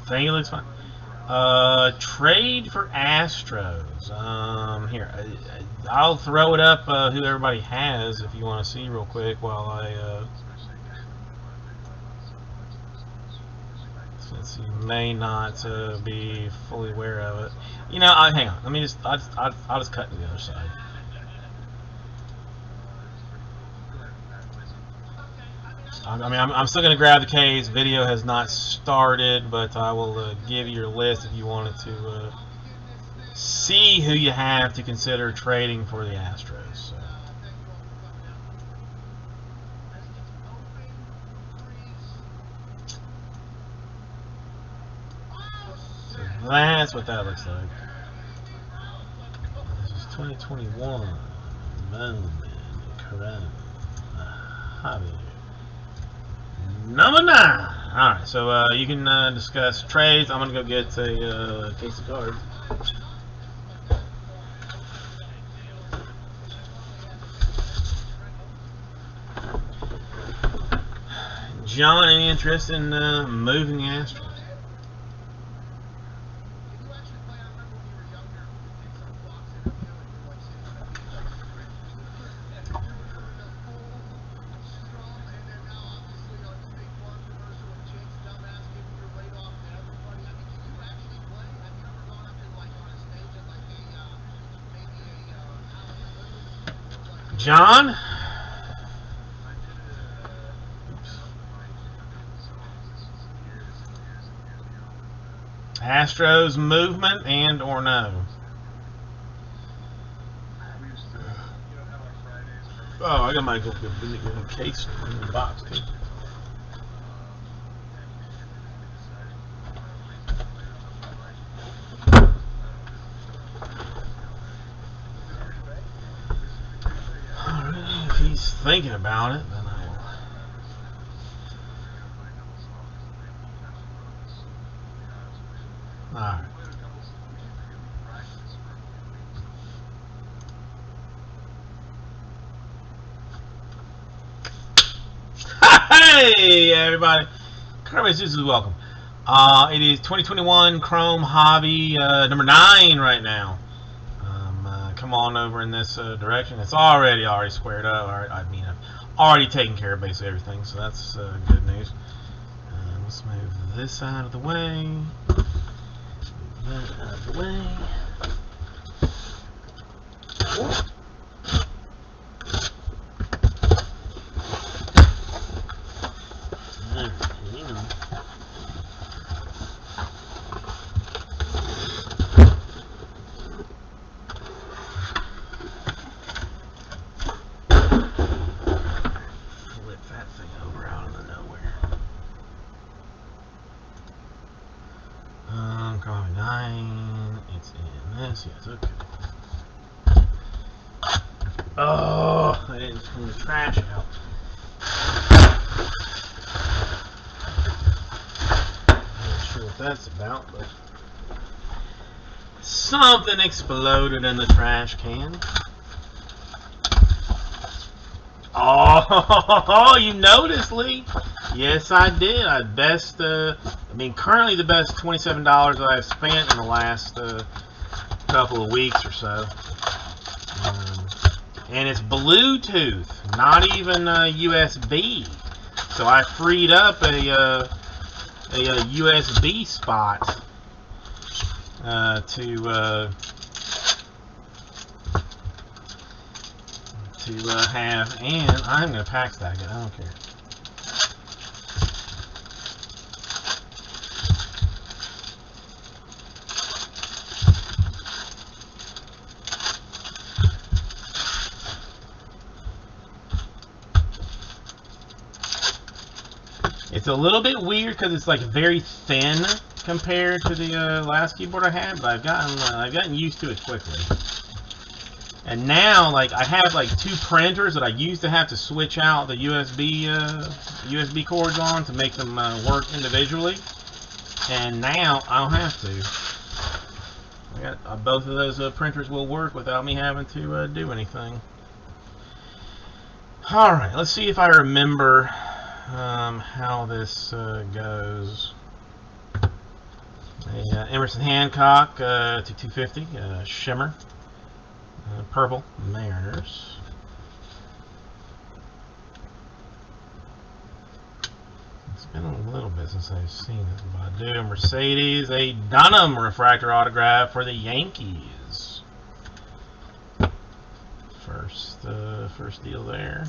I think it looks fine. Trade for Astros. Here, I'll throw it up who everybody has if you want to see real quick while I. Since you may not be fully aware of it, you know. Hang on. Let me just. I'll just cut to the other side. I mean, I'm still going to grab the case. Video has not started, but I will give you your list if you wanted to see who you have to consider trading for the Astros. So that's what that looks like. This is 2021 Bowman Chrome Hobby number 9. Alright, so you can discuss trades. I'm going to go get a case of cards. John, any interest in moving the Astros? John? Astros movement and or no? Oh, I got my case in the box too. Alright, if he's thinking about it, then I will. Alright. Hey everybody, Carbase is welcome. It is 2021 Chrome Hobby number 9 right now. Come on over in this direction. It's already squared up. I mean, I've already taken care of basically everything, so that's good news. Let's move this out of the way. Move that out of the way. Chrome 9, it's in this, yes, okay. Oh, I didn't clean the trash out. Not sure what that's about, but something exploded in the trash can. Oh, you noticed, Lee? Yes, I did. I mean, currently the best $27 that I've spent in the last couple of weeks or so. And it's Bluetooth, not even USB. So I freed up a USB spot to have, and I'm going to pack stack it. I don't care. It's a little bit weird because it's like very thin compared to the last keyboard I had, but I've gotten used to it quickly. And now, like, I have like 2 printers that I used to have to switch out the USB cords on to make them work individually, and now I don't have to. I got both of those printers will work without me having to do anything. All right, let's see if I remember how this goes. Emerson Hancock to 250 shimmer. Purple Mariners. It's been a little bit since I've seen this, but I do. Mercedes, a Dunham refractor autograph for the Yankees. First deal there.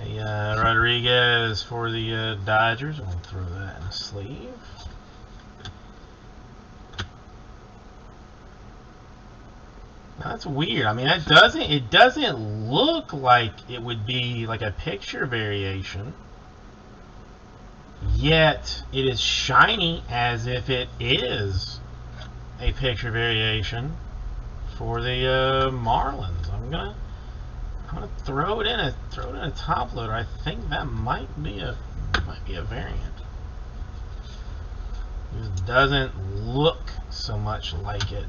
A Rodriguez for the Dodgers. I'll throw that in a sleeve. That's weird. I mean, it doesn't look like it would be like a picture variation, yet it is shiny as if it is a picture variation for the Marlins. I'm gonna throw it in a top loader. I think that might be a variant. It doesn't look so much like it.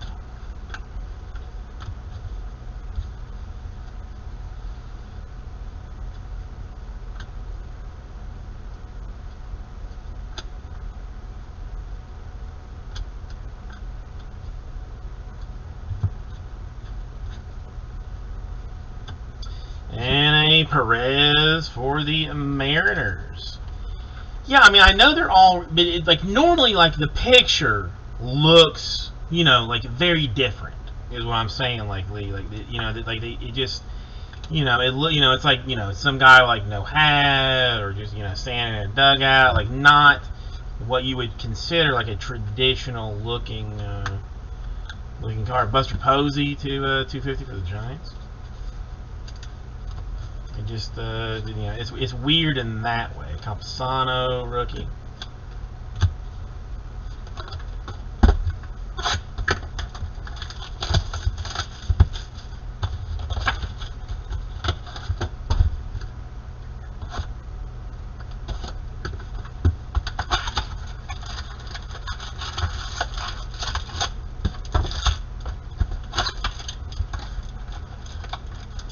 And a Perez for the Mariners. Yeah, I mean, I know they're all, but it, like, normally, like, the picture looks, you know, like, very different, is what I'm saying, like, Lee, like, you know, like, it just, you know, it's like, you know, some guy, like, no hat, or just, you know, standing in a dugout, like, not what you would consider, like, a traditional looking card. Buster Posey to 250 for the Giants. It just, you know, it's weird in that way. Campusano, rookie.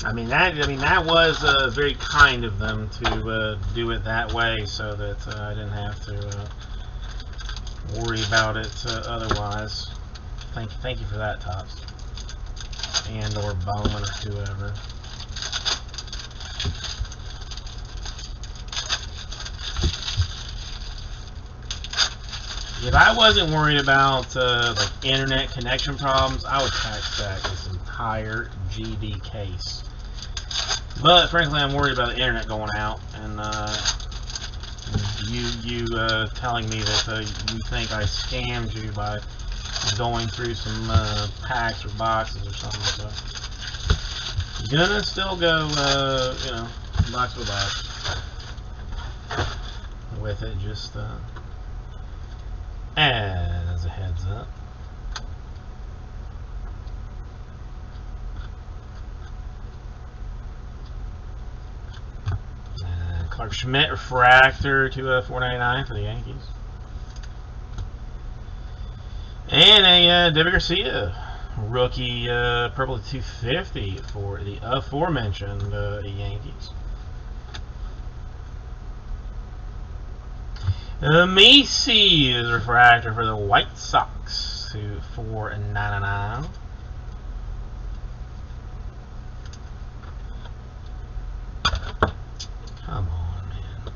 I mean that was very kind of them to do it that way, so that I didn't have to worry about it otherwise. Thank you for that, Topps, and or Bowman or whoever. If I wasn't worried about like internet connection problems, I would pack stack this entire GD case. But frankly, I'm worried about the internet going out, and you telling me that you think I scammed you by going through some packs or boxes or something. So gonna still go, you know, box by box with it, just as a heads up. Clark Schmidt refractor to 499 for the Yankees. And a David Garcia rookie purple to 250 for the aforementioned Yankees. Macy is refractor for the White Sox to 499. Come on, man.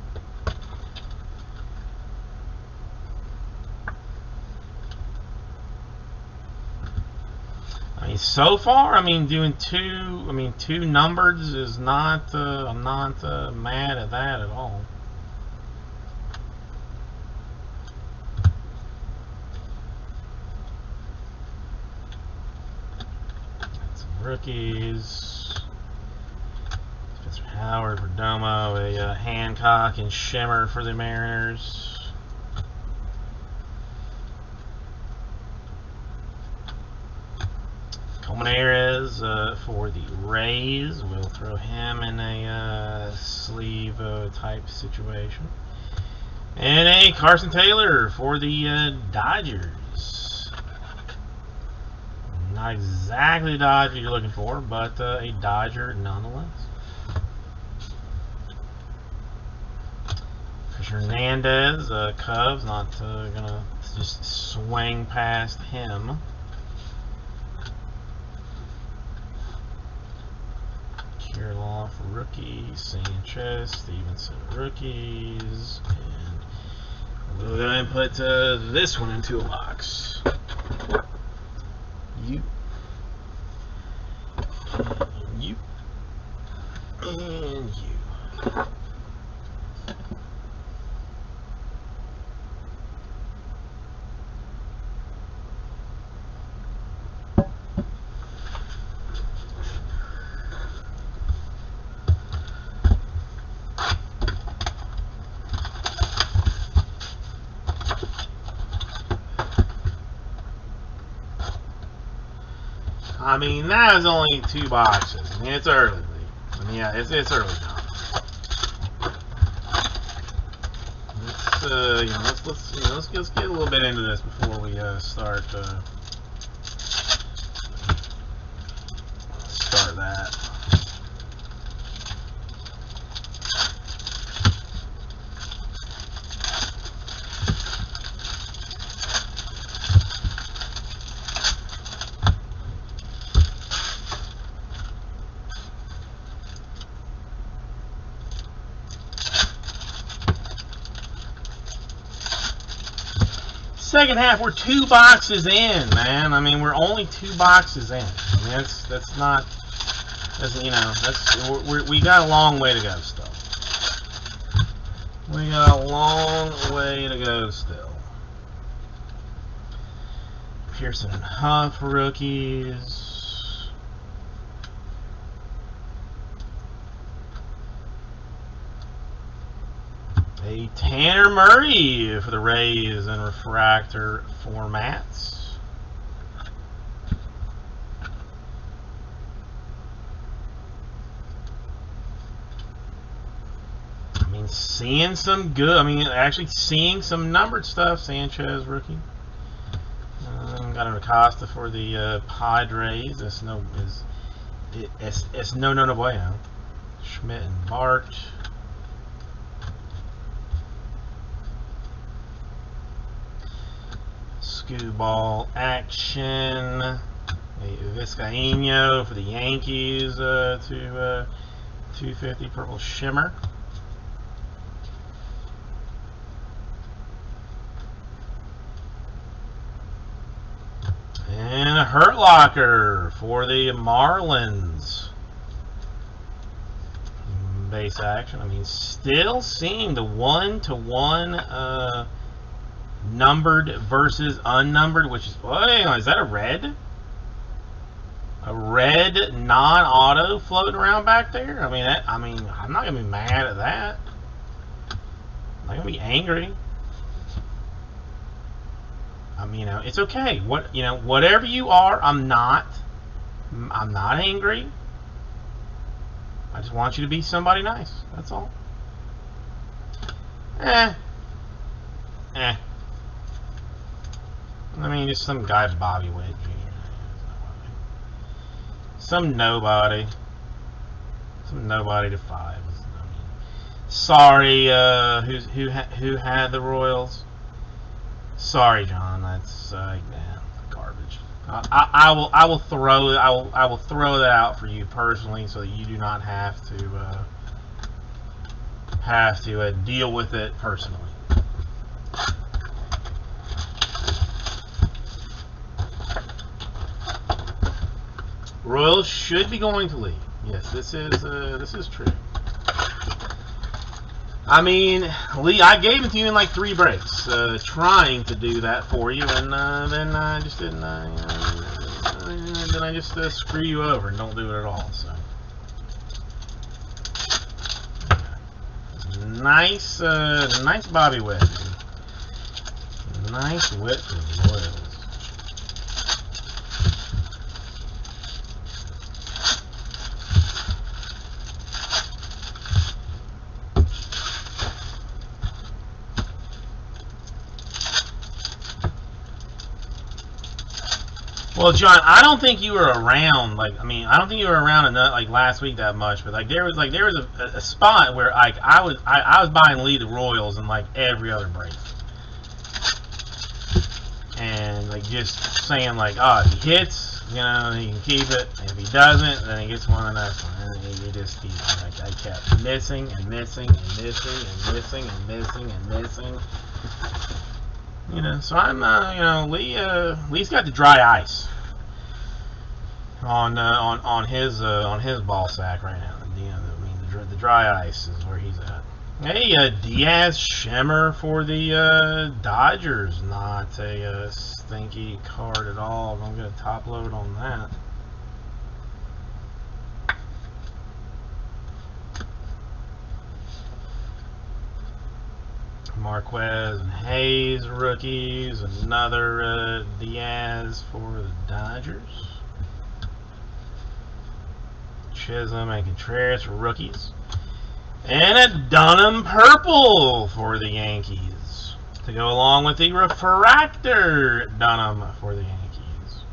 So far, I mean, doing two numbers is not. I'm not mad at that at all. Some rookies. Spencer Howard, Perdomo, a Hancock and Shimmer for the Mariners. Colmenares for the Rays. We'll throw him in a sleeve type situation. And a Carson Taylor for the Dodgers. Not exactly the Dodger you're looking for, but a Dodger nonetheless. Fisher Hernandez, Cubs, not gonna just swing past him. Kirilloff rookie, Sanchez, Stevenson rookies, and we'll go ahead and put this one into a box. You, and you. I mean, that was only 2 boxes. I mean, it's early. I mean, yeah, it's early now. Let's get a little bit into this before we start that. Second half, we're 2 boxes in, man. I mean, we're only 2 boxes in. I mean, we got a long way to go still. We got a long way to go still. Pearson and Huff rookies. A Tanner Murray for the Rays in refractor formats. I mean, seeing some good. I mean, actually seeing some numbered stuff. Sanchez rookie. Got an Acosta for the Padres. It's no bueno. Schmidt and Bart. Ball action. A Vizcaino for the Yankees to 250 purple shimmer. And a Hurt Locker for the Marlins. Base action. I mean, still seeing the 1-to-1 numbered versus unnumbered, which is, is that a red? A red non-auto floating around back there? I mean, I'm not gonna be mad at that. I'm not gonna be angry. I mean, it's okay. Whatever you are, I'm not angry. I just want you to be somebody nice. That's all. I mean, just some guy, Bobby Witt Jr. Some nobody to 5. I mean, sorry, who had the Royals? Sorry, John. That's garbage. I will throw that out for you personally, so that you do not have to deal with it personally. Royals should be going to lead. Yes, this is true. I mean, Lee, I gave it to you in like 3 breaks, trying to do that for you, and then I just didn't. Then I just screw you over and don't do it at all. So nice, nice Bobby Witt. Nice Witt for the Royals. Well, John, I don't think you were around. Like, I mean, I don't think you were around enough, like last week that much. But like, there was a spot where like I was buying lead the Royals in like every other break, and like just saying like, oh, if he hits, you know, he can keep it. And if he doesn't, then he gets one of the next one. And he just keeps. Like, I kept missing and missing and missing and missing and missing and missing. You know, so I'm, you know, Lee's got the dry ice on his ball sack right now. You know, I mean, the dry ice is where he's at. Hey, Diaz Shimmer for the Dodgers, not a stinky card at all. I'm gonna top load on that. Marquez and Hayes rookies. Another Diaz for the Dodgers. Chisholm and Contreras rookies. And a Dunham purple for the Yankees. To go along with the refractor Dunham for the Yankees.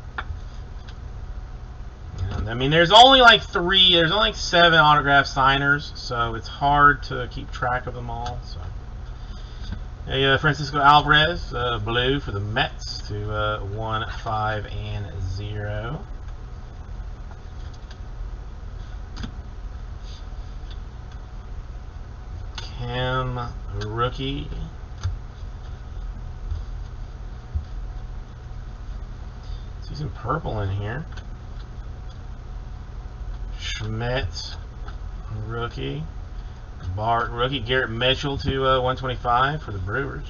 And, I mean, there's only like 7 autograph signers, so it's hard to keep track of them all. So. Francisco Alvarez, blue for the Mets to 1-5-0. Cam rookie. See some purple in here. Schmidt rookie. Bart rookie. Garrett Mitchell to 125 for the Brewers.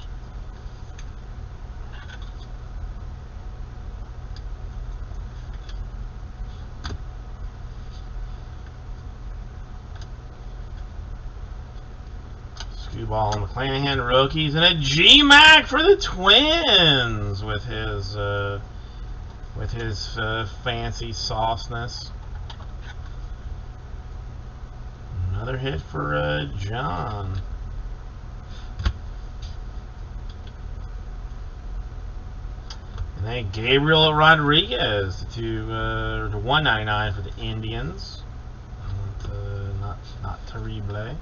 Skewball and McClanahan rookies, and a G-Mac for the Twins with his fancy sauceness. Another hit for John. And then Gabriel Rodriguez to 199 for the Indians. Not terrible.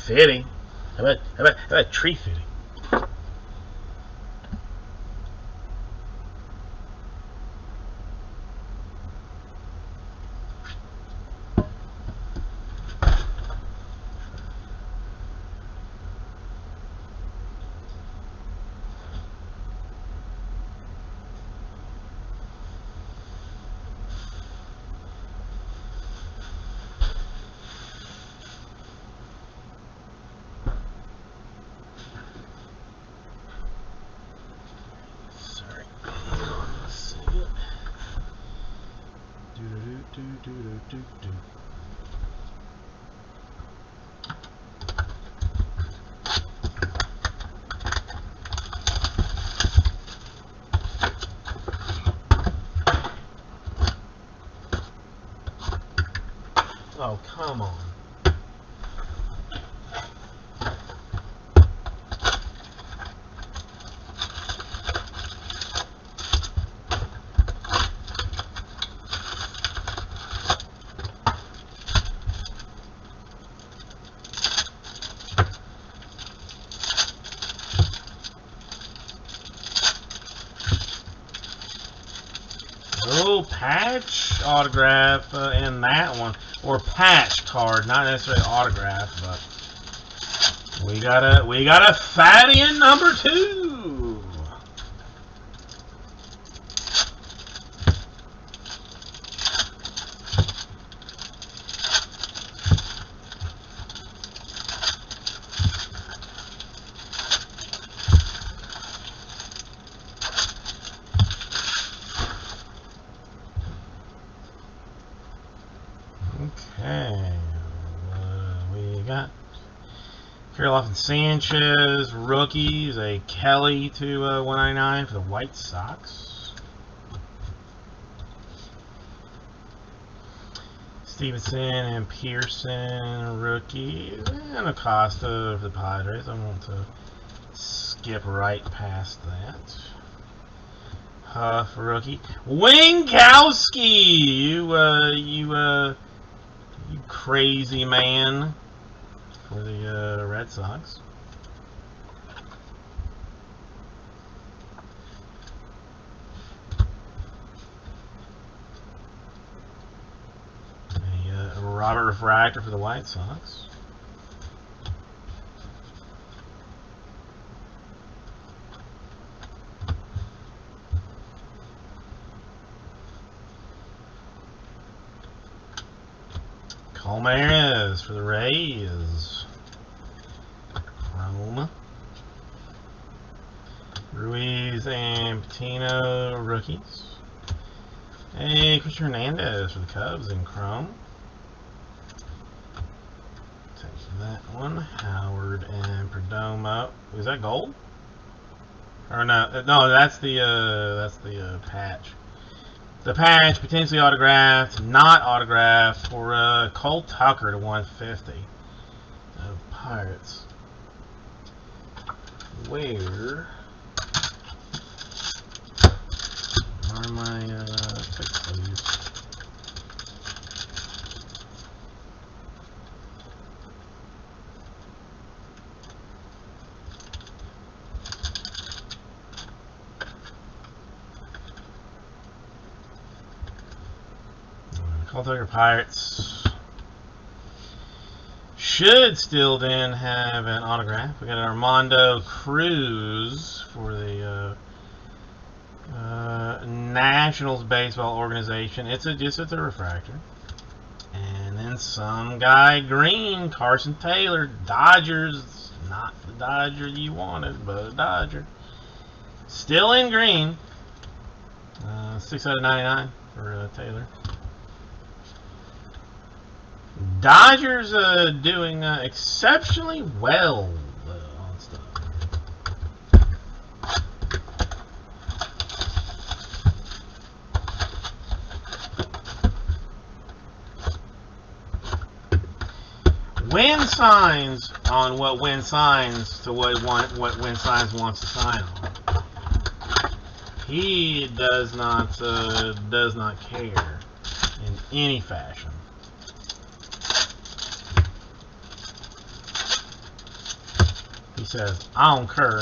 Fitting. How about tree fitting? Oh, come on. Oh, patch autograph in that one. or patch card, not necessarily autograph, but we got a fatty in number 2. Okay, we got Kirilloff and Sanchez, rookies, a Kelly to 199 for the White Sox. Stevenson and Pearson, rookies, and Acosta for the Padres. I want to skip right past that. Huff, rookie. Winkowski, you crazy man, for the Red Sox. A Robert Refractor for the White Sox. Colmenares for the Rays. Chrome. Ruiz and Patino, rookies. Hey, Christian Hernandez for the Cubs in Chrome. Take that one. Howard and Perdomo. Is that gold? Or no? No, that's the patch. The patch, potentially autographed, not autographed, for Cole Tucker to 150 of Pirates. Where are my picks, please? Cole Tucker Pirates should still then have an autograph. We got an Armando Cruz for the Nationals Baseball Organization. It's a refractor. And then some guy green, Carson Taylor, Dodgers. Not the Dodger you wanted, but a Dodger. Still in green. 6 out of 99 for Taylor. Dodgers doing exceptionally well on stuff. Win signs on what Win signs to what Win signs wants to sign on. He does not care in any fashion. He says, I don't care.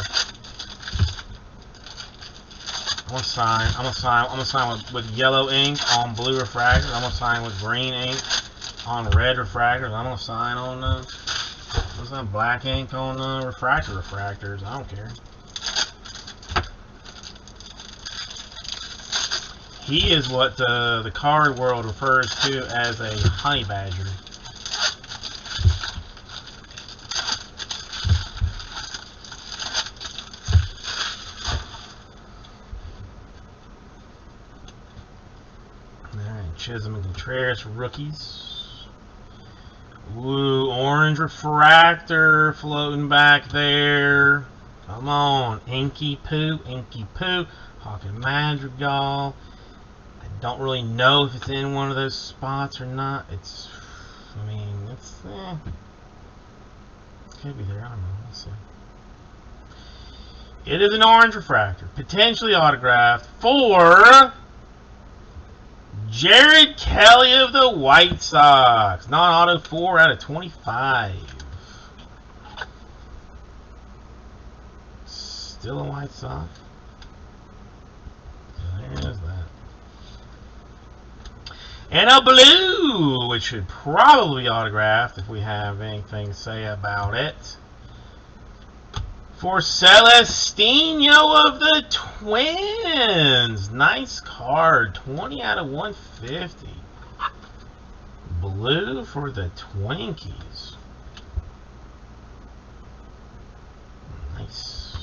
I'm gonna sign with yellow ink on blue refractors. I'm gonna sign with green ink on red refractors. I'm gonna sign on black ink on refractors. I don't care. He is what the card world refers to as a honey badger. Chisholm and Contreras, rookies. Ooh, orange refractor floating back there. Come on, Inky Poo, Hawk and Madrigal. I don't really know if it's in one of those spots or not. It could be there. I don't know. Let's see. It is an orange refractor, potentially autographed for Jared Kelly of the White Sox. Non-auto 4 out of 25. Still a White Sox. So there is that. And a blue, which should probably be autographed if we have anything to say about it. For Celestino of the Twins. Nice card. 20 out of 150. Blue for the Twinkies. Nice.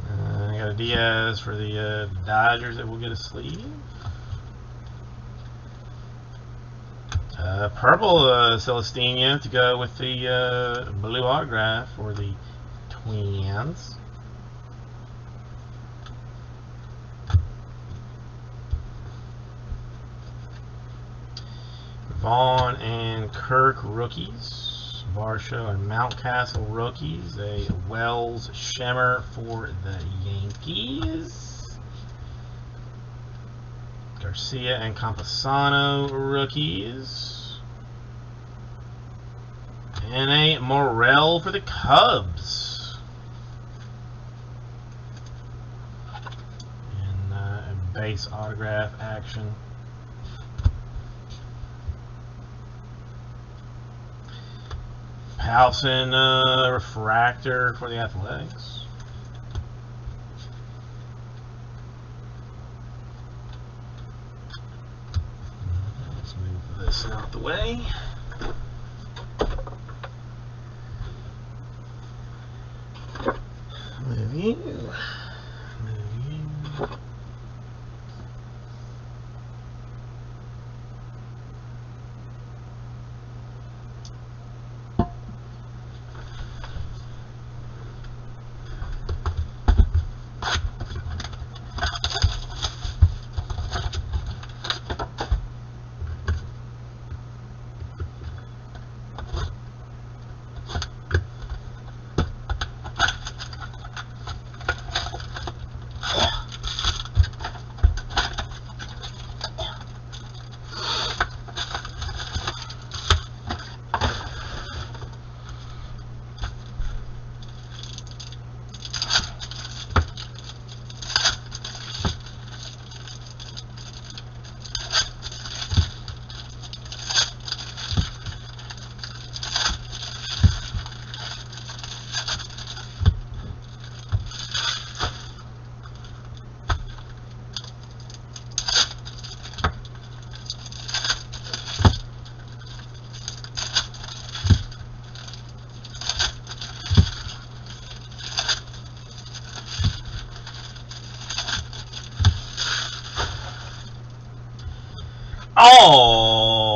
I got a Diaz for the Dodgers that will get a sleeve. Purple Celestino to go with the blue autograph for the Twins. Vaughn and Kirk rookies. Varsho and Mountcastle rookies. A Wells Shimmer for the Yankees. Garcia and Campusano rookies. And a Morel for the Cubs. And base autograph action. Powson refractor for the Athletics. Let's move this out the way. Move you. Move you.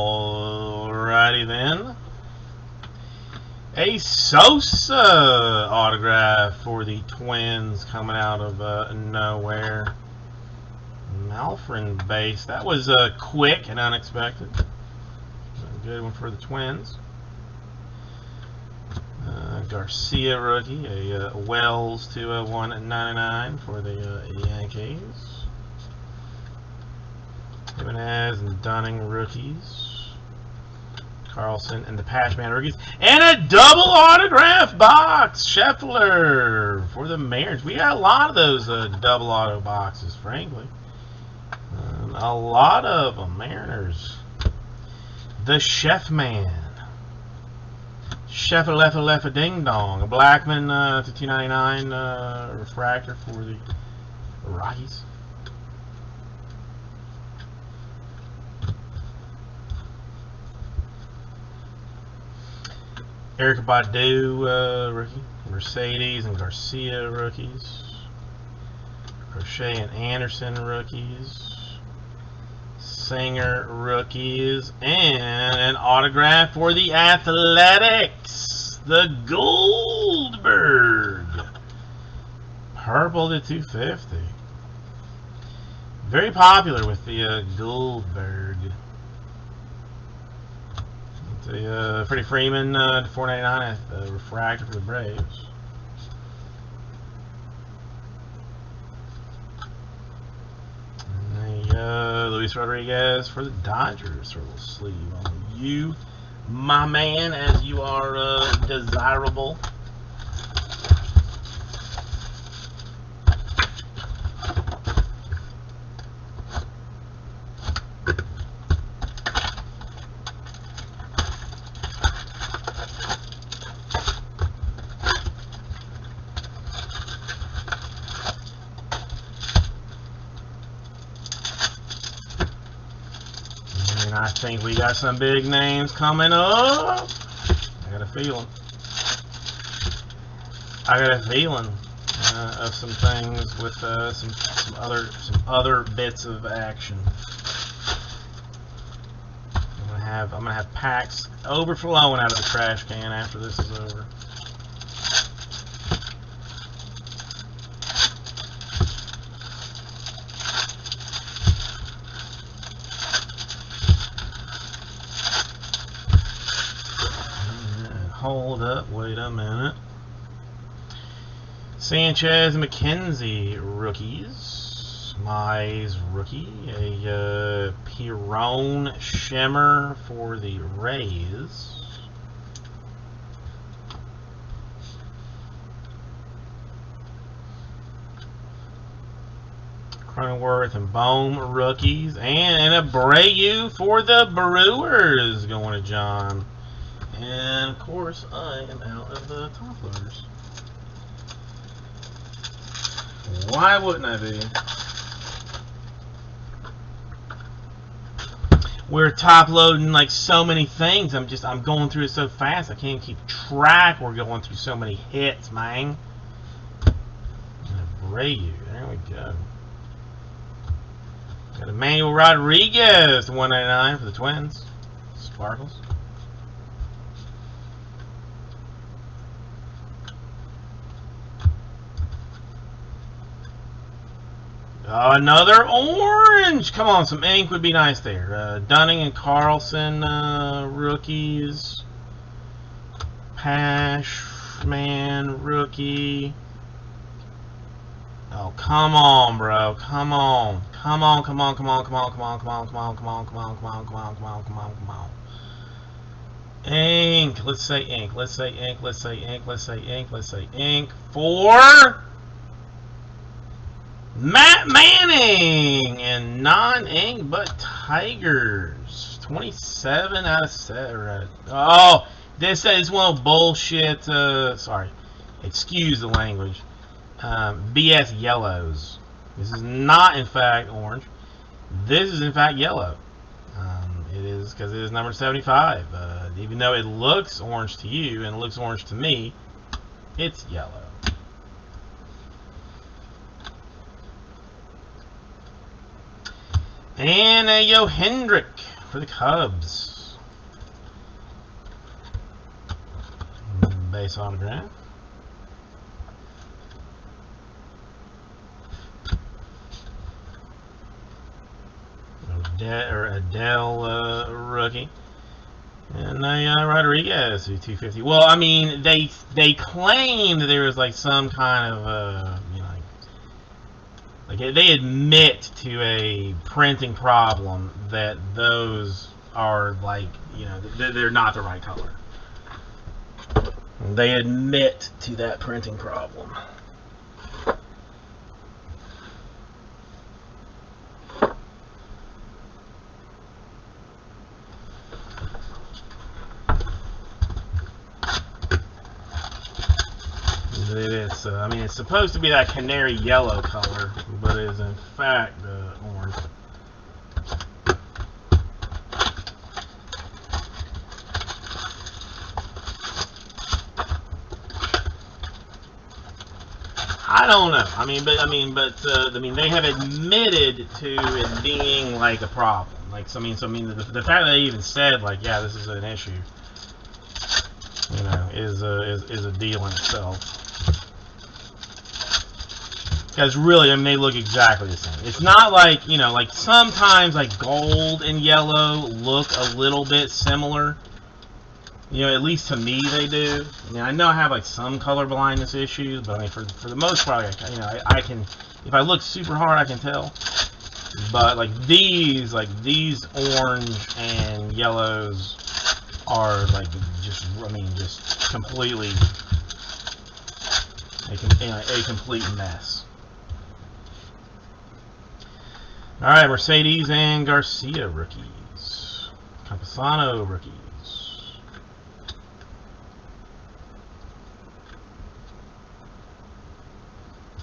Alrighty then. A Sosa autograph for the Twins coming out of nowhere. Malfrin base. That was quick and unexpected. A good one for the Twins. Garcia rookie. A Wells 201/99 for the Yankees. Jimenez and Dunning rookies. Carlson and the Patchman rookies. And a double autograph box. Scheffler for the Mariners. We got a lot of those double auto boxes, frankly. A lot of them. Mariners. The Chef Man. Chef-a-leffa ding dong. A Blackman to 299 refractor for the Rockies. Eric Badu rookie. Mercedes and Garcia rookies. Crochet and Anderson rookies. Singer rookies. And an autograph for the Athletics. The Goldberg. Purple to 250. Very popular with the Goldberg. The Freddie Freeman to 499 refractor for the Braves. And the Luis Rodriguez for the Dodgers. Sort of sleeve on you, my man, as you are desirable. think we got some big names coming up. I got a feeling. Of some things with some other bits of action. I'm gonna have packs overflowing out of the trash can after this is over. Hold up, wait a minute. Sanchez McKenzie rookies. Mize rookie. A Pirone Shimmer for the Rays. Cronenworth and Bohm rookies. And a Abreu for the Brewers going to John. And of course, I am out of the top loaders. Why wouldn't I be? We're top loading like so many things. I'm going through it so fast I can't keep track. We're going through so many hits, man. Abreu, there we go. Got Emmanuel Rodriguez to 199 for the Twins. Sparkles. Another orange! Come on, some ink would be nice there. Dunning and Carlson rookies. Pashman rookie. Oh, come on, bro. Come on. Come on, come on, come on, come on, come on, come on, come on, come on, come on, come on, come on, come on, come on, come on. Ink. Let's say ink. Let's say ink. Let's say ink. Let's say ink. Let's say ink. For Matt Manning and non-ink but Tigers. 27 out of 7. Oh, this is one of bullshit. Sorry, excuse the language. BS yellows. This is not in fact orange. This is in fact yellow. It is because it is number 75. Even though it looks orange to you and it looks orange to me, it's yellow. And a Yo Hendrick for the Cubs. Base autograph. Adele rookie. And a Rodriguez who 250. Well, I mean, they claim that there was like some kind of you know, like they admit to a printing problem that those are like, you know, they're not the right color. They admit to that printing problem. It is. I mean, it's supposed to be that canary yellow color, but it is in fact orange. I don't know. I mean, they have admitted to it being like a problem. Like, so I mean, the fact that they even said like, yeah, this is an issue, you know, is a deal in itself. Because really, I mean, they look exactly the same. It's not like, you know, like sometimes like gold and yellow look a little bit similar. You know, at least to me they do. I mean, I know I have like some color blindness issues, but I mean, for the most part, you know, I can, if I look super hard, I can tell. But like these orange and yellows are like just, I mean, just completely a complete mess. All right, Mercedes and Garcia rookies. Campusano rookies.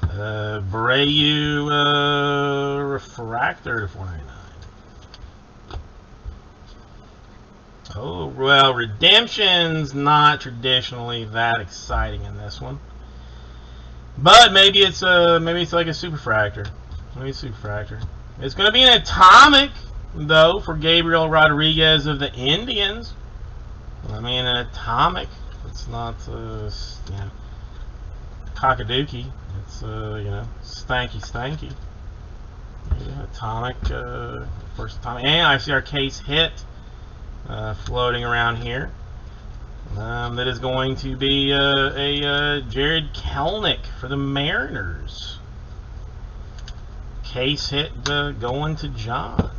Abreu refractor to 499. Oh, well, redemption's not traditionally that exciting in this one. But maybe it's like a superfractor. Maybe it's superfractor. It's going to be an atomic, though, for Gabriel Rodriguez of the Indians. I mean, an atomic. It's not, cockadookie. It's, stanky. Yeah, atomic, first atomic. And I see our case hit floating around here. That is going to be a Jared Kelenic for the Mariners. Case hit going to John.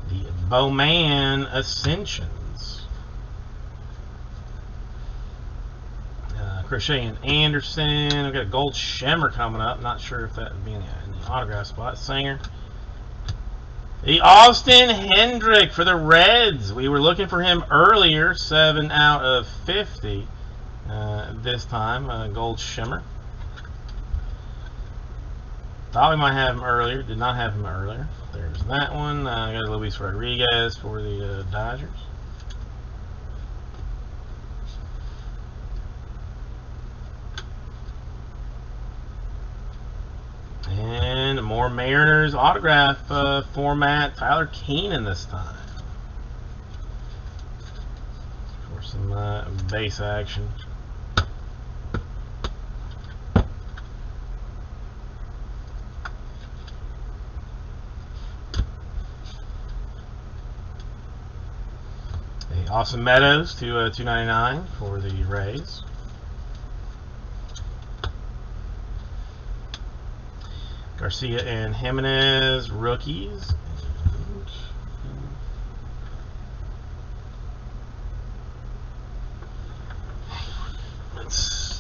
The Bowman Ascensions. Crochet and Anderson. We've got a gold shimmer coming up. Not sure if that would be in the autograph spot. Singer. The Austin Hendrick for the Reds. We were looking for him earlier. 7 out of 50. This time, gold shimmer. Thought we might have him earlier. Did not have him earlier. There's that one. Got Luis Rodriguez for the Dodgers. And more Mariners autograph format. Tyler Keenan this time. For some base action. Austin Meadows to $2.99 for the Rays. Garcia and Jimenez rookies.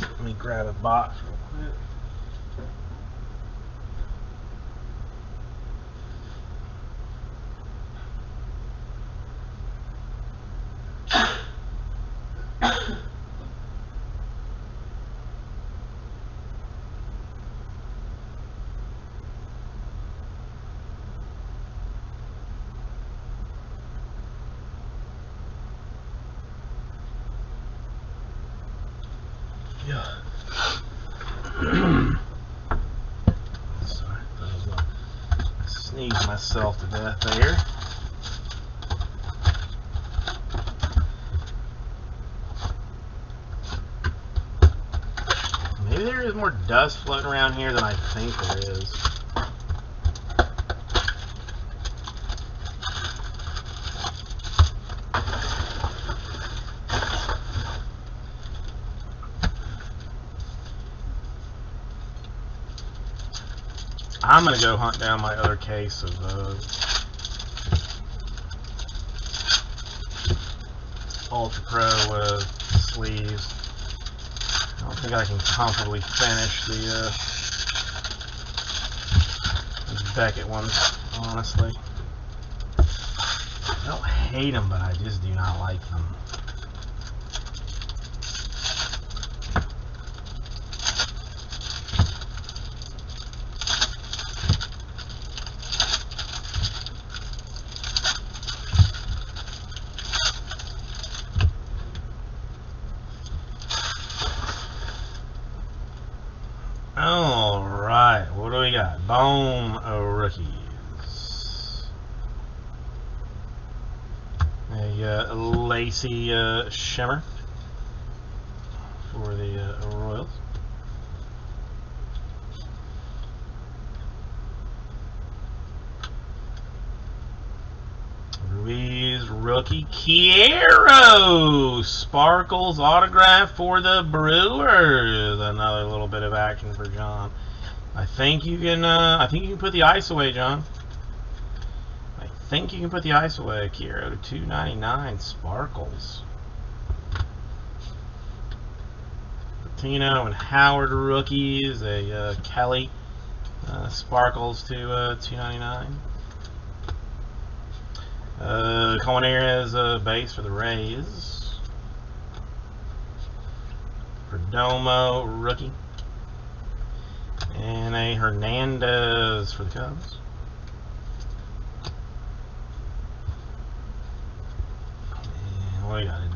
Let me grab a box real quick. Yeah. Sorry, I was gonna sneeze myself to death there. Maybe there is more dust floating around here than I think there is. I'm going to go hunt down my other case of Ultra Pro sleeves. I don't think I can comfortably finish the Beckett ones, honestly. I don't hate them, but I just do not like them. Alright, what do we got? Bone rookies. A Lacey Shimmer for the Royals. Ruiz rookie. Kiero Sparkles autograph for the Brewers. Another little bit of action for John. I think you can put the ice away, John. I think you can put the ice away. Kiero to $2.99 Sparkles. Patino and Howard rookies. A Kelly Sparkles to $2.99. Colmenares base for the Rays. Perdomo rookie. And a Hernandez for the Cubs.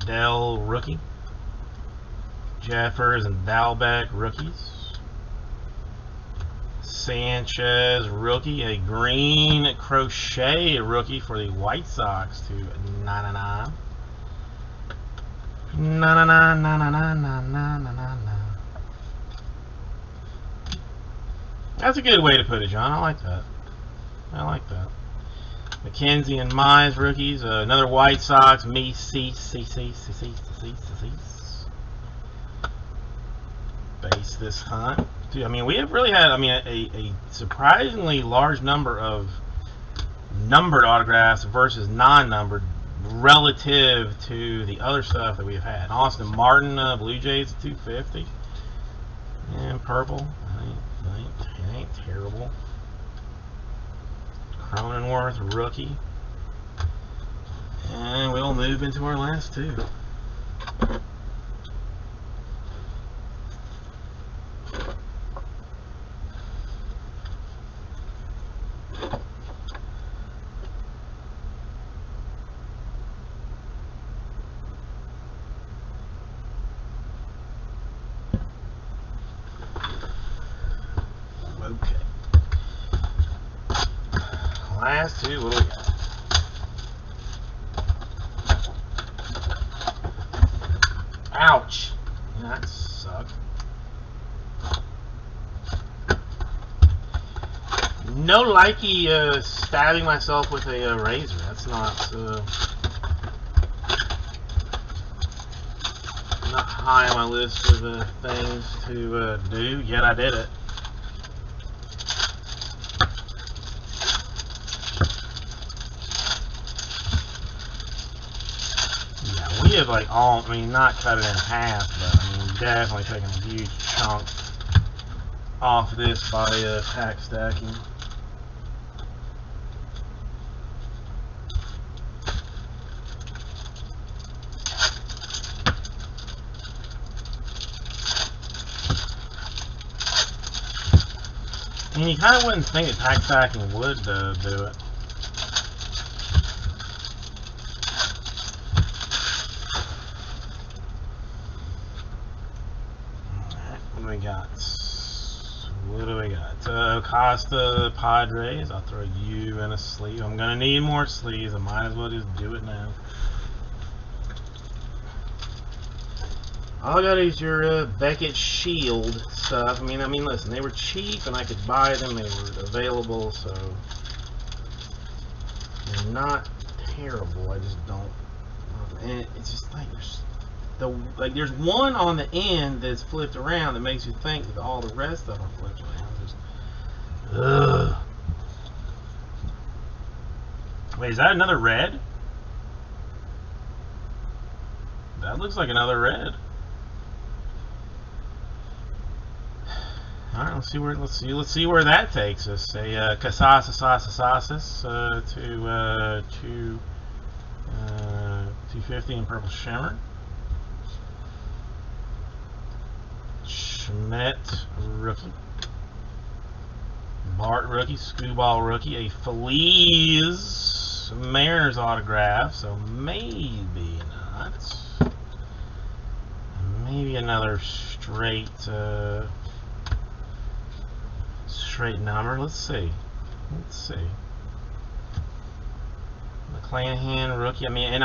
Dell rookie. Jeffers and Dalbec rookies. Sanchez rookie, a green crochet rookie for the White Sox to 999. 999. That's a good way to put it, John. I like that. I like that. McKenzie and Mize rookies. Another White Sox. Base this time. Dude, I mean, we have really had, I mean, a surprisingly large number of numbered autographs versus non-numbered relative to the other stuff that we've had. Austin Martin, Blue Jays, 250. And purple. It ain't terrible. Cronenworth, rookie. And we'll move into our last two. Okay. Last two, what do we got? Ouch. That sucked. No likey stabbing myself with a razor. That's not high on my list of things to do, yet I did it. We have like all, I mean, not cut it in half, but I mean, definitely taking a huge chunk off this by pack stacking. I mean, you kind of wouldn't think that pack stacking would do it. What do we got? Costa Padres. I'll throw you in a sleeve. I'm gonna need more sleeves. I might as well just do it now. All I got is your Beckett Shield stuff. I mean, listen, they were cheap and I could buy them. They were available, so they're not terrible. I just don't. And it's just like there's one on the end that's flipped around that makes you think that all the rest of them are flipped around. Just, ugh. Wait, is that another red? That looks like another red. All right, let's see where that takes us. A Casas to 250 in purple shimmer. Schmidt rookie. Bart rookie. Screwball rookie. A Feliz Mariners autograph. So maybe not. Maybe another straight number. Let's see. McClanahan rookie. I mean, and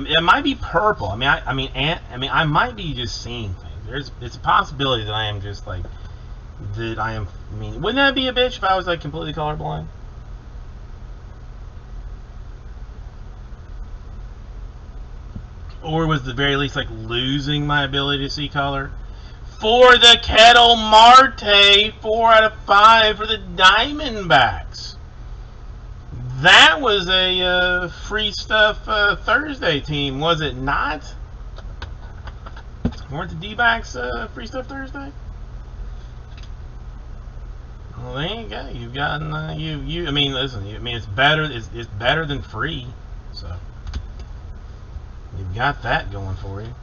it might be purple. I might be just seeing things. It's a possibility that I am just like wouldn't that be a bitch if I was like completely colorblind? Or was at the very least like losing my ability to see color? For the Kettle Marte, 4 out of 5 for the Diamondbacks. That was a free stuff Thursday team, was it not? Weren't the D-backs free stuff Thursday? Well, there you go. You've gotten I mean, listen. It's better. It's better than free. So you've got that going for you.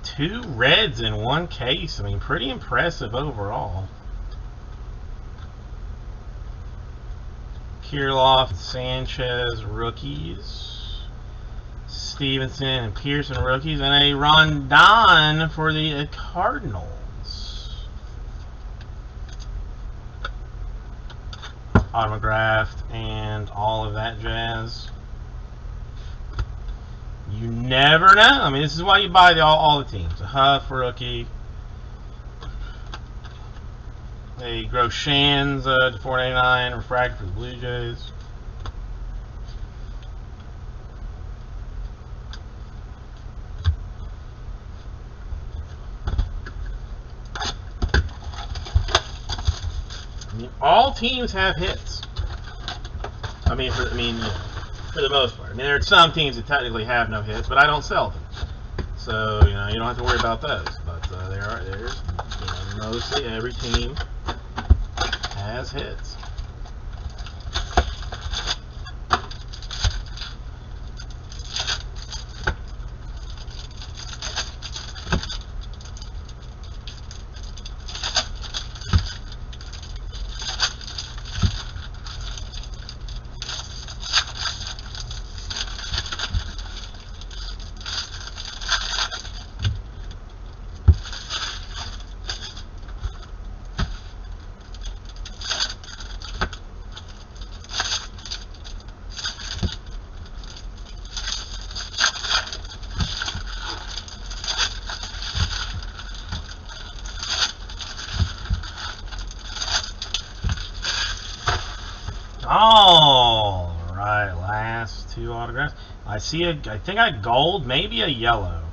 Two reds in one case. I mean, pretty impressive overall. Kirilloff, Sanchez, rookies. Stevenson and Pearson, rookies. And a Rondon for the Cardinals. Autographed and all of that jazz. You never know. I mean, this is why you buy all the teams. A Huff, rookie. A Groshans to 489 refractor for the Blue Jays. I mean, all teams have hits. I mean, for the most part. I mean, there are some teams that technically have no hits, but I don't sell them, so you don't have to worry about those. But there's mostly every team has hits. All right, last two autographs. I think I gold, maybe a yellow.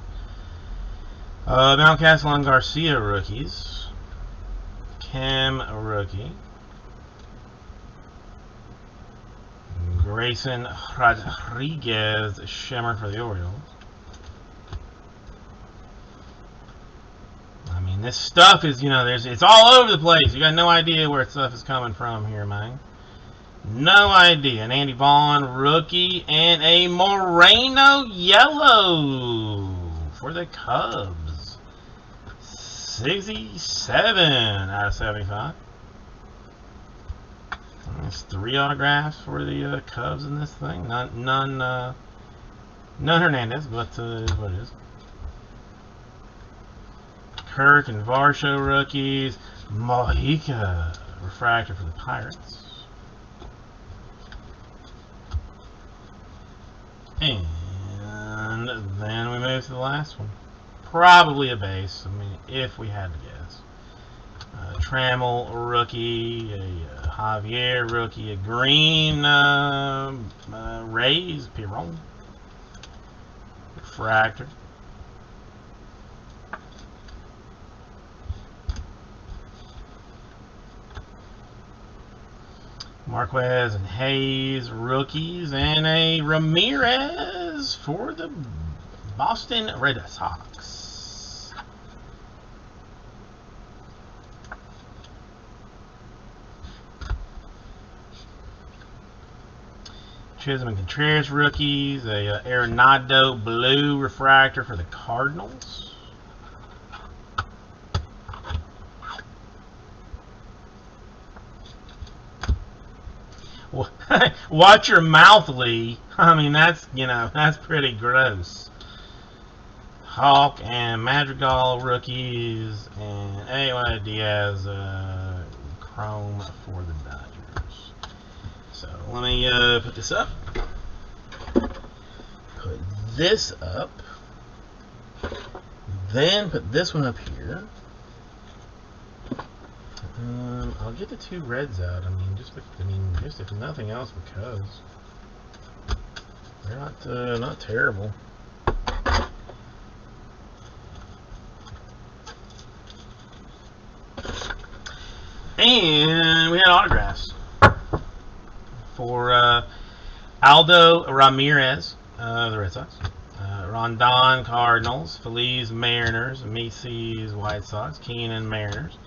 Mountcastle and Garcia, rookies. Kim, a rookie. Grayson Rodriguez, shimmer for the Orioles. I mean, this stuff is, it's all over the place. You got no idea where stuff is coming from here, man. No idea. An Andy Vaughn, rookie, and a Moreno yellow for the Cubs. 67 out of 75. There's 3 autographs for the Cubs in this thing. None Hernandez, but what it is. Kirk and Varsho, rookies. Mojica refractor for the Pirates. And then we move to the last one. Probably a base, I mean, if we had to guess. Trammell, rookie. A Javier, rookie. A green Rays, Piron. Refractor. Marquez and Hayes, rookies, and a Ramirez for the Boston Red Sox. Chisholm and Contreras, rookies, a Arenado blue refractor for the Cardinals. Watch your mouth, Lee. I mean, that's pretty gross. Hawk and Madrigal, rookies, and A.Y. Diaz, chrome for the Dodgers. So let me put this up. Put this up. Then put this one up here. I'll get the 2 reds out. I mean, just if nothing else, because they're not terrible. And we had autographs for Aldo Ramirez, the Red Sox. Rondon, Cardinals. Feliz, Mariners. Macy's, White Sox. Keenan, Mariners.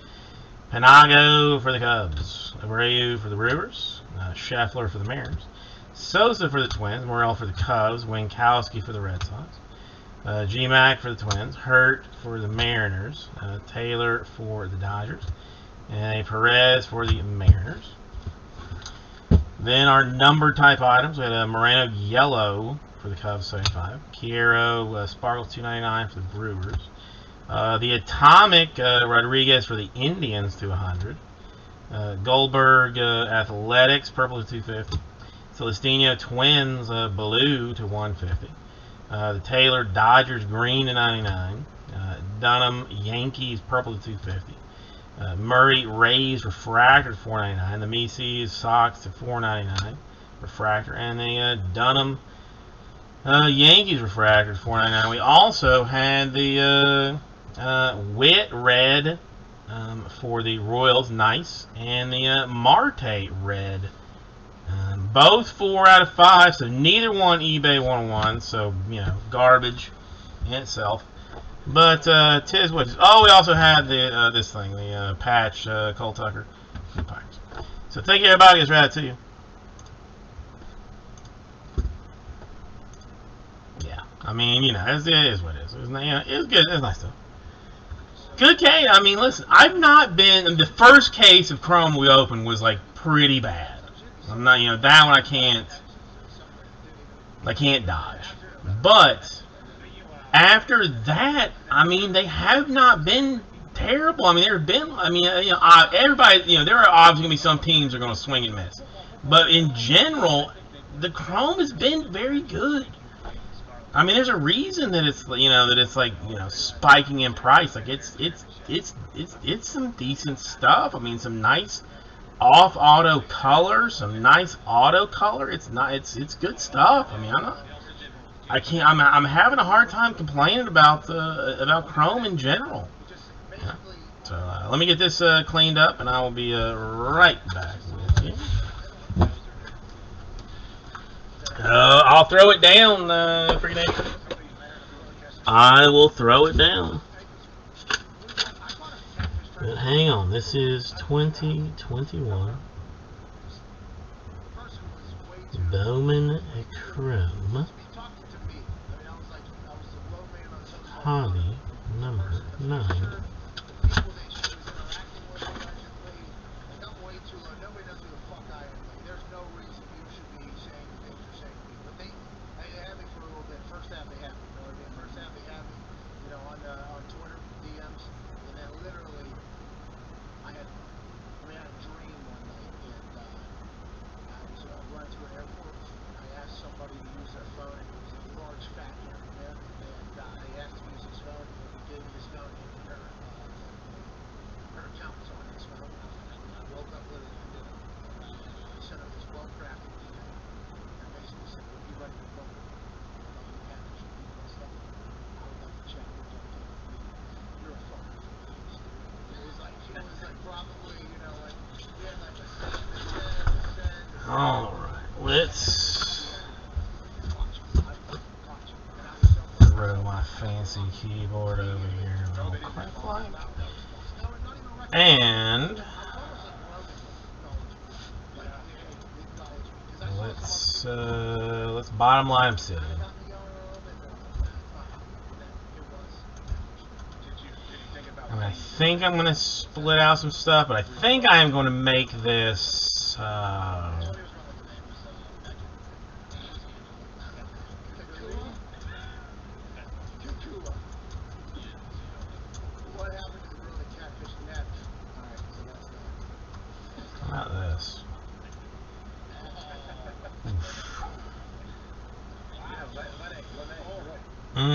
Panago for the Cubs. Abreu for the Brewers. Scheffler for the Mariners. Sosa for the Twins. Morel for the Cubs. Winkowski for the Red Sox. G-Mac for the Twins. Hurt for the Mariners. Taylor for the Dodgers. And a Perez for the Mariners. Then our number type items, we had a Moreno Yellow for the Cubs 75, Quiero Sparkles 299 for the Brewers, the Atomic Rodriguez for the Indians to 100, Goldberg Athletics Purple to 250, Celestino Twins Blue to 150, the Taylor Dodgers Green to 99, Dunham Yankees Purple to 250. Murray Rays Refractor to 499. The Macy's Sox to 499 Refractor, and the Dunham Yankees Refractor to 499. We also had the Wit Red for the Royals, nice, and the Marte Red. Both 4 out of 5, so neither one eBay 101, so garbage in itself. But tis what it is. Oh, we also had the this thing, the patch, Cole Tucker, for the Pirates. So thank you, everybody. It's rad to you. Yeah, I mean, it is what it is. It's good. It's nice stuff. Good case. I mean, listen, I've not been. The first case of Chrome we opened was like pretty bad. I'm not, that one I can't dodge. But after that, I mean, they have not been terrible. I mean, everybody, there are obviously going to be some teams that are going to swing and miss. But in general, the Chrome has been very good. I mean, there's a reason that it's, like, spiking in price. Like, it's some decent stuff. I mean, some nice off auto color, some nice auto color. It's good stuff. I mean, I'm having a hard time complaining about Chrome in general. Yeah. So let me get this cleaned up, and I will be right back with you. I'll throw it down, Freaking. I will throw it down. But hang on, this is 2021 Bowman Chrome. Hobby number 9. Alright, let's throw my fancy keyboard over here real quick. And let's bottom line City. And I think I'm going to split out some stuff, but I think I am going to make this how about this? Hang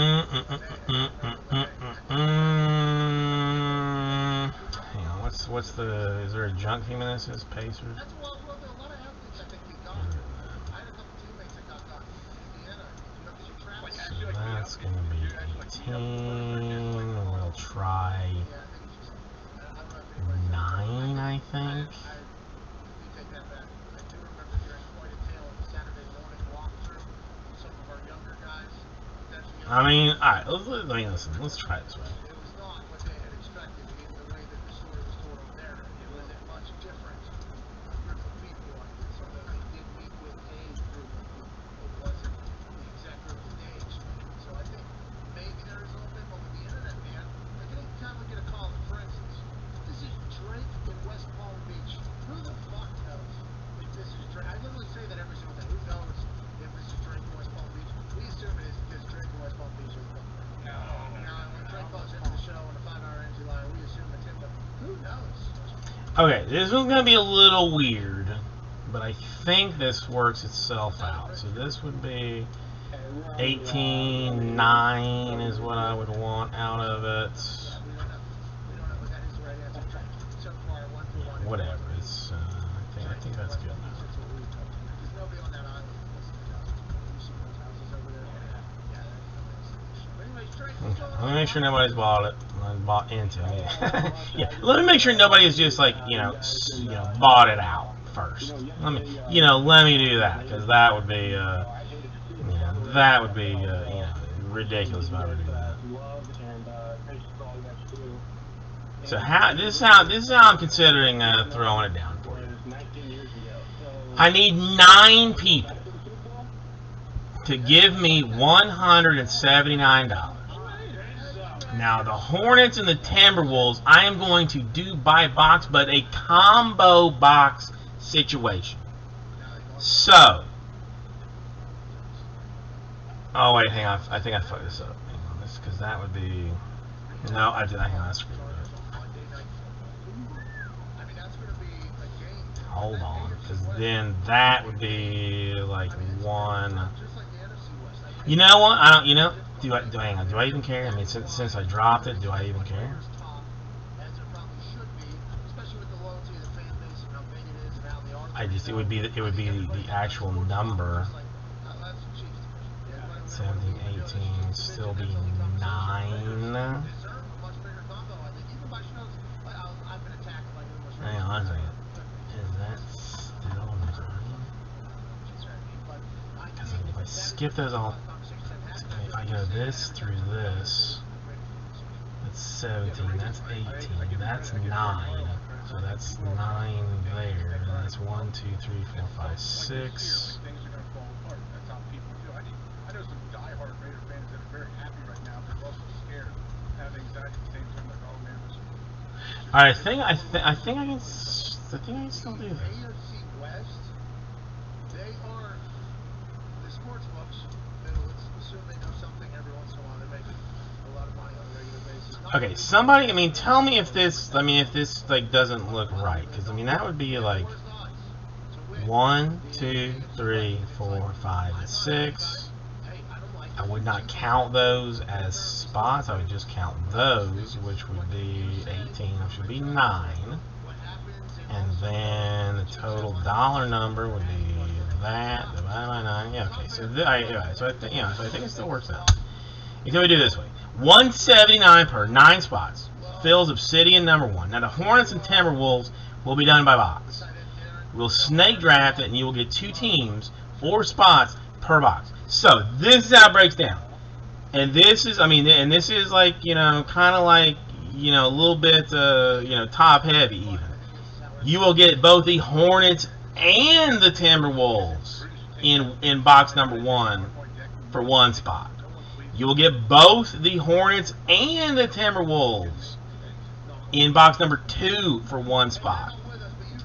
on, what's the? Is there a junk team in this? Is Pacers? So that's gonna be 18. We'll try 9, I think. I mean, alright, listen, let's try it this way. Okay, this one's going to be a little weird, but I think this works itself out. So this would be 18.9 is what I would want out of it. We don't know what that is the right answer. So far, 1 for 1. Whatever. It's I think that's good. There's nobody on that island. You see those houses over there? Yeah, but anyways, Trey, what's going on? Let me make sure nobody's bought it. Bought into it. Yeah. Let me make sure nobody has just like bought it out first. Let me do that, because that would be ridiculous if I were to do that. So this is how I'm considering throwing it down for you. I need 9 people to give me $179. Now, the Hornets and the Timberwolves, I am going to do by box, but a combo box situation. So, oh wait, hang on. I think I fucked this up. Hang on, this because that would be no. I did. Hang on, I screwed it up. Hold on, because then that would be like 1. You know what? I don't. Hang on. Do I even care? I mean, since I dropped it, do I even care? It would be the actual number. 17, 18, still be 9. Hang on a second. Is that still 9? Because if I skip those all. If I go this through this, that's 17, that's 18, that's 9, so that's 9 there, and that's 1, 2, 3, 4, 5, 6. I know some diehard Raider fans that are very happy right now, but they're also scared, have anxiety at the same time, like, oh man, I think I can still do that. AFC West, they are the sports books. Let's assume they know something every once in a while. They're making a lot of money on a regular basis. Okay, somebody, tell me if this, like doesn't look right, because that would be like 1, 2, 3, 4, 5, and 6. I would not count those as spots. I would just count those, which would be 18, which would be 9. And then the total dollar number would be that divided by 9. Yeah, okay. So I think it still works out. Until we do it this way: 179 per 9 spots. Fills Obsidian number 1. Now the Hornets and Timberwolves will be done by box. We'll snake draft it, and you will get 2 teams, 4 spots per box. So this is how it breaks down. And this is, this is like, kind of like, a little bit, top heavy even. You will get both the Hornets and the Timberwolves in box number 1 for 1 spot. You will get both the Hornets and the Timberwolves in box number 2 for 1 spot.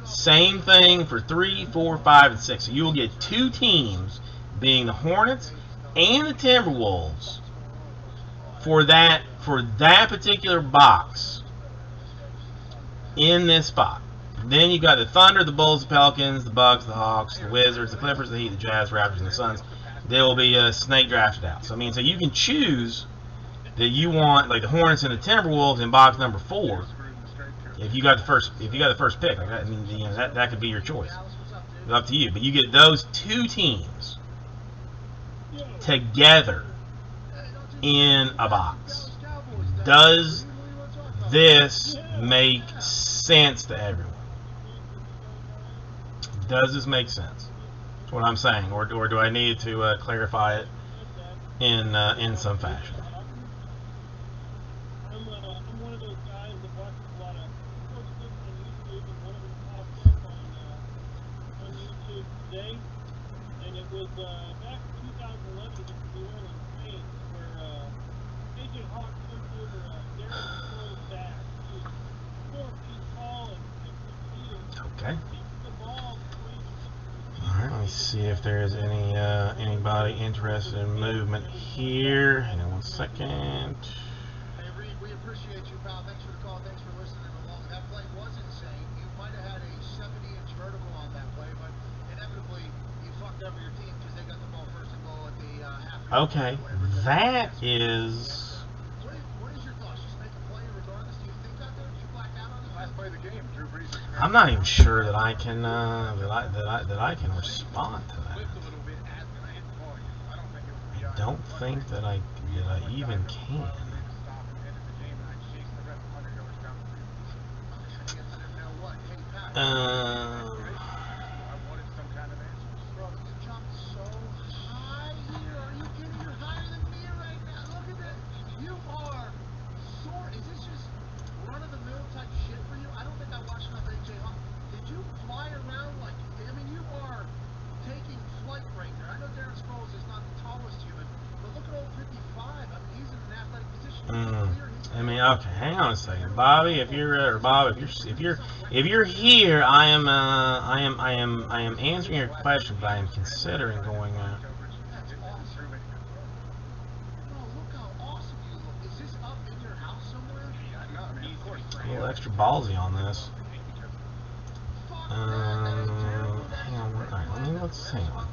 Same thing for 3, 4, 5, and 6. So you will get 2 teams, being the Hornets and the Timberwolves, for that particular box in this spot. Then you got the Thunder, the Bulls, the Pelicans, the Bucks, the Hawks, the Wizards, the Clippers, the Heat, the Jazz, Raptors, and the Suns. They will be snake drafted out. So so you can choose that you want like the Hornets and the Timberwolves in box number 4. If you got the first pick, like that, that could be your choice. It's up to you. But you get those 2 teams together in a box. Does this make sense to everyone? Does this make sense? That's what I'm saying, or do I need to clarify it in some fashion? I'm one of those guys that watches a lot of sports clips on YouTube, and one of them popped up on YouTube today, and it was back in 2011 against the New Orleans Saints, where AJ Hawk took over Derek Crow's back. He was 4 feet tall and 6 feet. Okay. Kicked the ball between the All right. Let me see if there is anybody interested in movement here. Hang on 1 second. Hey, Reed, we appreciate you, pal. Thanks for the call. Thanks for listening along. That play was insane. You might cover your team because they got the ball first and goal at the half. Okay, that is. What is your thoughts? Just make a play regardless. Do you think out there? Do you black out on it? Last play of the game, Drew Brees. I'm not even sure that I can that I can respond to that. Flipped a little bit as I hit the ball. I don't think it was PI. I don't think that I even can. Stop and ended the game, and I chased the ref 100 yards down the field. I guess I didn't know what. Hey, Pat. I wanted some kind of answers. Bro, you jumped so high here. Are you kidding? You're higher than me right now. Look at that. You are soaring. Is this just run-of-the-mill type shit for you? I don't think I watched enough AJ Hawk. Did you fly around like... I mean, you are taking flight right there. I know Darren Sproles is not the tallest human, but look at old 55. I mean, he's in an athletic position. I mean, okay, hang on a second, Bobby. If you're Bob, if you're here, I am answering your question, but I am considering going. That's awesome. Bro, look how awesome you look. Is this up in your house somewhere? Yeah, no, I mean, of course. A little extra ballsy on this. Fuck that. That ain't terrible. Hang on, let's hang on.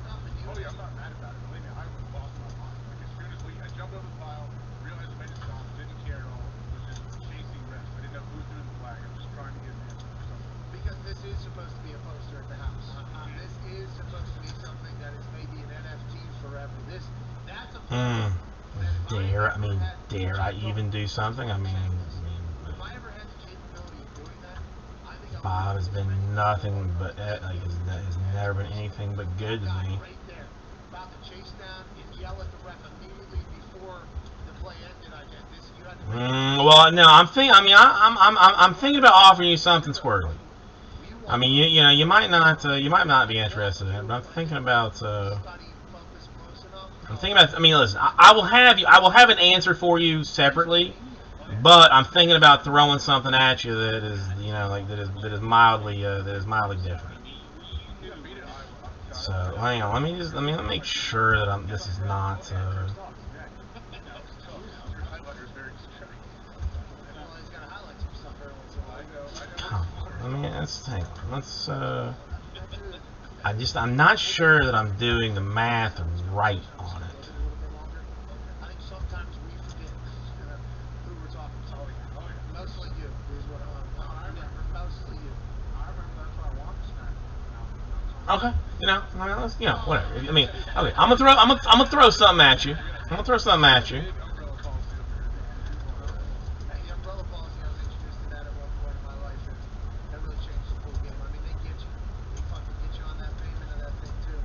Oh, yeah, I'm not mad about it. Believe me, I was lost my mind. Like, as soon as I jumped over the pile, realized I made a stop, didn't care at all, was just chasing refs. I didn't know who threw the flag. I'm just trying to get an answer for something. Because this is supposed to be a poster at the house. This is supposed to be something that is maybe an NFT forever. That's a Dare I even do something? I mean, if I ever had the capability of doing that, I think I would. Bob has been nothing but like has never been anything but good to me. Right there, about to chase down and yell at the ref immediately before the play ended. I guess this you had to. Well, no, I'm thinking about offering you something squirrely. I mean, you know, you might not be interested in it, but I'm thinking about. I mean, listen, I will have an answer for you separately, but I'm thinking about throwing something at you that is, you know, like that is mildly different. So hang on, let me make sure that this is not. I'm not sure that I'm doing the math right on it. I think sometimes we forget who we're talking to. Mostly you is what I remember. Mostly you. I remember that's what I want to snap. Okay, you know, I mean, let's, you know, whatever. I mean, okay, I'm gonna throw something at you. And the umbrella policy, I was introduced to that at one point in my life, and that really changed the whole game. I mean, they fucking get you on that payment of that thing too.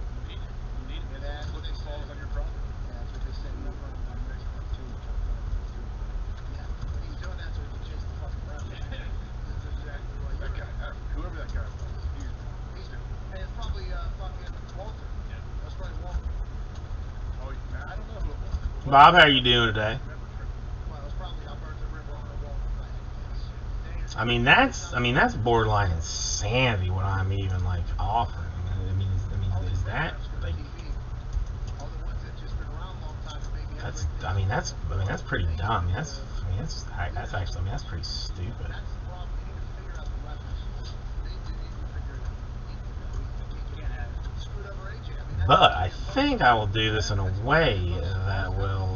That's what they say. On your property. Yeah, that's what they say. Yeah, when he's doing that so he can chase the fucking ref. That's exactly what That guy, whoever that guy was, and it's probably fucking Walter. That's probably Walter. I don't know who it was. Bob, how are you doing today? Well, it's probably Alberta River on the wall. I mean, that's borderline insanity. What I'm even like offering. I mean, is that like? That's pretty dumb. That's pretty stupid. But I think I will do this in a way that will.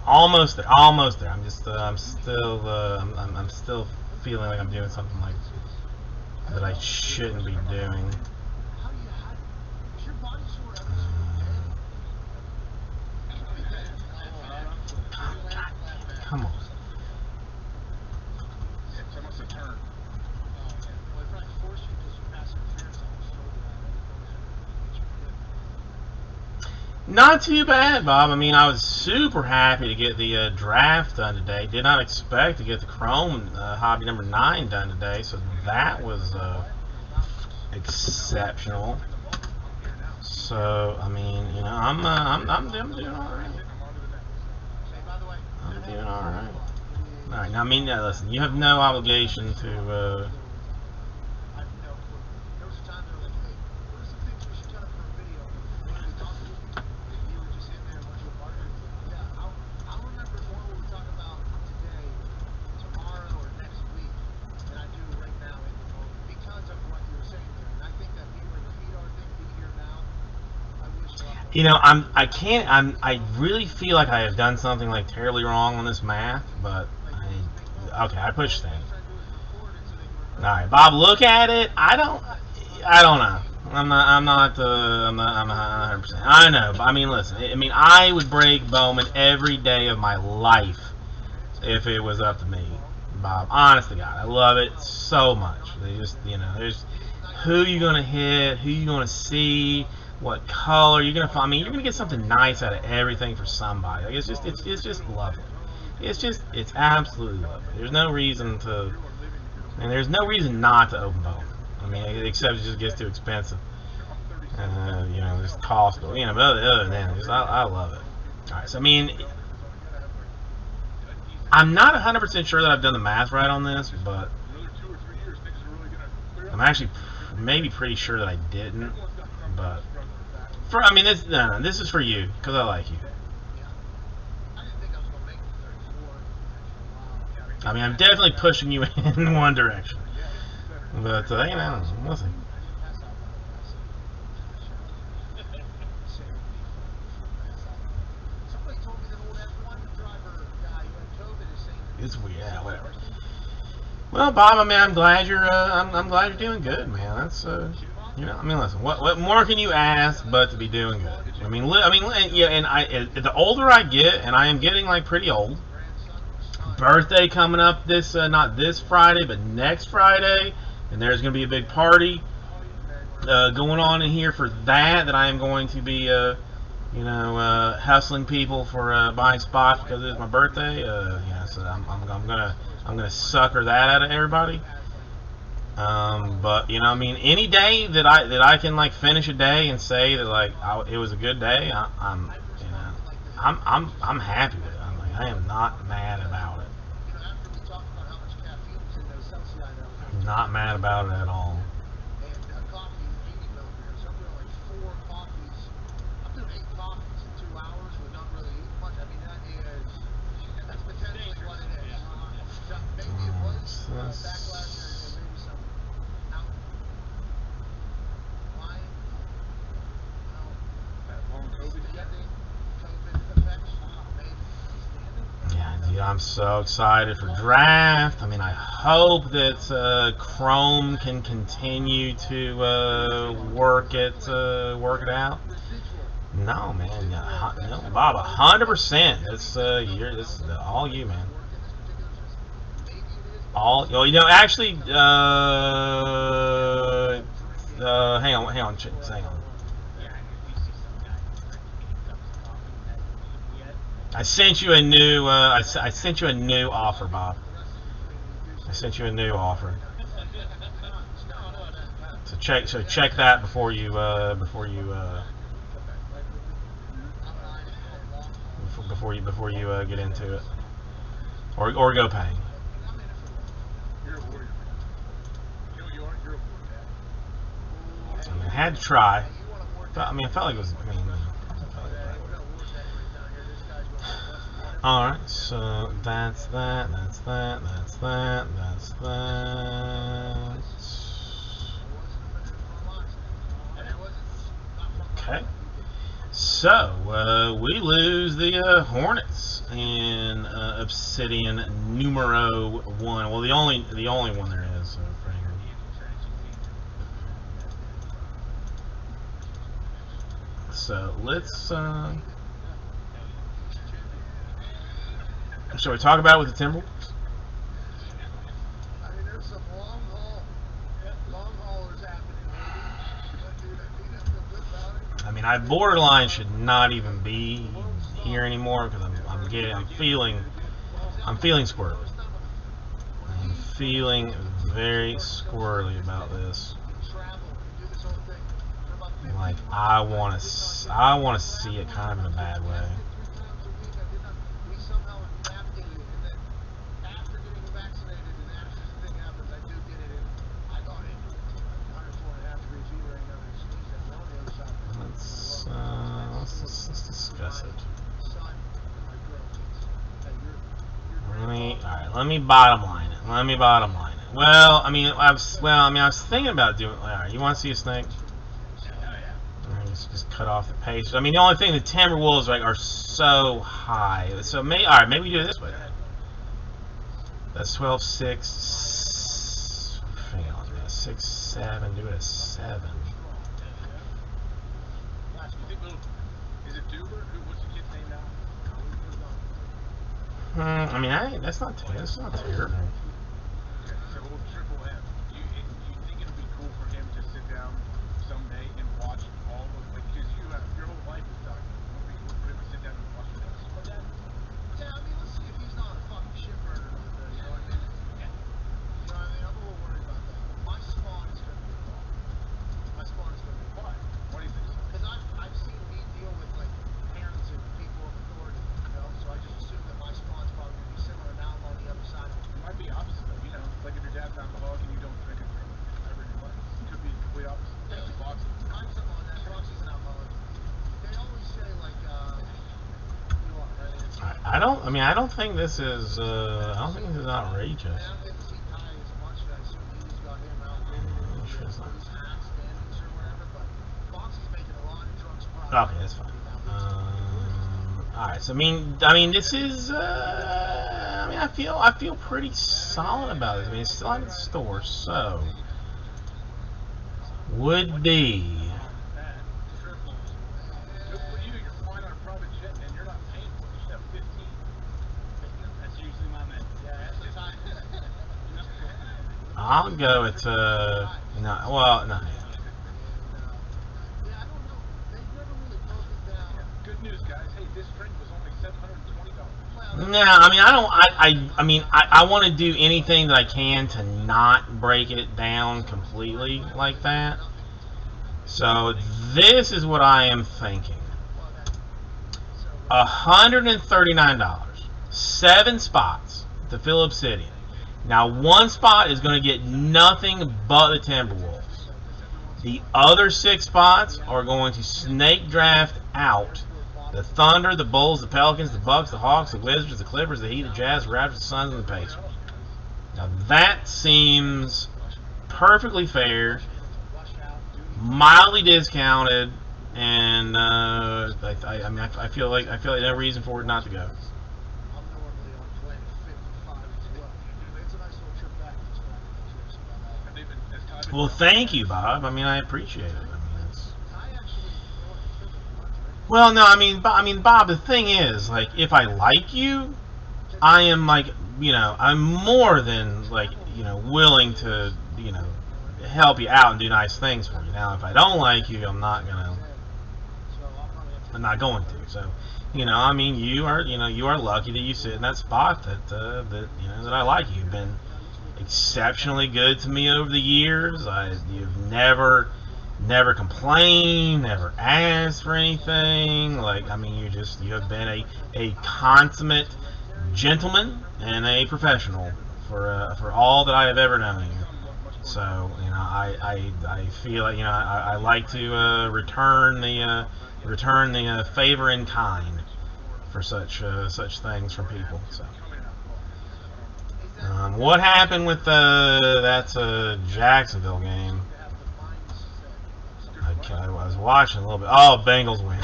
Almost there. I'm still feeling like I'm doing something like that I shouldn't be doing. Come on. Not too bad, Bob. I mean, I was super happy to get the draft done today. Did not expect to get the Chrome hobby number 9 done today, so that was exceptional. So, I mean, you know, I'm doing all right. I'm doing all right. All right. Now, I mean, listen, you have no obligation to. Because of You know, I really feel like I have done something like terribly wrong on this math, but okay, I pushed things. All right, Bob, look at it. I don't know. I'm not 100%. I know, but I mean, listen. I mean, I would break Bowman every day of my life if it was up to me, Bob. Honest to God, I love it so much. They just, there's who you gonna hit, who you gonna see, what color you're gonna find. I mean, you're gonna get something nice out of everything for somebody. Like, it's just lovely. It's absolutely lovely. There's no reason to, and there's no reason not to open Bowman. I mean, except it just gets too expensive. Just cost. But other than that, I love it. All right, so I mean, I'm not 100% sure that I've done the math right on this, but I'm actually maybe pretty sure that I didn't. But this is for you because I like you. I mean, I'm definitely pushing you in one direction. But, we'll see. It's weird, yeah, whatever. Well, Bob, I mean, I'm glad you're doing good, man. That's, I mean, listen, what more can you ask but to be doing good? Yeah, and the older I get, and I am getting like pretty old. Birthday coming up this not this Friday, but next Friday. And there's going to be a big party going on in here for that I am going to be, hustling people for buying spots because it's my birthday. So I'm gonna sucker that out of everybody. But I mean, any day that I can like finish a day and say that like it was a good day, I'm happy with it. I am not mad about it. Not mad about it at all. I'm so excited for draft. I mean, I hope that Chrome can continue to work it out. No, man, no, Bob, 100%. This is all you, man. Actually, hang on, hang on. I sent you a new. I sent you a new offer, Bob. I sent you a new offer. So check that before you get into it, or go paying. I mean, I had to try. But, I mean, I felt like it was. Alright, so that's that. Okay. So, we lose the Hornets in Obsidian numero 1. Well, the only one there is, frankly. So, let's shall we talk about it with the Timberwolves? I mean, there's some long haulers happening, maybe. I mean, I borderline should not even be here anymore because I'm feeling squirrely. I'm feeling very squirrely about this. Like I want to see it kind of in a bad way. Let's discuss it. Let me bottom line it. Well, I was thinking about doing. Alright, you want to see a snake? Just cut off the Pacers. I mean, the only thing the Timberwolves are so high. So all right, maybe we do it this way. That's 12-6. Hang on, 6-7. Do it at 7. Is it Duber? What's the kid's name now? I mean, that's not terrible. So we'll triple M. Do you think it would be cool for him to sit down someday and watch all of, like, because your whole life is done. Would it be cool for him to sit down and watch the episode like that? Yeah, I mean, let's see if he's not a fucking shitbird or not. You know what I mean? Yeah. You know what I mean? I'm a little worried about that. My spawn is going to be gone. My spawn is going to be gone. Why do you think so? Because I've seen me deal with, like, parents and people of authority, you know? So I just assume that my spawn's probably going to be similar. Now I'm on the other side of it. It might be opposite though, you know, like if your dad's an alcoholic and you don't drink it ever in your life. It could be the complete opposite. Yeah, That's Foxy. I'm something like that. Foxy's an alcoholic. They always say, like, you are, right? I don't. I mean, I don't think this is. I don't think this is outrageous. I don't get to see Ty as much. I assume he's got him out doing Sure it's not. his hacks, standings, or whatever. But Foxy's making a lot of drugs. Okay, that's fine. All right. So I mean, this is. I mean, I feel pretty solid about this. I mean, it's still out of the store, so would be. Good for you, you're flying on a private jet and you're not paying for it. You should have 15. That's usually my method. Yeah, that's the time. I'll go with no. Well, no. Yeah, I don't know. They've never really broke it down. Good news, guys. Hey, this drink was only $720. No, I mean, I don't. I mean, I want to do anything that I can to not break it down completely like that. So this is what I am thinking: $139, 7 spots at the Phil Obsidian. Now, 1 spot is going to get nothing but the Timberwolves. The other 6 spots are going to snake draft out the Thunder, the Bulls, the Pelicans, the Bucks, the Hawks, the Wizards, the Clippers, the Heat, the Jazz, the Raptors, the Suns, and the Pacers. Now that seems perfectly fair, mildly discounted, and I feel like no reason for it not to go. I'm normally on Planet 55 as well. It's a nice little trip back. And they've been, Well, thank you, Bob. I mean, I appreciate it. I mean, it's... Well, no, I mean, Bob. The thing is, like, if I like you, I am like, I'm more than willing to, help you out and do nice things for you. Now, if I don't like you, I'm not going to. So, I mean, you are lucky that you sit in that spot that I like you. You've been exceptionally good to me over the years. You've never complained, never asked for anything. Like, I mean, you have been a consummate gentleman and a professional for all that I have ever known you. So, I feel like, I like to return the favor in kind for such things from people. So, what happened with that Jacksonville game? I was watching a little bit. Oh, Bengals win.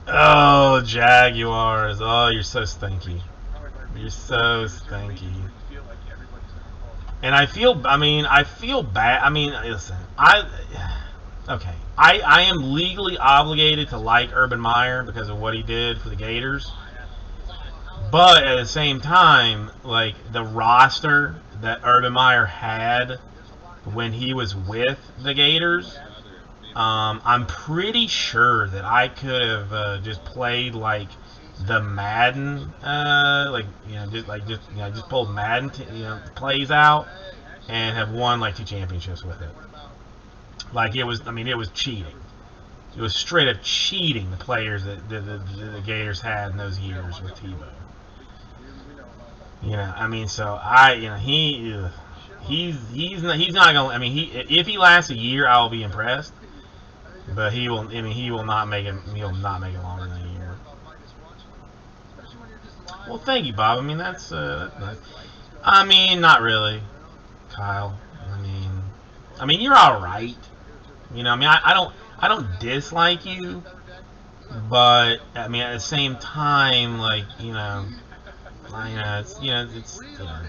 Oh, Jaguars. Oh, you're so stinky. You're so stinky. And I feel bad. I mean, listen, I am legally obligated to like Urban Meyer because of what he did for the Gators. But at the same time, like, the roster that Urban Meyer had when he was with the Gators, I'm pretty sure that I could have just played like the Madden, just pulled Madden, plays out and have won like 2 championships with it. Like, it was cheating. It was straight up cheating, the players that the Gators had in those years with Tebow. So he's not gonna. I mean, if he lasts a year, I'll be impressed. But he will. I mean, he will not make it. He'll not make it longer than a year. Well, thank you, Bob. I mean, that's nice. I mean, not really, Kyle. I mean, you're all right. You know, I mean, I don't dislike you, but I mean, at the same time, like, you know, it's, you know, it's, you know,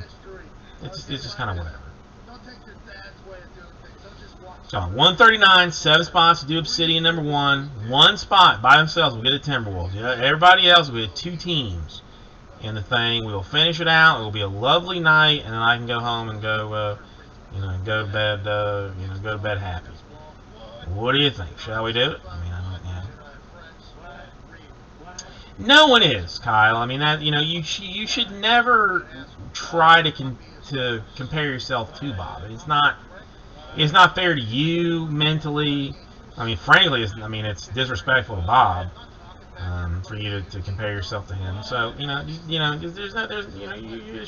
it's just kind of whatever. Don't take your dad's way of doing things. Don't just watch. So 139, 7 spots to do Obsidian number 1. 1 spot by themselves will get the Timberwolves. Yeah, everybody else will get 2 teams in the thing. We will finish it out. It will be a lovely night, and then I can go home and go, you know, go to bed, you know, go to bed happy. What do you think? Shall we do it? I mean, yeah. No one is, Kyle. I mean, that, you know, you should never try to compare yourself to Bob. It's not fair to you mentally. I mean, frankly, it's disrespectful to Bob for you to compare yourself to him. So you know, you just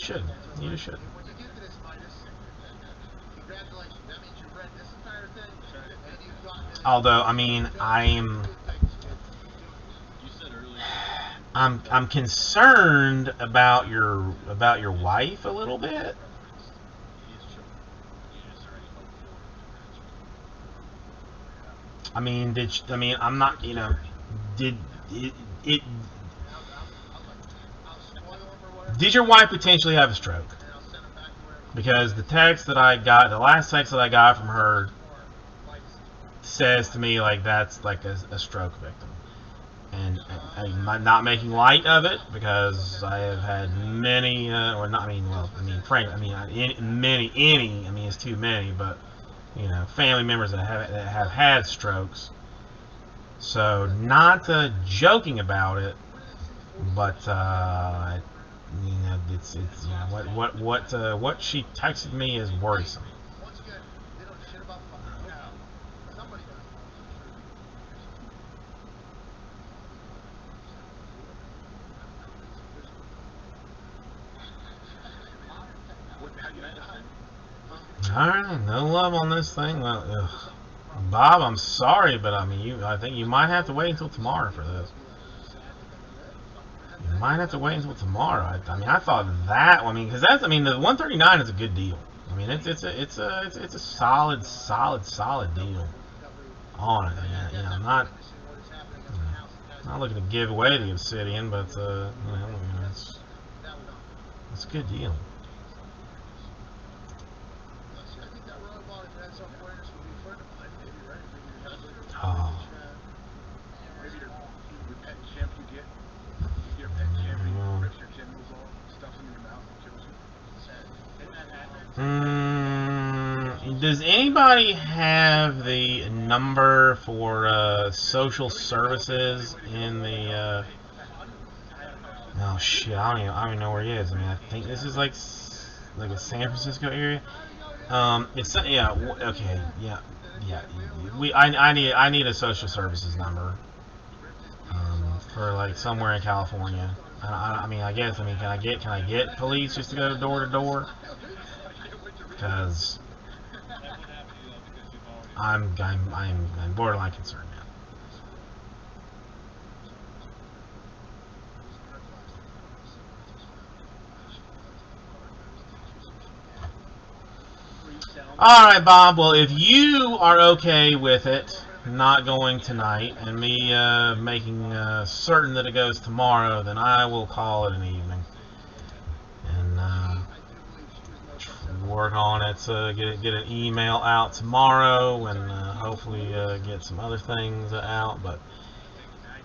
shouldn't. You just shouldn't. When you get to this, Midas, congratulations. That means you've read this entire thing, and you've gotten it. Although, I mean, I'm concerned about your wife a little bit. I mean, I'm not, you know, did your wife potentially have a stroke? Because the text that I got, the last text that I got from her says to me like that's like a stroke victim. And I'm not making light of it because I have had many, or not, I mean, well, I mean, frankly, I mean, it's too many, but, you know, family members that have had strokes. So, not joking about it, but, you know, it's you know, what she texted me is worrisome. Once again, they don't shit about fucking now. Somebody does. Alright, no love on this thing. Well, ugh. Bob, I'm sorry, but I mean, I think you might have to wait until tomorrow for this. You might have to wait until tomorrow. I mean, I thought that. I mean, because that's. I mean, the 139 is a good deal. I mean, it's a solid deal on it. You know, I'm not looking to give away the Obsidian, but you know, it's a good deal. Oh. Maybe your pet chimp you get your pet chimp and rips your genitals off, stuffs them in your mouth and kills you. Does anybody have the number for social services in the? Oh shit! I don't even know where he is. I mean, I think this is like a San Francisco area. It's yeah. Okay. Yeah. I need a social services number for like somewhere in California. I mean, can I get police just to go door to door? Because I'm borderline concerned now. Alright, Bob, well, if you are okay with it not going tonight and me making certain that it goes tomorrow, then I will call it an evening and work on it, get an email out tomorrow and hopefully get some other things out. But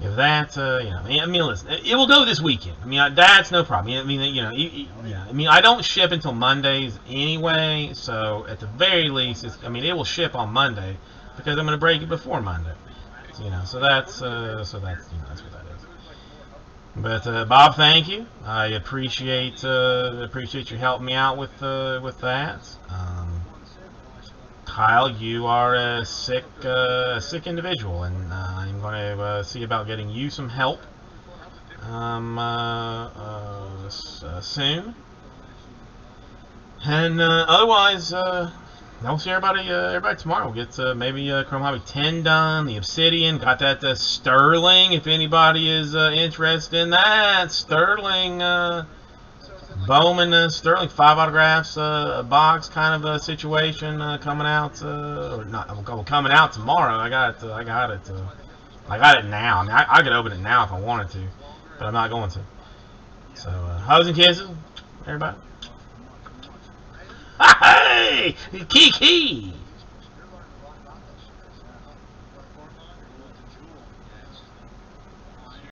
if that, you know, I mean, listen, it will go this weekend. I mean, that's no problem. I mean, you know, yeah. I mean, I don't ship until Mondays anyway, so at the very least, I mean, it will ship on Monday because I'm going to break it before Monday. You know, so that's you know, that's what that is. But Bob, thank you. I appreciate you helping me out with that. Kyle, you are a sick individual, and I'm going to see about getting you some help soon. And otherwise, I'll see everybody tomorrow. We'll get maybe Chrome Hobby 10 done, the Obsidian, got that Sterling, if anybody is interested in that. Sterling Bowman Sterling 5 autographs box kind of a situation coming out or not coming out tomorrow. I got it now. I mean, I could open it now if I wanted to, but I'm not going to. So hugs and kisses, everybody. Hey, Kiki.